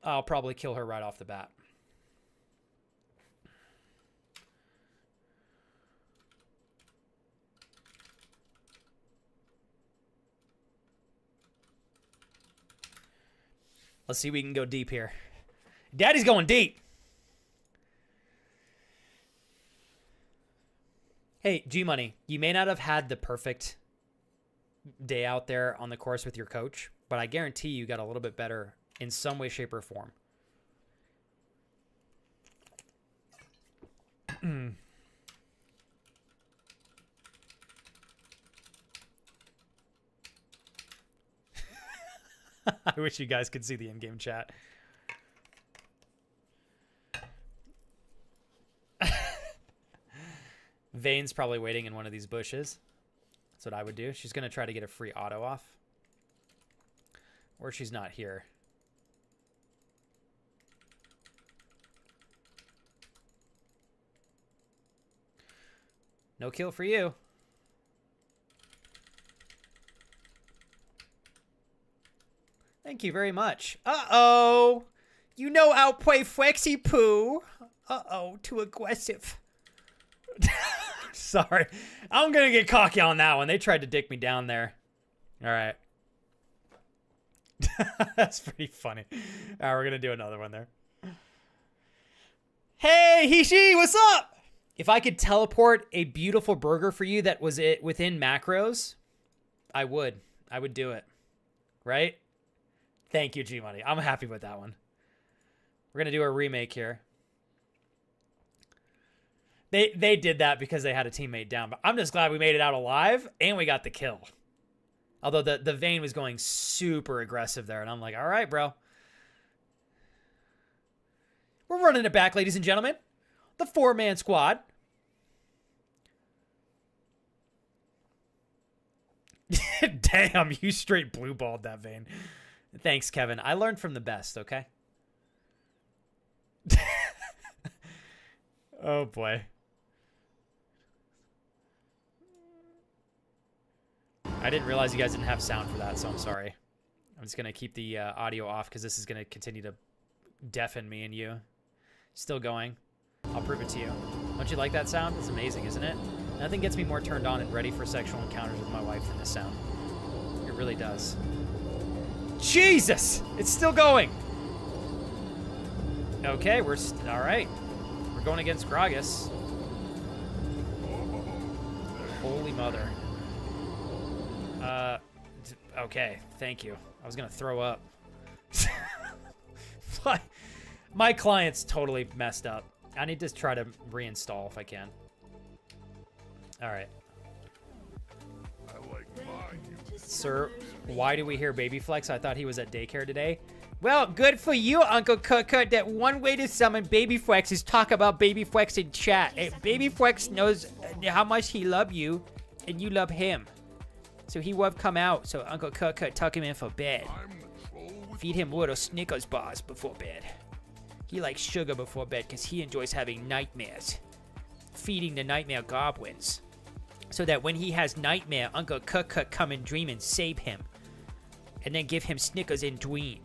I'll probably kill her right off the bat. Let's see if we can go deep here. Daddy's going deep. Hey, G-Money, you may not have had the perfect day out there on the course with your coach, but I guarantee you got a little bit better in some way, shape, or form. I wish you guys could see the in-game chat. Vane's probably waiting in one of these bushes. That's what I would do. She's going to try to get a free auto off. Or she's not here. No kill for you. Thank you very much. Uh-oh. You know outplay Flexi Poo. Uh-oh, too aggressive. Sorry. I'm going to get cocky on that one. They tried to dick me down there. All right. That's pretty funny. All right, we're going to do another one there. Hey, Hishi, what's up? If I could teleport a beautiful burger for you that was it within macros, I would. I would do it. Right? Thank you, G-Money. I'm happy with that one. We're going to do a remake here. They did that because they had a teammate down. But I'm just glad we made it out alive and we got the kill. Although the Vayne was going super aggressive there. And I'm like, all right, bro. We're running it back, ladies and gentlemen. The 4-man squad. Damn, you straight blue balled that Vayne. Thanks, Kevin. I learned from the best, okay? Oh, boy. I didn't realize you guys didn't have sound for that, so I'm sorry. I'm just going to keep the audio off because this is going to continue to deafen me and you. Still going. I'll prove it to you. Don't you like that sound? It's amazing, isn't it? Nothing gets me more turned on and ready for sexual encounters with my wife than this sound. It really does. Jesus! It's still going! Okay, we're... all right. We're going against Gragas. Holy mother. Okay, thank you. I was gonna throw up. My client's totally messed up. I need to try to reinstall if I can. All right.
I like mine.
Sir, why do we hear Baby Flex? I thought he was at daycare today. Well, good for you, Uncle Kut. That one way to summon Baby Flex is talk about Baby Flex in chat. Baby Flex knows how much he love you, and you love him. So he would come out, so Uncle Kut tuck him in for bed. Feed him little Snickers bars before bed. He likes sugar before bed because he enjoys having nightmares. Feeding the nightmare goblins. So that when he has nightmare, Uncle Kut come and dream and save him. And then give him Snickers in dream.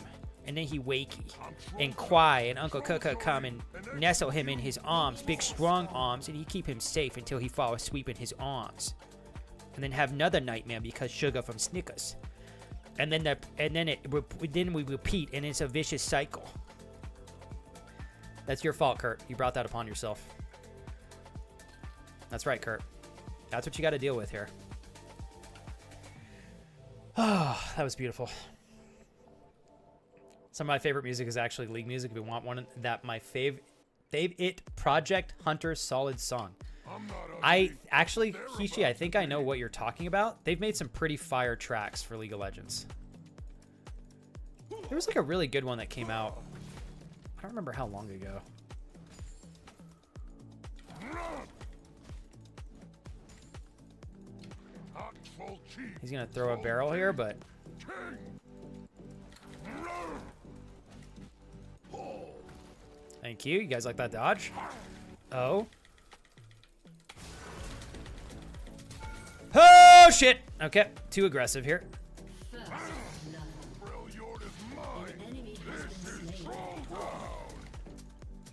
And then he wakey and cry, and Uncle Kut come and nestle him in his arms, big strong arms, and he keep him safe until he fall asleep in his arms. And then have another nightmare because sugar from Snickers. And then we repeat, and it's a vicious cycle. That's your fault, Kurt. You brought that upon yourself. That's right, Kurt. That's what you got to deal with here. Oh, that was beautiful. Some of my favorite music is actually League music. If you want one, that my favorite Project Hunter Solid song. I actually, Kishi, I think I know what you're talking about. They've made some pretty fire tracks for League of Legends. There was like a really good one that came out. I don't remember how long ago. He's gonna throw a barrel here, but thank you. You guys like that dodge? Oh. Oh, shit. Okay. Too aggressive here.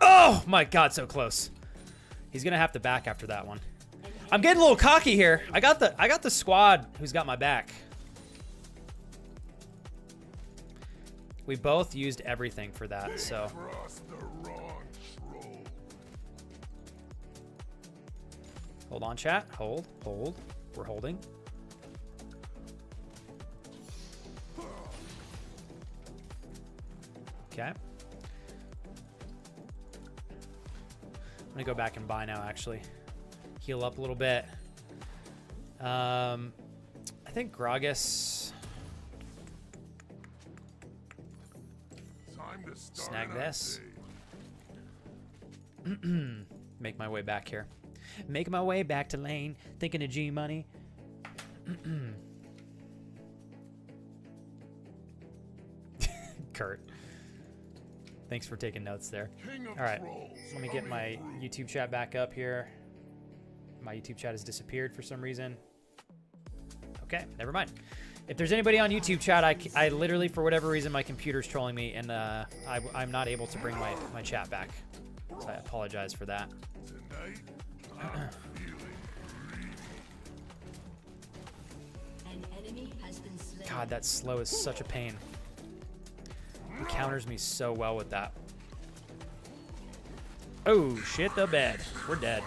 Oh, my God. So close. He's going to have to back after that one. I'm getting a little cocky here. I got the squad who's got my back. We both used everything for that, so. Hold on, chat. Hold. We're holding. Okay. I'm gonna go back and buy now, actually. Heal up a little bit. I think Gragas.
Time to start
Snag
our
this.
day.
Make my way back here. Make my way back to lane. Thinking of G money. Kurt. Thanks for taking notes there.
King of
All right.
trolls,
Let me get
coming
my
through.
YouTube chat back up here. My YouTube chat has disappeared for some reason. Okay, never mind. If there's anybody on YouTube chat, I literally, for whatever reason, my computer's trolling me, and I'm not able to bring my chat back. So I apologize for that.
Tonight, I'm feeling
An enemy has been slain.
God, that slow is such a pain. He counters me so well with that. Oh, shit the bed. We're dead.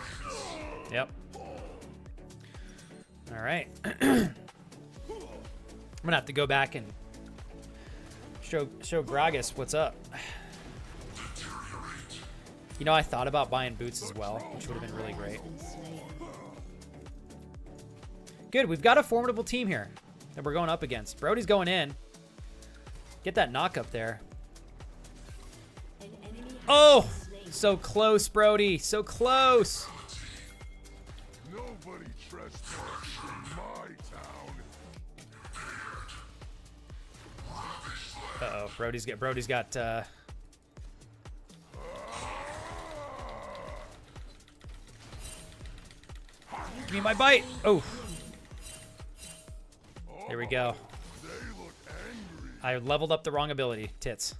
Yep. All right. I'm gonna have to go back and show Gragas what's up. You know, I thought about buying boots as well, which would have been really great. Good, we've got a formidable team here that we're going up against. Brody's going in. Get that knock up there.
An enemy has
Oh,
been slain.
so close, Brody. So close.
nobody trespass in my town.
Uh-oh, Brody's got give me my bite. Oh. There we go.
They look angry.
I leveled up the wrong ability. Tits.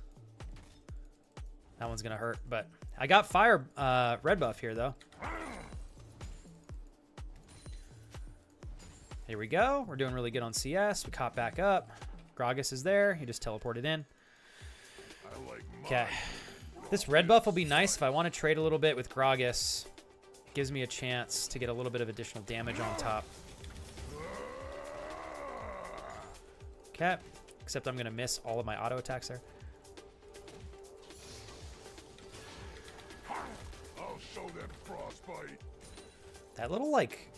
That one's gonna hurt, but I got fire red buff here though. Here we go. We're doing really good on CS. We caught back up. Gragas is there. He just teleported in.
I like
Okay. This red buff will be nice if I want to trade a little bit with Gragas. Gives me a chance to get a little bit of additional damage on top. Okay. Except I'm going to miss all of my auto attacks there.
I'll show them frostbite.
That little, like...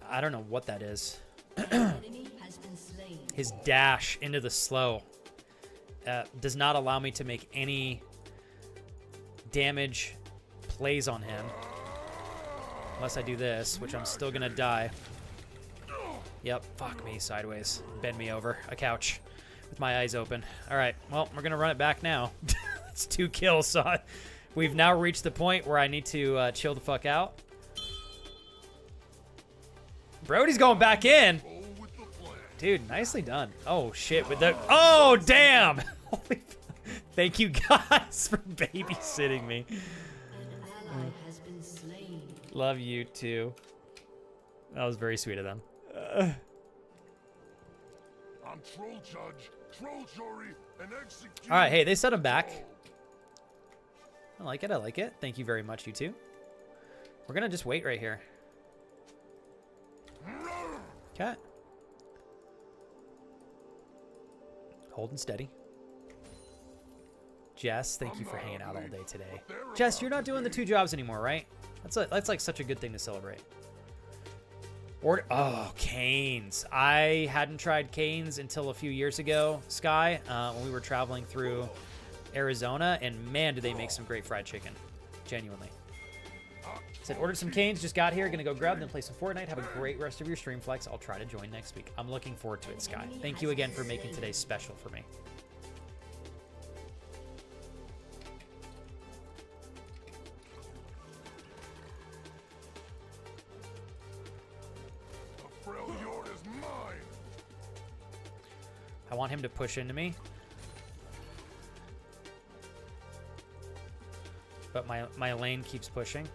I don't know what that is.
Enemy has been slain.
His dash into the slow does not allow me to make any damage plays on him. Unless I do this, which I'm still going to die. Yep, fuck me sideways. Bend me over a couch with my eyes open. All right, well, we're going to run it back now. It's 2 kills, so we've now reached the point where I need to chill the fuck out. Brody's going back in.
Roll with the plan.
Dude, nicely done. Oh, shit. With the... Oh, damn. Holy... Thank you, guys, for babysitting me.
An ally has been slain.
Love you, too. That was very sweet of them.
I'm troll judge, troll jury, and execute.
All right, hey, they set him back. I like it. I like it. Thank you very much, you two. We're going to just wait right here. Okay. Holding steady. Jess, thank you for hanging out all day today. Jess, you're not doing the 2 jobs anymore, right? That's like such a good thing to celebrate. Oh, Canes. I hadn't tried Canes until a few years ago, Sky, when we were traveling through Arizona, and man, do they make some great fried chicken. Genuinely. Said, ordered some Canes, just got here, gonna go grab them, play some Fortnite. Have a great rest of your stream, Flex. I'll try to join next week. I'm looking forward to it, Sky. Thank you again for making today special for me.
The Freljord is mine.
I want him to push into me. But my lane keeps pushing.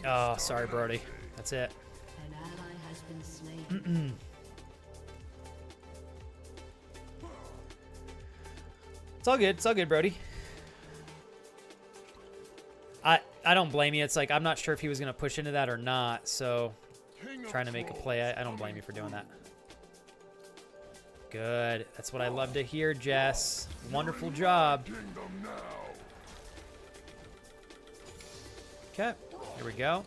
Oh, sorry, Brody. That's it.
An ally has been slain.
It's all good. It's all good, Brody. I don't blame you. It's like I'm not sure if he was gonna push into that or not. So trying to make a play. I don't blame you for doing that. Good. That's what I love to hear, Jess. Wonderful job. Okay, here we go.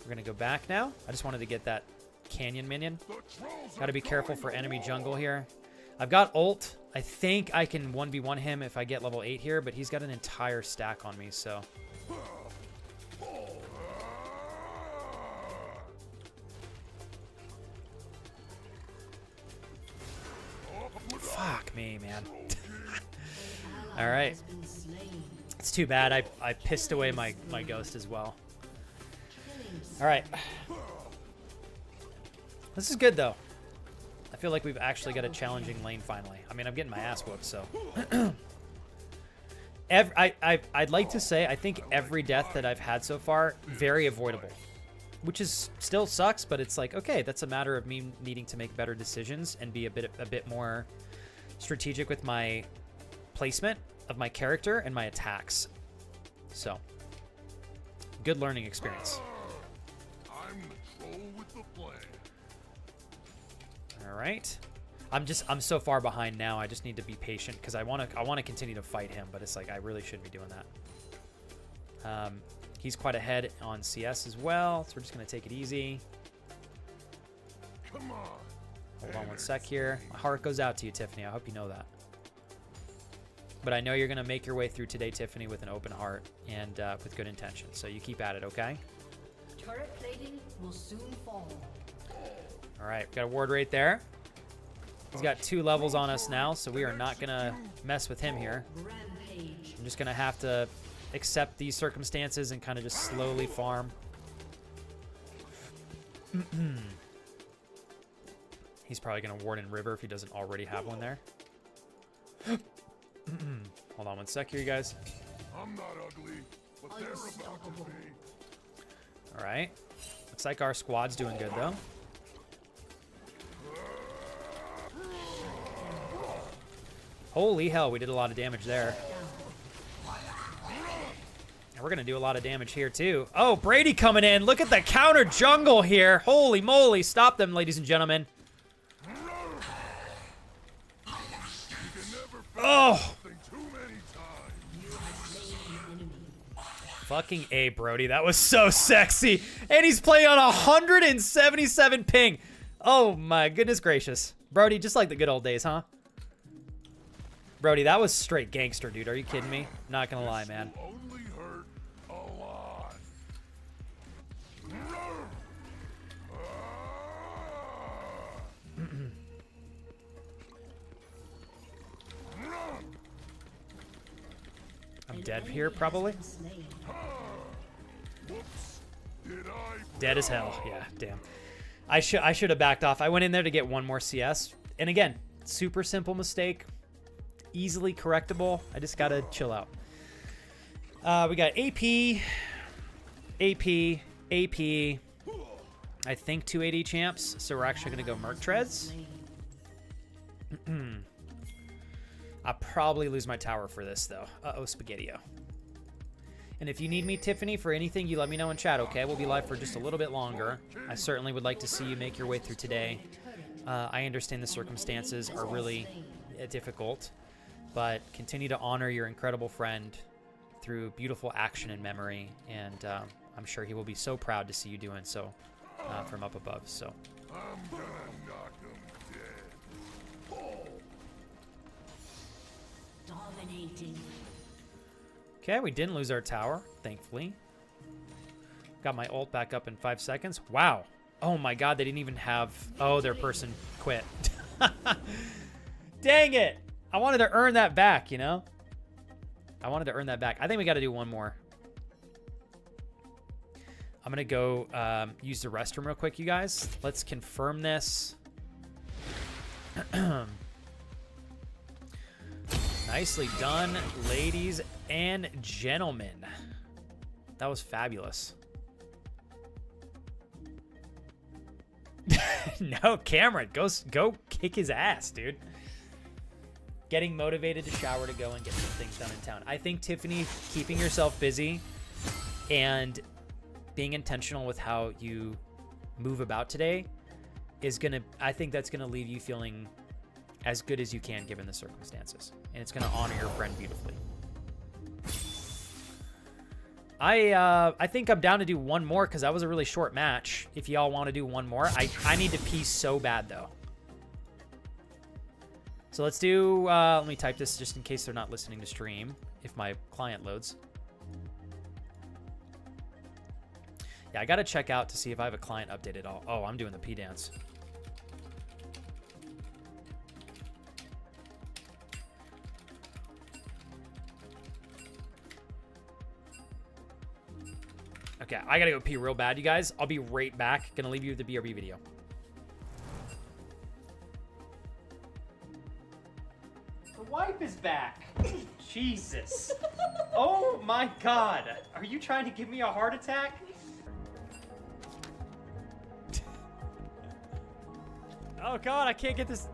We're going to go back now. I just wanted to get that canyon minion. Got to be careful for enemy jungle here. I've got ult. I think I can 1v1 him if I get level 8 here, but he's got an entire stack on me, so... Fuck me, man. All right. It's too bad. I pissed away my ghost as well. All right. This is good, though. I feel like we've actually got a challenging lane finally. I mean, I'm getting my ass whooped, so. I'd like to say I think every death that I've had so far, very avoidable. Which is still sucks, but it's like, okay, that's a matter of me needing to make better decisions and be a bit more strategic with my placement of my character and my attacks. So, good learning experience.
I'm the troll with the plan.
All right. I'm so far behind now. I just need to be patient because I want to continue to fight him, but it's like I really shouldn't be doing that. He's quite ahead on CS as well, so we're just gonna take it easy.
Come on.
Hold on one sec here. My heart goes out to you, Tiffany. I hope you know that. But I know you're gonna make your way through today, Tiffany, with an open heart and with good intention. So you keep at it, okay?
Turret plating will soon fall.
All right, got a ward right there. He's got 2 levels on us now, so we are not gonna mess with him here.
Rampage.
I'm just gonna have to accept these circumstances and kind of just slowly farm. He's probably gonna ward in river if he doesn't already have one there. Hold on one sec here, you guys.
I'm not ugly, but they're about to be.
All right. Looks like our squad's doing good, though. Holy hell, we did a lot of damage there. And we're going to do a lot of damage here, too. Oh, Brady coming in. Look at the counter jungle here. Holy moly. Stop them, ladies and gentlemen. Oh. Fucking A, Brody. That was so sexy. And he's playing on 177 ping. Oh, my goodness gracious. Brody, just like the good old days, huh? Brody, that was straight gangster, dude. Are you kidding me? Not gonna lie, man.
Only hurt a lot.
I'm dead here, probably.
Whoops. Did I?
Dead as hell. Yeah, damn. I should have backed off. I went in there to get one more CS. And again, super simple mistake. Easily correctable. I just gotta chill out. We got AP, I think 280 champs, so we're actually gonna go Merc Treads. I'll probably lose my tower for this though. Uh-oh, Spaghetti-O. And if you need me, Tiffany, for anything, you let me know in chat, okay? We'll be live for just a little bit longer. I certainly would like to see you make your way through today. I understand the circumstances are really difficult, but continue to honor your incredible friend through beautiful action and memory, and I'm sure he will be so proud to see you doing so from up above. So
I'm gonna knock him dead.
Dominating.
okay, we didn't lose our tower, thankfully. Got my ult back up in 5 seconds. Wow. Oh my god, they didn't even have... Oh, their person quit. Dang it! I wanted to earn that back, you know? I wanted to earn that back. I think we got to do one more. I'm going to go use the restroom real quick, you guys. Let's confirm this. Nicely done, ladies and gentlemen. That was fabulous. No, Cameron, go kick his ass, dude. Getting motivated to shower to go and get some things done in town. I think, Tiffany, keeping yourself busy and being intentional with how you move about today is gonna, I think that's gonna leave you feeling as good as you can given the circumstances, and it's gonna honor your friend beautifully. I think I'm down to do one more because that was a really short match. If y'all want to do one more, I need to pee so bad though. So let's do, let me type this just in case they're not listening to stream, if my client loads. Yeah, I gotta check out to see if I have a client updated. Oh, I'm doing the pee dance. Okay, I gotta go pee real bad, you guys. I'll be right back. Gonna leave you with the BRB video.
The wife is back. Jesus. Oh my God. Are you trying to give me a heart attack?
Oh God, I can't get this.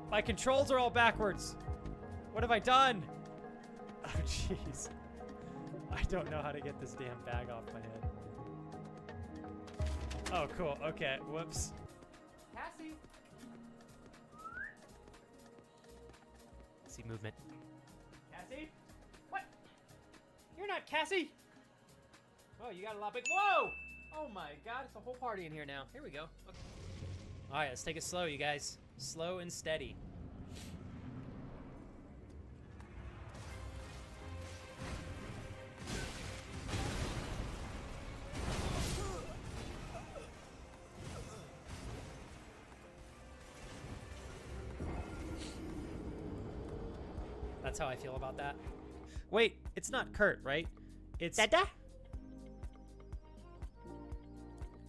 My controls are all backwards. What have I done? Oh jeez. I don't know how to get this damn bag off my head. Oh, cool. Okay. Whoops.
Cassie.
See movement.
Cassie? What? You're not Cassie. Oh, you got a lot big. Whoa! Oh my God, it's a whole party in here now. Here we go. Okay.
All right, let's take it slow, you guys. Slow and steady. That's how I feel about that. Wait, it's not Kurt, right? It's
Dada?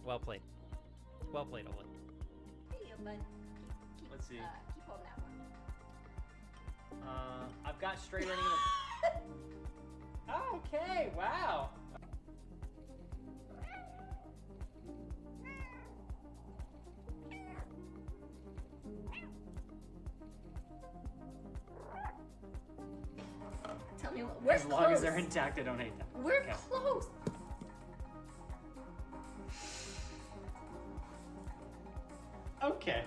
Well played. Well played, Olin.
Let's see.
Keep holding that one.
I've got straight running. Okay, wow.
Tell me, we're
As long as they're intact, I don't hate them.
We're
Okay.
close.
Okay.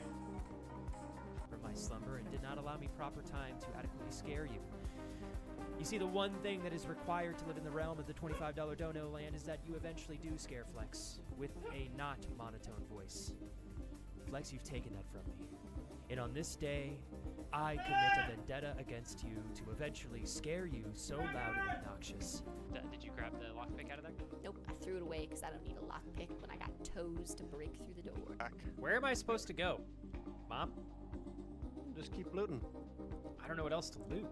From my slumber and did not allow me proper time to adequately scare you. You see, the one thing that is required to live in the realm of the $25 dono land is that you eventually do scare Flex with a not monotone voice. Flex, you've taken that from me. And on this day, I commit a vendetta against you to eventually scare you so loud and obnoxious.
Did you grab the lockpick out of there?
Nope, I threw it away because I don't need a lockpick when I got toes to break through the door.
Where am I supposed to go? Mom?
Just keep looting.
I don't know what else to loot.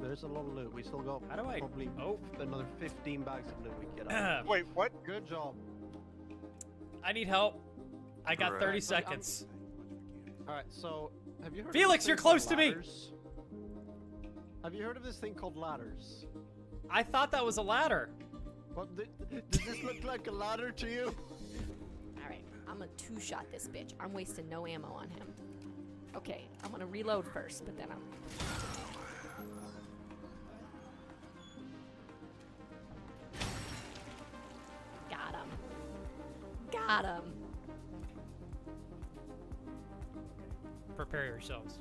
There's a lot of loot. We still got
How do I-
probably
oh.
another 15 bags of loot we can get out.
Wait, what?
Good job.
I need help. I got 30
Correct.
seconds.
All right, so have you heard?
Felix,
of this
you're
thing called
close to me.
ladders? Have you heard of this thing called ladders?
I thought that was a ladder.
What? Does this look like a ladder to you?
All right, I'm gonna two-shot this bitch. I'm wasting no ammo on him. Okay, I'm gonna reload first, but then I'm. Got him. Got him.
Prepare yourselves.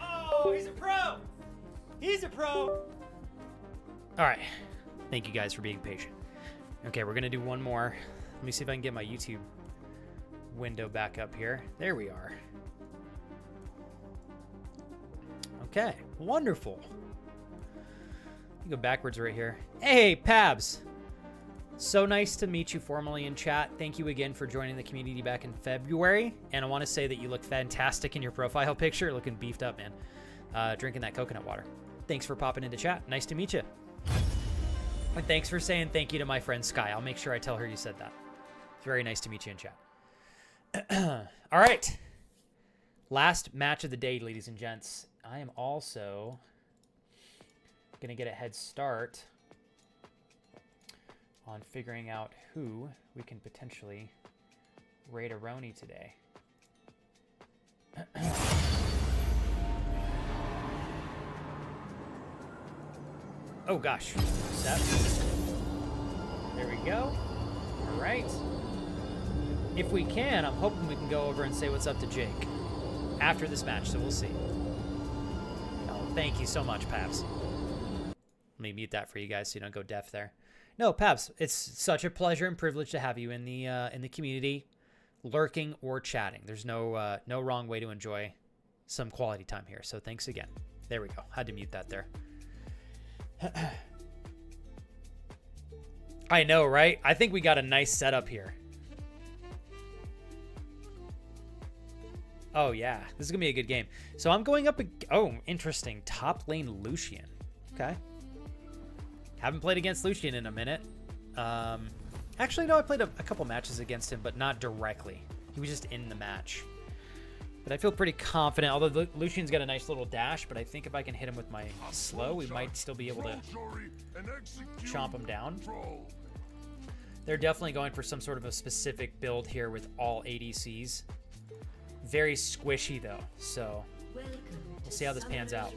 Oh, he's a pro! He's a pro!
All right. Thank you guys for being patient. Okay, we're going to do one more. Let me see if I can get my YouTube window back up here. There we are. Okay, wonderful. You go backwards right here. Hey, Pabs. So nice to meet you formally in chat. Thank you again for joining the community back in February. And I want to say that you look fantastic in your profile picture. Looking beefed up, man. Drinking that coconut water. Thanks for popping into chat. Nice to meet you. And thanks for saying thank you to my friend Sky. I'll make sure I tell her you said that. It's very nice to meet you in chat. All right. Last match of the day, ladies and gents. I am also going to get a head start on figuring out who we can potentially raid a Roni today. Oh gosh. Step. There we go. All right. If we can, I'm hoping we can go over and say what's up to Jake after this match, so we'll see. Oh, thank you so much, Paps. Let me mute that for you guys so you don't go deaf there. No, Paps, it's such a pleasure and privilege to have you in the community, lurking or chatting. There's no wrong way to enjoy some quality time here. So thanks again. There we go. Had to mute that there. I know, right? I think we got a nice setup here. Oh, yeah. This is going to be a good game. So I'm going up... Oh, interesting. Top lane Lucian. Okay. Haven't played against Lucian in a minute. Actually, no, I played a couple matches against him, but not directly. He was just in the match. But I feel pretty confident, although Lucian's got a nice little dash, but I think if I can hit him with my slow, we might still be able to chomp him down. They're definitely going for some sort of a specific build here with all ADCs. Very squishy, though, so we'll see how this pans out.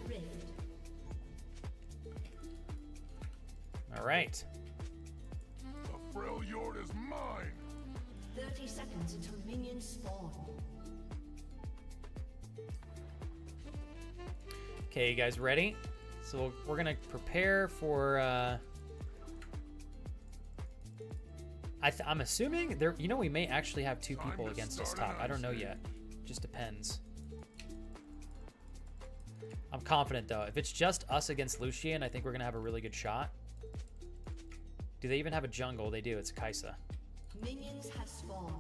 All right.
The Freljord is mine.
30 seconds until minions spawn.
Okay, you guys ready? So we're gonna prepare for. I'm assuming there. You know, we may actually have two people against us top. I don't know yet. Just depends. I'm confident though. If it's just us against Lucian, I think we're gonna have a really good shot. Do they even have a jungle? They do. It's Kaisa.
Minions have spawned.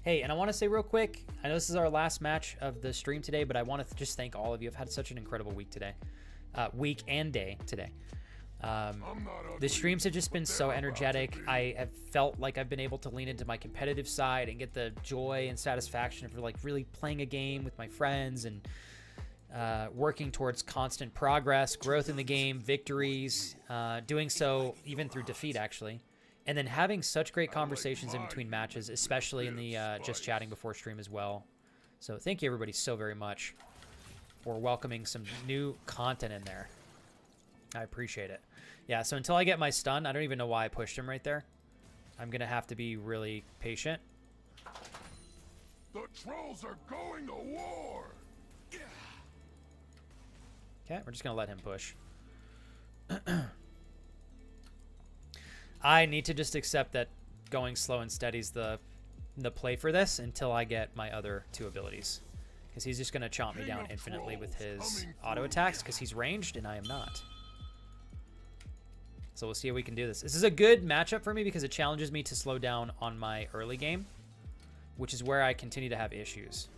Hey, and I want to say real quick, I know this is our last match of the stream today, but I want to just thank all of you. I've had such an incredible week today. Week and day today. The streams have just been so energetic. I have felt like I've been able to lean into my competitive side and get the joy and satisfaction of like really playing a game with my friends and working towards constant progress, growth in the game, victories, doing so even through defeat, actually. And then having such great conversations in between matches, especially in the just chatting before stream as well. So thank you everybody so very much for welcoming some new content in there. I appreciate it. Yeah, so until I get my stun, I don't even know why I pushed him right there. I'm going to have to be really patient.
The trolls are going to war.
Okay, we're just going to let him push. I need to just accept that going slow and steady is the play for this until I get my other two abilities. Because he's just going to chomp me down infinitely with his auto attacks because he's ranged and I am not. So we'll see how we can do this. This is a good matchup for me because it challenges me to slow down on my early game, which is where I continue to have issues.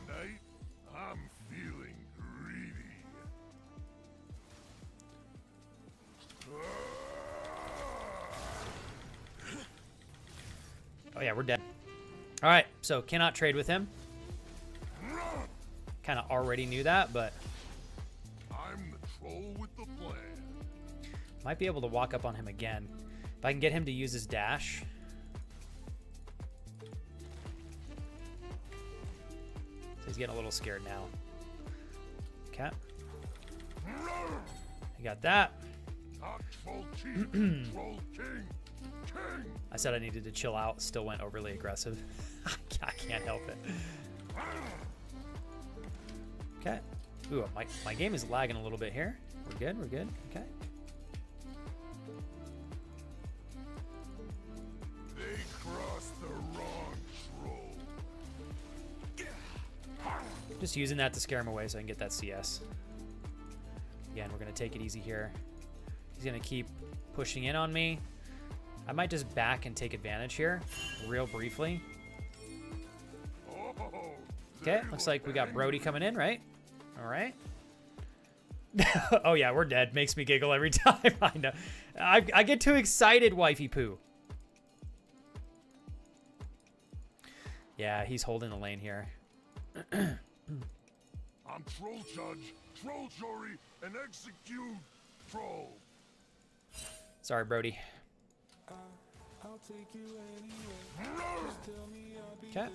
Tonight, I'm feeling greedy.
Oh yeah, we're dead. All right, so cannot trade with him. Kind of already knew that, but
I'm the troll with the plan.
might be able to walk up on him again. If I can get him to use his dash. So he's getting a little scared now. Okay. I got that.
Not troll chief, troll king, king.
I said I needed to chill out. Still went overly aggressive. I can't help it. Okay. Ooh, my game is lagging a little bit here. We're good. We're good. Okay.
They crossed the wrong troll.
Just using that to scare him away so I can get that CS. Again, we're going to take it easy here. He's going to keep pushing in on me. I might just back and take advantage here real briefly. Okay, looks like we got Brody coming in, right? All right. Oh, yeah, we're dead. Makes me giggle every time. I know. I get too excited, wifey poo. Yeah, he's holding the lane here.
I'm troll judge, troll jury, and execute. troll.
Sorry, Brody. Okay.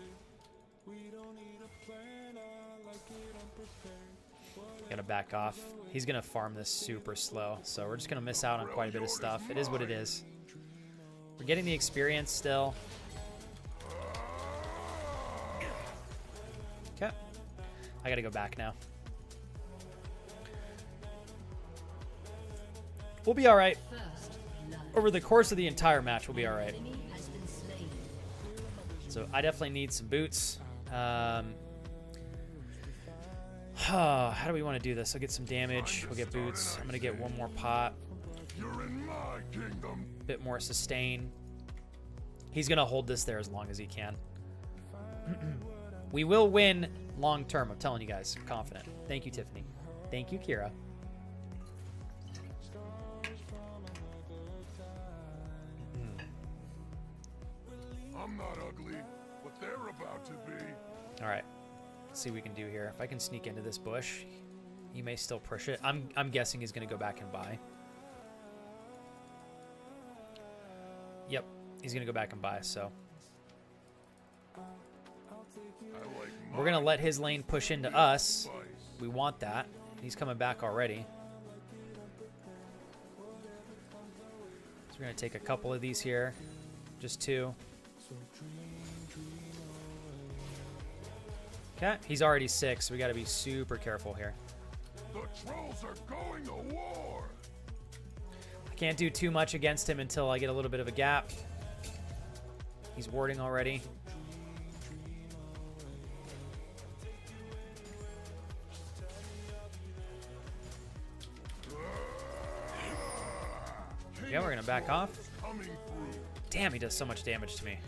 Gotta back off. He's gonna farm this super slow, so we're just gonna miss out on quite a bit of stuff. It is what it is. We're getting the experience still. Okay. I gotta go back now. We'll be alright. Over the course of the entire match, we'll be alright. So I definitely need some boots. How do we want to do this? I'll get some damage. We'll get boots. I'm going to get one more pot.
You're in my kingdom.
Bit more sustain. He's going to hold this there as long as he can. We will win long term. I'm telling you guys. I'm confident. Thank you, Tiffany. Thank you, Kira.
I'm not ugly, but they're about to be.
All right. Let's see what we can do here. If I can sneak into this bush, he may still push it. I'm guessing he's going to go back and buy. Yep. He's going to go back and buy, so. We're going to let his lane push into us. We want that. He's coming back already. So we're going to take a couple of these here. Just 2. Okay, he's already 6, so we got to be super careful here.
The trolls are going to war.
I can't do too much against him until I get a little bit of a gap. He's warding already. Yeah, we're gonna back off. Damn, he does so much damage to me.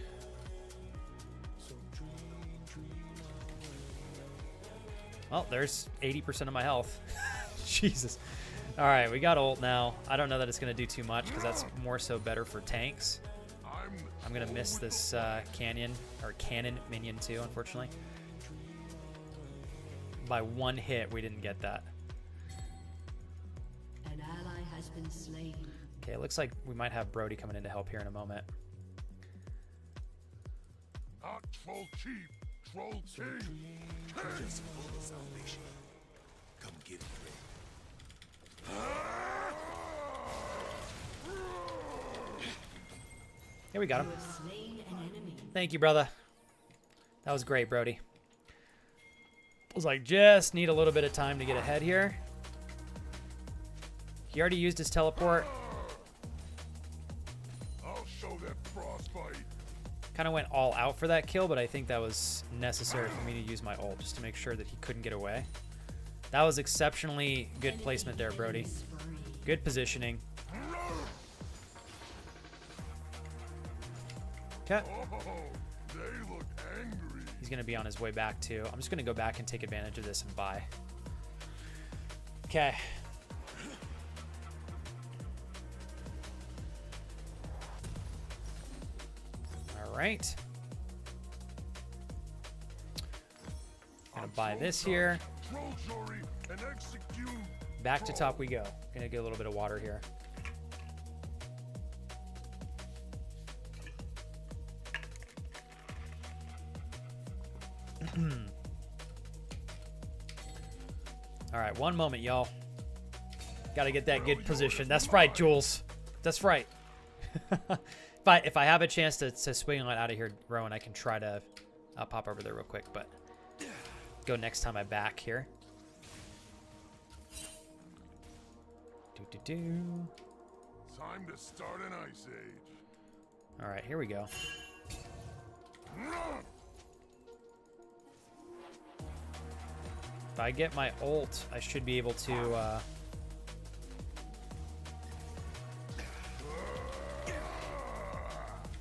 Well, there's 80% of my health. Jesus. All right, we got ult now. I don't know that it's going to do too much because that's more so better for tanks. I'm going to miss this cannon minion too, unfortunately. By 1 hit, we didn't get that.
An ally has been slain.
Okay, it looks like we might have Brody coming in to help here in a moment.
Not troll chief, troll king.
Just full of salvation. Come get it.
Here we got him.
You have slain an enemy.
Thank you, brother. That was great, Brody. Was like, just need a little bit of time to get ahead here. He already used his teleport.
I'll show that frostbite.
Kind of went all out for that kill, but I think that was necessary for me to use my ult just to make sure that he couldn't get away. That was exceptionally good placement there, Brody. Good positioning. Okay.
Oh, they look angry.
He's going to be on his way back, too. I'm just going to go back and take advantage of this and buy. Okay. All right. Gonna buy this here. Back to top we go. Gonna get a little bit of water here. All right, one moment, y'all. Gotta get that good position. That's right, Jules. That's right. If I have a chance to swing on out of here, Rowan, I can try to pop over there real quick, but go next time I back here.
Time to start an ice age.
All right, here we go. If I get my ult, I should be able to...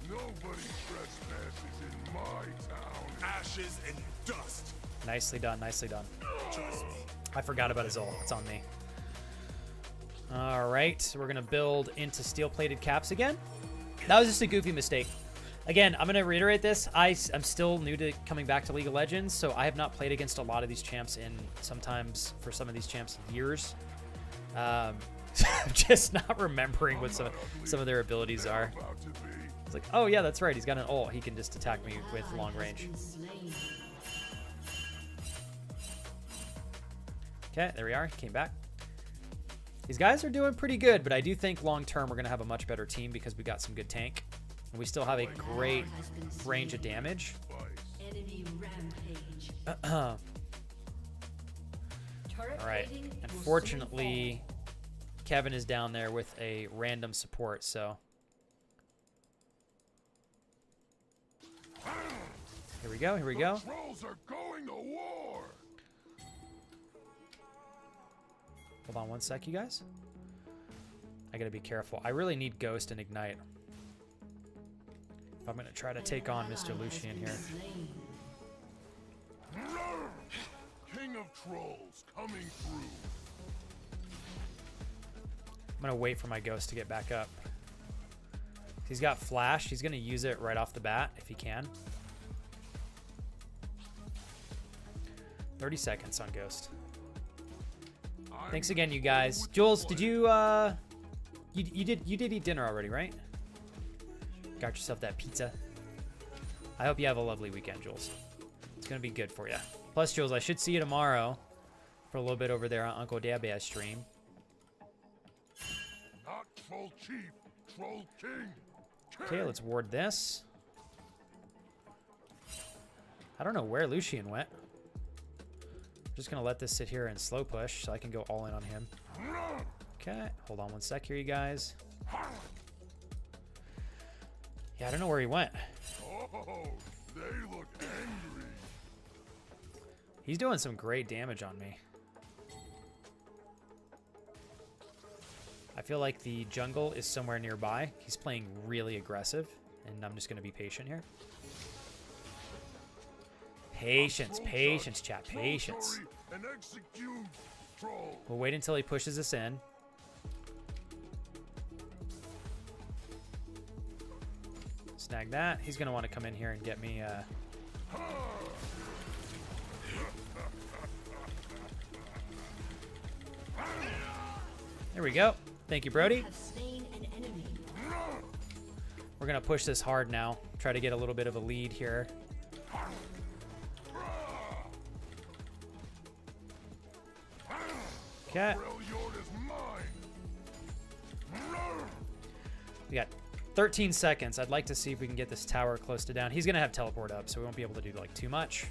Nobody trespasses in my town.
Ashes and dust.
Nicely done, nicely done.
Trust me.
I forgot about his ult. It's on me. All right, so we're going to build into steel-plated caps again. That was just a goofy mistake. Again, I'm going to reiterate this. I'm still new to coming back to League of Legends, so I have not played against a lot of these champs in sometimes, for some of these champs, years. Just not remembering what some of their abilities are. It's like, oh yeah, that's right. He's got an ult. He can just attack me with long range. Okay, there we are. He came back. These guys are doing pretty good, but I do think long term we're going to have a much better team because we got some good tank. And we still have a great range of damage. All right. Unfortunately, Kevin is down there with a random support, so. Here we go, here we go.
Trolls are going to war.
Hold on one sec, you guys. I gotta be careful. I really need Ghost and Ignite if I'm gonna try to take on Mr. Lucian here.
King of Trolls coming through.
I'm gonna wait for my Ghost to get back up. He's got Flash. He's gonna use it right off the bat if he can. 30 seconds on Ghost. Thanks again, you guys. Jules, did you you did eat dinner already, right? Got yourself that pizza. I hope you have a lovely weekend, Jules. It's gonna be good for you. Plus, Jules, I should see you tomorrow for a little bit over there on Uncle Dabea's stream.
Not Troll Chief, Troll King.
Okay, let's ward this. I don't know where Lucian went. I'm just gonna let this sit here and slow push so I can go all in on him. Okay, hold on one sec here, you guys. Yeah, I don't know where he went.
Oh, they look angry.
He's doing some great damage on me. I feel like the jungle is somewhere nearby. He's playing really aggressive, and I'm just gonna be patient here. Patience, patience, chat, patience. We'll wait until he pushes us in. Snag that. He's going to want to come in here and get me... There we go. Thank you, Brody. We're going to push this hard now. Try to get a little bit of a lead here. Okay. We got 13 seconds. I'd like to see if we can get this tower close to down. He's going to have teleport up, so we won't be able to do like too much.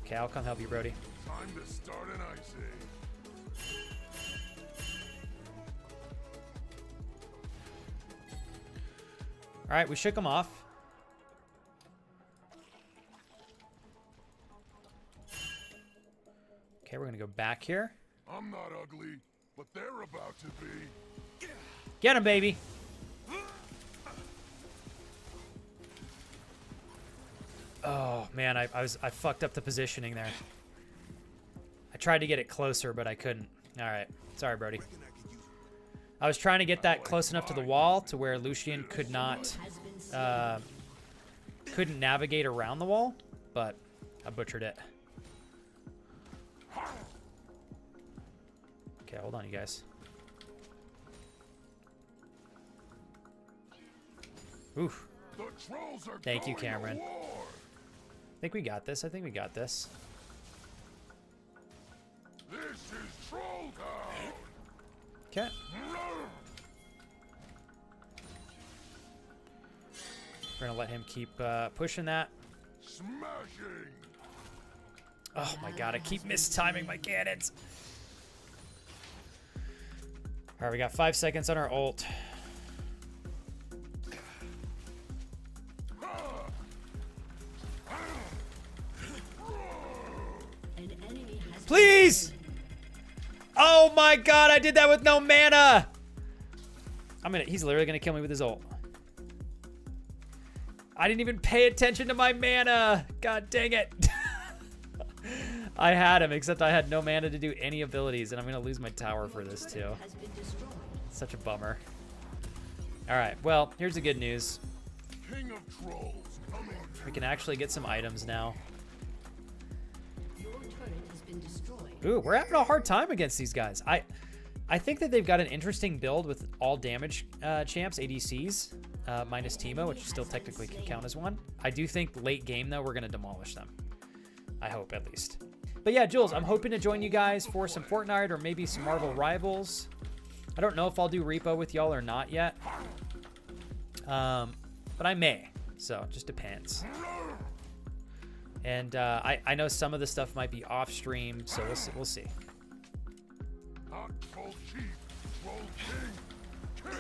Okay, I'll come help you, Brody.
Time to start an ice age.
All right, we shook him off. Okay, we're gonna go back here.
I'm not ugly, but they're about to be.
Get him, baby. Oh man, I fucked up the positioning there. I tried to get it closer, but I couldn't. All right, sorry, Brody. I was trying to get that close enough to the wall to where Lucian could not, couldn't navigate around the wall, but I butchered it. Okay, hold on, you guys. Oof. Thank you, Cameron. I think we got this. I think we got this.
This is Troll Town.
Okay. We're gonna let him keep pushing that.
Smashing.
Oh my god, I keep mistiming my cannons. All right, we got 5 seconds on our ult. Please! Oh my god, I did that with no mana! He's literally gonna kill me with his ult. I didn't even pay attention to my mana! God dang it! I had him, except I had no mana to do any abilities, and I'm gonna lose my tower for this too. Such a bummer. Alright, well, here's the good news.
King of Trolls coming.
We can actually get some items now.
been destroyed.
Ooh, we're having a hard time against these guys. I think that they've got an interesting build with all damage champs, ADCs, minus Teemo, which still technically can count as one. I do think late game, though, we're going to demolish them. I hope, at least. But yeah, Jules, I'm hoping to join you guys for some Fortnite or maybe some Marvel Rivals. I don't know if I'll do Repo with y'all or not yet. But I may, so it just depends. And I know some of the stuff might be off stream, so we'll see.
Hot troll chief, troll king, king.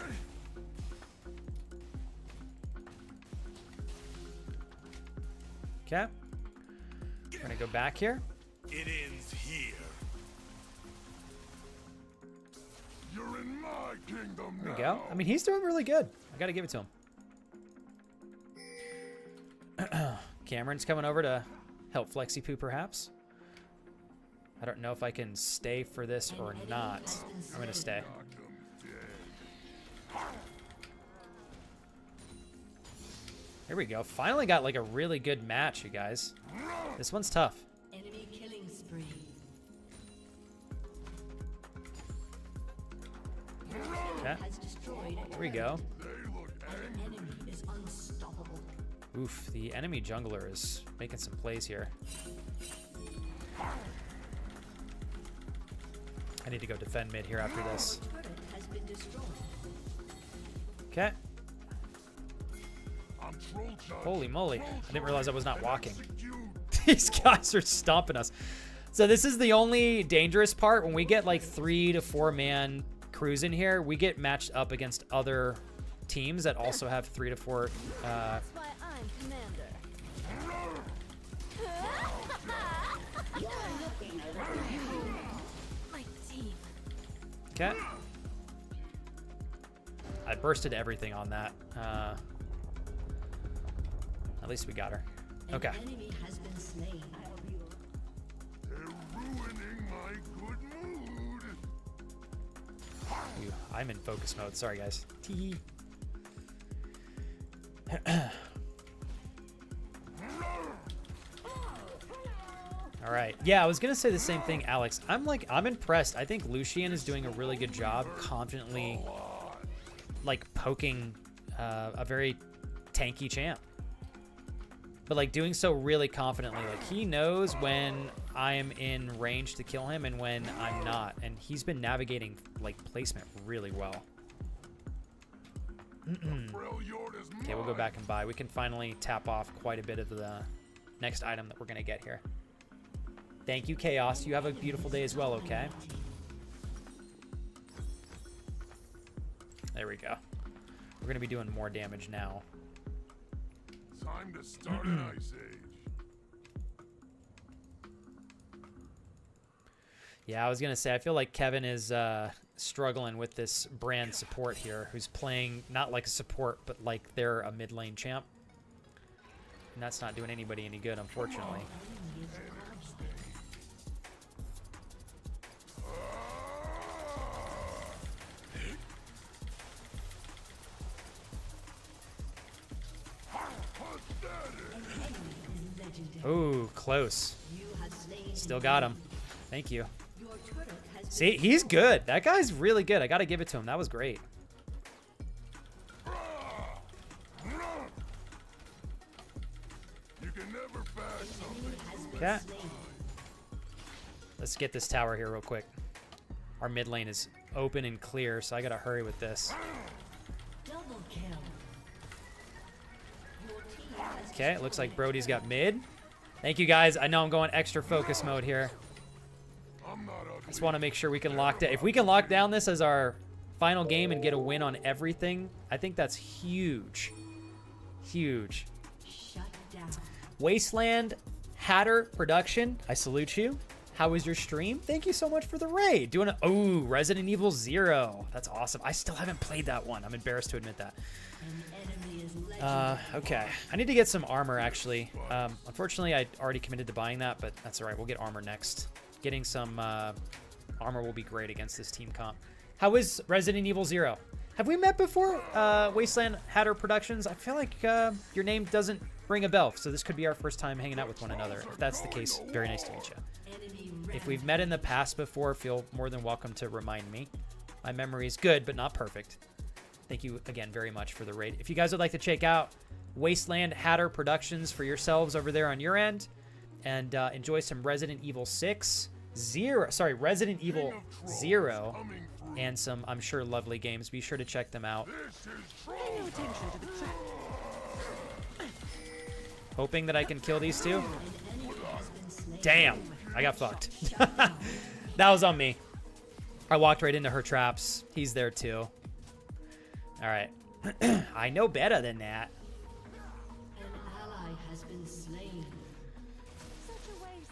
Okay. We're gonna go back here.
It ends here.
You're in my kingdom
There we
now.
go. I mean, he's doing really good. I gotta give it to him. Cameron's coming over to help Flexi Poo, perhaps. I don't know if I can stay for this or not. I'm gonna stay. Here we go. Finally got like a really good match, you guys. This one's tough.
Enemy killing spree.
Okay.
Has destroyed a
Here we go.
An enemy is unstoppable.
Oof, the enemy jungler is making some plays here. I need to go defend mid here after this.
Turret has been destroyed.
Okay.
I'm troll judge.
Holy moly. I didn't realize I was not walking.
Execute.
These guys are stomping us. So this is the only dangerous part. When we get like 3 to 4 man crews in here, we get matched up against other teams that also have 3 to 4
That's why I'm commander. My team.
Okay. I bursted everything on that. At least we got her. Okay.
An enemy has been slain.
They're ruining my good mood.
Ooh, I'm in focus mode. Sorry, guys. Tee. All right. Yeah, I was gonna say the same thing, Alex. I'm impressed. I think Lucian is doing a really good job, confidently, like poking a very tanky champ, but like doing so really confidently. Like he knows when I am in range to kill him and when I'm not, and he's been navigating like placement really well. Okay, we'll go back and buy. We can finally tap off quite a bit of the next item that we're gonna get here. Thank you, Chaos. You have a beautiful day as well, okay? There we go. We're gonna be doing more damage now.
Time to start an ice age.
Yeah, I was gonna say, I feel like Kevin is struggling with this brand support here, who's playing not like a support, but like they're a mid lane champ. And that's not doing anybody any good, unfortunately. Ooh, close. Still got him. Thank you. See, he's good. That guy's really good. I got to give it to him. That was great.
You can never bash something.
Okay. Let's get this tower here real quick. Our mid lane is open and clear, so I got to hurry with this.
Double kill.
Okay, it looks like Brody's got mid. Thank you, guys. I know I'm going extra focus mode here. Just want to make sure we can lock down. If we can lock down this as our final game and get a win on everything, I think that's huge. Huge.
Shut down.
Wasteland Hatter Production, I salute you. How was your stream? Thank you so much for the raid. Doing a Resident Evil 0. That's awesome. I still haven't played that one. I'm embarrassed to admit that. Okay. I need to get some armor, actually. Unfortunately, I already committed to buying that, but that's all right. We'll get armor next. Getting some armor will be great against this team comp. How is Resident Evil 0? Have we met before, Wasteland Hatter Productions? I feel like your name doesn't ring a bell. So this could be our first time hanging out with one another. If that's the case, very nice to meet you. If we've met in the past before, feel more than welcome to remind me. My memory is good, but not perfect. Thank you again very much for the raid. If you guys would like to check out Wasteland Hatter Productions for yourselves over there on your end, and enjoy some Resident Evil 0, and some, I'm sure, lovely games, be sure to check them out. Hoping that I can kill these two. Damn, I got fucked. That was on me. I walked right into her traps. He's there too. All right. I know better than that.
An ally has been slain.
Such a waste.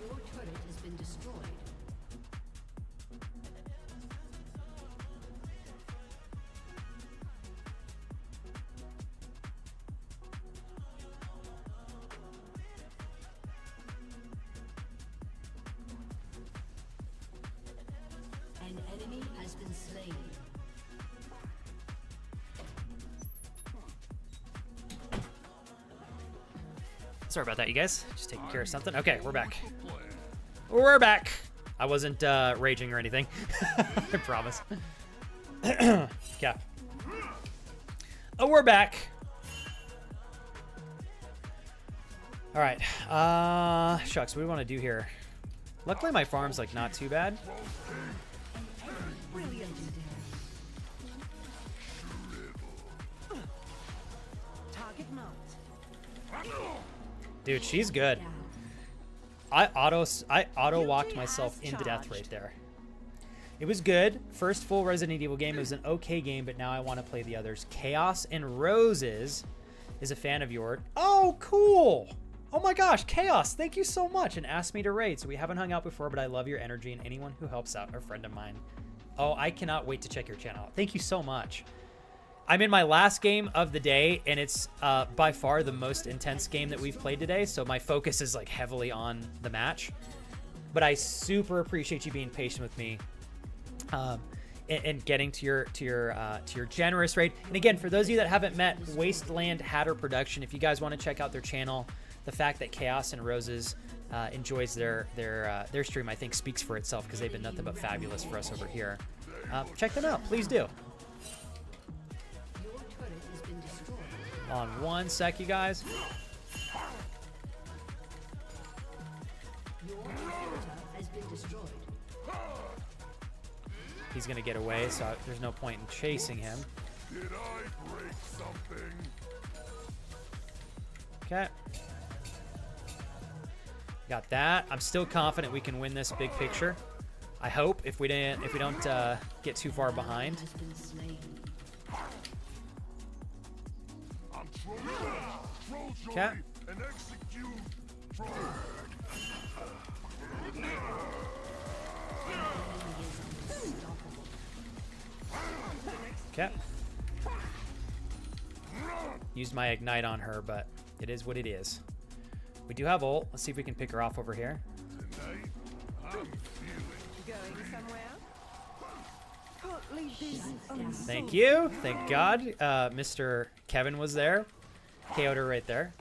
Your turret has been destroyed. An enemy has been slain.
Sorry about that, you guys. Just taking care of something. Okay, we're back. We're back. I wasn't raging or anything. I promise. Yeah. Oh, we're back. All right. Shucks, what do we want to do here? Luckily, my farm's like not too bad.
Target marked.
Dude, she's good. I auto walked myself into death right there. It was good. First full Resident Evil game. It was an okay game, but now I want to play the others. Chaos and Roses is a fan of yours. Oh, cool. Oh my gosh, Chaos, thank you so much, and asked me to raid. So we haven't hung out before, but I love your energy, and anyone who helps out, a friend of mine. Oh, I cannot wait to check your channel out. Thank you so much. I'm in my last game of the day, and it's by far the most intense game that we've played today, so my focus is like heavily on the match. But I super appreciate you being patient with me and getting to your generous raid. And again, for those of you that haven't met Wasteland Hatter Production, if you guys want to check out their channel, the fact that Chaos and Roses enjoys their stream, I think speaks for itself, because they've been nothing but fabulous for us over here. Check them out, please do. On one sec, you guys.
Your inhibitor has been destroyed.
He's gonna get away, so there's no point in chasing him.
Did I break something?
Okay. Got that. I'm still confident we can win this big picture. I hope, if we don't get too far behind.
Has been slain.
I'm Trundle.
Okay.
And execute.
Okay. Used my ignite on her, but it is what it is. We do have ult. Let's see if we can pick her off over here.
Tonight, I'm feeling.
Going somewhere? Can't leave this
Thank you. Thank God. Mr. Kevin was there. KO'd her right there.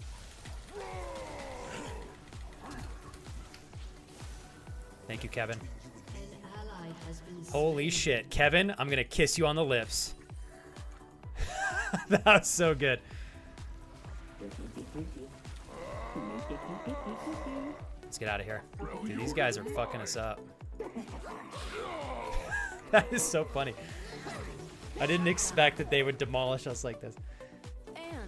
Thank you, Kevin.
An ally has been
Holy shit. Kevin, I'm going to kiss you on the lips. That was so good. Let's get out of here. Dude, these guys are fucking us up. That is so funny. I didn't expect that they would demolish us like this.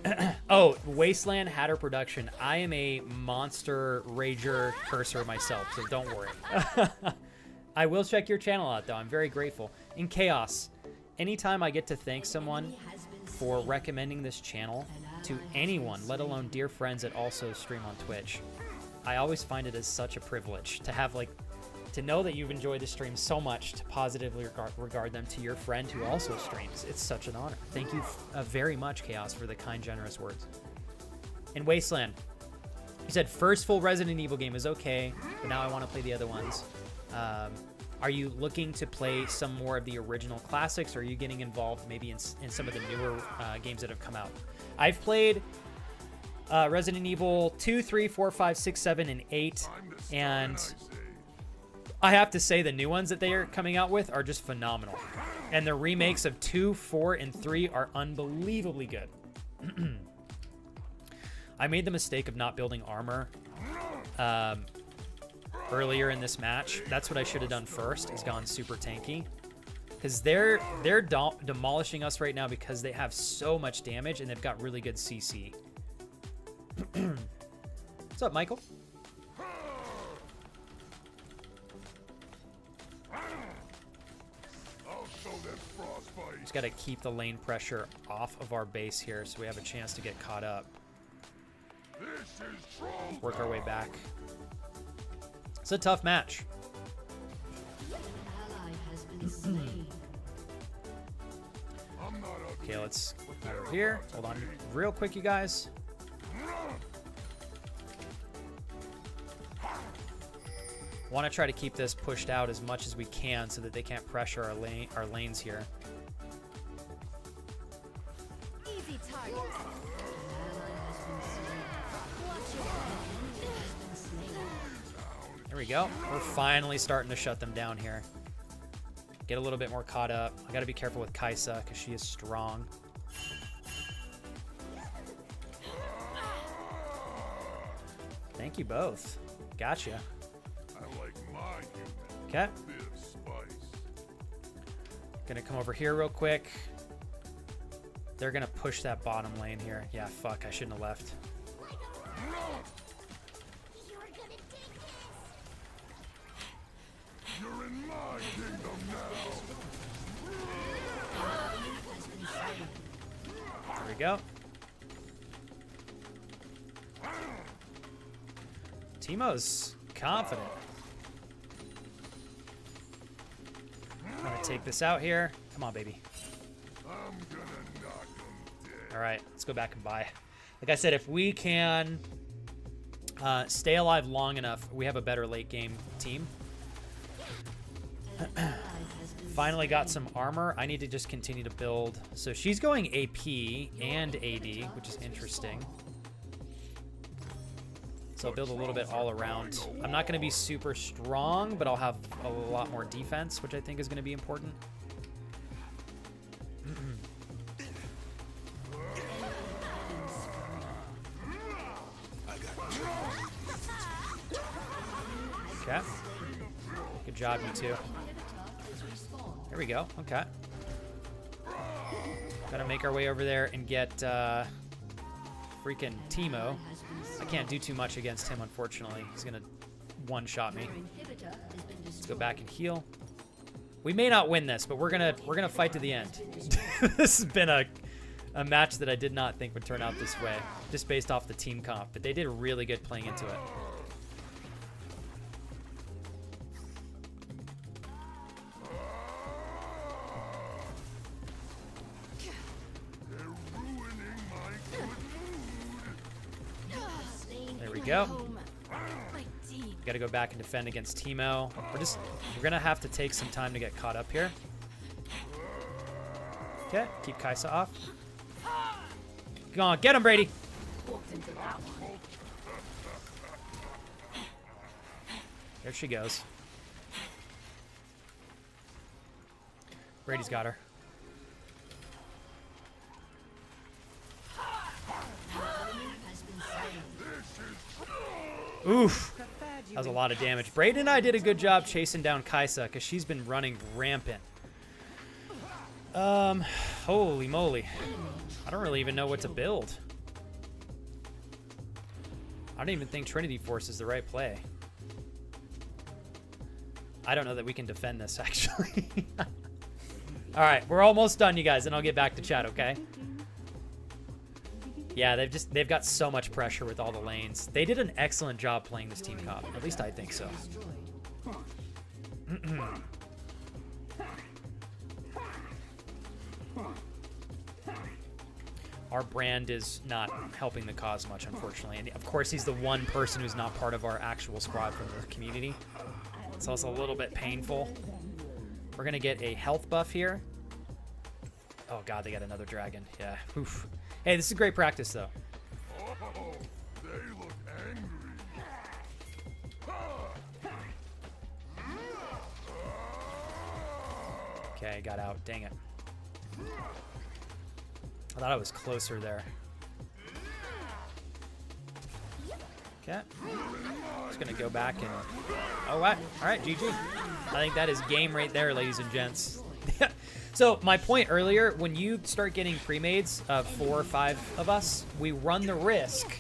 And
Oh, Wasteland Hatter Production. I am a monster rager cursor myself, so don't worry. I will check your channel out, though. I'm very grateful. In Chaos, anytime I get to thank someone for recommending this channel to anyone, let alone dear friends that also stream on Twitch, I always find it as such a privilege to have, like, to know that you've enjoyed the stream so much, to positively regard them to your friend who also streams. It's such an honor. Thank you very much, Chaos, for the kind, generous words. In Wasteland, you said first full Resident Evil game is okay, but now I want to play the other ones. Are you looking to play some more of the original classics, or are you getting involved maybe in some of the newer games that have come out? I've played Resident Evil 2, 3, 4, 5, 6, 7, and 8, and I have to say the new ones that they are coming out with are just phenomenal. And the remakes of 2, 4, and 3 are unbelievably good. I made the mistake of not building armor earlier in this match. That's what I should have done first, is gone super tanky. Because they're demolishing us right now because they have so much damage and they've got really good CC. What's up, Michael? Just got to keep the lane pressure off of our base here so we have a chance to get caught up. Work our way back. It's a tough match. Okay, let's go over here. Hold on real quick, you guys. Want to try to keep this pushed out as much as we can so that they can't pressure our lanes here.
Easy target.
There we go. We're finally starting to shut them down here. Get a little bit more caught up. I got to be careful with Kaisa because she is strong. Thank you both. Gotcha. Okay. Gonna come over here real quick. They're gonna push that bottom lane here. Yeah, fuck. I shouldn't have left.
You're in my kingdom now.
There we go. Teemo's confident. I'm gonna take this out here. Come on, baby. All right, let's go back and buy. Like I said, if we can stay alive long enough, we have a better late game team. Finally got some armor. I need to just continue to build. So she's going AP and AD, which is interesting. So I'll build a little bit all around. I'm not going to be super strong, but I'll have a lot more defense, which I think is going to be important. Okay. Good job, you two. There we go. Okay. Gotta make our way over there and get freaking Teemo. I can't do too much against him, unfortunately. He's gonna one-shot me. Let's go back and heal. We may not win this, but we're gonna fight to the end. This has been a match that I did not think would turn out this way, just based off the team comp. But they did really good playing into it. There we go. Got to go back and defend against Teemo. We're gonna have to take some time to get caught up here. Okay, keep Kaisa off. Go on, get him, Brady. There she goes. Brady's got her. Oof. That was a lot of damage. Brayden and I did a good job chasing down Kaisa because she's been running rampant. Holy moly. I don't really even know what to build. I don't even think Trinity Force is the right play. I don't know that we can defend this, actually. All right, we're almost done, you guys, and I'll get back to chat, okay? Yeah, they've got so much pressure with all the lanes. They did an excellent job playing this team comp. At least I think so. Our brand is not helping the cause much, unfortunately. And of course, he's the one person who's not part of our actual squad from the community. so it's a little bit painful. We're going to get a health buff here. Oh, God, they got another dragon. Yeah. Oof. Hey, this is great practice, though.
Oh, they look angry.
Okay, got out. Dang it. I thought I was closer there. Okay. Just going to go back and... Oh, what? All right, GG. I think that is game right there, ladies and gents. So my point earlier, when you start getting pre-mades of 4 or 5 of us, we run the risk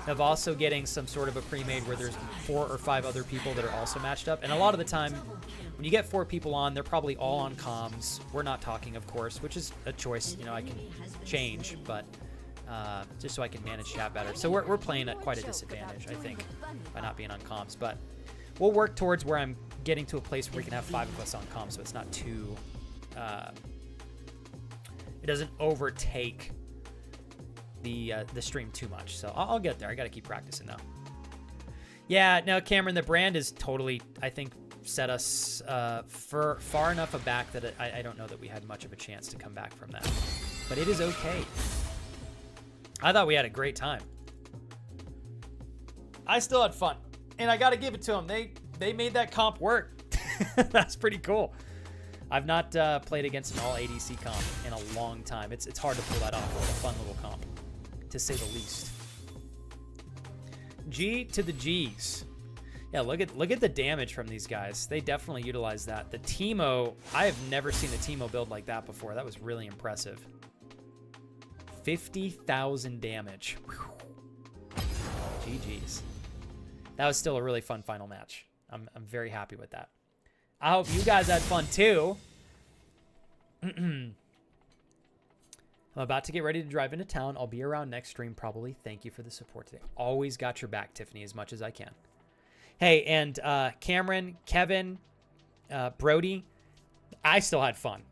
of also getting some sort of a pre-made where there's 4 or 5 other people that are also matched up. And a lot of the time, when you get 4 people on, they're probably all on comms. We're not talking, of course, which is a choice, you know, I can change, but just so I can manage chat better. So we're playing at quite a disadvantage, I think, by not being on comms. But we'll work towards where I'm getting to a place where we can have 5 of us on comms, so it's not too... it doesn't overtake the stream too much. So I'll get there. I got to keep practicing, though. Yeah, no, Cameron, the brand is totally, I think, set us far enough aback that I don't know that we had much of a chance to come back from that. But it is okay. I thought we had a great time. I still had fun. And I got to give it to them. They made that comp work. That's pretty cool. I've not played against an all ADC comp in a long time. It's hard to pull that off. It's a fun little comp, to say the least. G to the G's. Yeah, look at the damage from these guys. They definitely utilize that. The Teemo, I have never seen a Teemo build like that before. That was really impressive. 50,000 damage. Whew. GG's. That was still a really fun final match. I'm very happy with that. I hope you guys had fun too. I'm about to get ready to drive into town. I'll be around next stream probably. Thank you for the support today. Always got your back, Tiffany, as much as I can. Hey, and Cameron, Kevin, Brody, I still had fun.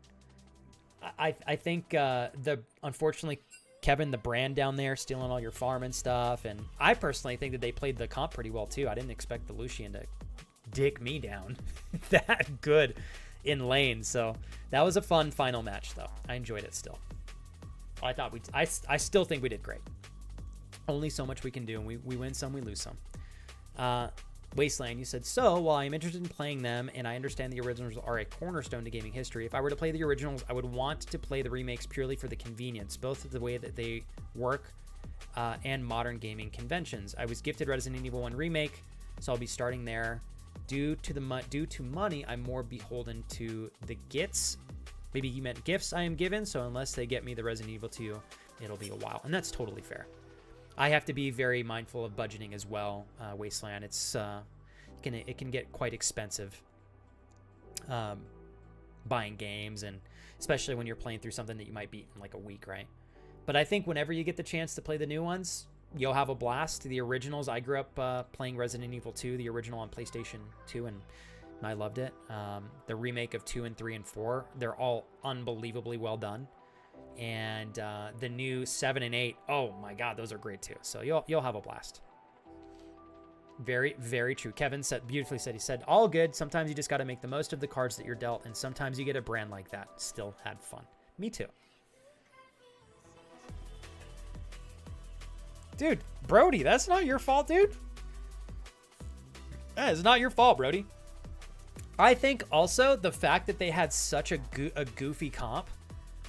I think unfortunately, Kevin, the brand down there, stealing all your farm and stuff. And I personally think that they played the comp pretty well too. I didn't expect the Lucian to dick me down that good in lane. So that was a fun final match, though. I enjoyed it still. I still think we did great. Only so much we can do, and we win some, we lose some. Wasteland, you said, so while I'm interested in playing them and I understand the originals are a cornerstone to gaming history, if I were to play the originals, I would want to play the remakes purely for the convenience, both the way that they work and modern gaming conventions. I was gifted Resident Evil 1 Remake, so I'll be starting there. Due to money, I'm more beholden to the gifts. Maybe you meant gifts I am given, so unless they get me the Resident Evil 2, it'll be a while. And that's totally fair. I have to be very mindful of budgeting as well, Wasteland. It can get quite expensive buying games, and especially when you're playing through something that you might beat in like a week, right? But I think whenever you get the chance to play the new ones, you'll have a blast. The originals, I grew up playing Resident Evil 2, the original on PlayStation 2, and I loved it. The remake of 2 and 3 and 4, they're all unbelievably well done. And the new 7 and 8, oh my God, those are great too. So you'll have a blast. Very, very true. Kevin beautifully said, he said, all good. Sometimes you just got to make the most of the cards that you're dealt, and sometimes you get a brand like that. Still had fun. Me too. Dude, Brody, that's not your fault, dude. That is not your fault, Brody. I think also the fact that they had such a goofy comp,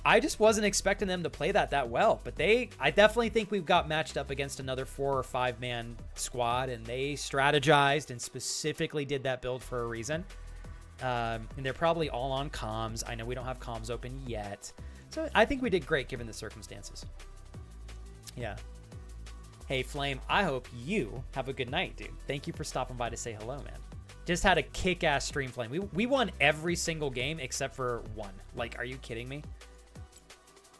I just wasn't expecting them to play that well. But I definitely think we've got matched up against another 4 or 5 man squad, and they strategized and specifically did that build for a reason. And they're probably all on comms. I know we don't have comms open yet. So I think we did great given the circumstances. Yeah. Hey, Flame, I hope you have a good night, dude. Thank you for stopping by to say hello, man. Just had a kick-ass stream, Flame. We won every single game except for one. Like, are you kidding me?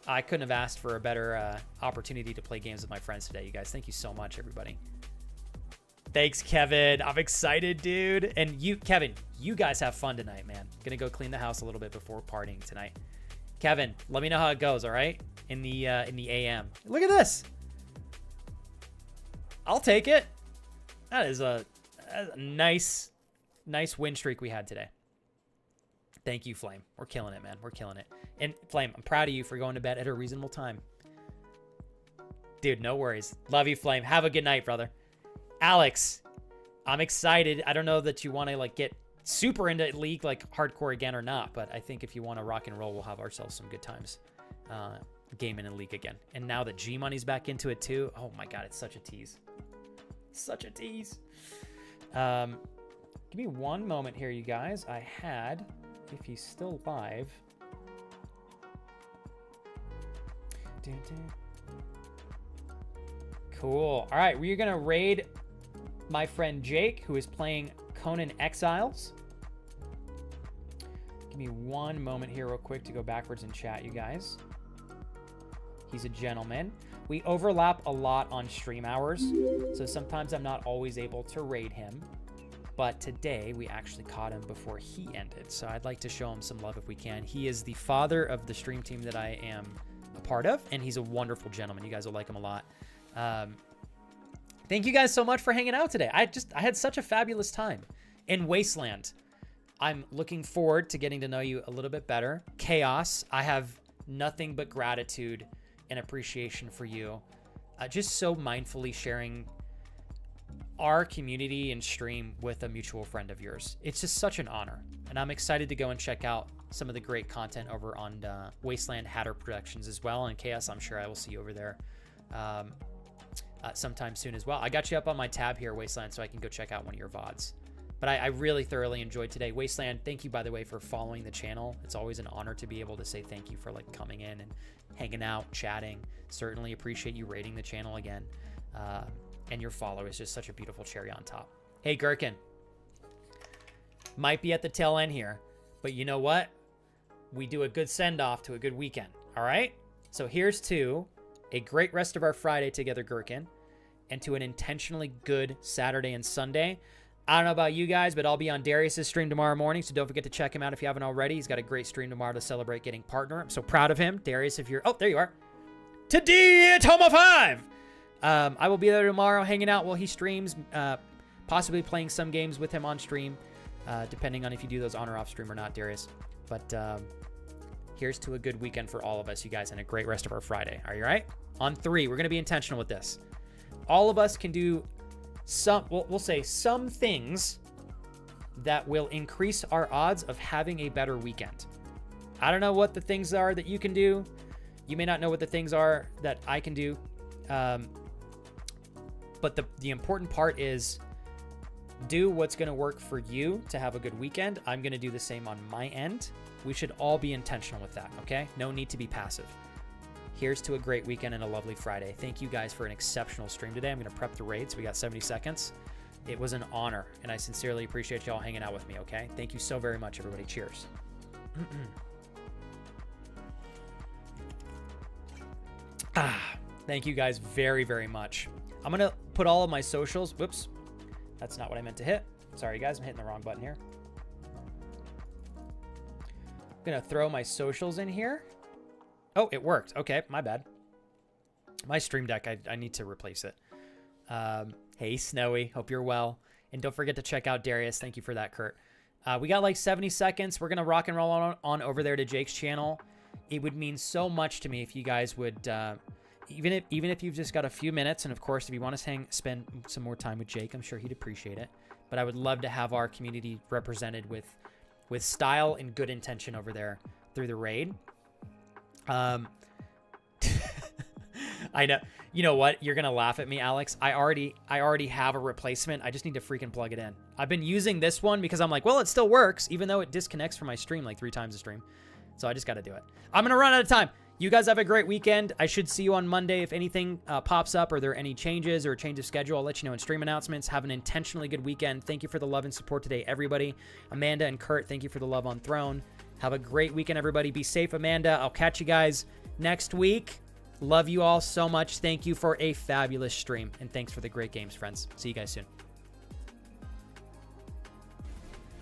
I couldn't have asked for a better opportunity to play games with my friends today, you guys. Thank you so much, everybody. Thanks, Kevin. I'm excited, dude. And you, Kevin, you guys have fun tonight, man. Gonna go clean the house a little bit before partying tonight. Kevin, let me know how it goes, all right? In the AM. Look at this. I'll take it. That is a nice nice win streak we had today. Thank you, Flame. We're killing it, man. We're killing it. And Flame, I'm proud of you for going to bed at a reasonable time. Dude, no worries. Love you, Flame. Have a good night, brother. Alex, I'm excited. I don't know that you want to like get super into League like hardcore again or not, but I think if you want to rock and roll, we'll have ourselves some good times gaming in League again. And now that G Money's back into it too, oh my god, it's such a tease. Such a tease. Give me one moment here, you guys. I had, if he's still live. Cool. All right, we're gonna raid my friend Jake, who is playing Conan Exiles. Give me one moment here real quick to go backwards in chat, you guys. He's a gentleman. We overlap a lot on stream hours, so sometimes I'm not always able to raid him. But today, we actually caught him before he ended, so I'd like to show him some love if we can. He is the father of the stream team that I am a part of, and he's a wonderful gentleman. You guys will like him a lot. Thank you guys so much for hanging out today. I had such a fabulous time in Wasteland. I'm looking forward to getting to know you a little bit better. Chaos, I have nothing but gratitude and appreciation for you. Just so mindfully sharing our community and stream with a mutual friend of yours. It's just such an honor. And I'm excited to go and check out some of the great content over on Wasteland Hatter Productions as well. And Chaos, I'm sure I will see you over there sometime soon as well. I got you up on my tab here, Wasteland, so I can go check out one of your VODs. But I really thoroughly enjoyed today. Wasteland, thank you, by the way, for following the channel. It's always an honor to be able to say thank you for like coming in and hanging out, chatting. Certainly appreciate you rating the channel again. And your follow is just such a beautiful cherry on top. Hey, Gherkin. Might be at the tail end here, but you know what? We do a good send-off to a good weekend, all right? So here's to a great rest of our Friday together, Gherkin, and to an intentionally good Saturday and Sunday. I don't know about you guys, but I'll be on Darius's stream tomorrow morning, so don't forget to check him out if you haven't already. He's got a great stream tomorrow to celebrate getting partner. I'm so proud of him. Darius, if you're... Oh, there you are. Today, Toma 5! I will be there tomorrow hanging out while he streams, possibly playing some games with him on stream, depending on if you do those on or off stream or not, Darius. But here's to a good weekend for all of us, you guys, and a great rest of our Friday. Are you all right? On 3, we're going to be intentional with this. All of us can do some, we'll say some things that will increase our odds of having a better weekend. I don't know what the things are that you can do. You may not know what the things are that I can do. But the important part is do what's going to work for you to have a good weekend. I'm going to do the same on my end. We should all be intentional with that, okay? No need to be passive. Here's to a great weekend and a lovely Friday. Thank you guys for an exceptional stream today. I'm going to prep the raid, so we got 70 seconds. It was an honor, and I sincerely appreciate y'all hanging out with me, okay? Thank you so very much, everybody. Cheers. Thank you guys very, very much. I'm going to put all of my socials. Whoops. That's not what I meant to hit. Sorry, guys. I'm hitting the wrong button here. I'm going to throw my socials in here. Oh, it worked. Okay, my bad. My Stream Deck, I need to replace it. Hey, Snowy. Hope you're well. And don't forget to check out Darius. Thank you for that, Kurt. We got like 70 seconds. We're going to rock and roll on over there to Jake's channel. It would mean so much to me if you guys would... Even if you've just got a few minutes, and of course, if you want to spend some more time with Jake, I'm sure he'd appreciate it. But I would love to have our community represented with style and good intention over there through the raid. I know. You know what? You're gonna laugh at me, Alex. I already have a replacement. I just need to freaking plug it in. I've been using this one because I'm like, well, it still works, even though it disconnects from my stream like 3 times a stream. So I just got to do it. I'm gonna run out of time. You guys have a great weekend. I should see you on Monday. If anything pops up or there are any changes or change of schedule, I'll let you know in stream announcements. Have an intentionally good weekend. Thank you for the love and support today, everybody. Amanda and Kurt, thank you for the love on Throne. Have a great weekend, everybody. Be safe, Amanda. I'll catch you guys next week. Love you all so much. Thank you for a fabulous stream. And thanks for the great games, friends. See you guys soon.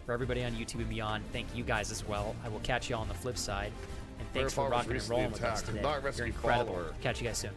For everybody on YouTube and beyond, thank you guys as well. I will catch you all on the flip side. And thanks for rocking and rolling with us today. You're incredible. Catch you guys soon.